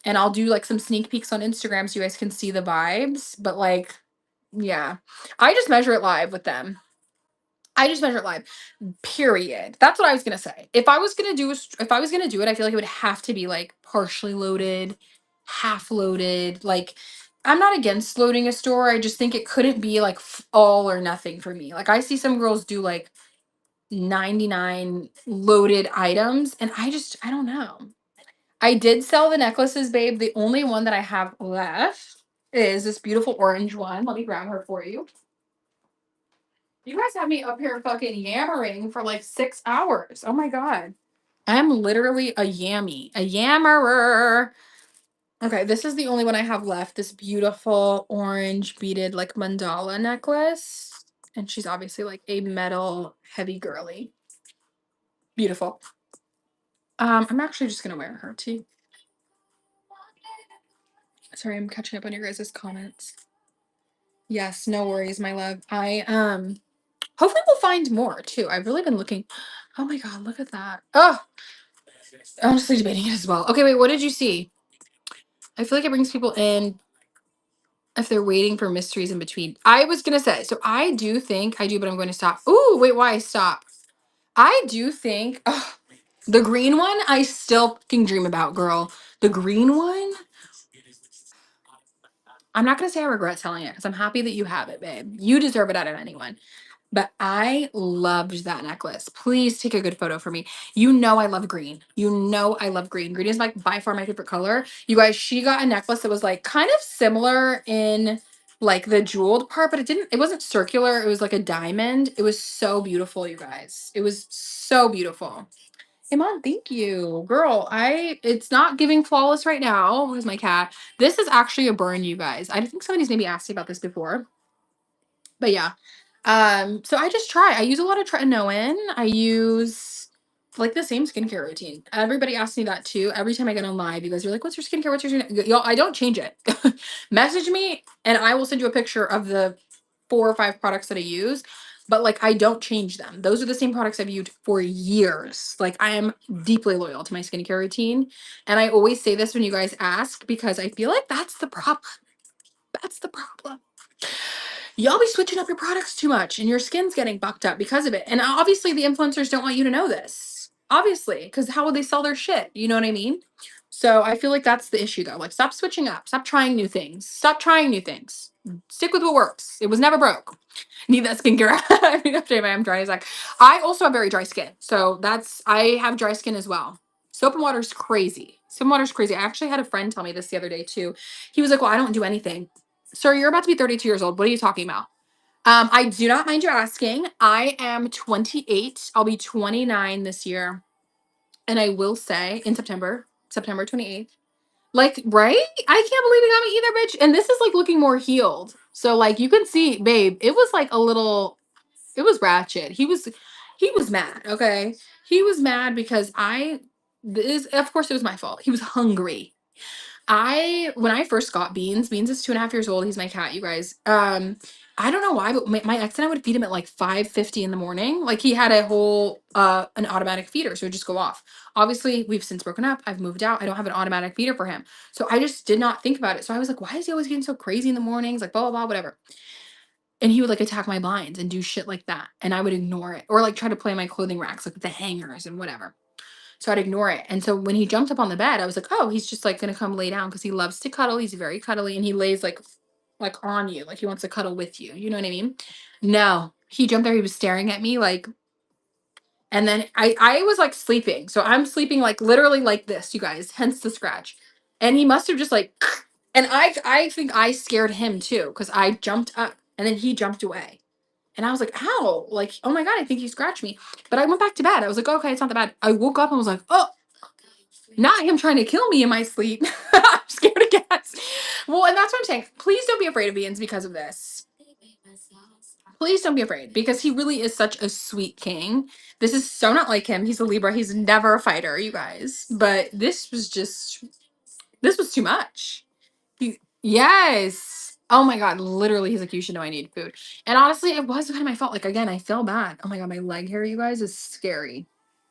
A: and I'll do like some sneak peeks on Instagram so you guys can see the vibes. But like, yeah, I just measure it live with them. I just measure it live. Period. That's what I was gonna say. If I was gonna do it, I feel like it would have to be like partially loaded, half loaded. Like, I'm not against loading a store. I just think it couldn't be like all or nothing for me. Like, I see some girls do like 99 loaded items, and I don't know. I did sell the necklaces, babe. The only one that I have left is this beautiful orange one. Let me grab her for you. You guys have me up here fucking yammering for like 6 hours. Oh my god. I'm literally a yammy, a yammerer. Okay, this is the only one I have left. This beautiful orange beaded like mandala necklace. And she's obviously like a metal heavy girly. Beautiful. I'm actually just gonna wear her too. Sorry, I'm catching up on your guys' comments. Yes, no worries, my love. I hopefully we'll find more too. I've really been looking. Oh my god, look at that. Oh, honestly debating it as well. Okay, wait, what did you see? I feel like it brings people in if they're waiting for mysteries in between. I was gonna say, so I do think I do, but I'm going to stop. Ooh, wait, why stop? I do think the green one I still fucking dream about, girl. The green one. I'm not gonna say I regret selling it because I'm happy that you have it, babe. You deserve it out of anyone. But I loved that necklace. Please take a good photo for me. You know I love green. You know I love green. Green is like by far my favorite color. You guys, she got a necklace that was like kind of similar in like the jeweled part, but it wasn't circular. It was like a diamond. It was so beautiful, you guys. It was so beautiful. Iman, thank you. Girl, it's not giving flawless right now. Where's my cat? This is actually a burn, you guys. I think somebody's maybe asked me about this before. But yeah. So I just try. I use a lot of tretinoin. I use like the same skincare routine. Everybody asks me that too. Every time I get on live, you guys are like, what's your skincare? What's your skincare? Y'all, I don't change it. Message me and I will send you a picture of the 4 or 5 products that I use. But like I don't change them. Those are the same products I've used for years. Like I am deeply loyal to my skincare routine. And I always say this when you guys ask because I feel like that's the problem. That's the problem. Y'all be switching up your products too much and your skin's getting bucked up because of it. And obviously the influencers don't want you to know this. Obviously, because how would they sell their shit? You know what I mean? So I feel like that's the issue though. Like stop switching up. Stop trying new things. Stop trying new things. Stick with what works. It was never broke. Need that skincare. I mean, after I'm dry as like I also have very dry skin. So I have dry skin as well. Soap and water is crazy. Soap and water is crazy. I actually had a friend tell me this the other day too. He was like, well, I don't do anything. Sir, you're about to be 32 years old. What are you talking about? I do not mind you asking. I am 28. I'll be 29 this year. And I will say in September 28th. Like, right? I can't believe it got me either, bitch. And this is like looking more healed. So like you can see, babe, it was like it was ratchet. He was mad, okay? He was mad because this of course it was my fault. He was hungry. When I first got Beans is 2.5 years old. He's my cat, you guys. I don't know why, but my ex and I would feed him at like 5:50 in the morning. Like he had a whole an automatic feeder, so it would just go off. Obviously, we've since broken up. I've moved out. I don't have an automatic feeder for him. So I just did not think about it. So I was like, why is he always getting so crazy in the mornings? Like blah blah blah, whatever. And he would like attack my blinds and do shit like that. And I would ignore it. Or like try to play my clothing racks, like the hangers and whatever. So I'd ignore it. And so when he jumped up on the bed, I was like, oh, he's just like gonna come lay down because he loves to cuddle. He's very cuddly and he lays like on you, like he wants to cuddle with you. You know what I mean? No. he jumped there. He was staring at me like, and then I was like sleeping. So I'm sleeping like literally like this, you guys, hence the scratch. And he must have just like, and I think I scared him too because I jumped up and then he jumped away. And I was like, ow, like, oh my God, I think he scratched me. But I went back to bed. I was like, okay, it's not that bad. I woke up and was like, oh, not him trying to kill me in my sleep. I'm scared of cats. Well, and that's what I'm saying. Please don't be afraid of beings because of this. Please don't be afraid because he really is such a sweet king. This is so not like him. He's a Libra. He's never a fighter, you guys. But this was too much. Yes. Oh my God. Literally, he's like, you should know I need food. And honestly, it was kind of my fault. Like, again, I feel bad. Oh my God, my leg hair, you guys, is scary.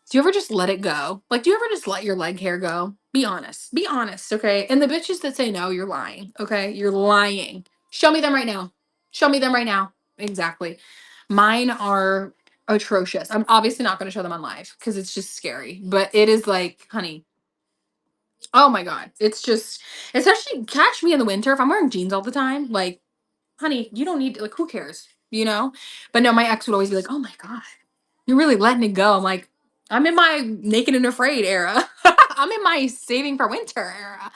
A: Do you ever just let it go? Like, do you ever just let your leg hair go? Be honest. Be honest, okay? And the bitches that say no, you're lying, okay? You're lying. Show me them right now. Show me them right now. Exactly. Mine are atrocious. I'm obviously not going to show them on live because it's just scary. But it is like, honey, oh my God. It's just, especially catch me in the winter if I'm wearing jeans all the time. Like, honey, you don't need, like, who cares? You know? But no, my ex would always be like, oh my God, you're really letting it go. I'm like, I'm in my naked and afraid era. I'm in my saving for winter era.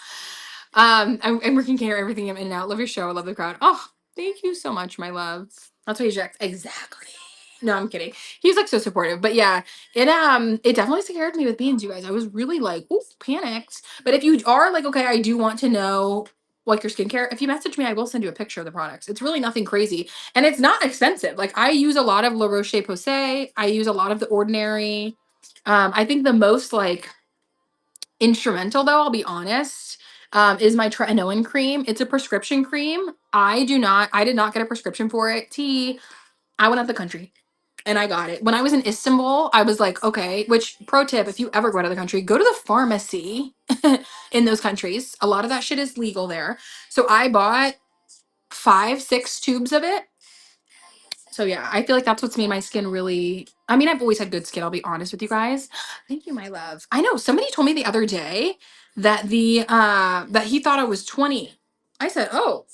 A: I'm working care everything I'm in and out. Love your show. I love the crowd. Oh, thank you so much, my love. That's what he's exactly. No, I'm kidding. He's like so supportive. But yeah, it definitely scared me with beans, you guys. I was really like, ooh, panicked. But if you are like, okay, I do want to know like your skincare, if you message me, I will send you a picture of the products. It's really nothing crazy. And it's not expensive. Like I use a lot of La Roche-Posay. I use a lot of the Ordinary. I think the most like instrumental though, I'll be honest, is my tretinoin cream. It's a prescription cream. I did not get a prescription for it. I went out the country and I got it. When I was in Istanbul, I was like, okay, which pro tip, if you ever go out of the country, go to the pharmacy in those countries. A lot of that shit is legal there. So I bought 5, 6 tubes of it. So yeah, I feel like that's what's made my skin really. I mean, I've always had good skin, I'll be honest with you guys. Thank you, my love. I know somebody told me the other day that that he thought I was 20. I said, "Oh,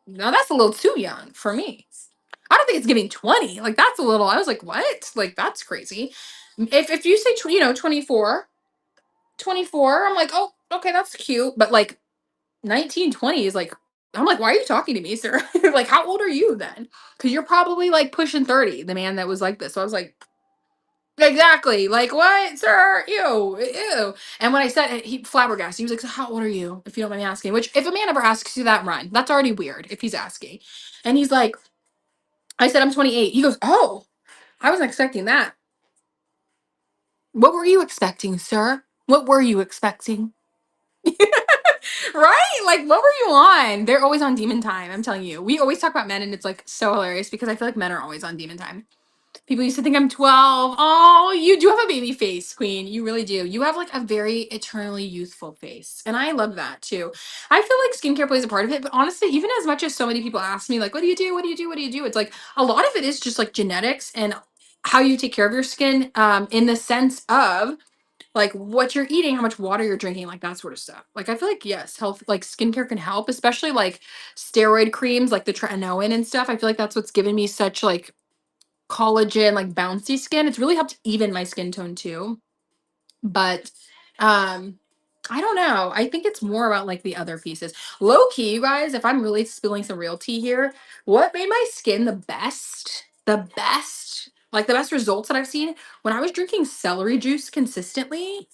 A: no, that's a little too young for me." I don't think it's giving 20. Like that's a little. I was like, "What?" Like that's crazy. If you say 24, 24, I'm like, "Oh, okay, that's cute." But like 19, 20 is like, I'm like, why are you talking to me, sir? Like, how old are you then? Because you're probably like pushing 30, the man that was like this. So I was like, exactly. Like, what, sir? Ew, ew. And when I said it, he flabbergasted. He was like, so how old are you? If you don't mind me asking. Which, if a man ever asks you that, run. That's already weird if he's asking. And he's like, I said, I'm 28. He goes, oh, I wasn't expecting that. What were you expecting, sir? What were you expecting? Right? Like, what were you on? They're always on demon time. I'm telling you. We always talk about men, and it's like so hilarious because I feel like men are always on demon time. People used to think I'm 12. Oh, you do have a baby face, queen. You really do. You have like a very eternally youthful face. And I love that too. I feel like skincare plays a part of it. But honestly, even as much as so many people ask me, like, what do you do? What do you do? What do you do? It's like a lot of it is just like genetics and how you take care of your skin in the sense of like what you're eating, how much water you're drinking, like that sort of stuff. Like I feel like yes, health like skincare can help, especially like steroid creams, like the tretinoin and stuff. I feel like that's what's given me such like collagen, like bouncy skin. It's really helped even my skin tone too. But um I don't know. I think it's more about like the other pieces. Low key, you guys, if I'm really spilling some real tea here, what made my skin like the best results that I've seen when I was drinking celery juice consistently.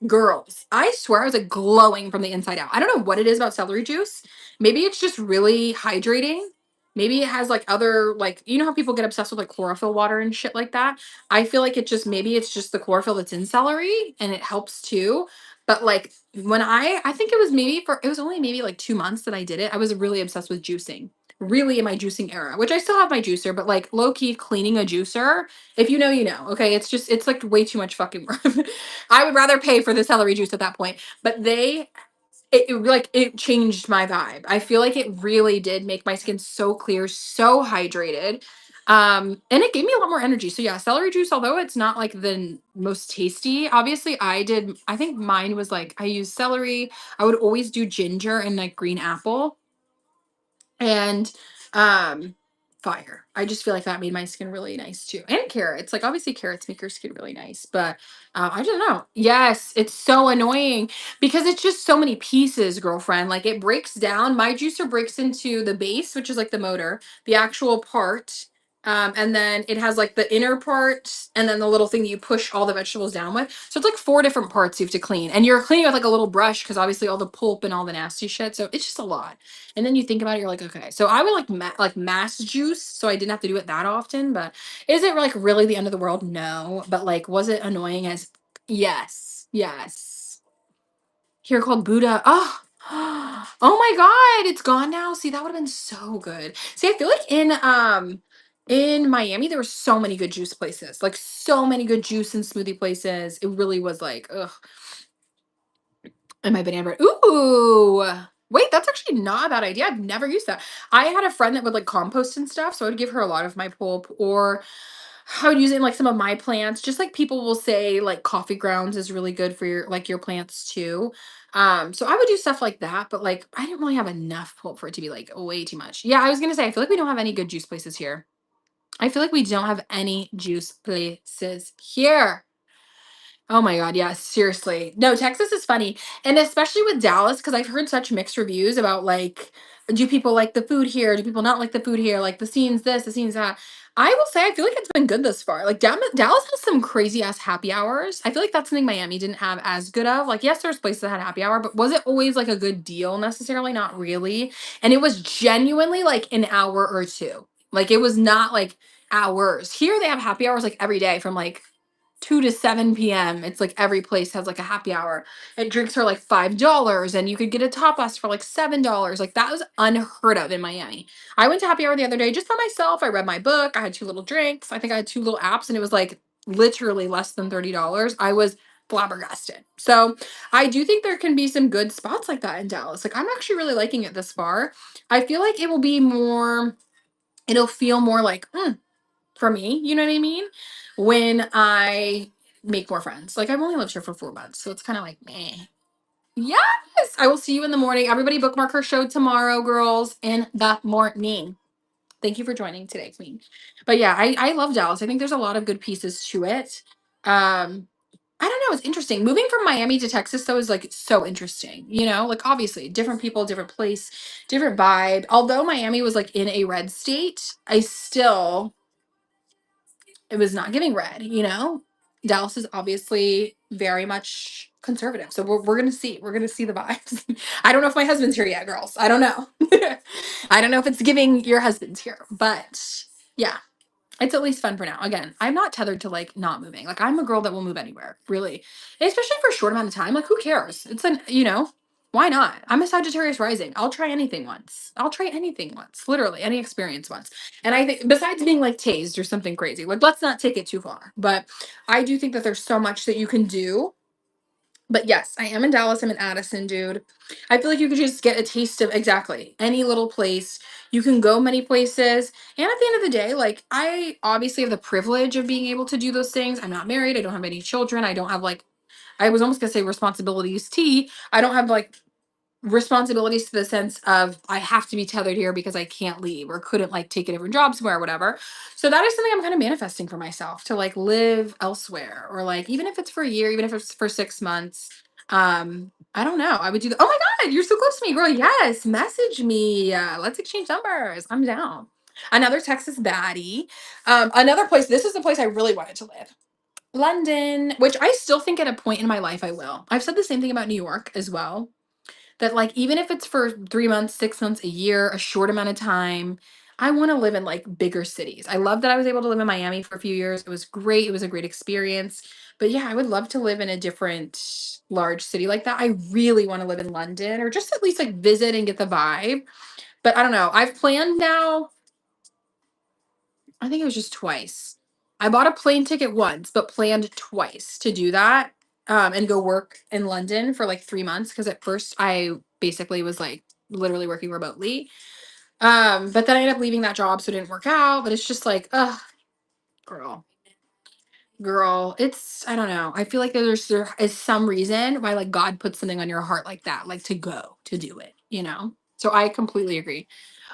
A: Girls, I swear I was like glowing from the inside out. I don't know what it is about celery juice. Maybe it's just really hydrating. Maybe it has like other like you know how people get obsessed with like chlorophyll water and shit like that. I feel like it just maybe it's just the chlorophyll that's in celery and it helps too. But like when I think it was only maybe like 2 months that I did it. I was really obsessed with juicing. Really in my juicing era, which I still have my juicer, but like low key cleaning a juicer. If you know, you know. Okay, it's like way too much fucking work. I would rather pay for the celery juice at that point. But it changed my vibe. I feel like it really did make my skin so clear, so hydrated. And it gave me a lot more energy. So yeah, celery juice, although it's not like the most tasty, obviously I think mine was like I used celery. I would always do ginger and like green apple. And um fire. I just feel like that made my skin really nice too. And carrots. Like obviously carrots make your skin really nice, but I don't know. Yes, it's so annoying because it's just so many pieces, girlfriend. Like it breaks down. My juicer breaks into the base, which is like the motor, the actual part. And then it has like the inner part and then the little thing that you push all the vegetables down with. So it's like four different parts you have to clean. And you're cleaning with like a little brush because obviously all the pulp and all the nasty shit. So it's just a lot. And then you think about it, you're like, okay. So I would like like mass juice, so I didn't have to do it that often. But is it like really the end of the world? No. But like, was it annoying as? Yes, yes. Here called Buddha. Oh, oh my God, it's gone now. See, that would have been so good. See, I feel like in Miami there were so many good juice places, like so many good juice and smoothie places. It really was like, ugh. And my banana bread. Ooh. Wait, that's actually not a bad idea. I've never used that. I had a friend that would like compost and stuff, so I would give her a lot of my pulp, or I would use it in like some of my plants. Just like people will say like coffee grounds is really good for your plants too. So I would do stuff like that, but like I didn't really have enough pulp for it to be like way too much. Yeah, I was gonna say I feel like we don't have any good juice places here. I feel like we don't have any juice places here. Oh my God, yeah, seriously. No, Texas is funny. And especially with Dallas, because I've heard such mixed reviews about like, do people like the food here? Do people not like the food here? Like the scenes this, the scenes that. I will say, I feel like it's been good thus far. Like Dallas has some crazy ass happy hours. I feel like that's something Miami didn't have as good of. Like, yes, there's places that had happy hour, but was it always like a good deal necessarily? Not really. And it was genuinely like an hour or two. Like it was not like hours. Here they have happy hours like every day from like 2 to 7 p.m. It's like every place has like a happy hour. And drinks are like $5 and you could get a tapas for like $7. Like that was unheard of in Miami. I went to happy hour the other day just by myself. I read my book. I had two little drinks. I think I had two little apps and it was like literally less than $30. I was flabbergasted. So I do think there can be some good spots like that in Dallas. Like I'm actually really liking it this far. I feel like it will be more, it'll feel more like, for me, you know what I mean? When I make more friends. Like I've only lived here for 4 months, so it's kind of like meh. Yes, I will see you in the morning. Everybody bookmark her show tomorrow, girls, in the morning. Thank you for joining today, Queen. But yeah, I love Dallas. I think there's a lot of good pieces to it. I don't know, it's interesting. Moving from Miami to Texas though is like so interesting, you know? Like obviously, different people, different place, different vibe. Although Miami was like in a red state, I still it was not giving red, you know? Dallas is obviously very much conservative. So we're gonna see. We're gonna see the vibes. I don't know if my husband's here yet, girls. I don't know. I don't know if it's giving your husband's here, but yeah, it's at least fun for now. Again, I'm not tethered to like not moving. Like I'm a girl that will move anywhere, really. Especially for a short amount of time. Like who cares? It's an, why not? I'm a Sagittarius rising. I'll try anything once. I'll try anything once. Literally, any experience once. And I think besides being like tased or something crazy, like let's not take it too far. But I do think that there's so much that you can do. But yes, I am in Dallas. I'm in Addison, dude. I feel like you could just get a taste of exactly any little place. You can go many places. And at the end of the day, like I obviously have the privilege of being able to do those things. I'm not married. I don't have any children. I don't have like, I was almost gonna say responsibilities T. I don't have like responsibilities to the sense of I have to be tethered here because I can't leave or couldn't like take a different job somewhere or whatever. So that is something I'm kind of manifesting for myself to like live elsewhere or like even if it's for a year, even if it's for 6 months. I don't know. I would do the, oh my God, you're so close to me, girl. Yes, message me. Let's exchange numbers. I'm down. Another Texas baddie. Another place. This is the place I really wanted to live. London, which I still think at a point in my life I will. I've said the same thing about New York as well that like even if it's for 3 months, 6 months, a year, a short amount of time, I want to live in like bigger cities. I love that I was able to live in Miami for a few years. It was great. It was a great experience. But yeah, I would love to live in a different large city like that. I really want to live in London or just at least like visit and get the vibe. But I don't know. I've planned now, I think it was just twice. I bought a plane ticket once, but planned twice to do that and go work in London for like 3 months. Because at first I basically was like literally working remotely. But then I ended up leaving that job, so it didn't work out. But it's just like, ugh, girl, girl. It's I don't know. I feel like there is some reason why like God puts something on your heart like that, like to go to do it. You know. So I completely agree.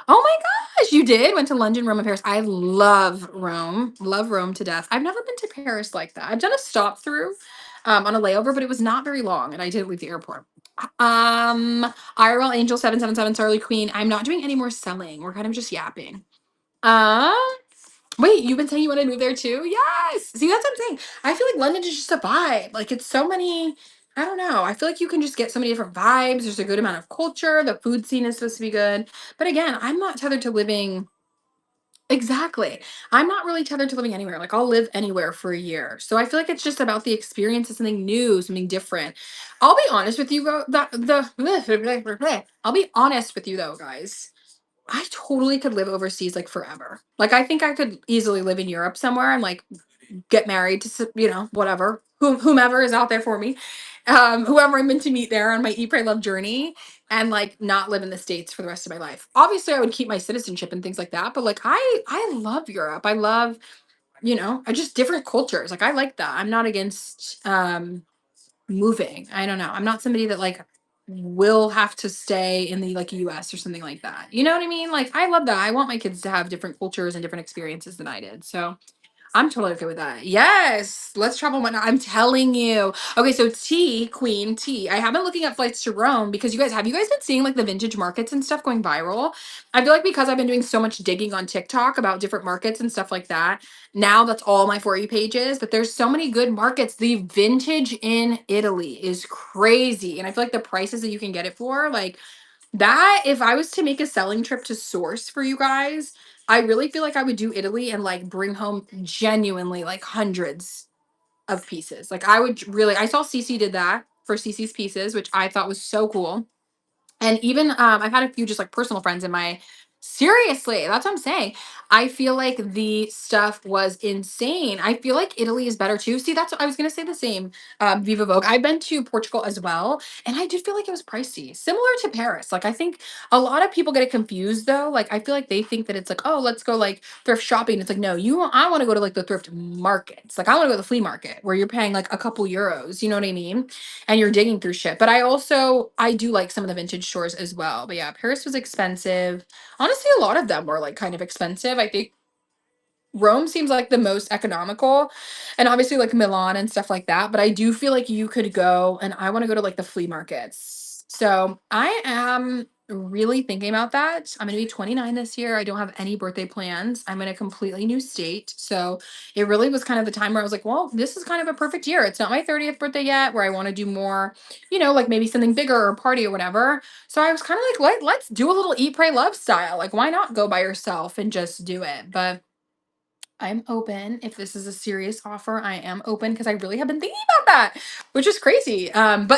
A: Oh my gosh, you did? Went to London, Rome, and Paris. I love Rome. Love Rome to death. I've never been to Paris like that. I've done a stop through on a layover, but it was not very long, and I did leave the airport. IRL Angel 777 Charlie Queen. I'm not doing any more selling. We're kind of just yapping. Um, Wait, you've been saying you want to move there too? Yes. See, that's what I'm saying. I feel like London is just a vibe. Like it's so many. I don't know. I feel like you can just get so many different vibes. There's a good amount of culture. The food scene is supposed to be good. But again, I'm not tethered to living. Exactly. I'm not really tethered to living anywhere. Like I'll live anywhere for a year. So I feel like it's just about the experience of something new, something different. I'll be honest with you, I'll be honest with you though, guys. I totally could live overseas like forever. Like I think I could easily live in Europe somewhere and like get married to whatever whomever is out there for me, whoever I'm meant to meet there on my Eat Pray Love journey, and like not live in the States for the rest of my life. Obviously, I would keep my citizenship and things like that, but like I love Europe. I love I just different cultures. Like I like that. I'm not against moving. I don't know. I'm not somebody that like will have to stay in the like US or something like that. You know what I mean? Like I love that. I want my kids to have different cultures and different experiences than I did. So I'm totally okay with that. Yes, let's travel. Whatnot. I'm telling you. Okay, so Queen T. I have been looking at flights to Rome because have you guys been seeing like the vintage markets and stuff going viral? I feel like because I've been doing so much digging on TikTok about different markets and stuff like that. Now that's all my For You pages, but there's so many good markets. The vintage in Italy is crazy. And I feel like the prices that you can get it for, like that, if I was to make a selling trip to source for you guys, I really feel like I would do Italy and like bring home genuinely like hundreds of pieces. Like I would really, I saw Cece did that for Cece's pieces, which I thought was so cool. And even I've had a few just like personal friends in my seriously, that's what I'm saying. I feel like the stuff was insane. I feel like Italy is better too. See, that's what I was gonna say the same. Viva Vogue. I've been to Portugal as well, and I did feel like it was pricey, similar to Paris. Like I think a lot of people get it confused though. Like I feel like they think that it's like, oh, let's go like thrift shopping. It's like, no, I want to go to like the thrift markets. Like I want to go to the flea market where you're paying like a couple euros. You know what I mean? And you're digging through shit. But I do like some of the vintage stores as well. But yeah, Paris was expensive. Honestly, a lot of them were like kind of expensive. I think Rome seems like the most economical, and obviously like Milan and stuff like that. But I do feel like you could go, and I want to go to like the flea markets. So I am really thinking about that. I'm going to be 29 this year. I don't have any birthday plans. I'm in a completely new state. So it really was kind of the time where I was like, well, this is kind of a perfect year. It's not my 30th birthday yet, where I want to do more, like maybe something bigger or party or whatever. So I was kind of like, let's do a little eat, pray, love style. Like, why not go by yourself and just do it? But I'm open. If this is a serious offer, I am open because I really have been thinking about that, which is crazy. But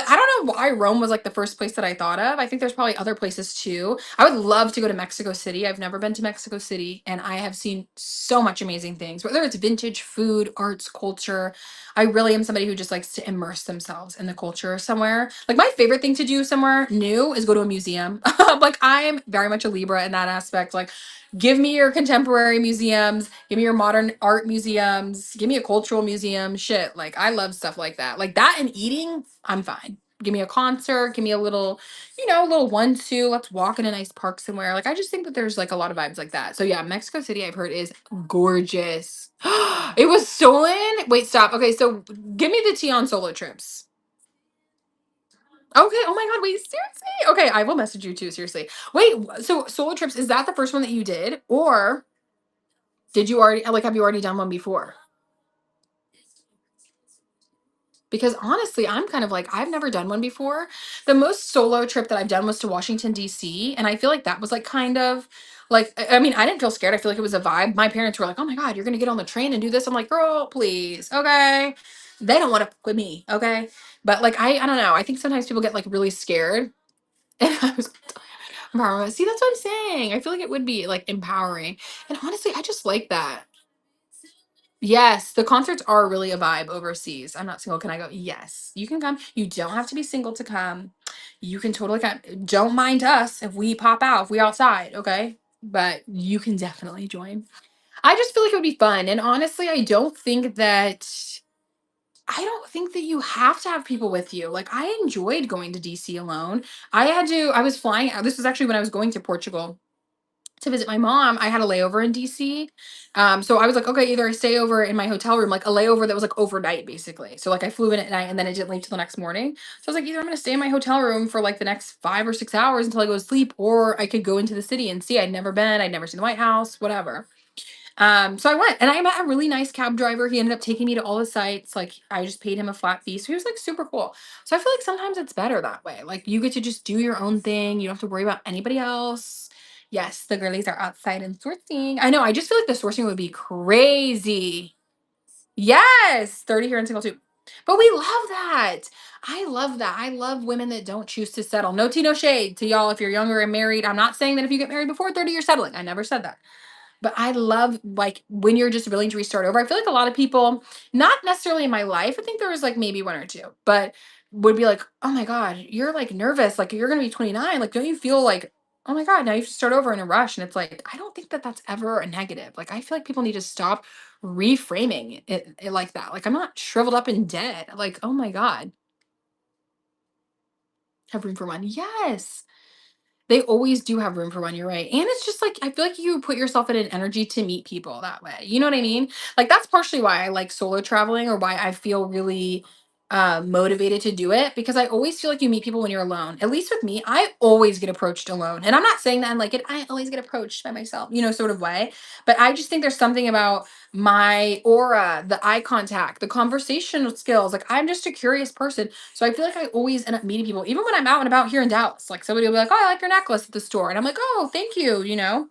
A: I don't know why Rome was like the first place that I thought of. I think there's probably other places too. I would love to go to Mexico City. I've never been to Mexico City, and I have seen so much amazing things, whether it's vintage food, arts, culture. I really am somebody who just likes to immerse themselves in the culture somewhere. Like my favorite thing to do somewhere new is go to a museum. Like I'm very much a Libra in that aspect. Like give me your contemporary museums, give me your modern art museums, give me a cultural museum, shit. Like I love stuff like that. Like that and eating, I'm fine. Give me a concert, give me a little, a little 1-2, let's walk in a nice park somewhere. Like I just think that there's like a lot of vibes like that. So yeah, Mexico City I've heard is gorgeous. It was stolen. Wait, stop. Okay, so give me the tea on solo trips. Okay. Oh my God. Wait, seriously? Okay. I will message you too. Seriously. Wait, so solo trips, is that the first one that you did? Or did you already, like, have you already done one before? Because honestly, I'm kind of like, I've never done one before. The most solo trip that I've done was to Washington, D.C. And I feel like that was like kind of like, I mean, I didn't feel scared. I feel like it was a vibe. My parents were like, oh my God, you're going to get on the train and do this. I'm like, girl, please. Okay. They don't want to fuck with me. Okay. But like, I don't know. I think sometimes people get like really scared. And I was empowerment. See, that's what I'm saying. I feel like it would be like empowering. And honestly, I just like that. Yes, the concerts are really a vibe overseas. I'm not single. Can I go? Yes, you can come. You don't have to be single to come. You can totally come. Don't mind us if we pop out, if we outside, okay? But you can definitely join. I just feel like it would be fun. And honestly, I don't think that you have to have people with you. Like I enjoyed going to DC alone. I was flying. This was actually when I was going to Portugal. to visit my mom. I had a layover in DC. So I was like, okay, either I stay over in my hotel room, like a layover that was like overnight, basically. So like I flew in at night and then I didn't leave till the next morning. So I was like, either I'm gonna stay in my hotel room for like the next 5 or 6 hours until I go to sleep, or I could go into the city and see. I'd never been, I'd never seen the White House, whatever. So I went and I met a really nice cab driver. He ended up taking me to all the sites. Like I just paid him a flat fee. So he was like super cool. So I feel like sometimes it's better that way. Like you get to just do your own thing. You don't have to worry about anybody else. Yes, the girlies are outside and sourcing. I know. I just feel like the sourcing would be crazy. Yes, 30 here in single too. But we love that. I love that. I love women that don't choose to settle. No tea, no shade to y'all if you're younger and married. I'm not saying that if you get married before 30, you're settling. I never said that. But I love like when you're just willing to restart over. I feel like a lot of people, not necessarily in my life, I think there was like maybe one or two, but would be like, oh my God, you're like nervous. Like you're going to be 29. Like, don't you feel like, oh my God, now you have to start over in a rush? And it's like, I don't think that that's ever a negative. Like, I feel like people need to stop reframing it like that. Like, I'm not shriveled up and dead. Like, oh my God, have room for one. Yes. They always do have room for one, you're right. And it's just like I feel like you put yourself in an energy to meet people that way. You know what I mean? Like that's partially why I like solo traveling or why I feel really motivated to do it because I always feel like you meet people when you're alone. At least with me, I always get approached alone. And I'm not saying that I'm like it, I always get approached by myself, sort of way. But I just think there's something about my aura, the eye contact, the conversational skills. Like I'm just a curious person. So I feel like I always end up meeting people, even when I'm out and about here in Dallas. Like somebody will be like, "Oh, I like your necklace at the store," and I'm like, "Oh, thank you."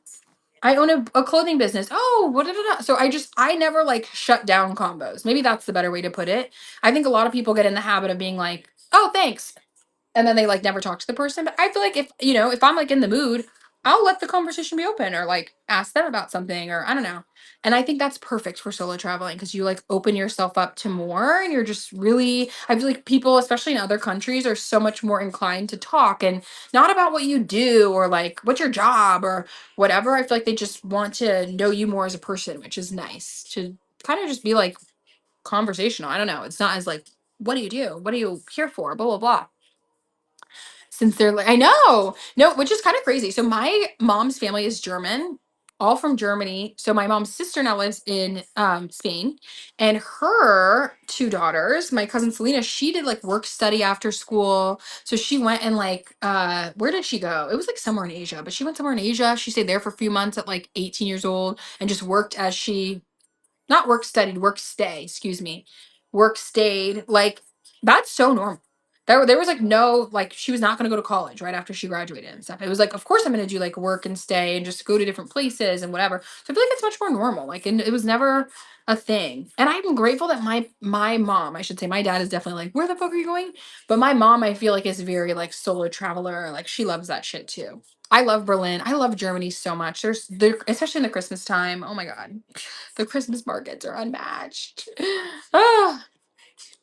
A: I own a clothing business. Oh, what? So I never like shut down combos. Maybe that's the better way to put it. I think a lot of people get in the habit of being like, "Oh, thanks," and then they like never talk to the person. But I feel like if I'm like in the mood, I'll let the conversation be open or like ask them about something or I don't know. And I think that's perfect for solo traveling because you like open yourself up to more and you're just really I feel like people, especially in other countries, are so much more inclined to talk and not about what you do or like what's your job or whatever. I feel like they just want to know you more as a person, which is nice to kind of just be like conversational. I don't know. It's not as like, what do you do? What are you here for? Blah blah blah since they're like I know. No, which is kind of crazy. So my mom's family is German, all from Germany. So my mom's sister now lives in Spain and her two daughters, my cousin Selena, she did like work study after school. So she went and like where did she go? It was like somewhere in Asia, but she went somewhere in Asia. She stayed there for a few months at like 18 years old and just worked as she not work studied, work stay, excuse me. Work stayed. Like that's so normal. There was like no like she was not gonna go to college right after she graduated and stuff. It was like, of course I'm gonna do like work and stay and just go to different places and whatever. So I feel like it's much more normal. Like and it was never a thing. And I'm grateful that my mom, I should say, my dad is definitely like, where the fuck are you going? But my mom, I feel like is very like solo traveler. Like she loves that shit too. I love Berlin. I love Germany so much. Especially in the Christmas time. Oh my God. The Christmas markets are unmatched. Ah,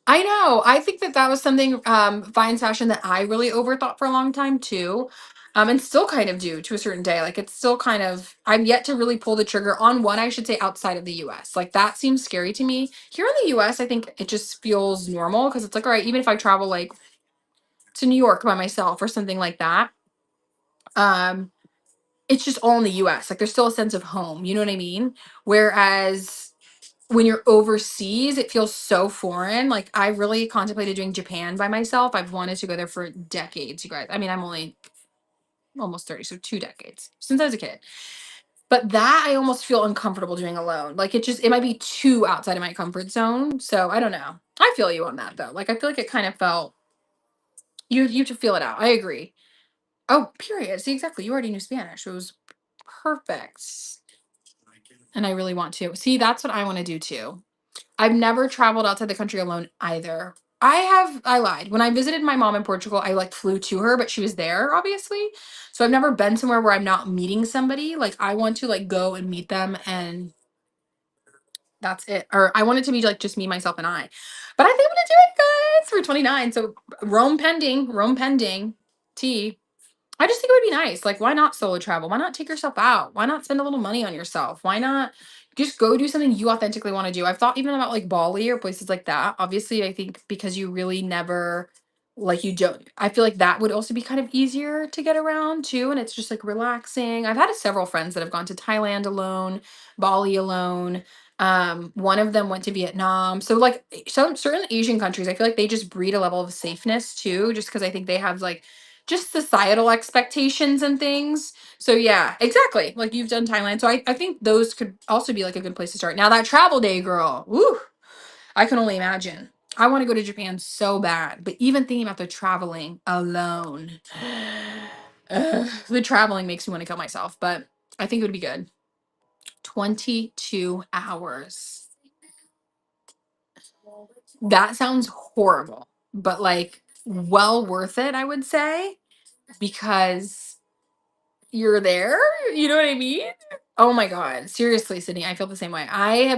A: I know. I think that that was something fine fashion that I really overthought for a long time too. And still kind of do to a certain day. Like it's still kind of I'm yet to really pull the trigger on one, I should say, outside of the US. Like that seems scary to me. Here in the US, I think it just feels normal because it's like, all right, even if I travel like to New York by myself or something like that, um, it's just all in the US. Like there's still a sense of home. You know what I mean? Whereas when you're overseas, it feels so foreign. Like I really contemplated doing Japan by myself. I've wanted to go there for decades, you guys. I mean, I'm only almost 30, so 2 decades since I was a kid. But that I almost feel uncomfortable doing alone. Like it might be too outside of my comfort zone. So I don't know. I feel you on that though. Like I feel like it kind of felt you have to feel it out. I agree. Oh, period. See, exactly. You already knew Spanish. It was perfect. And I really want to. See, that's what I want to do too. I've never traveled outside the country alone either. I lied. When I visited my mom in Portugal, I like flew to her, but she was there obviously. So I've never been somewhere where I'm not meeting somebody. Like I want to like go and meet them and that's it. Or I wanted to be like just me, myself, and I. But I think I'm gonna do it, guys. We're 29. So Rome pending. Rome pending. T. I just think it would be nice. Like, why not solo travel? Why not take yourself out? Why not spend a little money on yourself? Why not just go do something you authentically want to do? I've thought even about like Bali or places like that. Obviously, I think because you really never like you don't, I feel like that would also be kind of easier to get around too, and it's just like relaxing. I've had several friends that have gone to Thailand alone, Bali alone. One of them went to Vietnam. So like some certain Asian countries, I feel like they just breed a level of safeness too, just because I think they have like just societal expectations and things. So yeah, exactly. Like you've done Thailand. So I think those could also be like a good place to start. Now that travel day, girl, woo, I can only imagine. I want to go to Japan so bad, but even thinking about the traveling alone, the traveling makes me want to kill myself, but I think it would be good. 22 hours. That sounds horrible, but like well worth it, I would say, because you're there. You know what I mean? Oh my God. Seriously, Sydney, I feel the same way.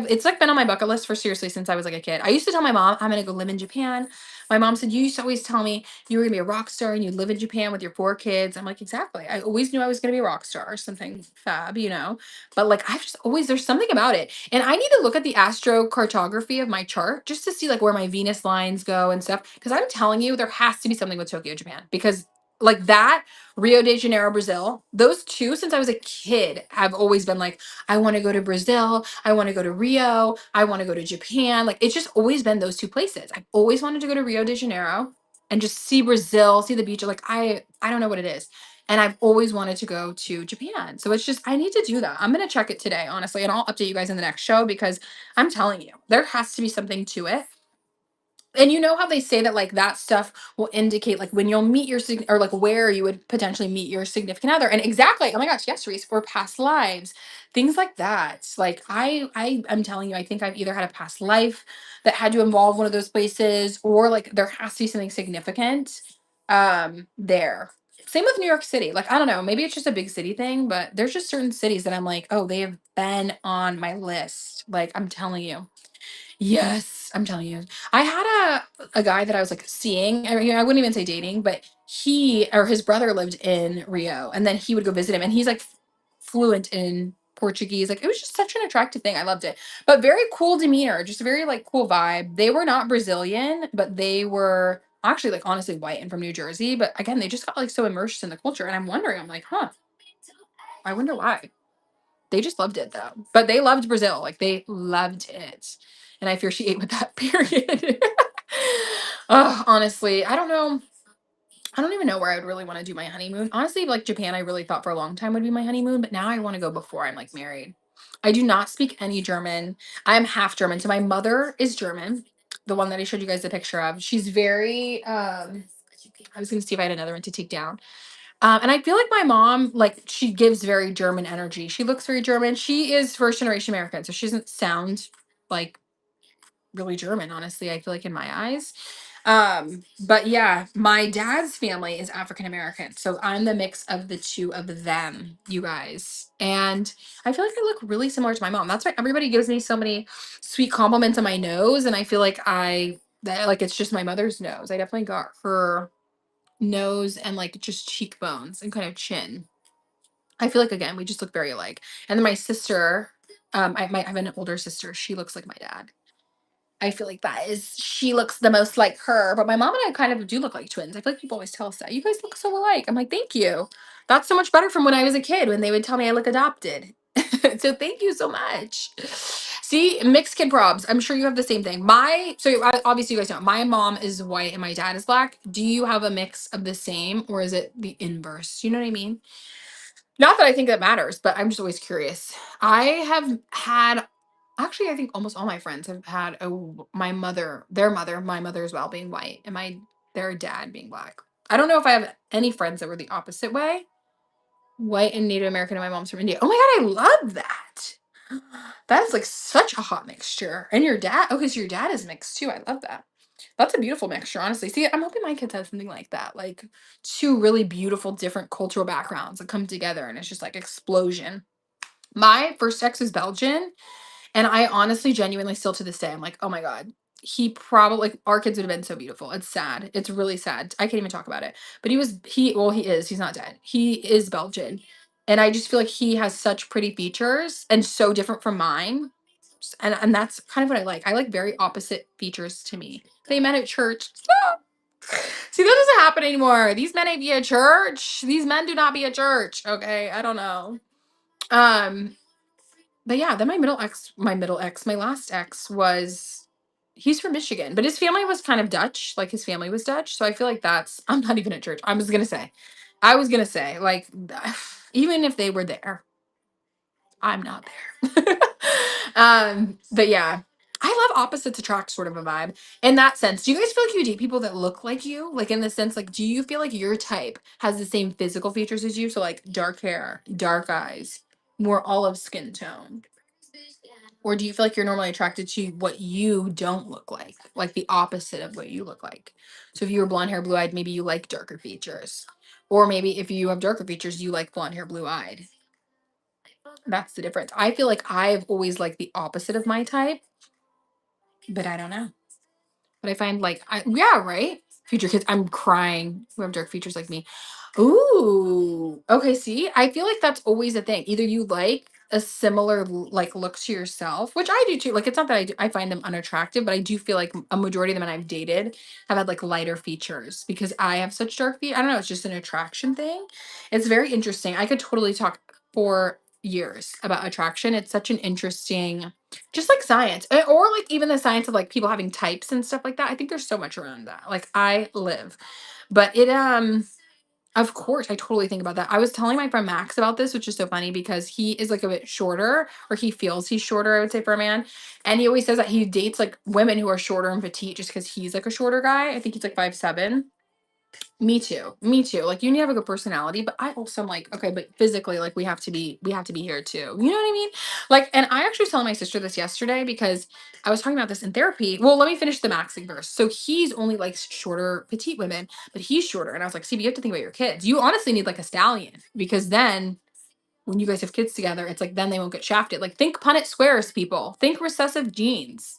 A: It's like been on my bucket list for seriously since I was like a kid. I used to tell my mom, I'm going to go live in Japan. My mom said, you used to always tell me you were going to be a rock star and you'd live in Japan with your 4 kids. I'm like, exactly. I always knew I was going to be a rock star or something fab, you know? But like, I've just always, there's something about it. And I need to look at the astrocartography of my chart just to see like where my Venus lines go and stuff. Cause I'm telling you, there has to be something with Tokyo, Japan, because like that Rio de Janeiro, Brazil, those two, since I was a kid, have always been like, I want to go to Brazil. I want to go to Rio. I want to go to Japan. Like, it's just always been those two places. I've always wanted to go to Rio de Janeiro and just see Brazil, see the beach. Like, I don't know what it is. And I've always wanted to go to Japan. So it's just, I need to do that. I'm going to check it today, honestly, and I'll update you guys in the next show because I'm telling you, there has to be something to it. And you know how they say that like that stuff will indicate like when you'll meet your or like where you would potentially meet your significant other. And exactly, oh my gosh, yes, Reese, or past lives, things like that. Like I'm telling you, I think I've either had a past life that had to involve one of those places, or like there has to be something significant there. Same with New York City. Like I don't know, maybe it's just a big city thing, but there's just certain cities that I'm like, oh, they have been on my list. Like I'm telling you. Yes, I'm telling you. I had a guy that I was like seeing. I wouldn't even say dating, but he or his brother lived in Rio, and then he would go visit him, and he's like fluent in Portuguese. Like it was just such an attractive thing. I loved it, but very cool demeanor, just a very like cool vibe. They were not Brazilian, but they were actually like honestly white and from New Jersey. But again, they just got like so immersed in the culture, and I'm wondering, I'm like, huh, I wonder why. They just loved it though. But they loved Brazil. Like they loved it. And I fear she ate with that period. Oh, honestly, I don't know. I don't even know where I would really want to do my honeymoon. Honestly, like Japan, I really thought for a long time would be my honeymoon, but now I want to go before I'm like married. I do not speak any German. I'm half German. So my mother is German, the one that I showed you guys the picture of. She's very I was gonna see if I had another one to take down. And I feel like my mom, like, she gives very German energy. She looks very German. She is first generation American, so she doesn't sound like really German, honestly, I feel like in my eyes. But yeah, my dad's family is African American. So I'm the mix of the two of them, you guys. And I feel like I look really similar to my mom. That's why everybody gives me so many sweet compliments on my nose. And I feel like like it's just my mother's nose. I definitely got her nose and like just cheekbones and kind of chin. I feel like again we just look very alike. And then my sister, I have an older sister. She looks like my dad. I feel like she looks the most like her. But my mom and I kind of do look like twins. I feel like people always tell us that. You guys look so alike. I'm like, thank you. That's so much better from when I was a kid when they would tell me I look adopted. So thank you so much. See, mixed kid probs. I'm sure you have the same thing. Obviously you guys know my mom is white and my dad is black. Do you have a mix of the same or is it the inverse? You know what I mean? Not that I think that matters, but I'm just always curious. I have had, actually, I think almost all my friends have had my mother, their mother, my mother as well being white, and their dad being black. I don't know if I have any friends that were the opposite way, white and Native American, and my mom's from India. Oh my God, I love that. That is like such a hot mixture. And your dad, okay, so your dad is mixed too. I love that. That's a beautiful mixture, honestly. See, I'm hoping my kids have something like that, like two really beautiful, different cultural backgrounds that come together and it's just like explosion. My first ex is Belgian, and I honestly, genuinely, still to this day, I'm like, oh my God, he probably, like, our kids would have been so beautiful. It's sad. It's really sad. I can't even talk about it. But he's not dead. He is Belgian. And I just feel like he has such pretty features and so different from mine. And that's kind of what I like. I like very opposite features to me. They met at church. See, those happen anymore. These men ain't be at church. These men do not be at church. Okay, I don't know. Um, but yeah, then my last ex was he's from Michigan, but his family was kind of Dutch. Like his family was Dutch, so I feel like that's I'm not even at church. I was gonna say like even if they were there, I'm not there. But yeah. I love opposites attract sort of a vibe in that sense. Do you guys feel like you date people that look like you? Like in the sense, like, do you feel like your type has the same physical features as you? So like dark hair, dark eyes, more olive skin tone. Or do you feel like you're normally attracted to what you don't look like the opposite of what you look like? So if you were blonde hair, blue eyed, maybe you like darker features. Or maybe if you have darker features, you like blonde hair, blue eyed. That's the difference. I feel like I've always liked the opposite of my type, but I don't know. But I find like yeah, right? Future kids, I'm crying who have dark features like me. Ooh. Okay, see? I feel like that's always a thing. Either you like a similar like look to yourself, which I do too. Like it's not that I find them unattractive, but I do feel like a majority of the men I've dated have had like lighter features because I have such dark feet. I don't know, it's just an attraction thing. It's very interesting. I could totally talk for years about attraction. It's such an interesting just like science or like even the science of like people having types and stuff like that. I think there's so much around that. Like I live. But it of course I totally think about that. I was telling my friend Max about this, which is so funny because he is like a bit shorter or he feels he's shorter, I would say for a man. And he always says that he dates like women who are shorter and petite just because he's like a shorter guy. I think he's like 5'7". Me too. Me too. Like you need to have a good personality, but I also am like, okay, but physically, like we have to be here too. You know what I mean? Like, and I actually was telling my sister this yesterday because I was talking about this in therapy. Well, let me finish the Maxing verse. So he's only like shorter, petite women, but he's shorter. And I was like, see, but you have to think about your kids. You honestly need like a stallion because then when you guys have kids together, it's like then they won't get shafted. Like think Punnett squares, people. Think recessive genes.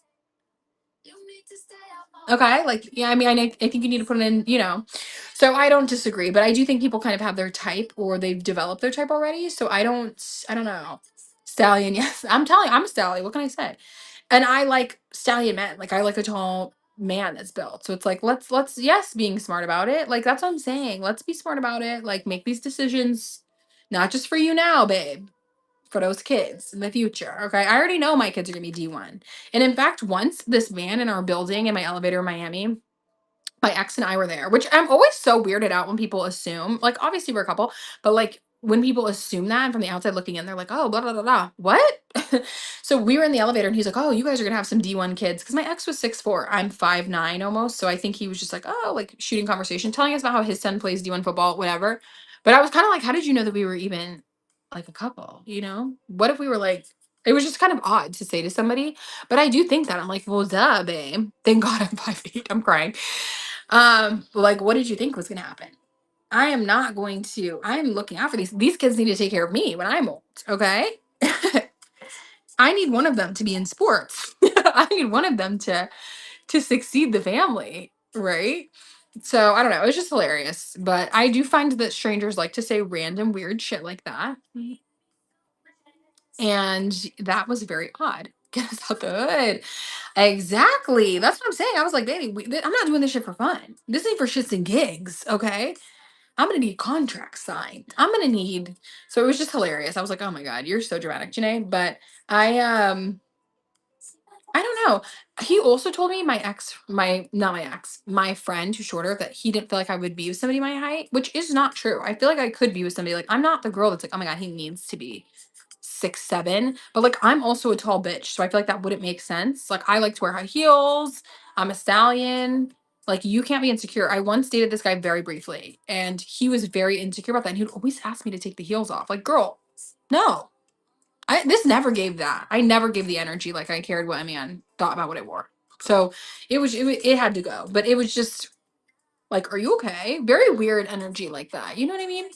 A: Okay, like yeah, I mean, I think you need to put it in, So I don't disagree, but I do think people kind of have their type or they've developed their type already. So I don't know. Stallion, yes, I'm telling you, I'm a stallion. What can I say? And I like stallion men. Like I like a tall man that's built. So it's like let's yes, being smart about it. Like that's what I'm saying. Let's be smart about it. Like make these decisions, not just for you now, babe, for those kids in the future. Okay. I already know my kids are gonna be D1. And in fact, once this man in our building in my elevator in Miami, my ex and I were there, which I'm always so weirded out when people assume, like, obviously we're a couple, but like when people assume that and from the outside looking in, they're like, oh, blah, blah, blah, blah. What? So we were in the elevator and he's like, oh, you guys are going to have some D1 kids. Cause my ex was 6'4". I'm 5'9" almost. So I think he was just like, oh, like shooting conversation, telling us about how his son plays D1 football, whatever. But I was kind of like, how did you know that we were even like a couple? What if we were like, it was just kind of odd to say to somebody, but I do think that I'm like, well, duh, babe. Thank God I'm 5'8". I'm crying. Like, what did you think was gonna happen? I am not going to. I am looking out for these kids need to take care of me when I'm old. Okay. I need one of them to be in sports. I need one of them to succeed the family, right? So I don't know. It's just hilarious, but I do find that strangers like to say random weird shit like that, and that was very odd. Get us out the hood. Exactly. That's what I'm saying. I was like, baby, I'm not doing this shit for fun. This ain't for shits and gigs, okay? I'm gonna need contracts signed. I'm gonna need. So it was just hilarious. I was like, oh my god, you're so dramatic, Janae. But I don't know. He also told me not my ex, my friend who's shorter, that he didn't feel like I would be with somebody my height, which is not true. I feel like I could be with somebody like I'm not the girl that's like, oh my god, he needs to be 6'7", but like I'm also a tall bitch, so I feel like that wouldn't make sense. Like I like to wear high heels. I'm a stallion. Like you can't be insecure. I once dated this guy very briefly, and he was very insecure about that. And he would always ask me to take the heels off. Like, girl, no. This never gave that. I never gave the energy like I cared what a man thought about what I wore. So it had to go. But it was just like, are you okay? Very weird energy like that. You know what I mean?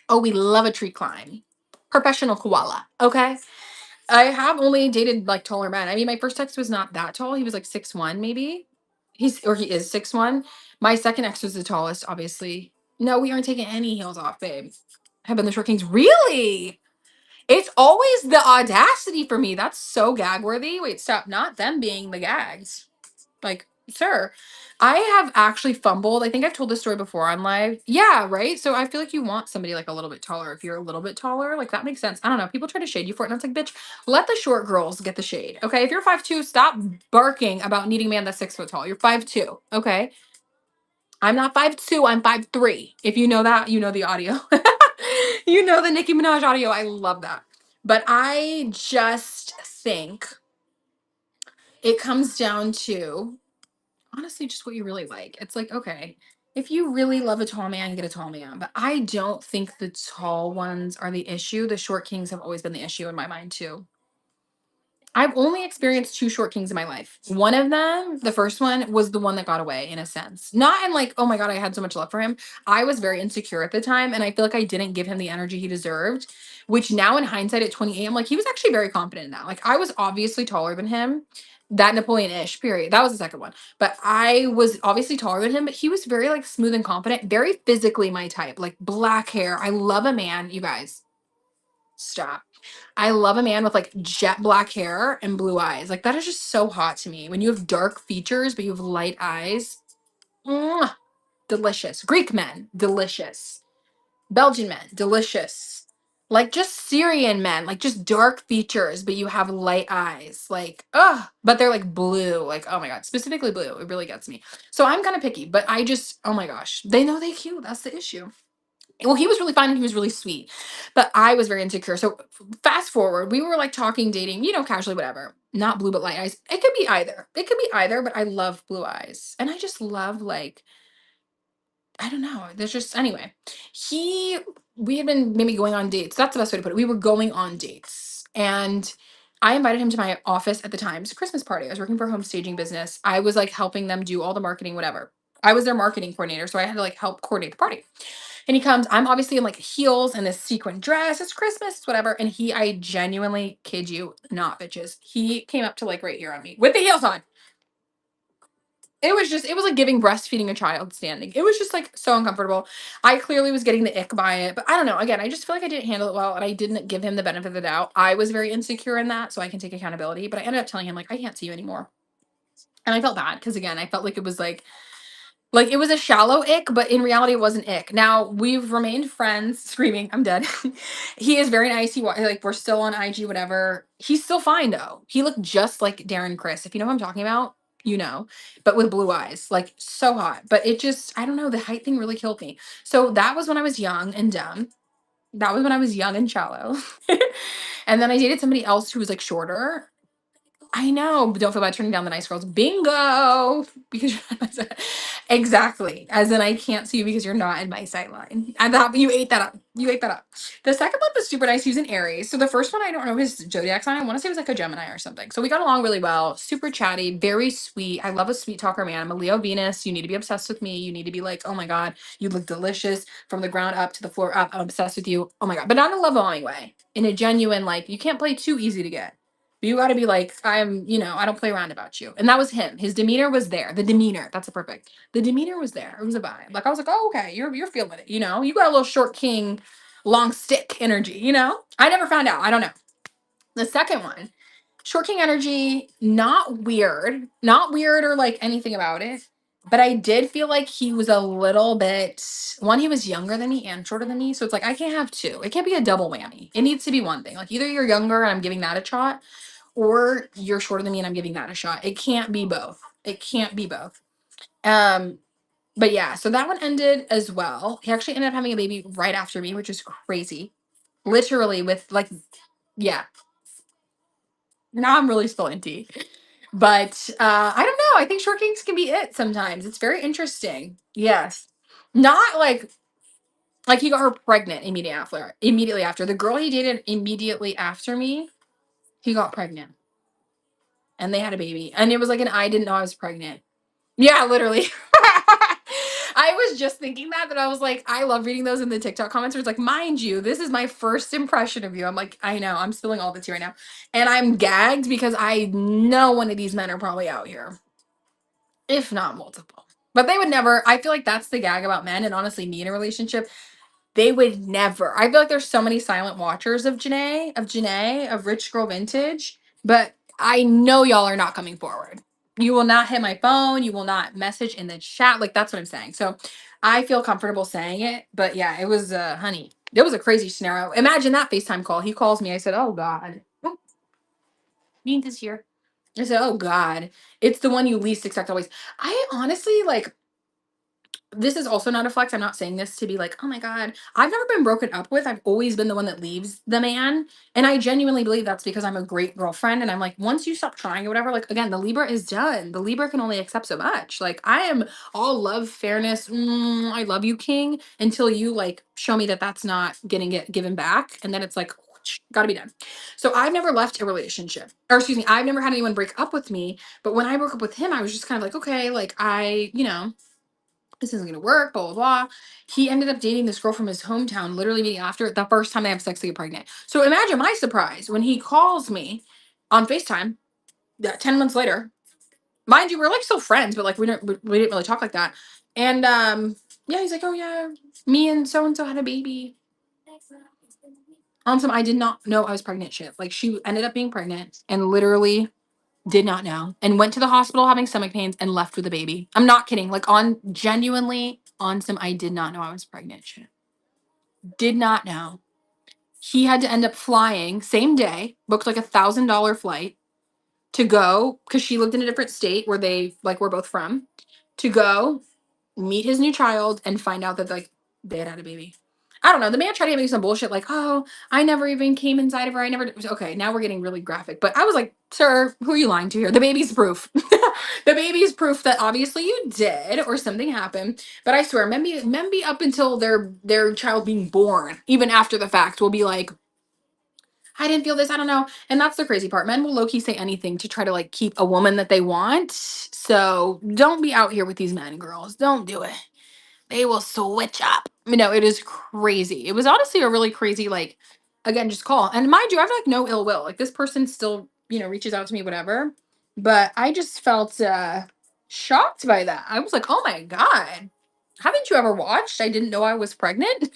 A: Oh, we love a tree climb. Professional koala. Okay. I have only dated like taller men. I mean, my first ex was not that tall. He was like 6'1", maybe. He is 6'1". My second ex was the tallest, obviously. No, we aren't taking any heels off, babe. Have been the short kings. Really? It's always the audacity for me. That's so gag worthy. Wait, stop. Not them being the gags. Like, Sir, I have actually fumbled. I think I've told this story before on live. Yeah, right? So I feel like you want somebody like a little bit taller. If you're a little bit taller, like that makes sense. I don't know. People try to shade you for it. And it's like, bitch, let the short girls get the shade. Okay. If you're 5'2", stop barking about needing a man that's 6 foot tall. You're 5'2". Okay. I'm not 5'2", I'm 5'3". If you know that, you know the audio. You know the Nicki Minaj audio. I love that. But I just think it comes down to honestly just what you really like. It's like, okay, if you really love a tall man, get a tall man. But I don't think the tall ones are the issue. The short kings have always been the issue in my mind too. I've only experienced two short kings in my life. One of them, the first one, was the one that got away in a sense. Not in like, oh my God, I had so much love for him. I was very insecure at the time, and I feel like I didn't give him the energy he deserved, which now in hindsight at 28, I'm like, he was actually very confident in that. Like, I was obviously taller than him. That Napoleon-ish period. That was the second one. But I was obviously taller than him, but he was very like smooth and confident, very physically my type, like black hair. I love a man, you guys. Stop. I love a man with like jet black hair and blue eyes. Like that is just so hot to me. When you have dark features but you have light eyes, mwah, delicious. Greek men, delicious. Belgian men, delicious. Like just Syrian men, like just dark features but you have light eyes. Like, but they're like blue. Like, oh my God, specifically blue. It really gets me. So I'm kind of picky, but I just, oh my gosh, they know they cute. That's the issue. Well, he was really fine and he was really sweet, but I was very insecure. So fast forward, we were like talking, dating, casually, whatever. Not blue, but light eyes. It could be either. It could be either, but I love blue eyes. And I just love like, I don't know. There's just anyway. He we had been maybe going on dates. That's the best way to put it. We were going on dates. And I invited him to my office at the time. It's a Christmas party. I was working for a home staging business. I was like helping them do all the marketing, whatever. I was their marketing coordinator, so I had to like help coordinate the party. And he comes, I'm obviously in like heels and this sequin dress. It's Christmas, it's whatever. And I genuinely kid you not, bitches. He came up to like right here on me with the heels on. It was like giving breastfeeding a child standing. It was just like so uncomfortable. I clearly was getting the ick by it, but I don't know. Again, I just feel like I didn't handle it well and I didn't give him the benefit of the doubt. I was very insecure in that, so I can take accountability. But I ended up telling him, like, I can't see you anymore. And I felt bad because again, I felt like it was like it was a shallow ick, but in reality it wasn't ick. Now we've remained friends. Screaming, I'm dead. He is very nice. Like we're still on IG, whatever. He's still fine though. He looked just like Darren Chris. If you know what I'm talking about, you know, but with blue eyes, like so hot. But it just, I don't know, the height thing really killed me. So that was when I was young and dumb. That was when I was young and shallow. And then I dated somebody else who was like shorter. I know, but don't feel bad turning down the nice girls. Bingo! Because you're not my sight. Exactly. As in, I can't see you because you're not in my sight line. And that you ate that up. You ate that up. The second one was super nice. He was an Aries. So the first one, I don't know his zodiac sign. I want to say it was like a Gemini or something. So we got along really well. Super chatty, very sweet. I love a sweet talker man. I'm a Leo Venus. You need to be obsessed with me. You need to be like, oh my God, you look delicious from the ground up to the floor up. I'm obsessed with you. Oh my God. But not in a love bombing way. In a genuine, like, you can't play too easy to get. But you got to be like, I don't play around about you. And that was him. His demeanor was there. The demeanor, that's a perfect. The demeanor was there. It was a vibe. Like I was like, oh, okay, you're feeling it. You got a little short king, long stick energy. I never found out. I don't know. The second one, short king energy, not weird or like anything about it. But I did feel like he was a little bit, one, he was younger than me and shorter than me. So it's like, I can't have two. It can't be a double whammy. It needs to be one thing. Like either you're younger and I'm giving that a shot, or you're shorter than me and I'm giving that a shot. It can't be both. It can't be both. Um, but yeah, so that one ended as well. He actually ended up having a baby right after me, which is crazy. Literally with like, yeah. Now I'm really spilling tea. But I don't know. I think short kings can be it sometimes. It's very interesting. Yes. Not like he got her pregnant immediately after. Immediately after. The girl he dated immediately after me, he got pregnant. And they had a baby. And it was like I didn't know I was pregnant. Yeah, literally. I was just thinking that I was like, I love reading those in the TikTok comments where it's like, mind you, this is my first impression of you. I'm like, I know, I'm spilling all the tea right now. And I'm gagged because I know one of these men are probably out here, if not multiple. But they would never, I feel like that's the gag about men and honestly me in a relationship. They would never. I feel like there's so many silent watchers of Rich Girl Vintage, but I know y'all are not coming forward. You will not hit my phone. You will not message in the chat. Like, that's what I'm saying. So I feel comfortable saying it. But yeah, it was, honey, it was a crazy scenario. Imagine that FaceTime call. He calls me. I said, oh, God. Oh, Mean this year. I said, oh, God. It's the one you least expect always. I honestly, like, this is also not a flex. I'm not saying this to be like, oh my God. I've never been broken up with. I've always been the one that leaves the man. And I genuinely believe that's because I'm a great girlfriend. And I'm like, once you stop trying or whatever, like again, the Libra is done. The Libra can only accept so much. Like I am all love, fairness. I love you, King, until you like show me that that's not getting it given back. And then it's like, gotta be done. So I've never left a relationship, or excuse me, I've never had anyone break up with me. But when I broke up with him, I was just kind of like, okay, like this isn't gonna work, blah, blah, blah. He ended up dating this girl from his hometown, literally meeting after the first time they have sex, they get pregnant. So imagine my surprise when he calls me on FaceTime 10 months later. Mind you, we're like still friends, but like we didn't really talk like that. And yeah, he's like, oh yeah, me and so had a baby. On some I did not know I was pregnant shit. Like she ended up being pregnant and literally did not know and went to the hospital having stomach pains and left with a baby. I'm not kidding. Like on genuinely on some I did not know I was pregnant shit. Did not know. He had to end up flying same day, booked like $1,000 flight to go because she lived in a different state where they like were both from to go meet his new child and find out that like they had a baby. I don't know. The man tried to get me some bullshit like, oh, I never even came inside of her. I never. Okay, now we're getting really graphic. But I was like, sir, who are you lying to here? The baby's proof. The baby's proof that obviously you did or something happened. But I swear, maybe up until their child being born, even after the fact, will be like, I didn't feel this. I don't know. And that's the crazy part. Men will low key say anything to try to like keep a woman that they want. So don't be out here with these men, girls. Don't do it. They will switch up. No, it is crazy. It was honestly a really crazy, like, again, just call. And mind you, I have like no ill will. Like this person still, reaches out to me, whatever. But I just felt shocked by that. I was like, oh my God. Haven't you ever watched? I didn't know I was pregnant.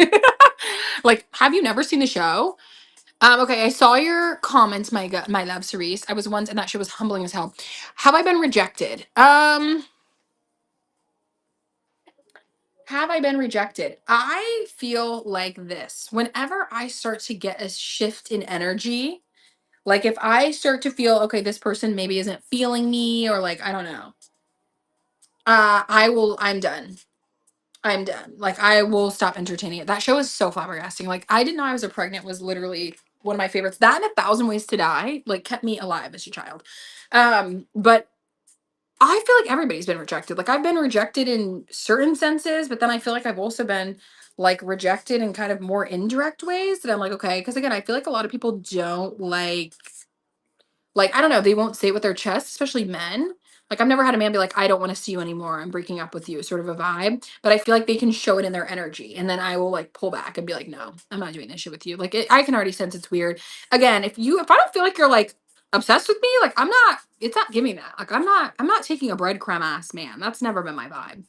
A: Like, have you never seen the show? Okay, I saw your comments, my love, Cerise. I was once, and that shit was humbling as hell. Have I been rejected? Have I been rejected? I feel like this. Whenever I start to get a shift in energy, like if I start to feel, okay, this person maybe isn't feeling me, or like, I don't know, I'm done. I'm done. Like, I will stop entertaining it. That show is so flabbergasting. Like, I didn't know I was a pregnant was literally one of my favorites. That and A Thousand Ways to Die, like, kept me alive as a child. But I feel like everybody's been rejected. Like I've been rejected in certain senses, but then I feel like I've also been like rejected in kind of more indirect ways that I'm like, okay, because again, I feel like a lot of people don't like I don't know, they won't say it with their chest, especially men. Like I've never had a man be like, I don't want to see you anymore. I'm breaking up with you, sort of a vibe. But I feel like they can show it in their energy. And then I will like pull back and be like, no, I'm not doing this shit with you. Like I can already sense it's weird. Again, if I don't feel like you're like obsessed with me, like it's not giving that. Like I'm not taking a breadcrumb ass man. That's never been my vibe.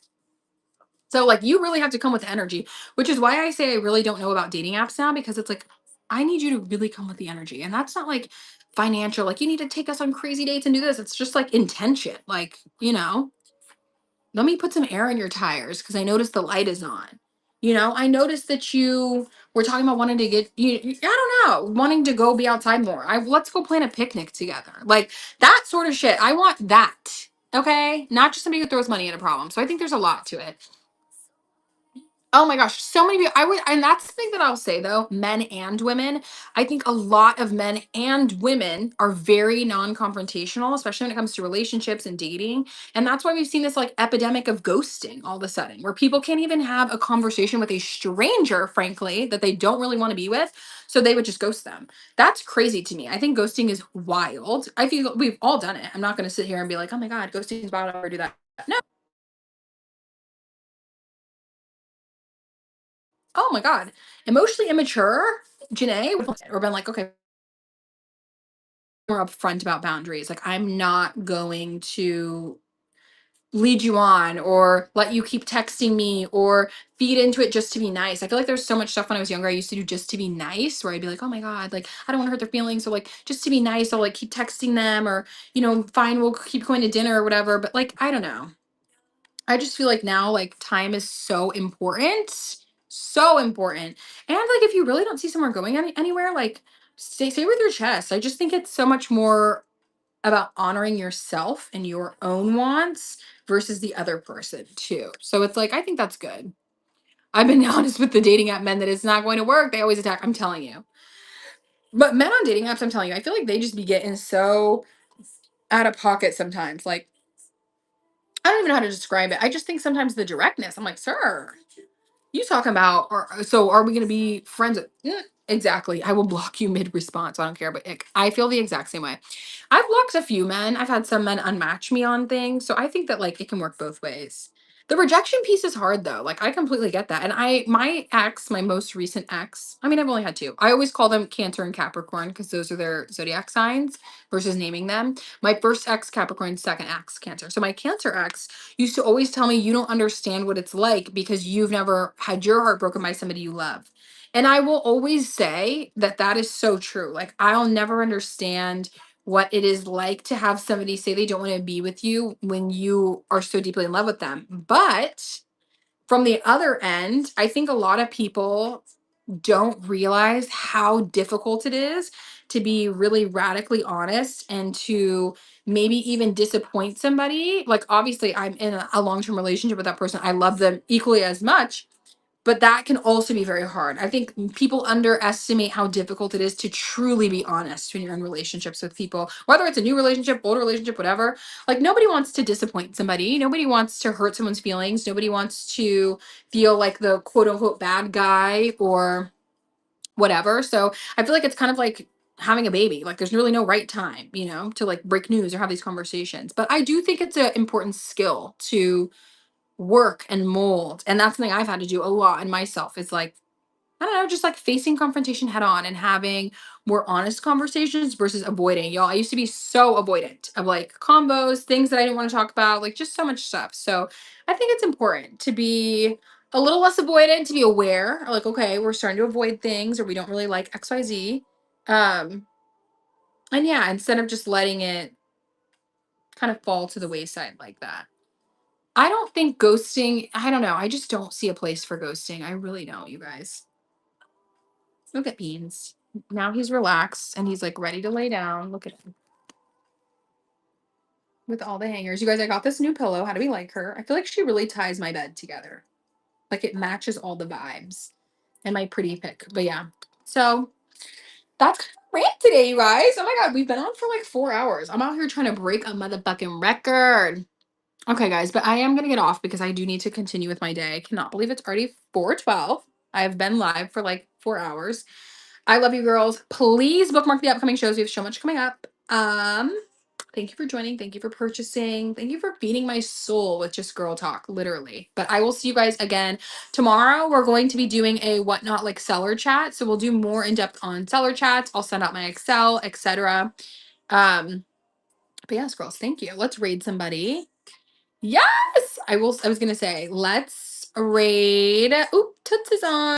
A: So like you really have to come with the energy, which is why I say I really don't know about dating apps now because it's like I need you to really come with the energy. And that's not like financial, like you need to take us on crazy dates and do this. It's just like intention. Like, let me put some air in your tires because I noticed the light is on. I noticed that you were talking about wanting to I don't know, wanting to go be outside more. Let's go plan a picnic together. Like that sort of shit. I want that. Okay? Not just somebody who throws money at a problem. So I think there's a lot to it. Oh my gosh, so many people. And that's the thing that I'll say though, men and women. I think a lot of men and women are very non-confrontational, especially when it comes to relationships and dating. And that's why we've seen this like epidemic of ghosting all of a sudden, where people can't even have a conversation with a stranger, frankly, that they don't really want to be with. So they would just ghost them. That's crazy to me. I think ghosting is wild. I feel we've all done it. I'm not going to sit here and be like, oh my God, ghosting is wild. I'll never do that. No. Oh my God. Emotionally immature, Janae, or been like, okay, more upfront about boundaries. Like, I'm not going to lead you on or let you keep texting me or feed into it just to be nice. I feel like there's so much stuff when I was younger I used to do just to be nice, where I'd be like, oh my God, like I don't want to hurt their feelings. So like just to be nice, I'll like keep texting them or, fine, we'll keep going to dinner or whatever. But like, I don't know. I just feel like now like time is so important. So important. And like if you really don't see someone going anywhere, like stay with your chest. I just think it's so much more about honoring yourself and your own wants versus the other person too. So it's like I think that's good. I've been honest with the dating app men that it's not going to work. They always attack. I'm telling you. But men on dating apps, I'm telling you, I feel like they just be getting so out of pocket sometimes. Like I don't even know how to describe it. I just think sometimes the directness. I'm like, sir, you talking about, or so are we going to be friends? Exactly. I will block you mid response. I don't care. But I feel the exact same way. I've blocked a few men. I've had some men unmatch me on things. So I think that like it can work both ways. The rejection piece is hard though. Like I completely get that. And my ex, my most recent ex, I mean, I've only had two. I always call them Cancer and Capricorn because those are their zodiac signs versus naming them. My first ex, Capricorn, second ex, Cancer. So my Cancer ex used to always tell me, you don't understand what it's like because you've never had your heart broken by somebody you love. And I will always say that that is so true. Like, I'll never understand what it is like to have somebody say they don't want to be with you when you are so deeply in love with them. But from the other end, I think a lot of people don't realize how difficult it is to be really radically honest and to maybe even disappoint somebody. Like, obviously, I'm in a long term relationship with that person. I love them equally as much, but that can also be very hard. I think people underestimate how difficult it is to truly be honest when you're in relationships with people, whether it's a new relationship, old relationship, whatever. Like, nobody wants to disappoint somebody. Nobody wants to hurt someone's feelings. Nobody wants to feel like the quote unquote bad guy or whatever. So I feel like it's kind of like having a baby. Like, there's really no right time, to like break news or have these conversations. But I do think it's an important skill to work and mold. And that's something I've had to do a lot in myself. It's like, I don't know, just like facing confrontation head on and having more honest conversations versus avoiding. Y'all, I used to be so avoidant of like combos, things that I didn't want to talk about, like just so much stuff. So I think it's important to be a little less avoidant, to be aware, like, okay, we're starting to avoid things or we don't really like XYZ. Um, and yeah, instead of just letting it kind of fall to the wayside like that. I don't think ghosting, I don't know. I just don't see a place for ghosting. I really don't, you guys. Look at Beans. Now he's relaxed and he's like ready to lay down. Look at him with all the hangers. You guys, I got this new pillow. How do we like her? I feel like she really ties my bed together. Like it matches all the vibes and my pretty pick. But yeah. So that's kind of rant today, you guys. Oh my God. We've been on for like 4 hours. I'm out here trying to break a motherfucking record. Okay, guys, but I am going to get off because I do need to continue with my day. I cannot believe it's already 4:12. I have been live for like 4 hours. I love you girls. Please bookmark the upcoming shows. We have so much coming up. Thank you for joining. Thank you for purchasing. Thank you for feeding my soul with just girl talk, literally. But I will see you guys again tomorrow. We're going to be doing a whatnot like seller chat. So we'll do more in depth on seller chats. I'll send out my Excel, etc. But yes, girls, thank you. Let's raid somebody. Yes, I will. I was gonna say, let's raid. Oop, Toots is on.